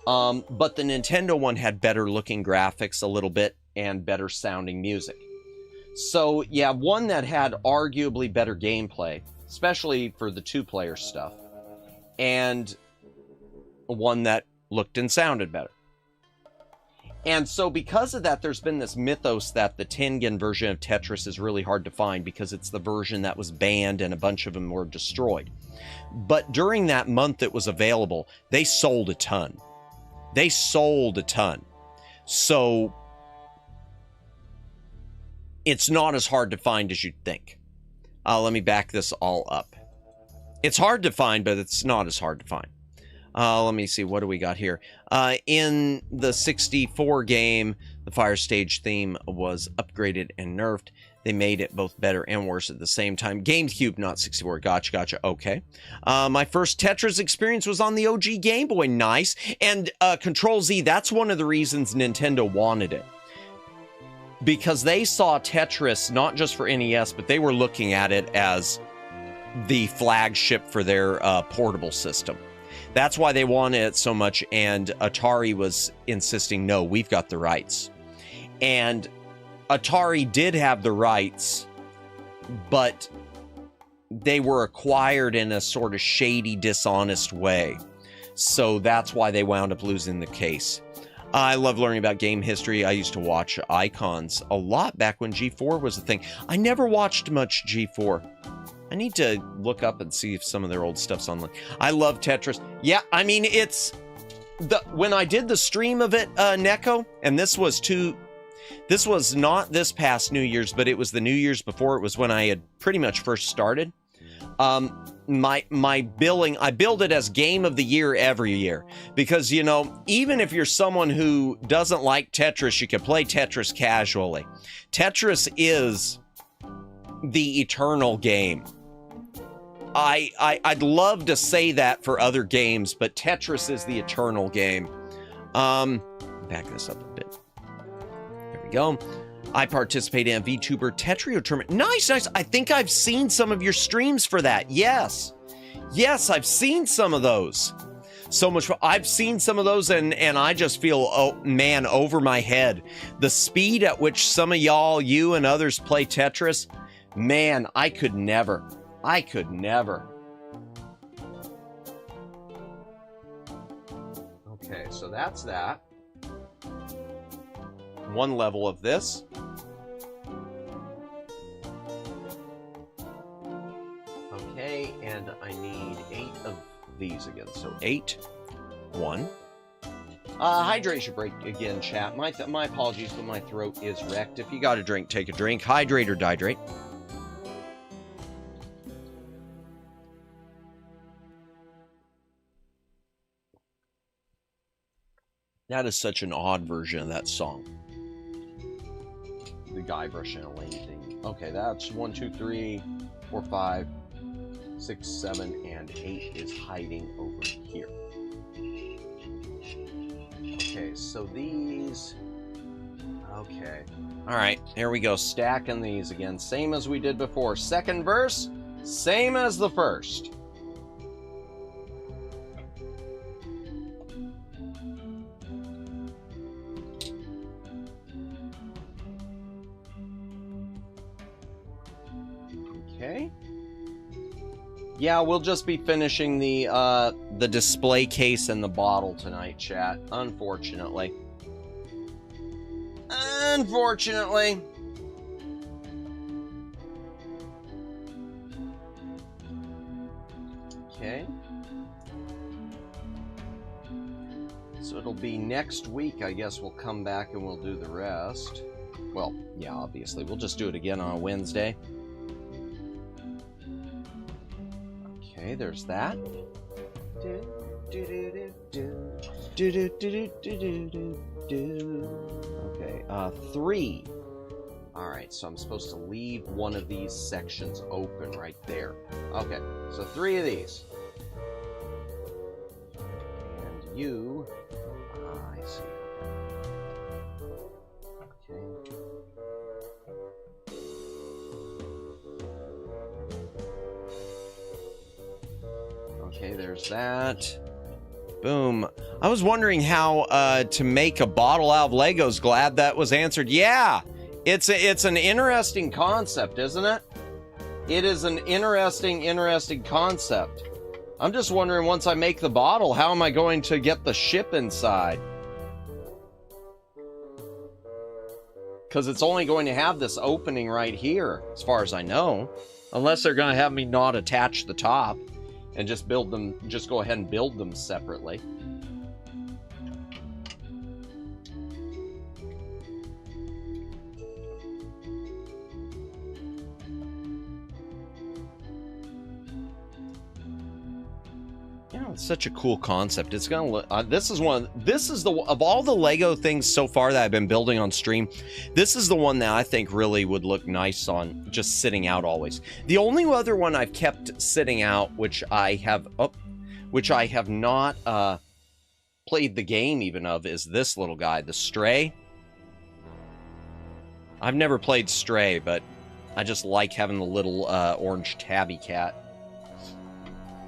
But the Nintendo one had better looking graphics a little bit and better sounding music. So yeah, one that had arguably better gameplay, especially for the 2-player stuff, and one that looked and sounded better. And so because of that, there's been this mythos that the Tengen version of Tetris is really hard to find because it's the version that was banned and a bunch of them were destroyed. But during that month it was available, they sold a ton. They sold a ton. So it's not as hard to find as you'd think. Let me back this all up. It's hard to find, but it's not as hard to find. Let me see, what do we got here? In the 64 game, the Fire Stage theme was upgraded and nerfed. They made it both better and worse at the same time. GameCube, not 64. Gotcha. Okay. My first Tetris experience was on the OG Game Boy. Nice. And Control-Z, that's one of the reasons Nintendo wanted it. Because they saw Tetris, not just for NES, but they were looking at it as the flagship for their portable system. That's why they wanted it so much, and Atari was insisting, no, we've got the rights. And Atari did have the rights, but they were acquired in a sort of shady, dishonest way. So that's why they wound up losing the case. I love learning about game history. I used to watch Icons a lot back when G4 was a thing. I never watched much G4. I need to look up and see if some of their old stuff's online. I love Tetris. Yeah, I mean, it's when I did the stream of it, Neko, and this was not this past New Year's, but it was the New Year's before. It was when I had pretty much first started. My billing, I billed it as Game of the Year every year because, you know, even if you're someone who doesn't like Tetris, you can play Tetris casually. Tetris is the eternal game. I'd love to say that for other games, but Tetris is the eternal game. Back this up a bit. There we go. I participate in a VTuber Tetrio tournament. Nice. I think I've seen some of your streams for that. Yes, I've seen some of those. So much fun. I've seen some of those, and I just feel, oh man, over my head. The speed at which some of y'all, you and others play Tetris, man, I could never. Okay, so that's that. One level of this. Okay, and I need 8 of these again. So 8, 1. Hydration break again, chat. My apologies, but my throat is wrecked. If you got a drink, take a drink. Hydrate or dihydrate. That is such an odd version of that song. The guy brushing a lane thing. Okay, that's 1, 2, 3, 4, 5, 6, 7, and 8 is hiding over here. Okay, so these... Okay. Alright, here we go. Stacking these again. Same as we did before. Second verse, same as the first. Okay. Yeah, we'll just be finishing the display case and the bottle tonight, chat. Unfortunately. Unfortunately. Okay. So it'll be next week, I guess we'll come back and we'll do the rest. Well, yeah, obviously. We'll just do it again on a Wednesday. Okay, there's that. Okay, 3. All right, so I'm supposed to leave one of these sections open right there. Okay, so 3 of these. And you, I see. Okay. Okay, there's that. Boom. I was wondering how to make a bottle out of Legos. Glad that was answered. Yeah, it's an interesting concept, isn't it? It is an interesting concept. I'm just wondering, once I make the bottle, how am I going to get the ship inside? Because it's only going to have this opening right here, as far as I know. Unless they're going to have me not attach the top and just build them, just go ahead and build them separately. Yeah, it's such a cool concept. It's gonna look. This is the of all the Lego things so far that I've been building on stream. This is the one that I think really would look nice on just sitting out always. The only other one I've kept sitting out, which I have not played the game even of, is this little guy, the Stray. I've never played Stray, but I just like having the little orange tabby cat.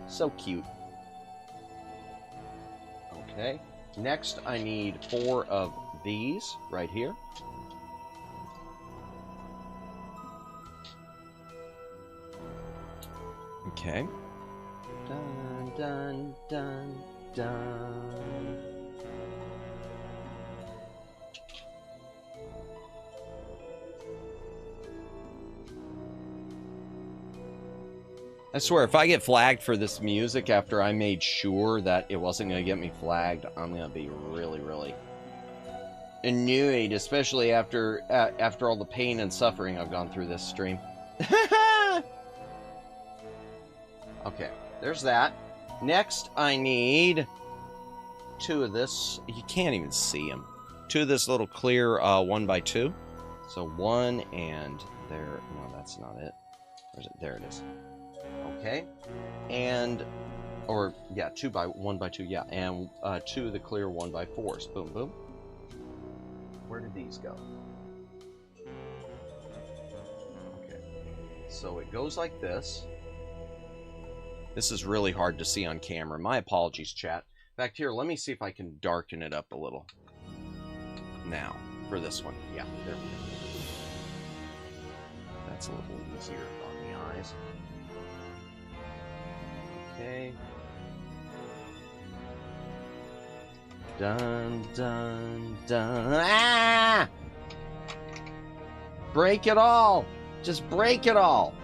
So cute. Okay, next I need 4 of these right here. Okay. Dun, dun, dun, dun. I swear, if I get flagged for this music after I made sure that it wasn't going to get me flagged, I'm going to be really, really annoyed, especially after all the pain and suffering I've gone through this stream. Okay, there's that. Next, I need 2 of this. You can't even see them. 2 of this little clear 1x2. So 1 and there. No, that's not it. Where's it? There it is. Okay, and, or, yeah, 1x2, yeah, and 2 of the clear 1x4s. Boom, boom. Where did these go? Okay, so it goes like this. This is really hard to see on camera. My apologies, chat. In fact, here, let me see if I can darken it up a little. Now, for this one. Yeah, there we go. That's a little easier on the eyes. Okay. Dun, dun, dun. Ah! Break it all! Just break it all!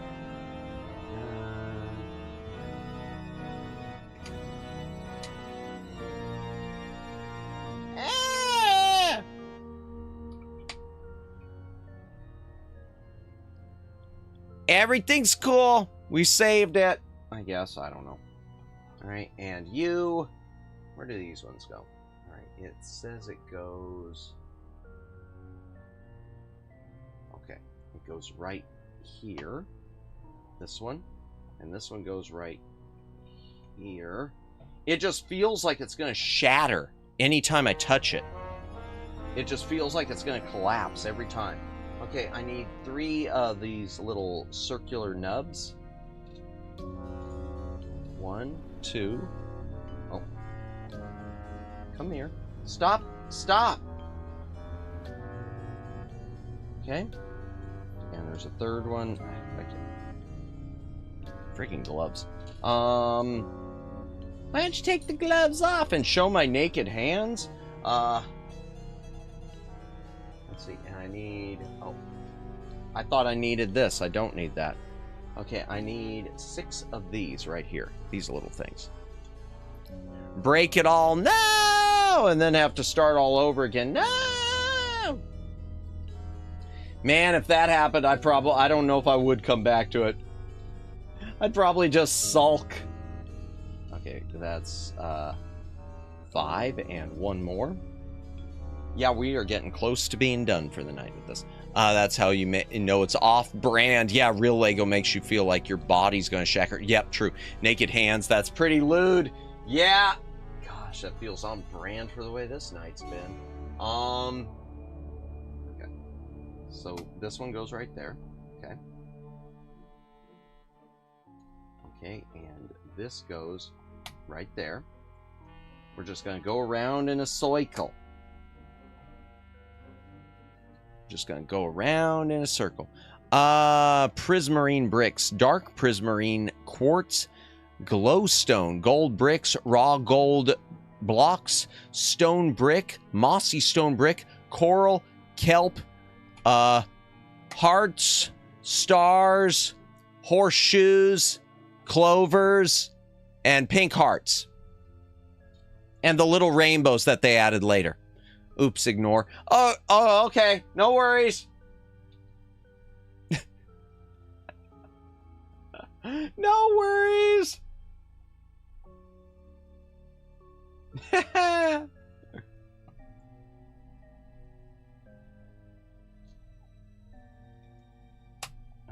Ah! Everything's cool. We saved it. I guess, I don't know. Alright, and you... Where do these ones go? Alright, it says it goes... Okay, it goes right here. This one. And this one goes right here. It just feels like it's going to shatter anytime I touch it. It just feels like it's going to collapse every time. Okay, I need 3 of these little circular nubs. 1, 2. Oh. Come here. Stop. Stop. Okay. And there's a 3rd one. Freaking gloves. Why don't you take the gloves off and show my naked hands? Let's see. And I need... Oh. I thought I needed this. I don't need that. Okay, I need 6 of these right here. These little things. Break it all. No! And then have to start all over again. No! Man, if that happened, I don't know if I would come back to it. I'd probably just sulk. Okay. Okay, that's 5 and 1 more. Yeah, we are getting close to being done for the night with this. That's how you know it's off-brand. Yeah, real Lego makes you feel like your body's going to shatter. Yep, true. Naked hands, that's pretty lewd. Yeah. Gosh, that feels on brand for the way this night's been. Okay. So this one goes right there. Okay. Okay, and this goes right there. We're just going to go around in a cycle. Just gonna go around in a circle. Prismarine bricks, dark prismarine, quartz, glowstone, gold bricks, raw gold blocks, stone brick, mossy stone brick, coral, kelp, hearts, stars, horseshoes, clovers, and pink hearts. And the little rainbows that they added later. Oops, ignore. Oh, okay. No worries. No worries.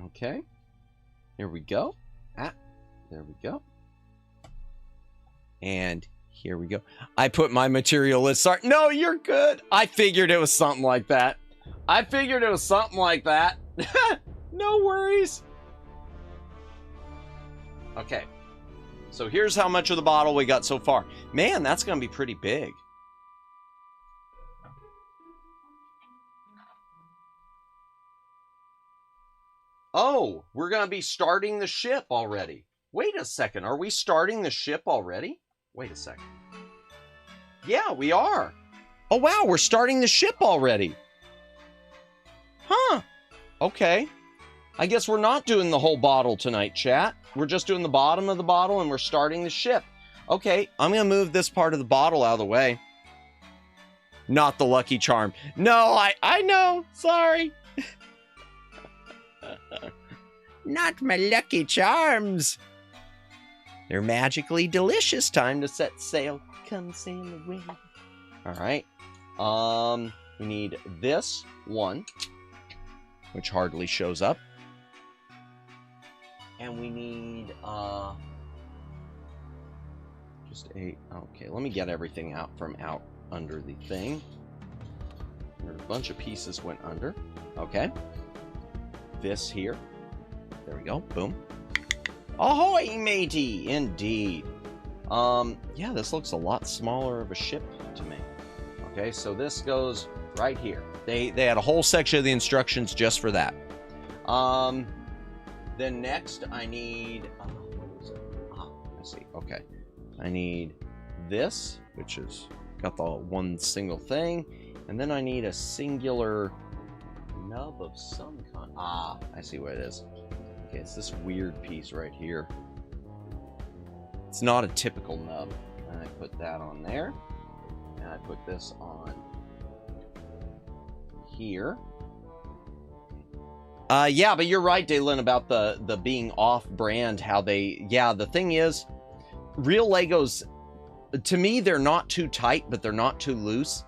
Okay. Here we go. There we go. And here we go. I put my material list. Sorry. No, you're good. I figured it was something like that. No worries. Okay. So here's how much of the bottle we got so far. Man, that's going to be pretty big. Oh, we're going to be starting the ship already. Wait a second. Are we starting the ship already? Wait a second. Yeah, we are. Oh, wow, we're starting the ship already. Huh. Okay. I guess we're not doing the whole bottle tonight, chat. We're just doing the bottom of the bottle and we're starting the ship. Okay, I'm going to move this part of the bottle out of the way. Not the Lucky Charm. No, I know. Sorry. Not my Lucky Charms. They're magically delicious. Time to set sail. Come sail away. All right. We need this one, which hardly shows up. And we need, just a, okay, let me get everything out from out under the thing. There's a bunch of pieces went under. Okay. This here. There we go. Boom. Ahoy, matey! Indeed. Yeah, this looks a lot smaller of a ship to me. Okay, so this goes right here. They had a whole section of the instructions just for that. Then next I need, what is it? I see. Okay. I need this, which is got the one single thing, and then I need a singular nub of some kind. I see what it is. Okay, it's this weird piece right here. It's not a typical nub. And I put that on there. And I put this on here. Yeah, but you're right, Daylin, about the being off-brand, how they... Yeah, the thing is, real Legos, to me, they're not too tight, but they're not too loose.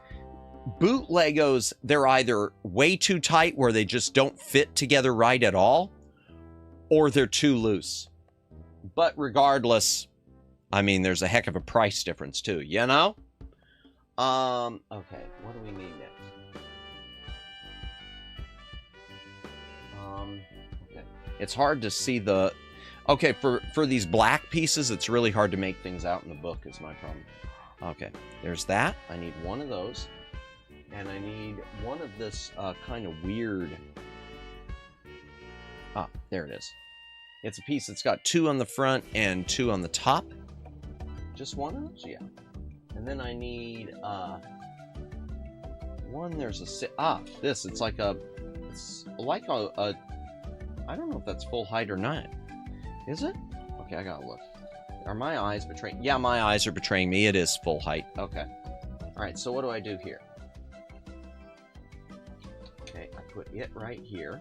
Boot Legos, they're either way too tight, where they just don't fit together right at all, or they're too loose. But regardless, I mean, there's a heck of a price difference too, you know? Okay, what do we need next? Okay. It's hard to see the... Okay, for these black pieces, it's really hard to make things out in the book is my problem. Okay, there's that. I need one of those. And I need one of this kind of weird... there it is. It's a piece that's got 2 on the front and 2 on the top. Just one of those? Yeah. And then I need, one, there's a, this, it's like a, I don't know if that's full height or not. Is it? Okay, I gotta look. Are my eyes betraying? Yeah, my eyes are betraying me. It is full height. Okay. All right, so what do I do here? Okay, I put it right here.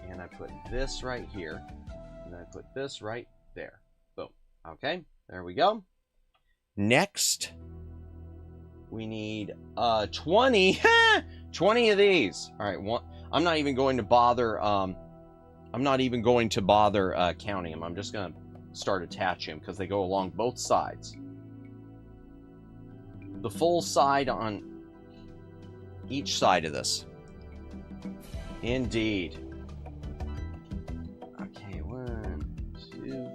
And I put this right here. And I put this right there. Boom. Okay, there we go. Next, we need 20 20 of these. All right, I'm not even going to bother counting them. I'm just going to start attaching them because they go along both sides. The full side on each side of this. Indeed. Okay, 1, 2.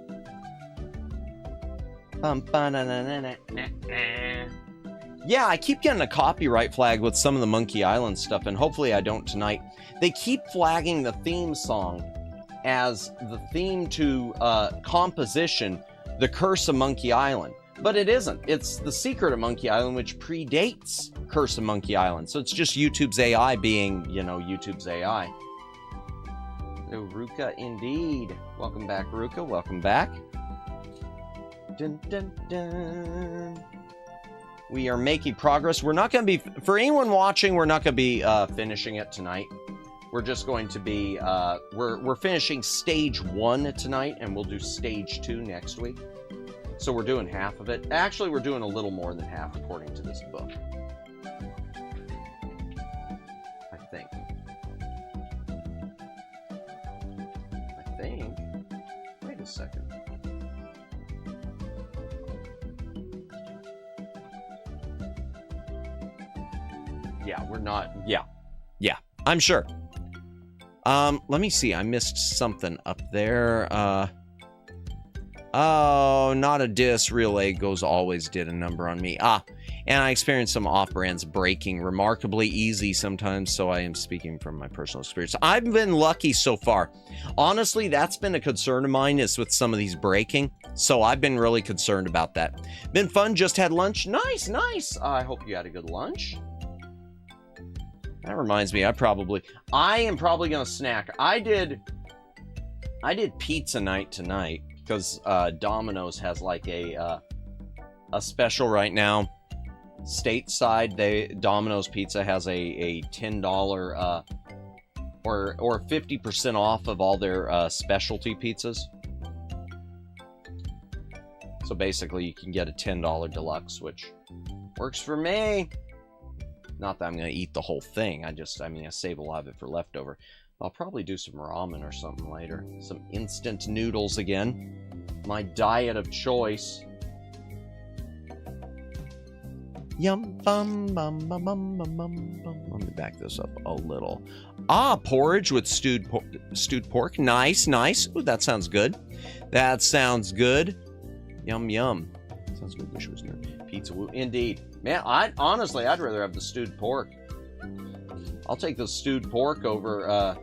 Yeah, I keep getting a copyright flag with some of the Monkey Island stuff, and hopefully I don't tonight. They keep flagging the theme song as the theme to composition, The Curse of Monkey Island. But it isn't. It's The Secret of Monkey Island, which predates Curse of Monkey Island. So it's just YouTube's AI being, you know, YouTube's AI. Hello, Ruka, indeed. Welcome back, Ruka. Welcome back. Dun, dun, dun. We are making progress. We're not going to be, for anyone watching, we're not going to be finishing it tonight. We're just going to be, we're finishing stage 1 tonight, and we'll do stage 2 next week. So we're doing half of it. Actually, we're doing a little more than half, according to this book. I think. Wait a second. Yeah, we're not. Yeah, I'm sure. Let me see. I missed something up there. Oh, not a diss. Real A goes always did a number on me. And I experienced some off-brands breaking remarkably easy sometimes, so I am speaking from my personal experience. I've been lucky so far. Honestly, that's been a concern of mine, is with some of these breaking. So I've been really concerned about that. Been fun. Just had lunch. Nice, nice. I hope you had a good lunch. That reminds me, I am probably gonna snack. I did pizza night tonight because Domino's has like a special right now. Stateside, Domino's Pizza has a $10 or 50% off of all their specialty pizzas. So basically, you can get a $10 deluxe, which works for me. Not that I'm going to eat the whole thing. I save a lot of it for leftover. I'll probably do some ramen or something later. Some instant noodles again. My diet of choice. Yum, bum, bum, bum, bum, bum, bum, bum. Let me back this up a little. Porridge with stewed pork. Nice, nice. Ooh, that sounds good. That sounds good. Yum, yum. Sounds good. Wish it was near pizza. Indeed. Man, I'd rather have the stewed pork. I'll take the stewed pork over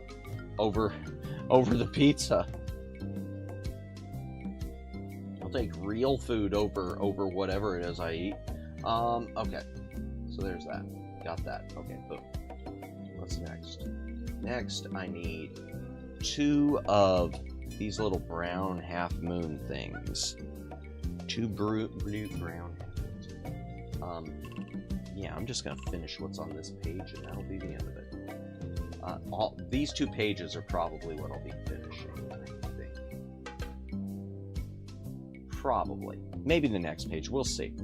the pizza. I'll take real food over whatever it is I eat. Okay. So there's that. Got that. Okay, boom. What's next? Next, I need 2 of these little brown half moon things. 2 brown. Yeah, I'm just gonna finish what's on this page, and that'll be the end of it. These 2 pages are probably what I'll be finishing, I think. Probably. Maybe the next page, we'll see.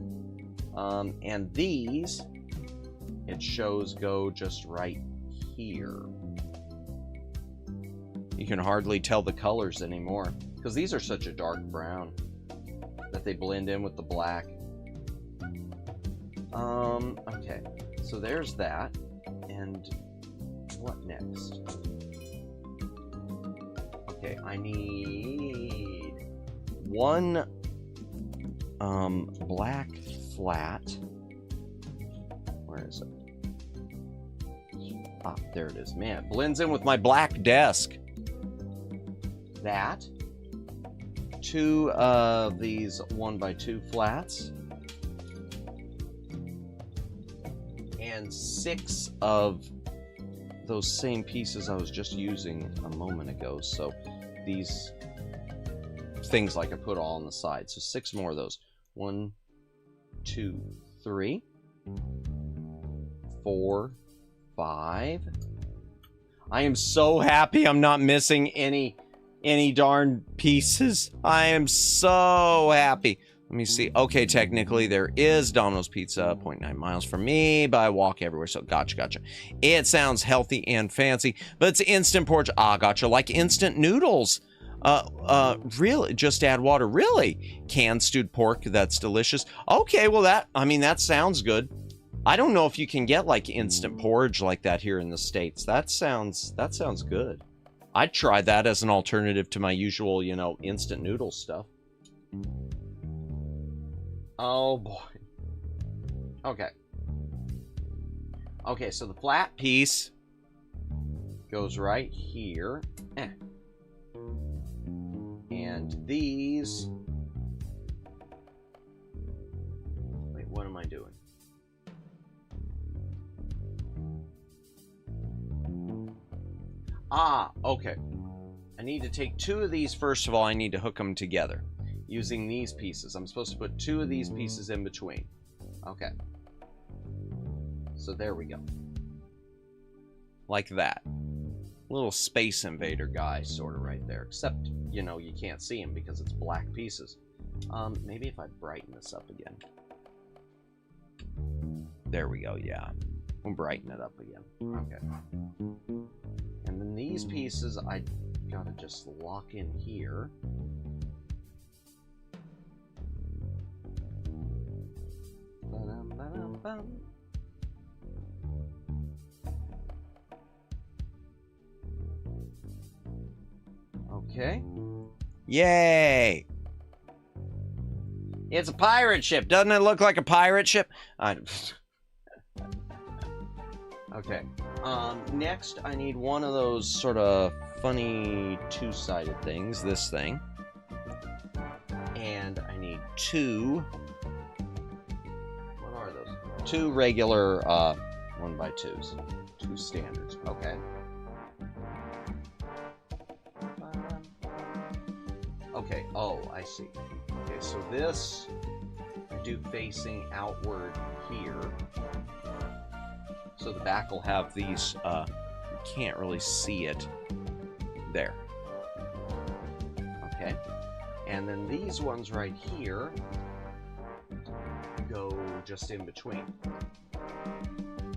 And these, it shows go just right here. You can hardly tell the colors anymore, because these are such a dark brown that they blend in with the black. Okay, so there's that, and what next? Okay, I need 1 black flat. Where is it? There it is. Man, it blends in with my black desk. That. 2 of these 1x2 flats. And 6 of those same pieces I was just using a moment ago. So these things like I put all on the side. So 6 more of those. 1, 2, 3, 4, 5. I am so happy I'm not missing any any darn pieces. I am so happy. Let me see. Okay, technically there is Domino's Pizza, 0.9 miles from me, but I walk everywhere, so gotcha. It sounds healthy and fancy, but it's instant porridge. Ah, gotcha. Like instant noodles. Really? Just add water. Really? Canned stewed pork. That's delicious. Okay, well that sounds good. I don't know if you can get like instant porridge like that here in the States. That sounds good. I'd try that as an alternative to my usual, instant noodle stuff. Oh boy. Okay. Okay, so the flat piece goes right here. And these... Wait, what am I doing? Ah, okay. I need to take 2 of these. First of all, I need to hook them together using these pieces. I'm supposed to put 2 of these pieces in between. Okay. So there we go. Like that. Little Space Invader guy sort of right there. Except, you can't see him because it's black pieces. Maybe if I brighten this up again. There we go, yeah. We'll brighten it up again. Okay. And then these pieces, I gotta just lock in here. Ba-dum-ba-dum-bum. Okay. Yay! It's a pirate ship. Doesn't it look like a pirate ship? Okay. Next, I need one of those sort of funny two-sided things. This thing. And I need 2... What are those? 2 regular 1x2s. 2 standards. Okay. Okay, oh, I see. Okay, so this I do facing outward here. So the back will have these, you can't really see it. There. Okay. And then these ones right here go just in between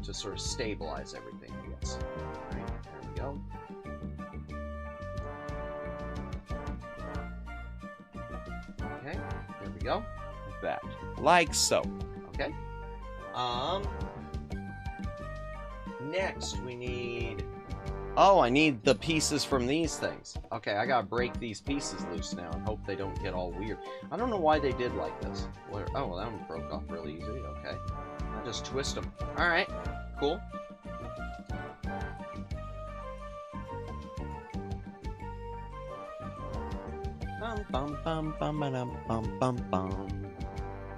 to sort of stabilize everything, I guess. All right, there we go. Okay, there we go. Like that. Like so. Okay. Next we need... Oh, I need the pieces from these things. Okay, I gotta break these pieces loose now and hope they don't get all weird. I don't know why they did like this. Oh, well, that one broke off really easy. Okay. I'll just twist them. Alright, cool.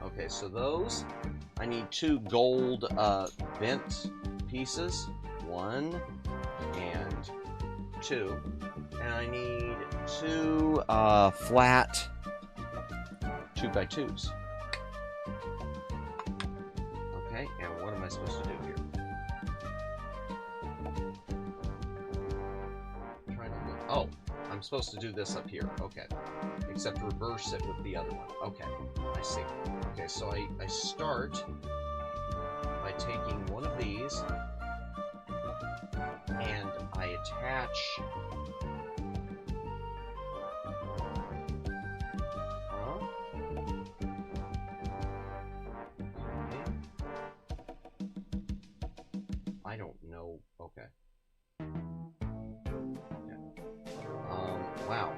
Okay, so those, I need 2 gold bent pieces. 1 and 2. And I need 2 flat 2x2s. Okay, and what am I supposed to do here? I'm trying to look. Oh, I'm supposed to do this up here. Okay. Except reverse it with the other one. Okay, I see. Okay, so I start by taking one of these and I attach okay. I don't know. Okay. Yeah. Wow.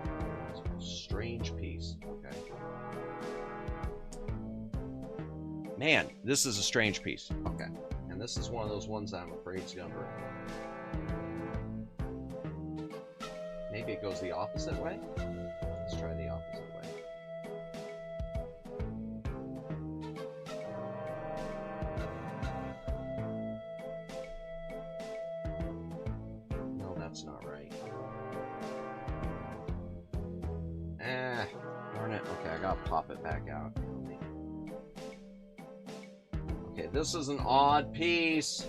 Strange piece. Okay. Man, this is a strange piece. Okay. And this is one of those ones that I'm afraid is gonna break. Maybe it goes the opposite way? Let's try the opposite way. No, that's not right. Darn it. Okay, I gotta pop it back out. Okay, this is an odd piece.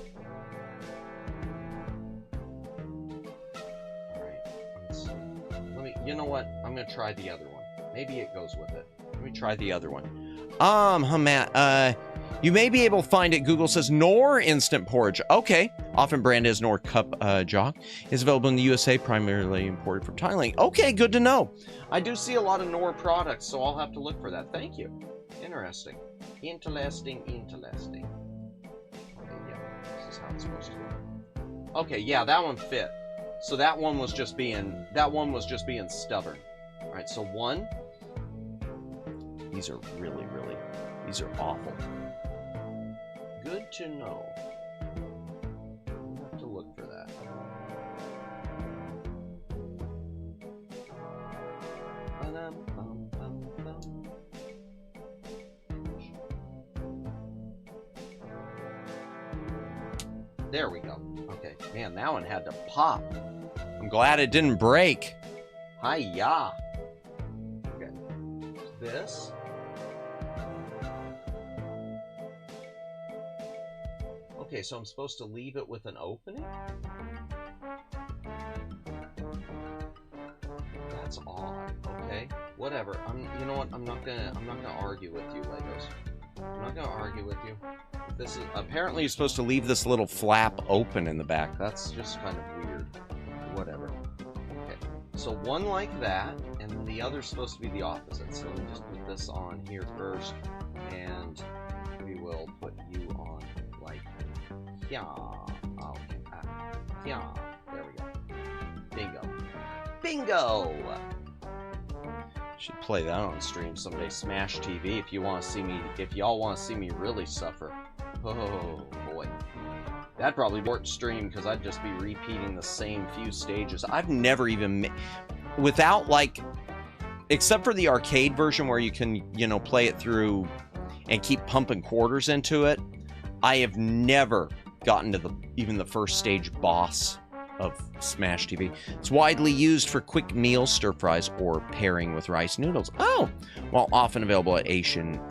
you know what? I'm gonna try the other one. Maybe it goes with it. Let me try the other one. Matt, you may be able to find it. Google says Knorr instant porridge. Okay. Often branded as Knorr cup jock. Is available in the USA, primarily imported from Thailand. Okay, good to know. I do see a lot of Knorr products, so I'll have to look for that. Thank you. Interesting. Interesting. Okay, yeah. This is how it's supposed to work. Okay, yeah, that one fit. So that one was just being stubborn. All right, so 1. These are really, these are awful. Good to know. I'll have to look for that. There we go. Okay, man, that one had to pop. I'm glad it didn't break. Hi-ya. Okay, this. Okay, so I'm supposed to leave it with an opening? That's odd. Okay, whatever. You know what? I'm not gonna argue with you, Legos. I'm not gonna argue with you. This is apparently you're supposed to leave this little flap open in the back. That's just kind of weird. Whatever. Okay, so one like that, and then the other's supposed to be the opposite. So let me just put this on here first, and we will put you on like yeah. Okay. Yeah. There we go. Bingo. Bingo. Should play that on stream someday. Smash TV if you want to see me. If y'all want to see me really suffer. Oh boy, that'd probably work stream because I'd just be repeating the same few stages. I've never even without like, except for the arcade version where you can play it through and keep pumping quarters into it. I have never gotten to even the first stage boss of Smash TV. It's widely used for quick meal stir fries or pairing with rice noodles. Oh, well, often available at Asian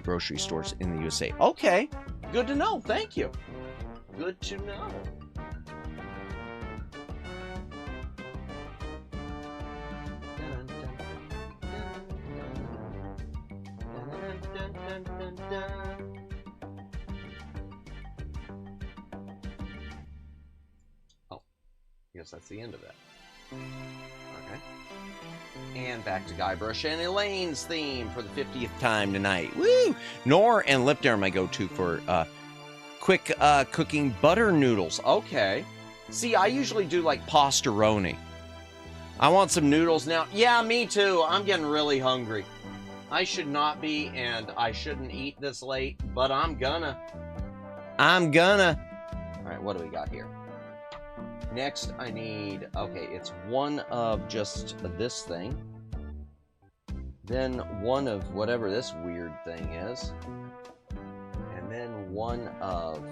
grocery stores in the USA. Okay, good to know. Thank you. Good to know. I guess that's the end of that. Okay. And back to Guybrush and Elaine's theme for the 50th time tonight. Woo! Knorr and Lipton are my go-to for quick cooking butter noodles. Okay. See, I usually do like pastaroni. I want some noodles now. Yeah, me too. I'm getting really hungry. I should not be, and I shouldn't eat this late, but I'm gonna. All right, what do we got here? Next, I need, okay, it's one of just this thing. Then one of whatever this weird thing is. And then one of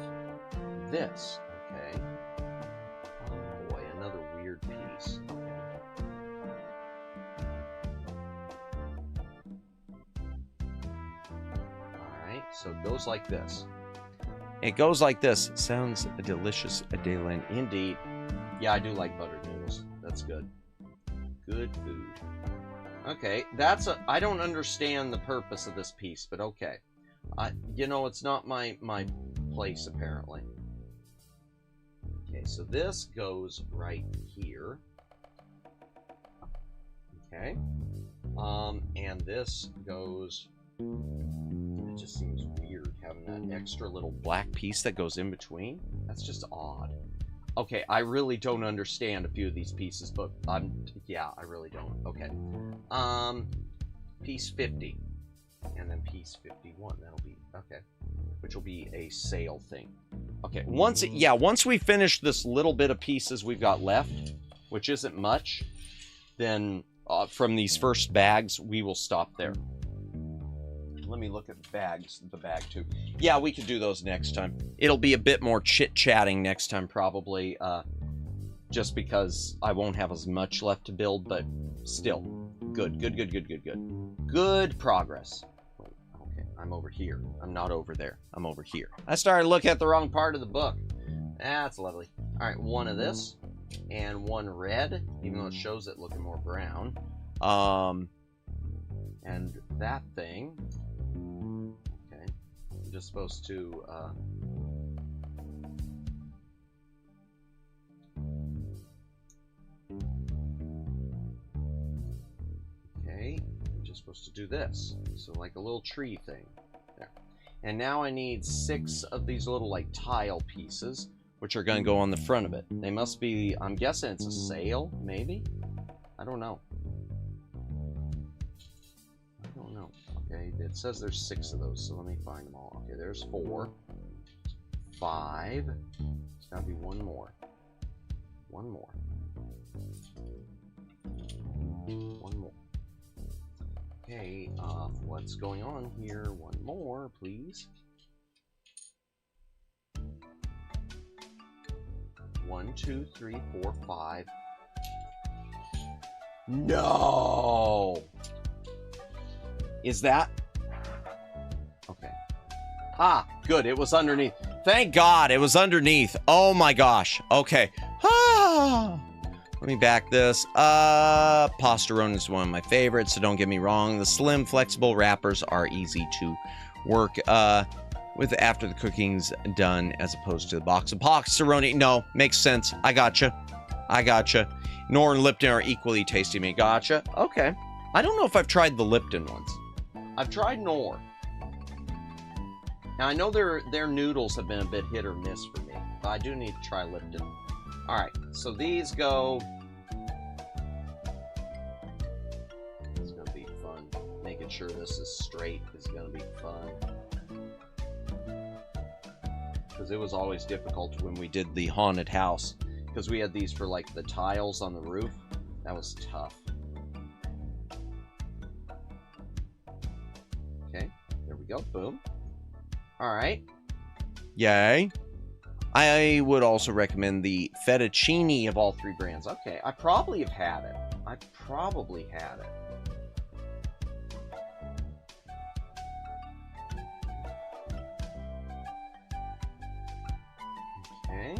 this, okay. Oh boy, another weird piece. Alright, so it goes like this. It goes like this. Sounds delicious, Adeline. Indeed. Yeah, I do like buttered noodles. That's good. Good food. Okay, I don't understand the purpose of this piece, but okay. It's not my place, apparently. Okay, so this goes right here. Okay. And this goes... It just seems weird having that extra little black piece that goes in between. That's just odd. Okay, I really don't understand a few of these pieces, but yeah, I really don't. Okay. Piece 50. And then piece 51. That'll be, okay. Which will be a sail thing. Okay, once we finish this little bit of pieces we've got left, which isn't much, then from these first bags, we will stop there. Let me look at the bag too. Yeah, we could do those next time. It'll be a bit more chit-chatting next time, probably, just because I won't have as much left to build, but still, good. Good progress. Okay, I'm over here. I'm not over there. I'm over here. I started looking at the wrong part of the book. That's lovely. All right, one of this. and one red, even though it shows it looking more brown. And that thing, okay, I'm just supposed to, okay, I'm just supposed to do this. So like a little tree thing. There. And now I need 6 of these little like tile pieces, which are going to go on the front of it. They must be, I'm guessing it's a sail, maybe? I don't know. Okay, it says there's 6 of those, so let me find them all. Okay, there's 4. 5. There's got to be one more. One more. One more. Okay, what's going on here? One more, please. 1, 2, 3, 4, 5. No! Is that? Okay. Ah, good. It was underneath. Thank God it was underneath. Oh my gosh. Okay. Ah. Let me back this. Posterone is one of my favorites, so don't get me wrong. The slim, flexible wrappers are easy to work with after the cooking's done, as opposed to the box of Posterone. No, makes sense. I gotcha. I gotcha. Knorr and Lipton are equally tasty to me. Gotcha. Okay. I don't know if I've tried the Lipton ones. I've tried Knorr. Now, I know their noodles have been a bit hit or miss for me, but I do need to try Lipton. Alright, so these go... It's going to be fun. Making sure this is straight is going to be fun. Because it was always difficult when we did the haunted house. Because we had these for, like, the tiles on the roof. That was tough. Okay, there we go. Boom. All right. Yay. I would also recommend the fettuccine of all 3 brands. Okay, I probably have had it. I probably had it. Okay.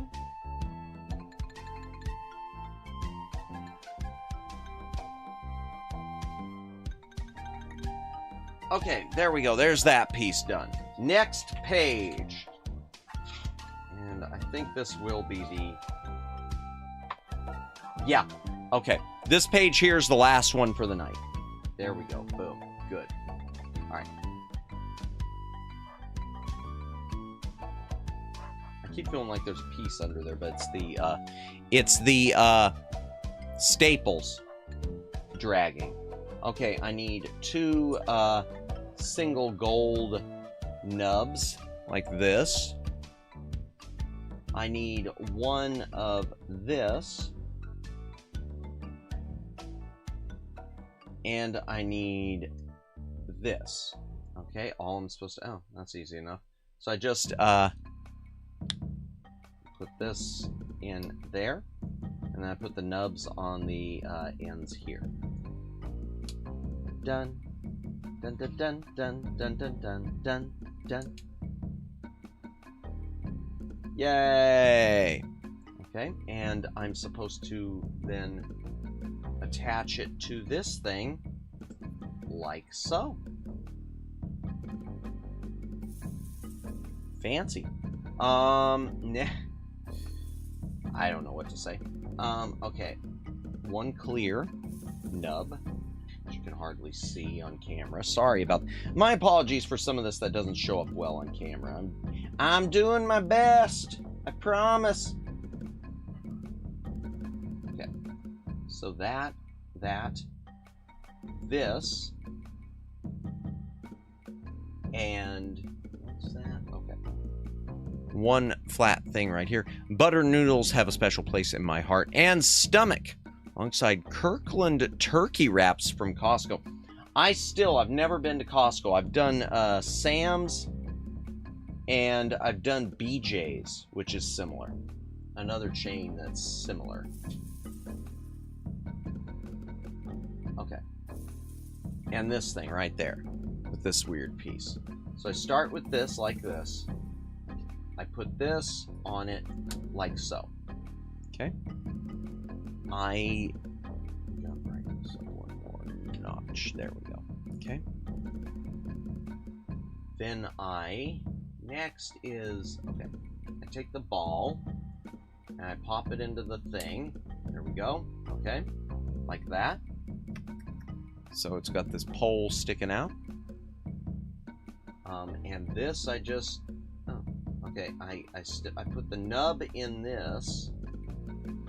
Okay, there we go. There's that piece done. Next page. And I think this will be the... Yeah, okay. This page here is the last one for the night. There we go. Boom. Good. All right. I keep feeling like there's a piece under there, but it's the staples dragging. Okay, I need 2 single gold nubs like this. I need 1 of this. And I need this. Okay, all I'm supposed to... Oh, that's easy enough. So I just put this in there. And then I put the nubs on the ends here. Done. Dun dun dun dun dun dun dun dun dun. Yay! Okay, and I'm supposed to then attach it to this thing like so. Fancy. Nah. I don't know what to say. Okay. 1 clear nub. You can hardly see on camera. Sorry about... My apologies for some of this that doesn't show up well on camera. I'm doing my best. I promise. Okay. So that, this, and what's that? Okay. 1 flat thing right here. Butter noodles have a special place in my heart and stomach. Alongside Kirkland turkey wraps from Costco. I've never been to Costco. I've done Sam's and I've done BJ's, which is similar. Another chain that's similar. Okay. And this thing right there with this weird piece. So I start with this like this. I put this on it like so. Okay. I right, so one more notch. There we go. Okay. Then next is, okay, I take the ball and I pop it into the thing. There we go. Okay, like that. So it's got this pole sticking out. And this I just, oh, okay, I put the nub in this. And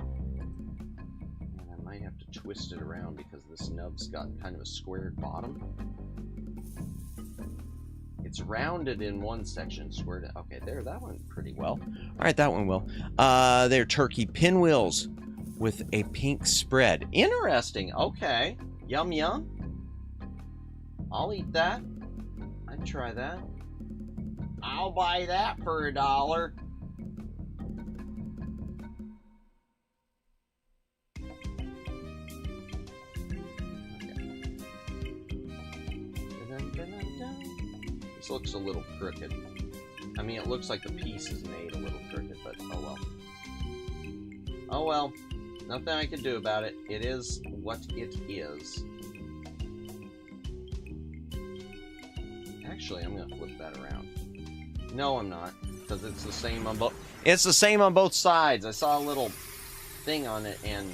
I might have to twist it around because this nub's got kind of a squared bottom. It's rounded in one section, squared. Okay, there, that went pretty well. All right, that one will. They're turkey pinwheels with a pink spread. Interesting. Okay. Yum, yum. I'll eat that. I'd try that. I'll buy that for $1. This looks a little crooked. I mean, it looks like the piece is made a little crooked, but oh well. Oh well. Nothing I can do about it. It is what it is. Actually, I'm gonna flip that around. No, I'm not, because it's the same on both. It's the same on both sides. I saw a little thing on it, and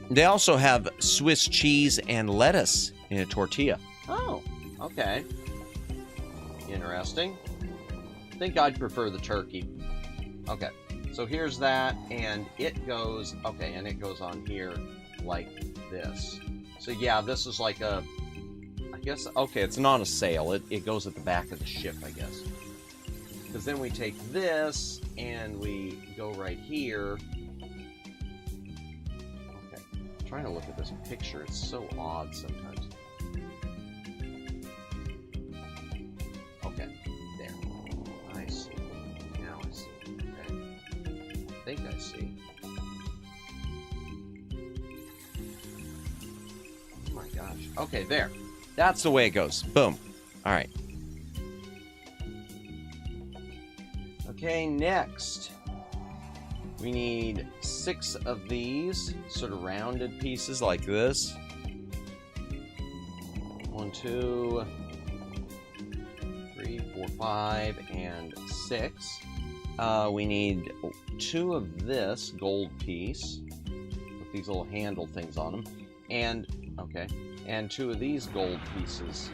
they also have Swiss cheese and lettuce in a tortilla. Oh, okay. Interesting. I think I'd prefer the turkey. Okay, so here's that, and it goes, okay, and it goes on here like this. So yeah, this is like a, I guess, okay, it's not a sail. It goes at the back of the ship, I guess. Because then we take this, and we go right here. Trying to look at this picture, it's so odd sometimes. Okay, there. I see. Now I see. Okay. I think I see. Oh my gosh. Okay, there. That's the way it goes. Boom. All right. Okay, next. We need 6 of these sort of rounded pieces like this. 1, 2, 3, 4, 5, and 6. We need 2 of this gold piece with these little handle things on them, and okay, and 2 of these gold pieces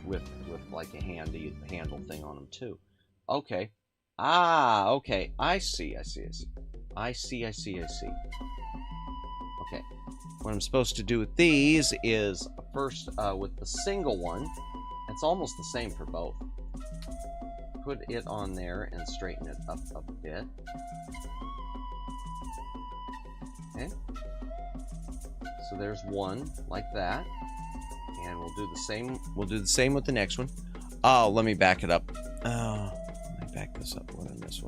with like a handle thing on them too. Okay. Ah, okay. I see. Okay. What I'm supposed to do with these is first with the single one, it's almost the same for both. Put it on there and straighten it up a bit. Okay. So there's one like that. And we'll do the same. We'll do the same with the next one. Oh, let me back it up. Back this up. What I miss?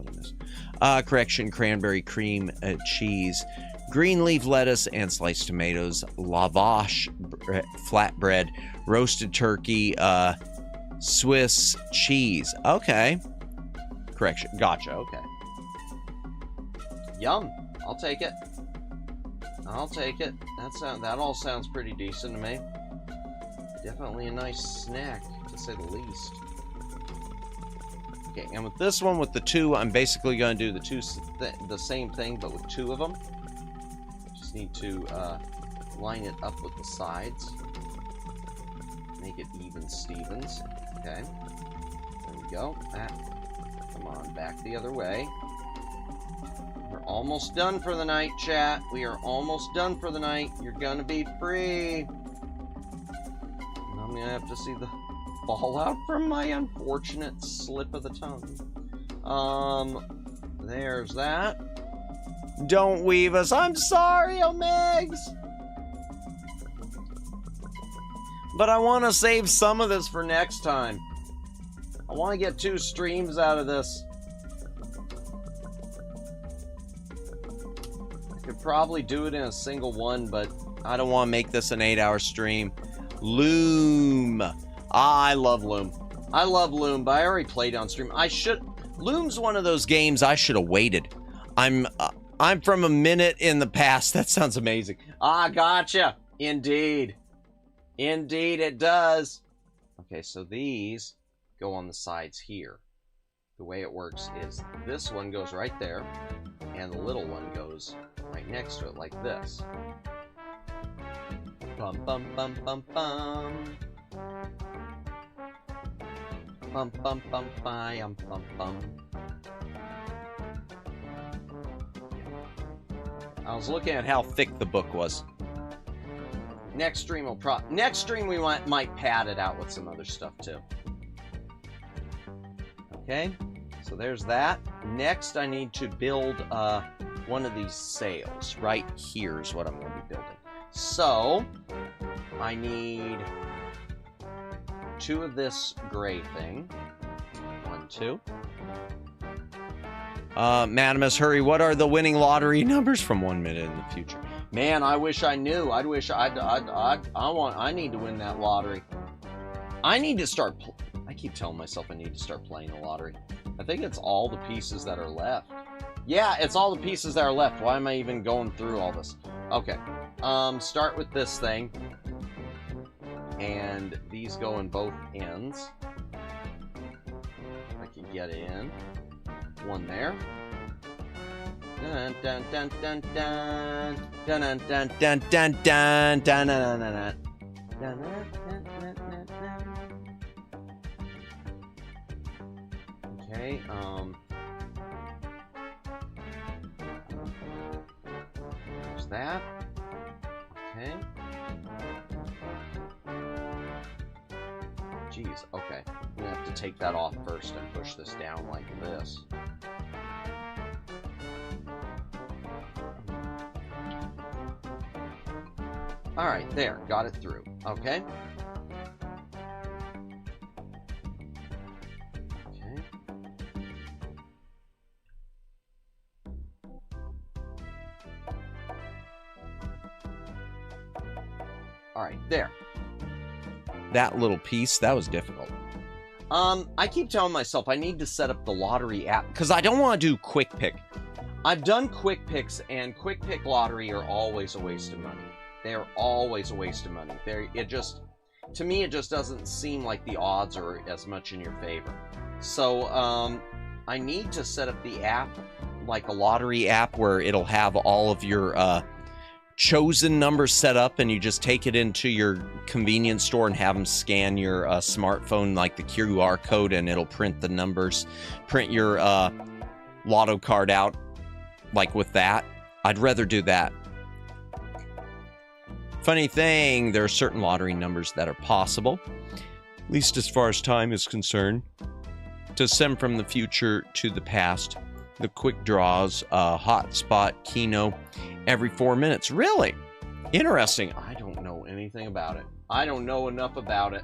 Correction, cranberry cream cheese, green leaf lettuce, and sliced tomatoes, lavash flatbread, roasted turkey, Swiss cheese. Okay. Correction. Gotcha. Okay. Yum. I'll take it. That all sounds pretty decent to me. Definitely a nice snack, to say the least. Okay, and with this one, with the 2, I'm basically going to do the same thing, but with 2 of them. Just need to line it up with the sides. Make it even Stevens. Okay. There we go. Come on, back the other way. We're almost done for the night, chat. We are almost done for the night. You're gonna be free. And I'm gonna have to see the fallout from my unfortunate slip of the tongue. There's that. Don't weave us. I'm sorry, Omegs. But I want to save some of this for next time. I want to get 2 streams out of this. I could probably do it in a single one, but I don't want to make this an 8-hour stream. Loom. I love Loom. I love Loom, but I already played on stream. Loom's one of those games I should have waited. I'm from a minute in the past. That sounds amazing. Ah, gotcha. Indeed. Indeed it does. Okay, so these go on the sides here. The way it works is this one goes right there, and the little one goes right next to it, like this. Bum, bum, bum, bum, bum. Bum, bum, bum, bum, bum, bum. I was looking at how thick the book was. Next stream we might pad it out with some other stuff too. Okay, so there's that. Next, I need to build one of these sails. Right here is what I'm going to be building. So, I need 2 of this gray thing. 1, 2. Madamus, hurry, what are the winning lottery numbers from 1 minute in the future? Man, I wish I knew. I need to win that lottery. I need to start... I keep telling myself I need to start playing the lottery. I think it's all the pieces that are left. Yeah, it's all the pieces that are left. Why am I even going through all this? Okay. Start with this thing. And these go in both ends. I can get in. One there. Dun dun dun dun dun dun dun dun dun dun dun dun dun dun. Okay, there's that. Okay. Jeez, okay. I'm gonna have to take that off first and push this down like this. Alright, there. Got it through. Okay. Alright, there. That little piece, that was difficult. I keep telling myself I need to set up the lottery app, because I don't want to do quick pick. I've done quick picks, and quick pick lottery are always a waste of money. They're always a waste of money. To me, it just doesn't seem like the odds are as much in your favor. So, I need to set up the app, like a lottery app, where it'll have all of your, chosen numbers set up, and you just take it into your convenience store and have them scan your smartphone, like the QR code, and it'll print the numbers, print your lotto card out, like with that. I'd rather do that. Funny thing, there are certain lottery numbers that are possible, at least as far as time is concerned, to send from the future to the past. The quick draws, hotspot, Keno, every 4 minutes. Really? Interesting. I don't know anything about it. I don't know enough about it.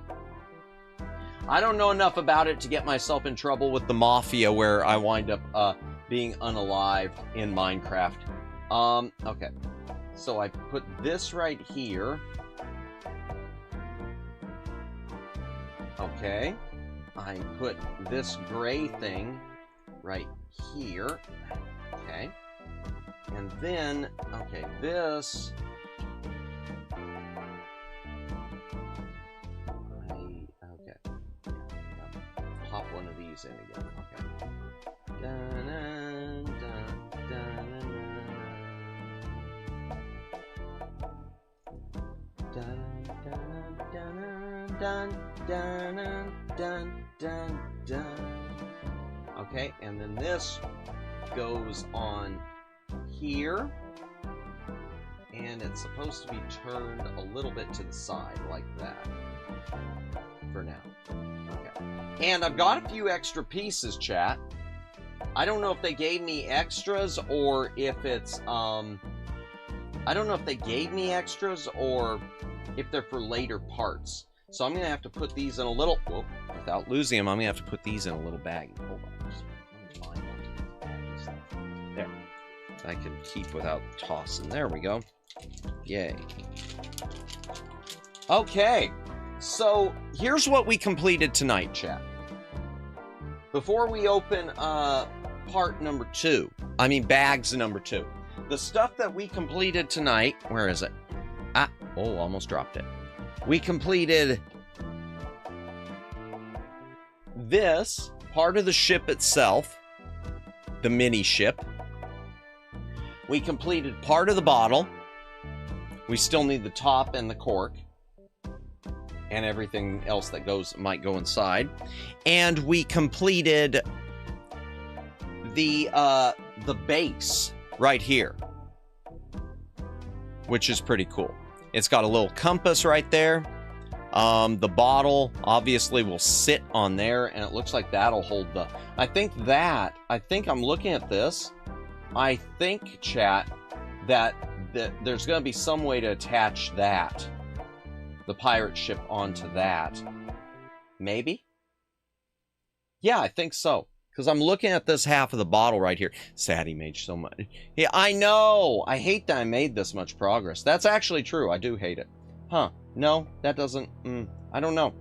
I don't know enough about it to get myself in trouble with the mafia, where I wind up being unalived in Minecraft. Okay. So I put this right here. Okay. I put this gray thing right here. Okay. And then, okay, this... pop one of these in again. Okay. Dun, dun, dun, dun, dun, dun, dun, dun, dun. Okay, and then this goes on here, and it's supposed to be turned a little bit to the side like that for now. Okay, and I've got a few extra pieces, chat. I don't know if they gave me extras or if it's I don't know if they gave me extras or if they're for later parts. So I'm gonna have to put these in a little, whoop, without losing them, I'm gonna have to put these in a little bag. Hold on. There. I can keep without tossing. There we go. Yay. Okay. So here's what we completed tonight, chat. before we open part number 2, I mean bags number 2, the stuff that we completed tonight, where is it? Oh, almost dropped it. We completed this part of the ship itself, the mini ship. We completed part of the bottle. We still need the top and the cork and everything else that might go inside. And we completed the base right here, which is pretty cool. It's got a little compass right there. The bottle obviously will sit on there, and it looks like that'll hold the... I think I'm looking at this. I think, chat, that there's going to be some way to attach that, the pirate ship, onto that. Maybe? Yeah, I think so. Because I'm looking at this half of the bottle right here. Sad he made so much. Yeah, I know. I hate that I made this much progress. That's actually true. I do hate it. Huh. No, that doesn't... I don't know.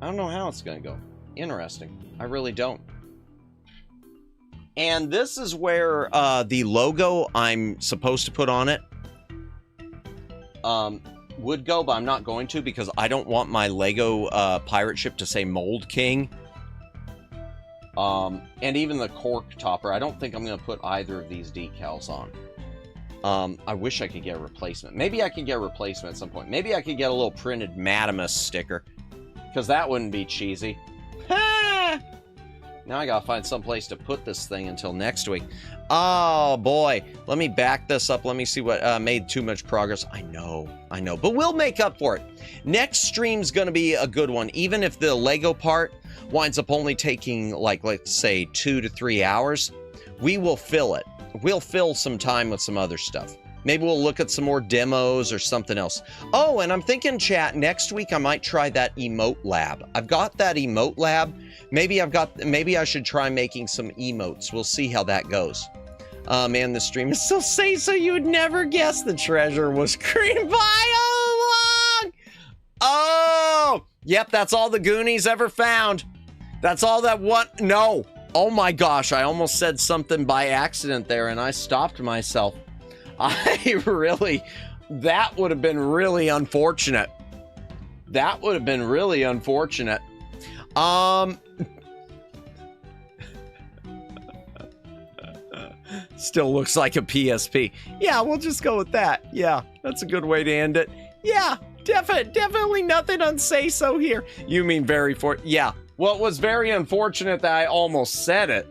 I don't know how it's going to go. Interesting. I really don't. And this is where the logo I'm supposed to put on it would go, but I'm not going to because I don't want my Lego pirate ship to say Mold King. And even the cork topper, I don't think I'm going to put either of these decals on. I wish I could get a replacement. Maybe I could get a replacement at some point. Maybe I could get a little printed Madamus sticker, because that wouldn't be cheesy. Now I gotta find some place to put this thing until next week. Oh boy, let me back this up. Let me see what made too much progress. I know, but we'll make up for it. Next stream's gonna be a good one, even if the Lego part winds up only taking, like, let's say 2 to 3 hours. We will fill it. We'll fill some time with some other stuff. Maybe we'll look at some more demos or something else. Oh, and I'm thinking, chat, next week I might try that emote lab. I've got that emote lab. Maybe I should try making some emotes. We'll see how that goes. Man, the stream is so safe, so you would never guess the treasure was cream pie all along. Oh, yep, that's all the Goonies ever found. That's all that one. No. Oh my gosh, I almost said something by accident there, and I stopped myself. That would have been really unfortunate. That would have been really unfortunate. Still looks like a PSP. Yeah, we'll just go with that. Yeah, that's a good way to end it. Yeah, definitely nothing on say-so here. You mean yeah. Well, it was very unfortunate that I almost said it.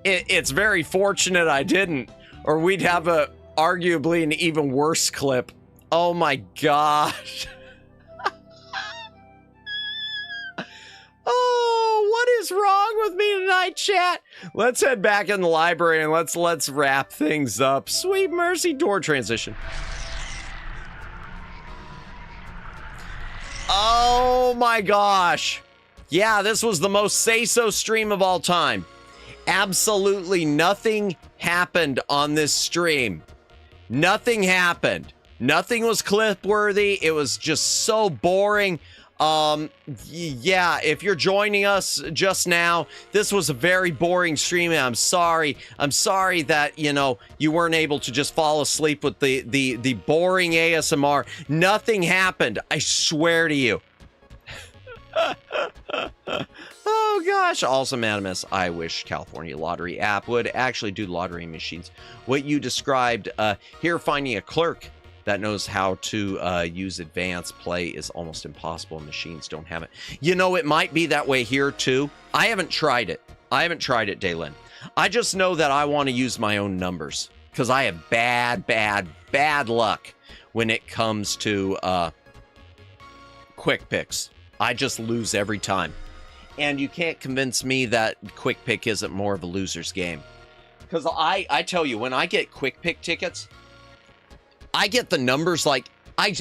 It's very fortunate I didn't, or we'd have arguably an even worse clip. Oh my gosh. Oh, what is wrong with me tonight, chat? Let's head back in the library and let's wrap things up. Sweet mercy, door transition. Oh my gosh. Yeah, this was the most say-so stream of all time. Absolutely nothing happened on this stream. Nothing happened. Nothing was clip-worthy. It was just so boring. Yeah, if you're joining us just now, this was a very boring stream, and I'm sorry. I'm sorry that, you weren't able to just fall asleep with the boring ASMR. Nothing happened. I swear to you. Oh gosh. Also, Madamus, I wish California Lottery app would actually do lottery machines. What you described here, finding a clerk that knows how to use advanced play is almost impossible. Machines don't have it. It might be that way here too. I haven't tried it. Daylin. I just know that I want to use my own numbers because I have bad luck when it comes to quick picks. I just lose every time. And you can't convince me that quick pick isn't more of a loser's game. Because I tell you, when I get quick pick tickets, I get the numbers like, I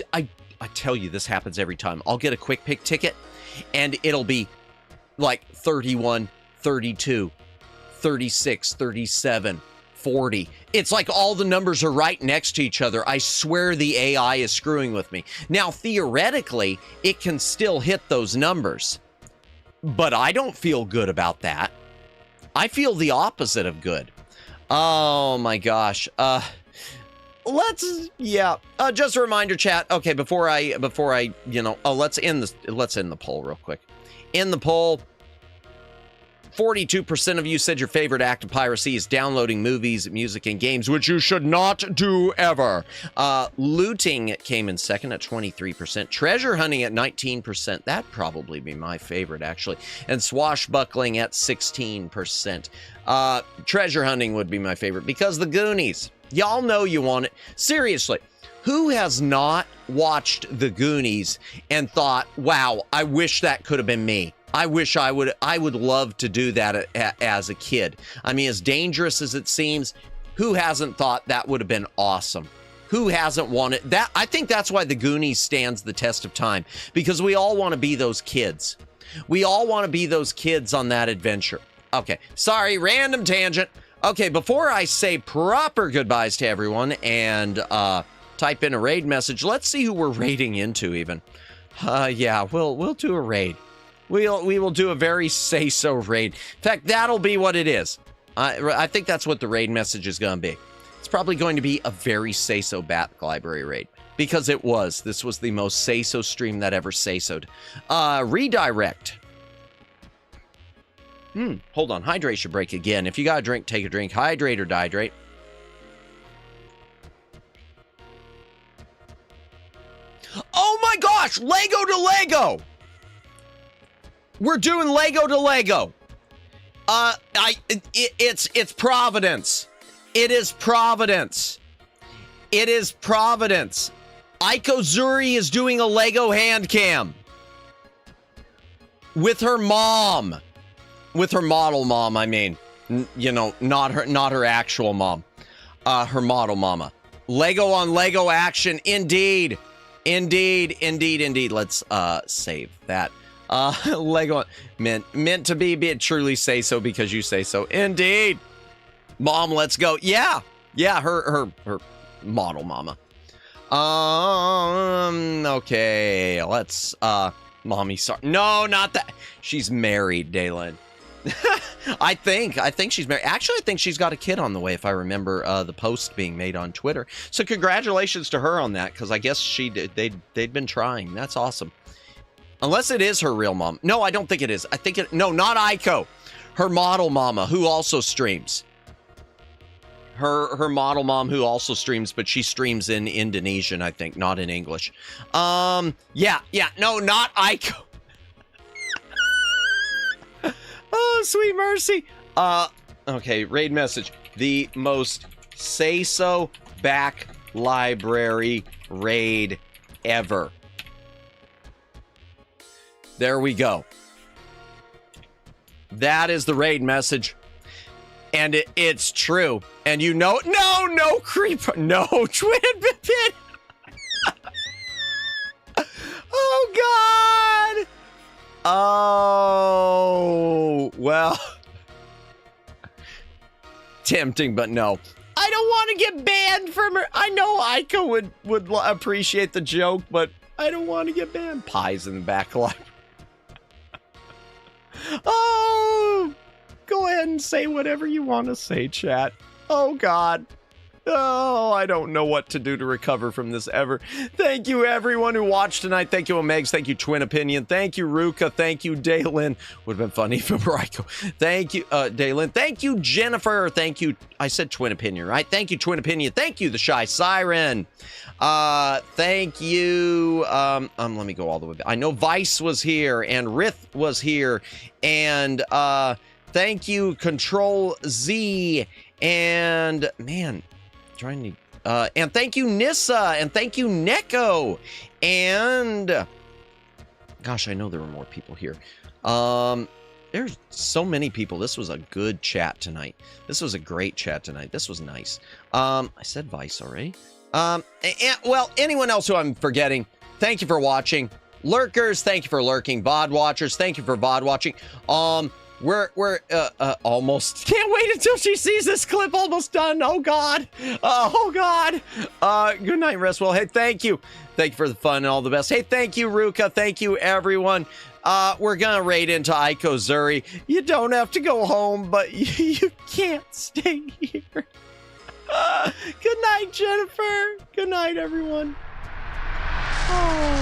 tell you, this happens every time. I'll get a quick pick ticket, and it'll be like 31, 32, 36, 37, 40. It's like all the numbers are right next to each other. I swear the AI is screwing with me. Now, theoretically, it can still hit those numbers. But I don't feel good about that. I feel the opposite of good. Oh my gosh. Just a reminder, chat. Okay, before I, let's end the poll real quick. In the poll, 42% of you said your favorite act of piracy is downloading movies, music, and games, which you should not do ever. Looting came in second at 23%. Treasure hunting at 19%. That'd probably be my favorite, actually. And swashbuckling at 16%. Treasure hunting would be my favorite because the Goonies. Y'all know you want it. Seriously, who has not watched the Goonies and thought, wow, I wish that could have been me? I wish I would love to do that as a kid. I mean, as dangerous as it seems, who hasn't thought that would have been awesome? Who hasn't wanted that? I think that's why the Goonies stands the test of time, because we all want to be those kids. We all want to be those kids on that adventure. Okay, sorry, random tangent. Okay, before I say proper goodbyes to everyone and type in a raid message, let's see who we're raiding into even. Yeah, we'll do a raid. We will do a very say-so raid. In fact, that'll be what it is. I think that's what the raid message is going to be. It's probably going to be a very say-so Back Library raid. Because it was. This was the most say-so stream that ever say-so'd. Redirect. Hold on. Hydration break again. If you got a drink, take a drink. Hydrate or dihydrate. Oh my gosh! Lego to Lego! We're doing Lego to Lego. It's Providence. It is Providence. It is Providence. Aiko Zuri is doing a Lego hand cam. With her mom. With her model mom, I mean. Not her actual mom. Her model mama. Lego on Lego action. Indeed. Indeed. Let's save that. Lego meant to be truly say so because you say so. Indeed. Mom, let's go. Yeah, her model mama. Okay, let's mommy, sorry. No, not that. She's married, Daylin. I think she's married. Actually, I think she's got a kid on the way, if I remember the post being made on Twitter. So congratulations to her on that, because I guess they'd been trying. That's awesome. Unless it is her real mom. No, I don't think it is. No, not Aiko. Her model mama, who also streams. Her model mom who also streams, but she streams in Indonesian, I think, not in English. No, not Aiko. Oh, sweet mercy. Okay, raid message. The most say-so Back Library raid ever. There we go. That is the raid message. And it's true. And no creep, no twin pin. Oh, God. Oh, well. Tempting, but no. I don't want to get banned from her. I know Aiko would appreciate the joke, but I don't want to get banned. Pies in the back line. Oh, go ahead and say whatever you want to say, chat. Oh, God. Oh, I don't know what to do to recover from this ever. Thank you, everyone who watched tonight. Thank you, Omegs. Thank you, Twin Opinion. Thank you, Ruka. Thank you, Daylin. Would have been funny if it were Aiko. Thank you, Daylin. Thank you, Jennifer. Thank you. I said Twin Opinion, right? Thank you, Twin Opinion. Thank you, The Shy Siren. Thank you. Let me go all the way back. I know Vice was here and Rith was here. And, thank you, Control Z. And, man, trying to, and thank you, Nissa. And thank you, Neko. And, gosh, I know there were more people here. There's so many people. This was a good chat tonight. This was a great chat tonight. This was nice. I said Vice already. Well, anyone else who I'm forgetting, thank you for watching. Lurkers, thank you for lurking. VOD watchers, thank you for VOD watching. We're almost, can't wait until she sees this clip. Almost done. Oh, God. Oh, God. Good night, rest well. Hey, thank you. Thank you for the fun and all the best. Hey, thank you, Ruka. Thank you, everyone. We're going to raid into Aiko Zuri. You don't have to go home, but you can't stay here. Good night, Jennifer. Good night, everyone. Oh,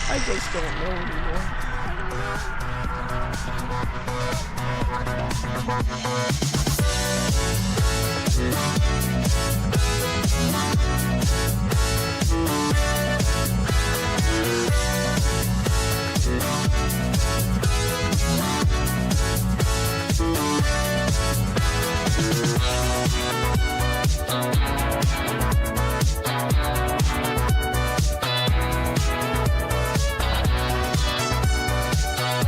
I just don't know anymore.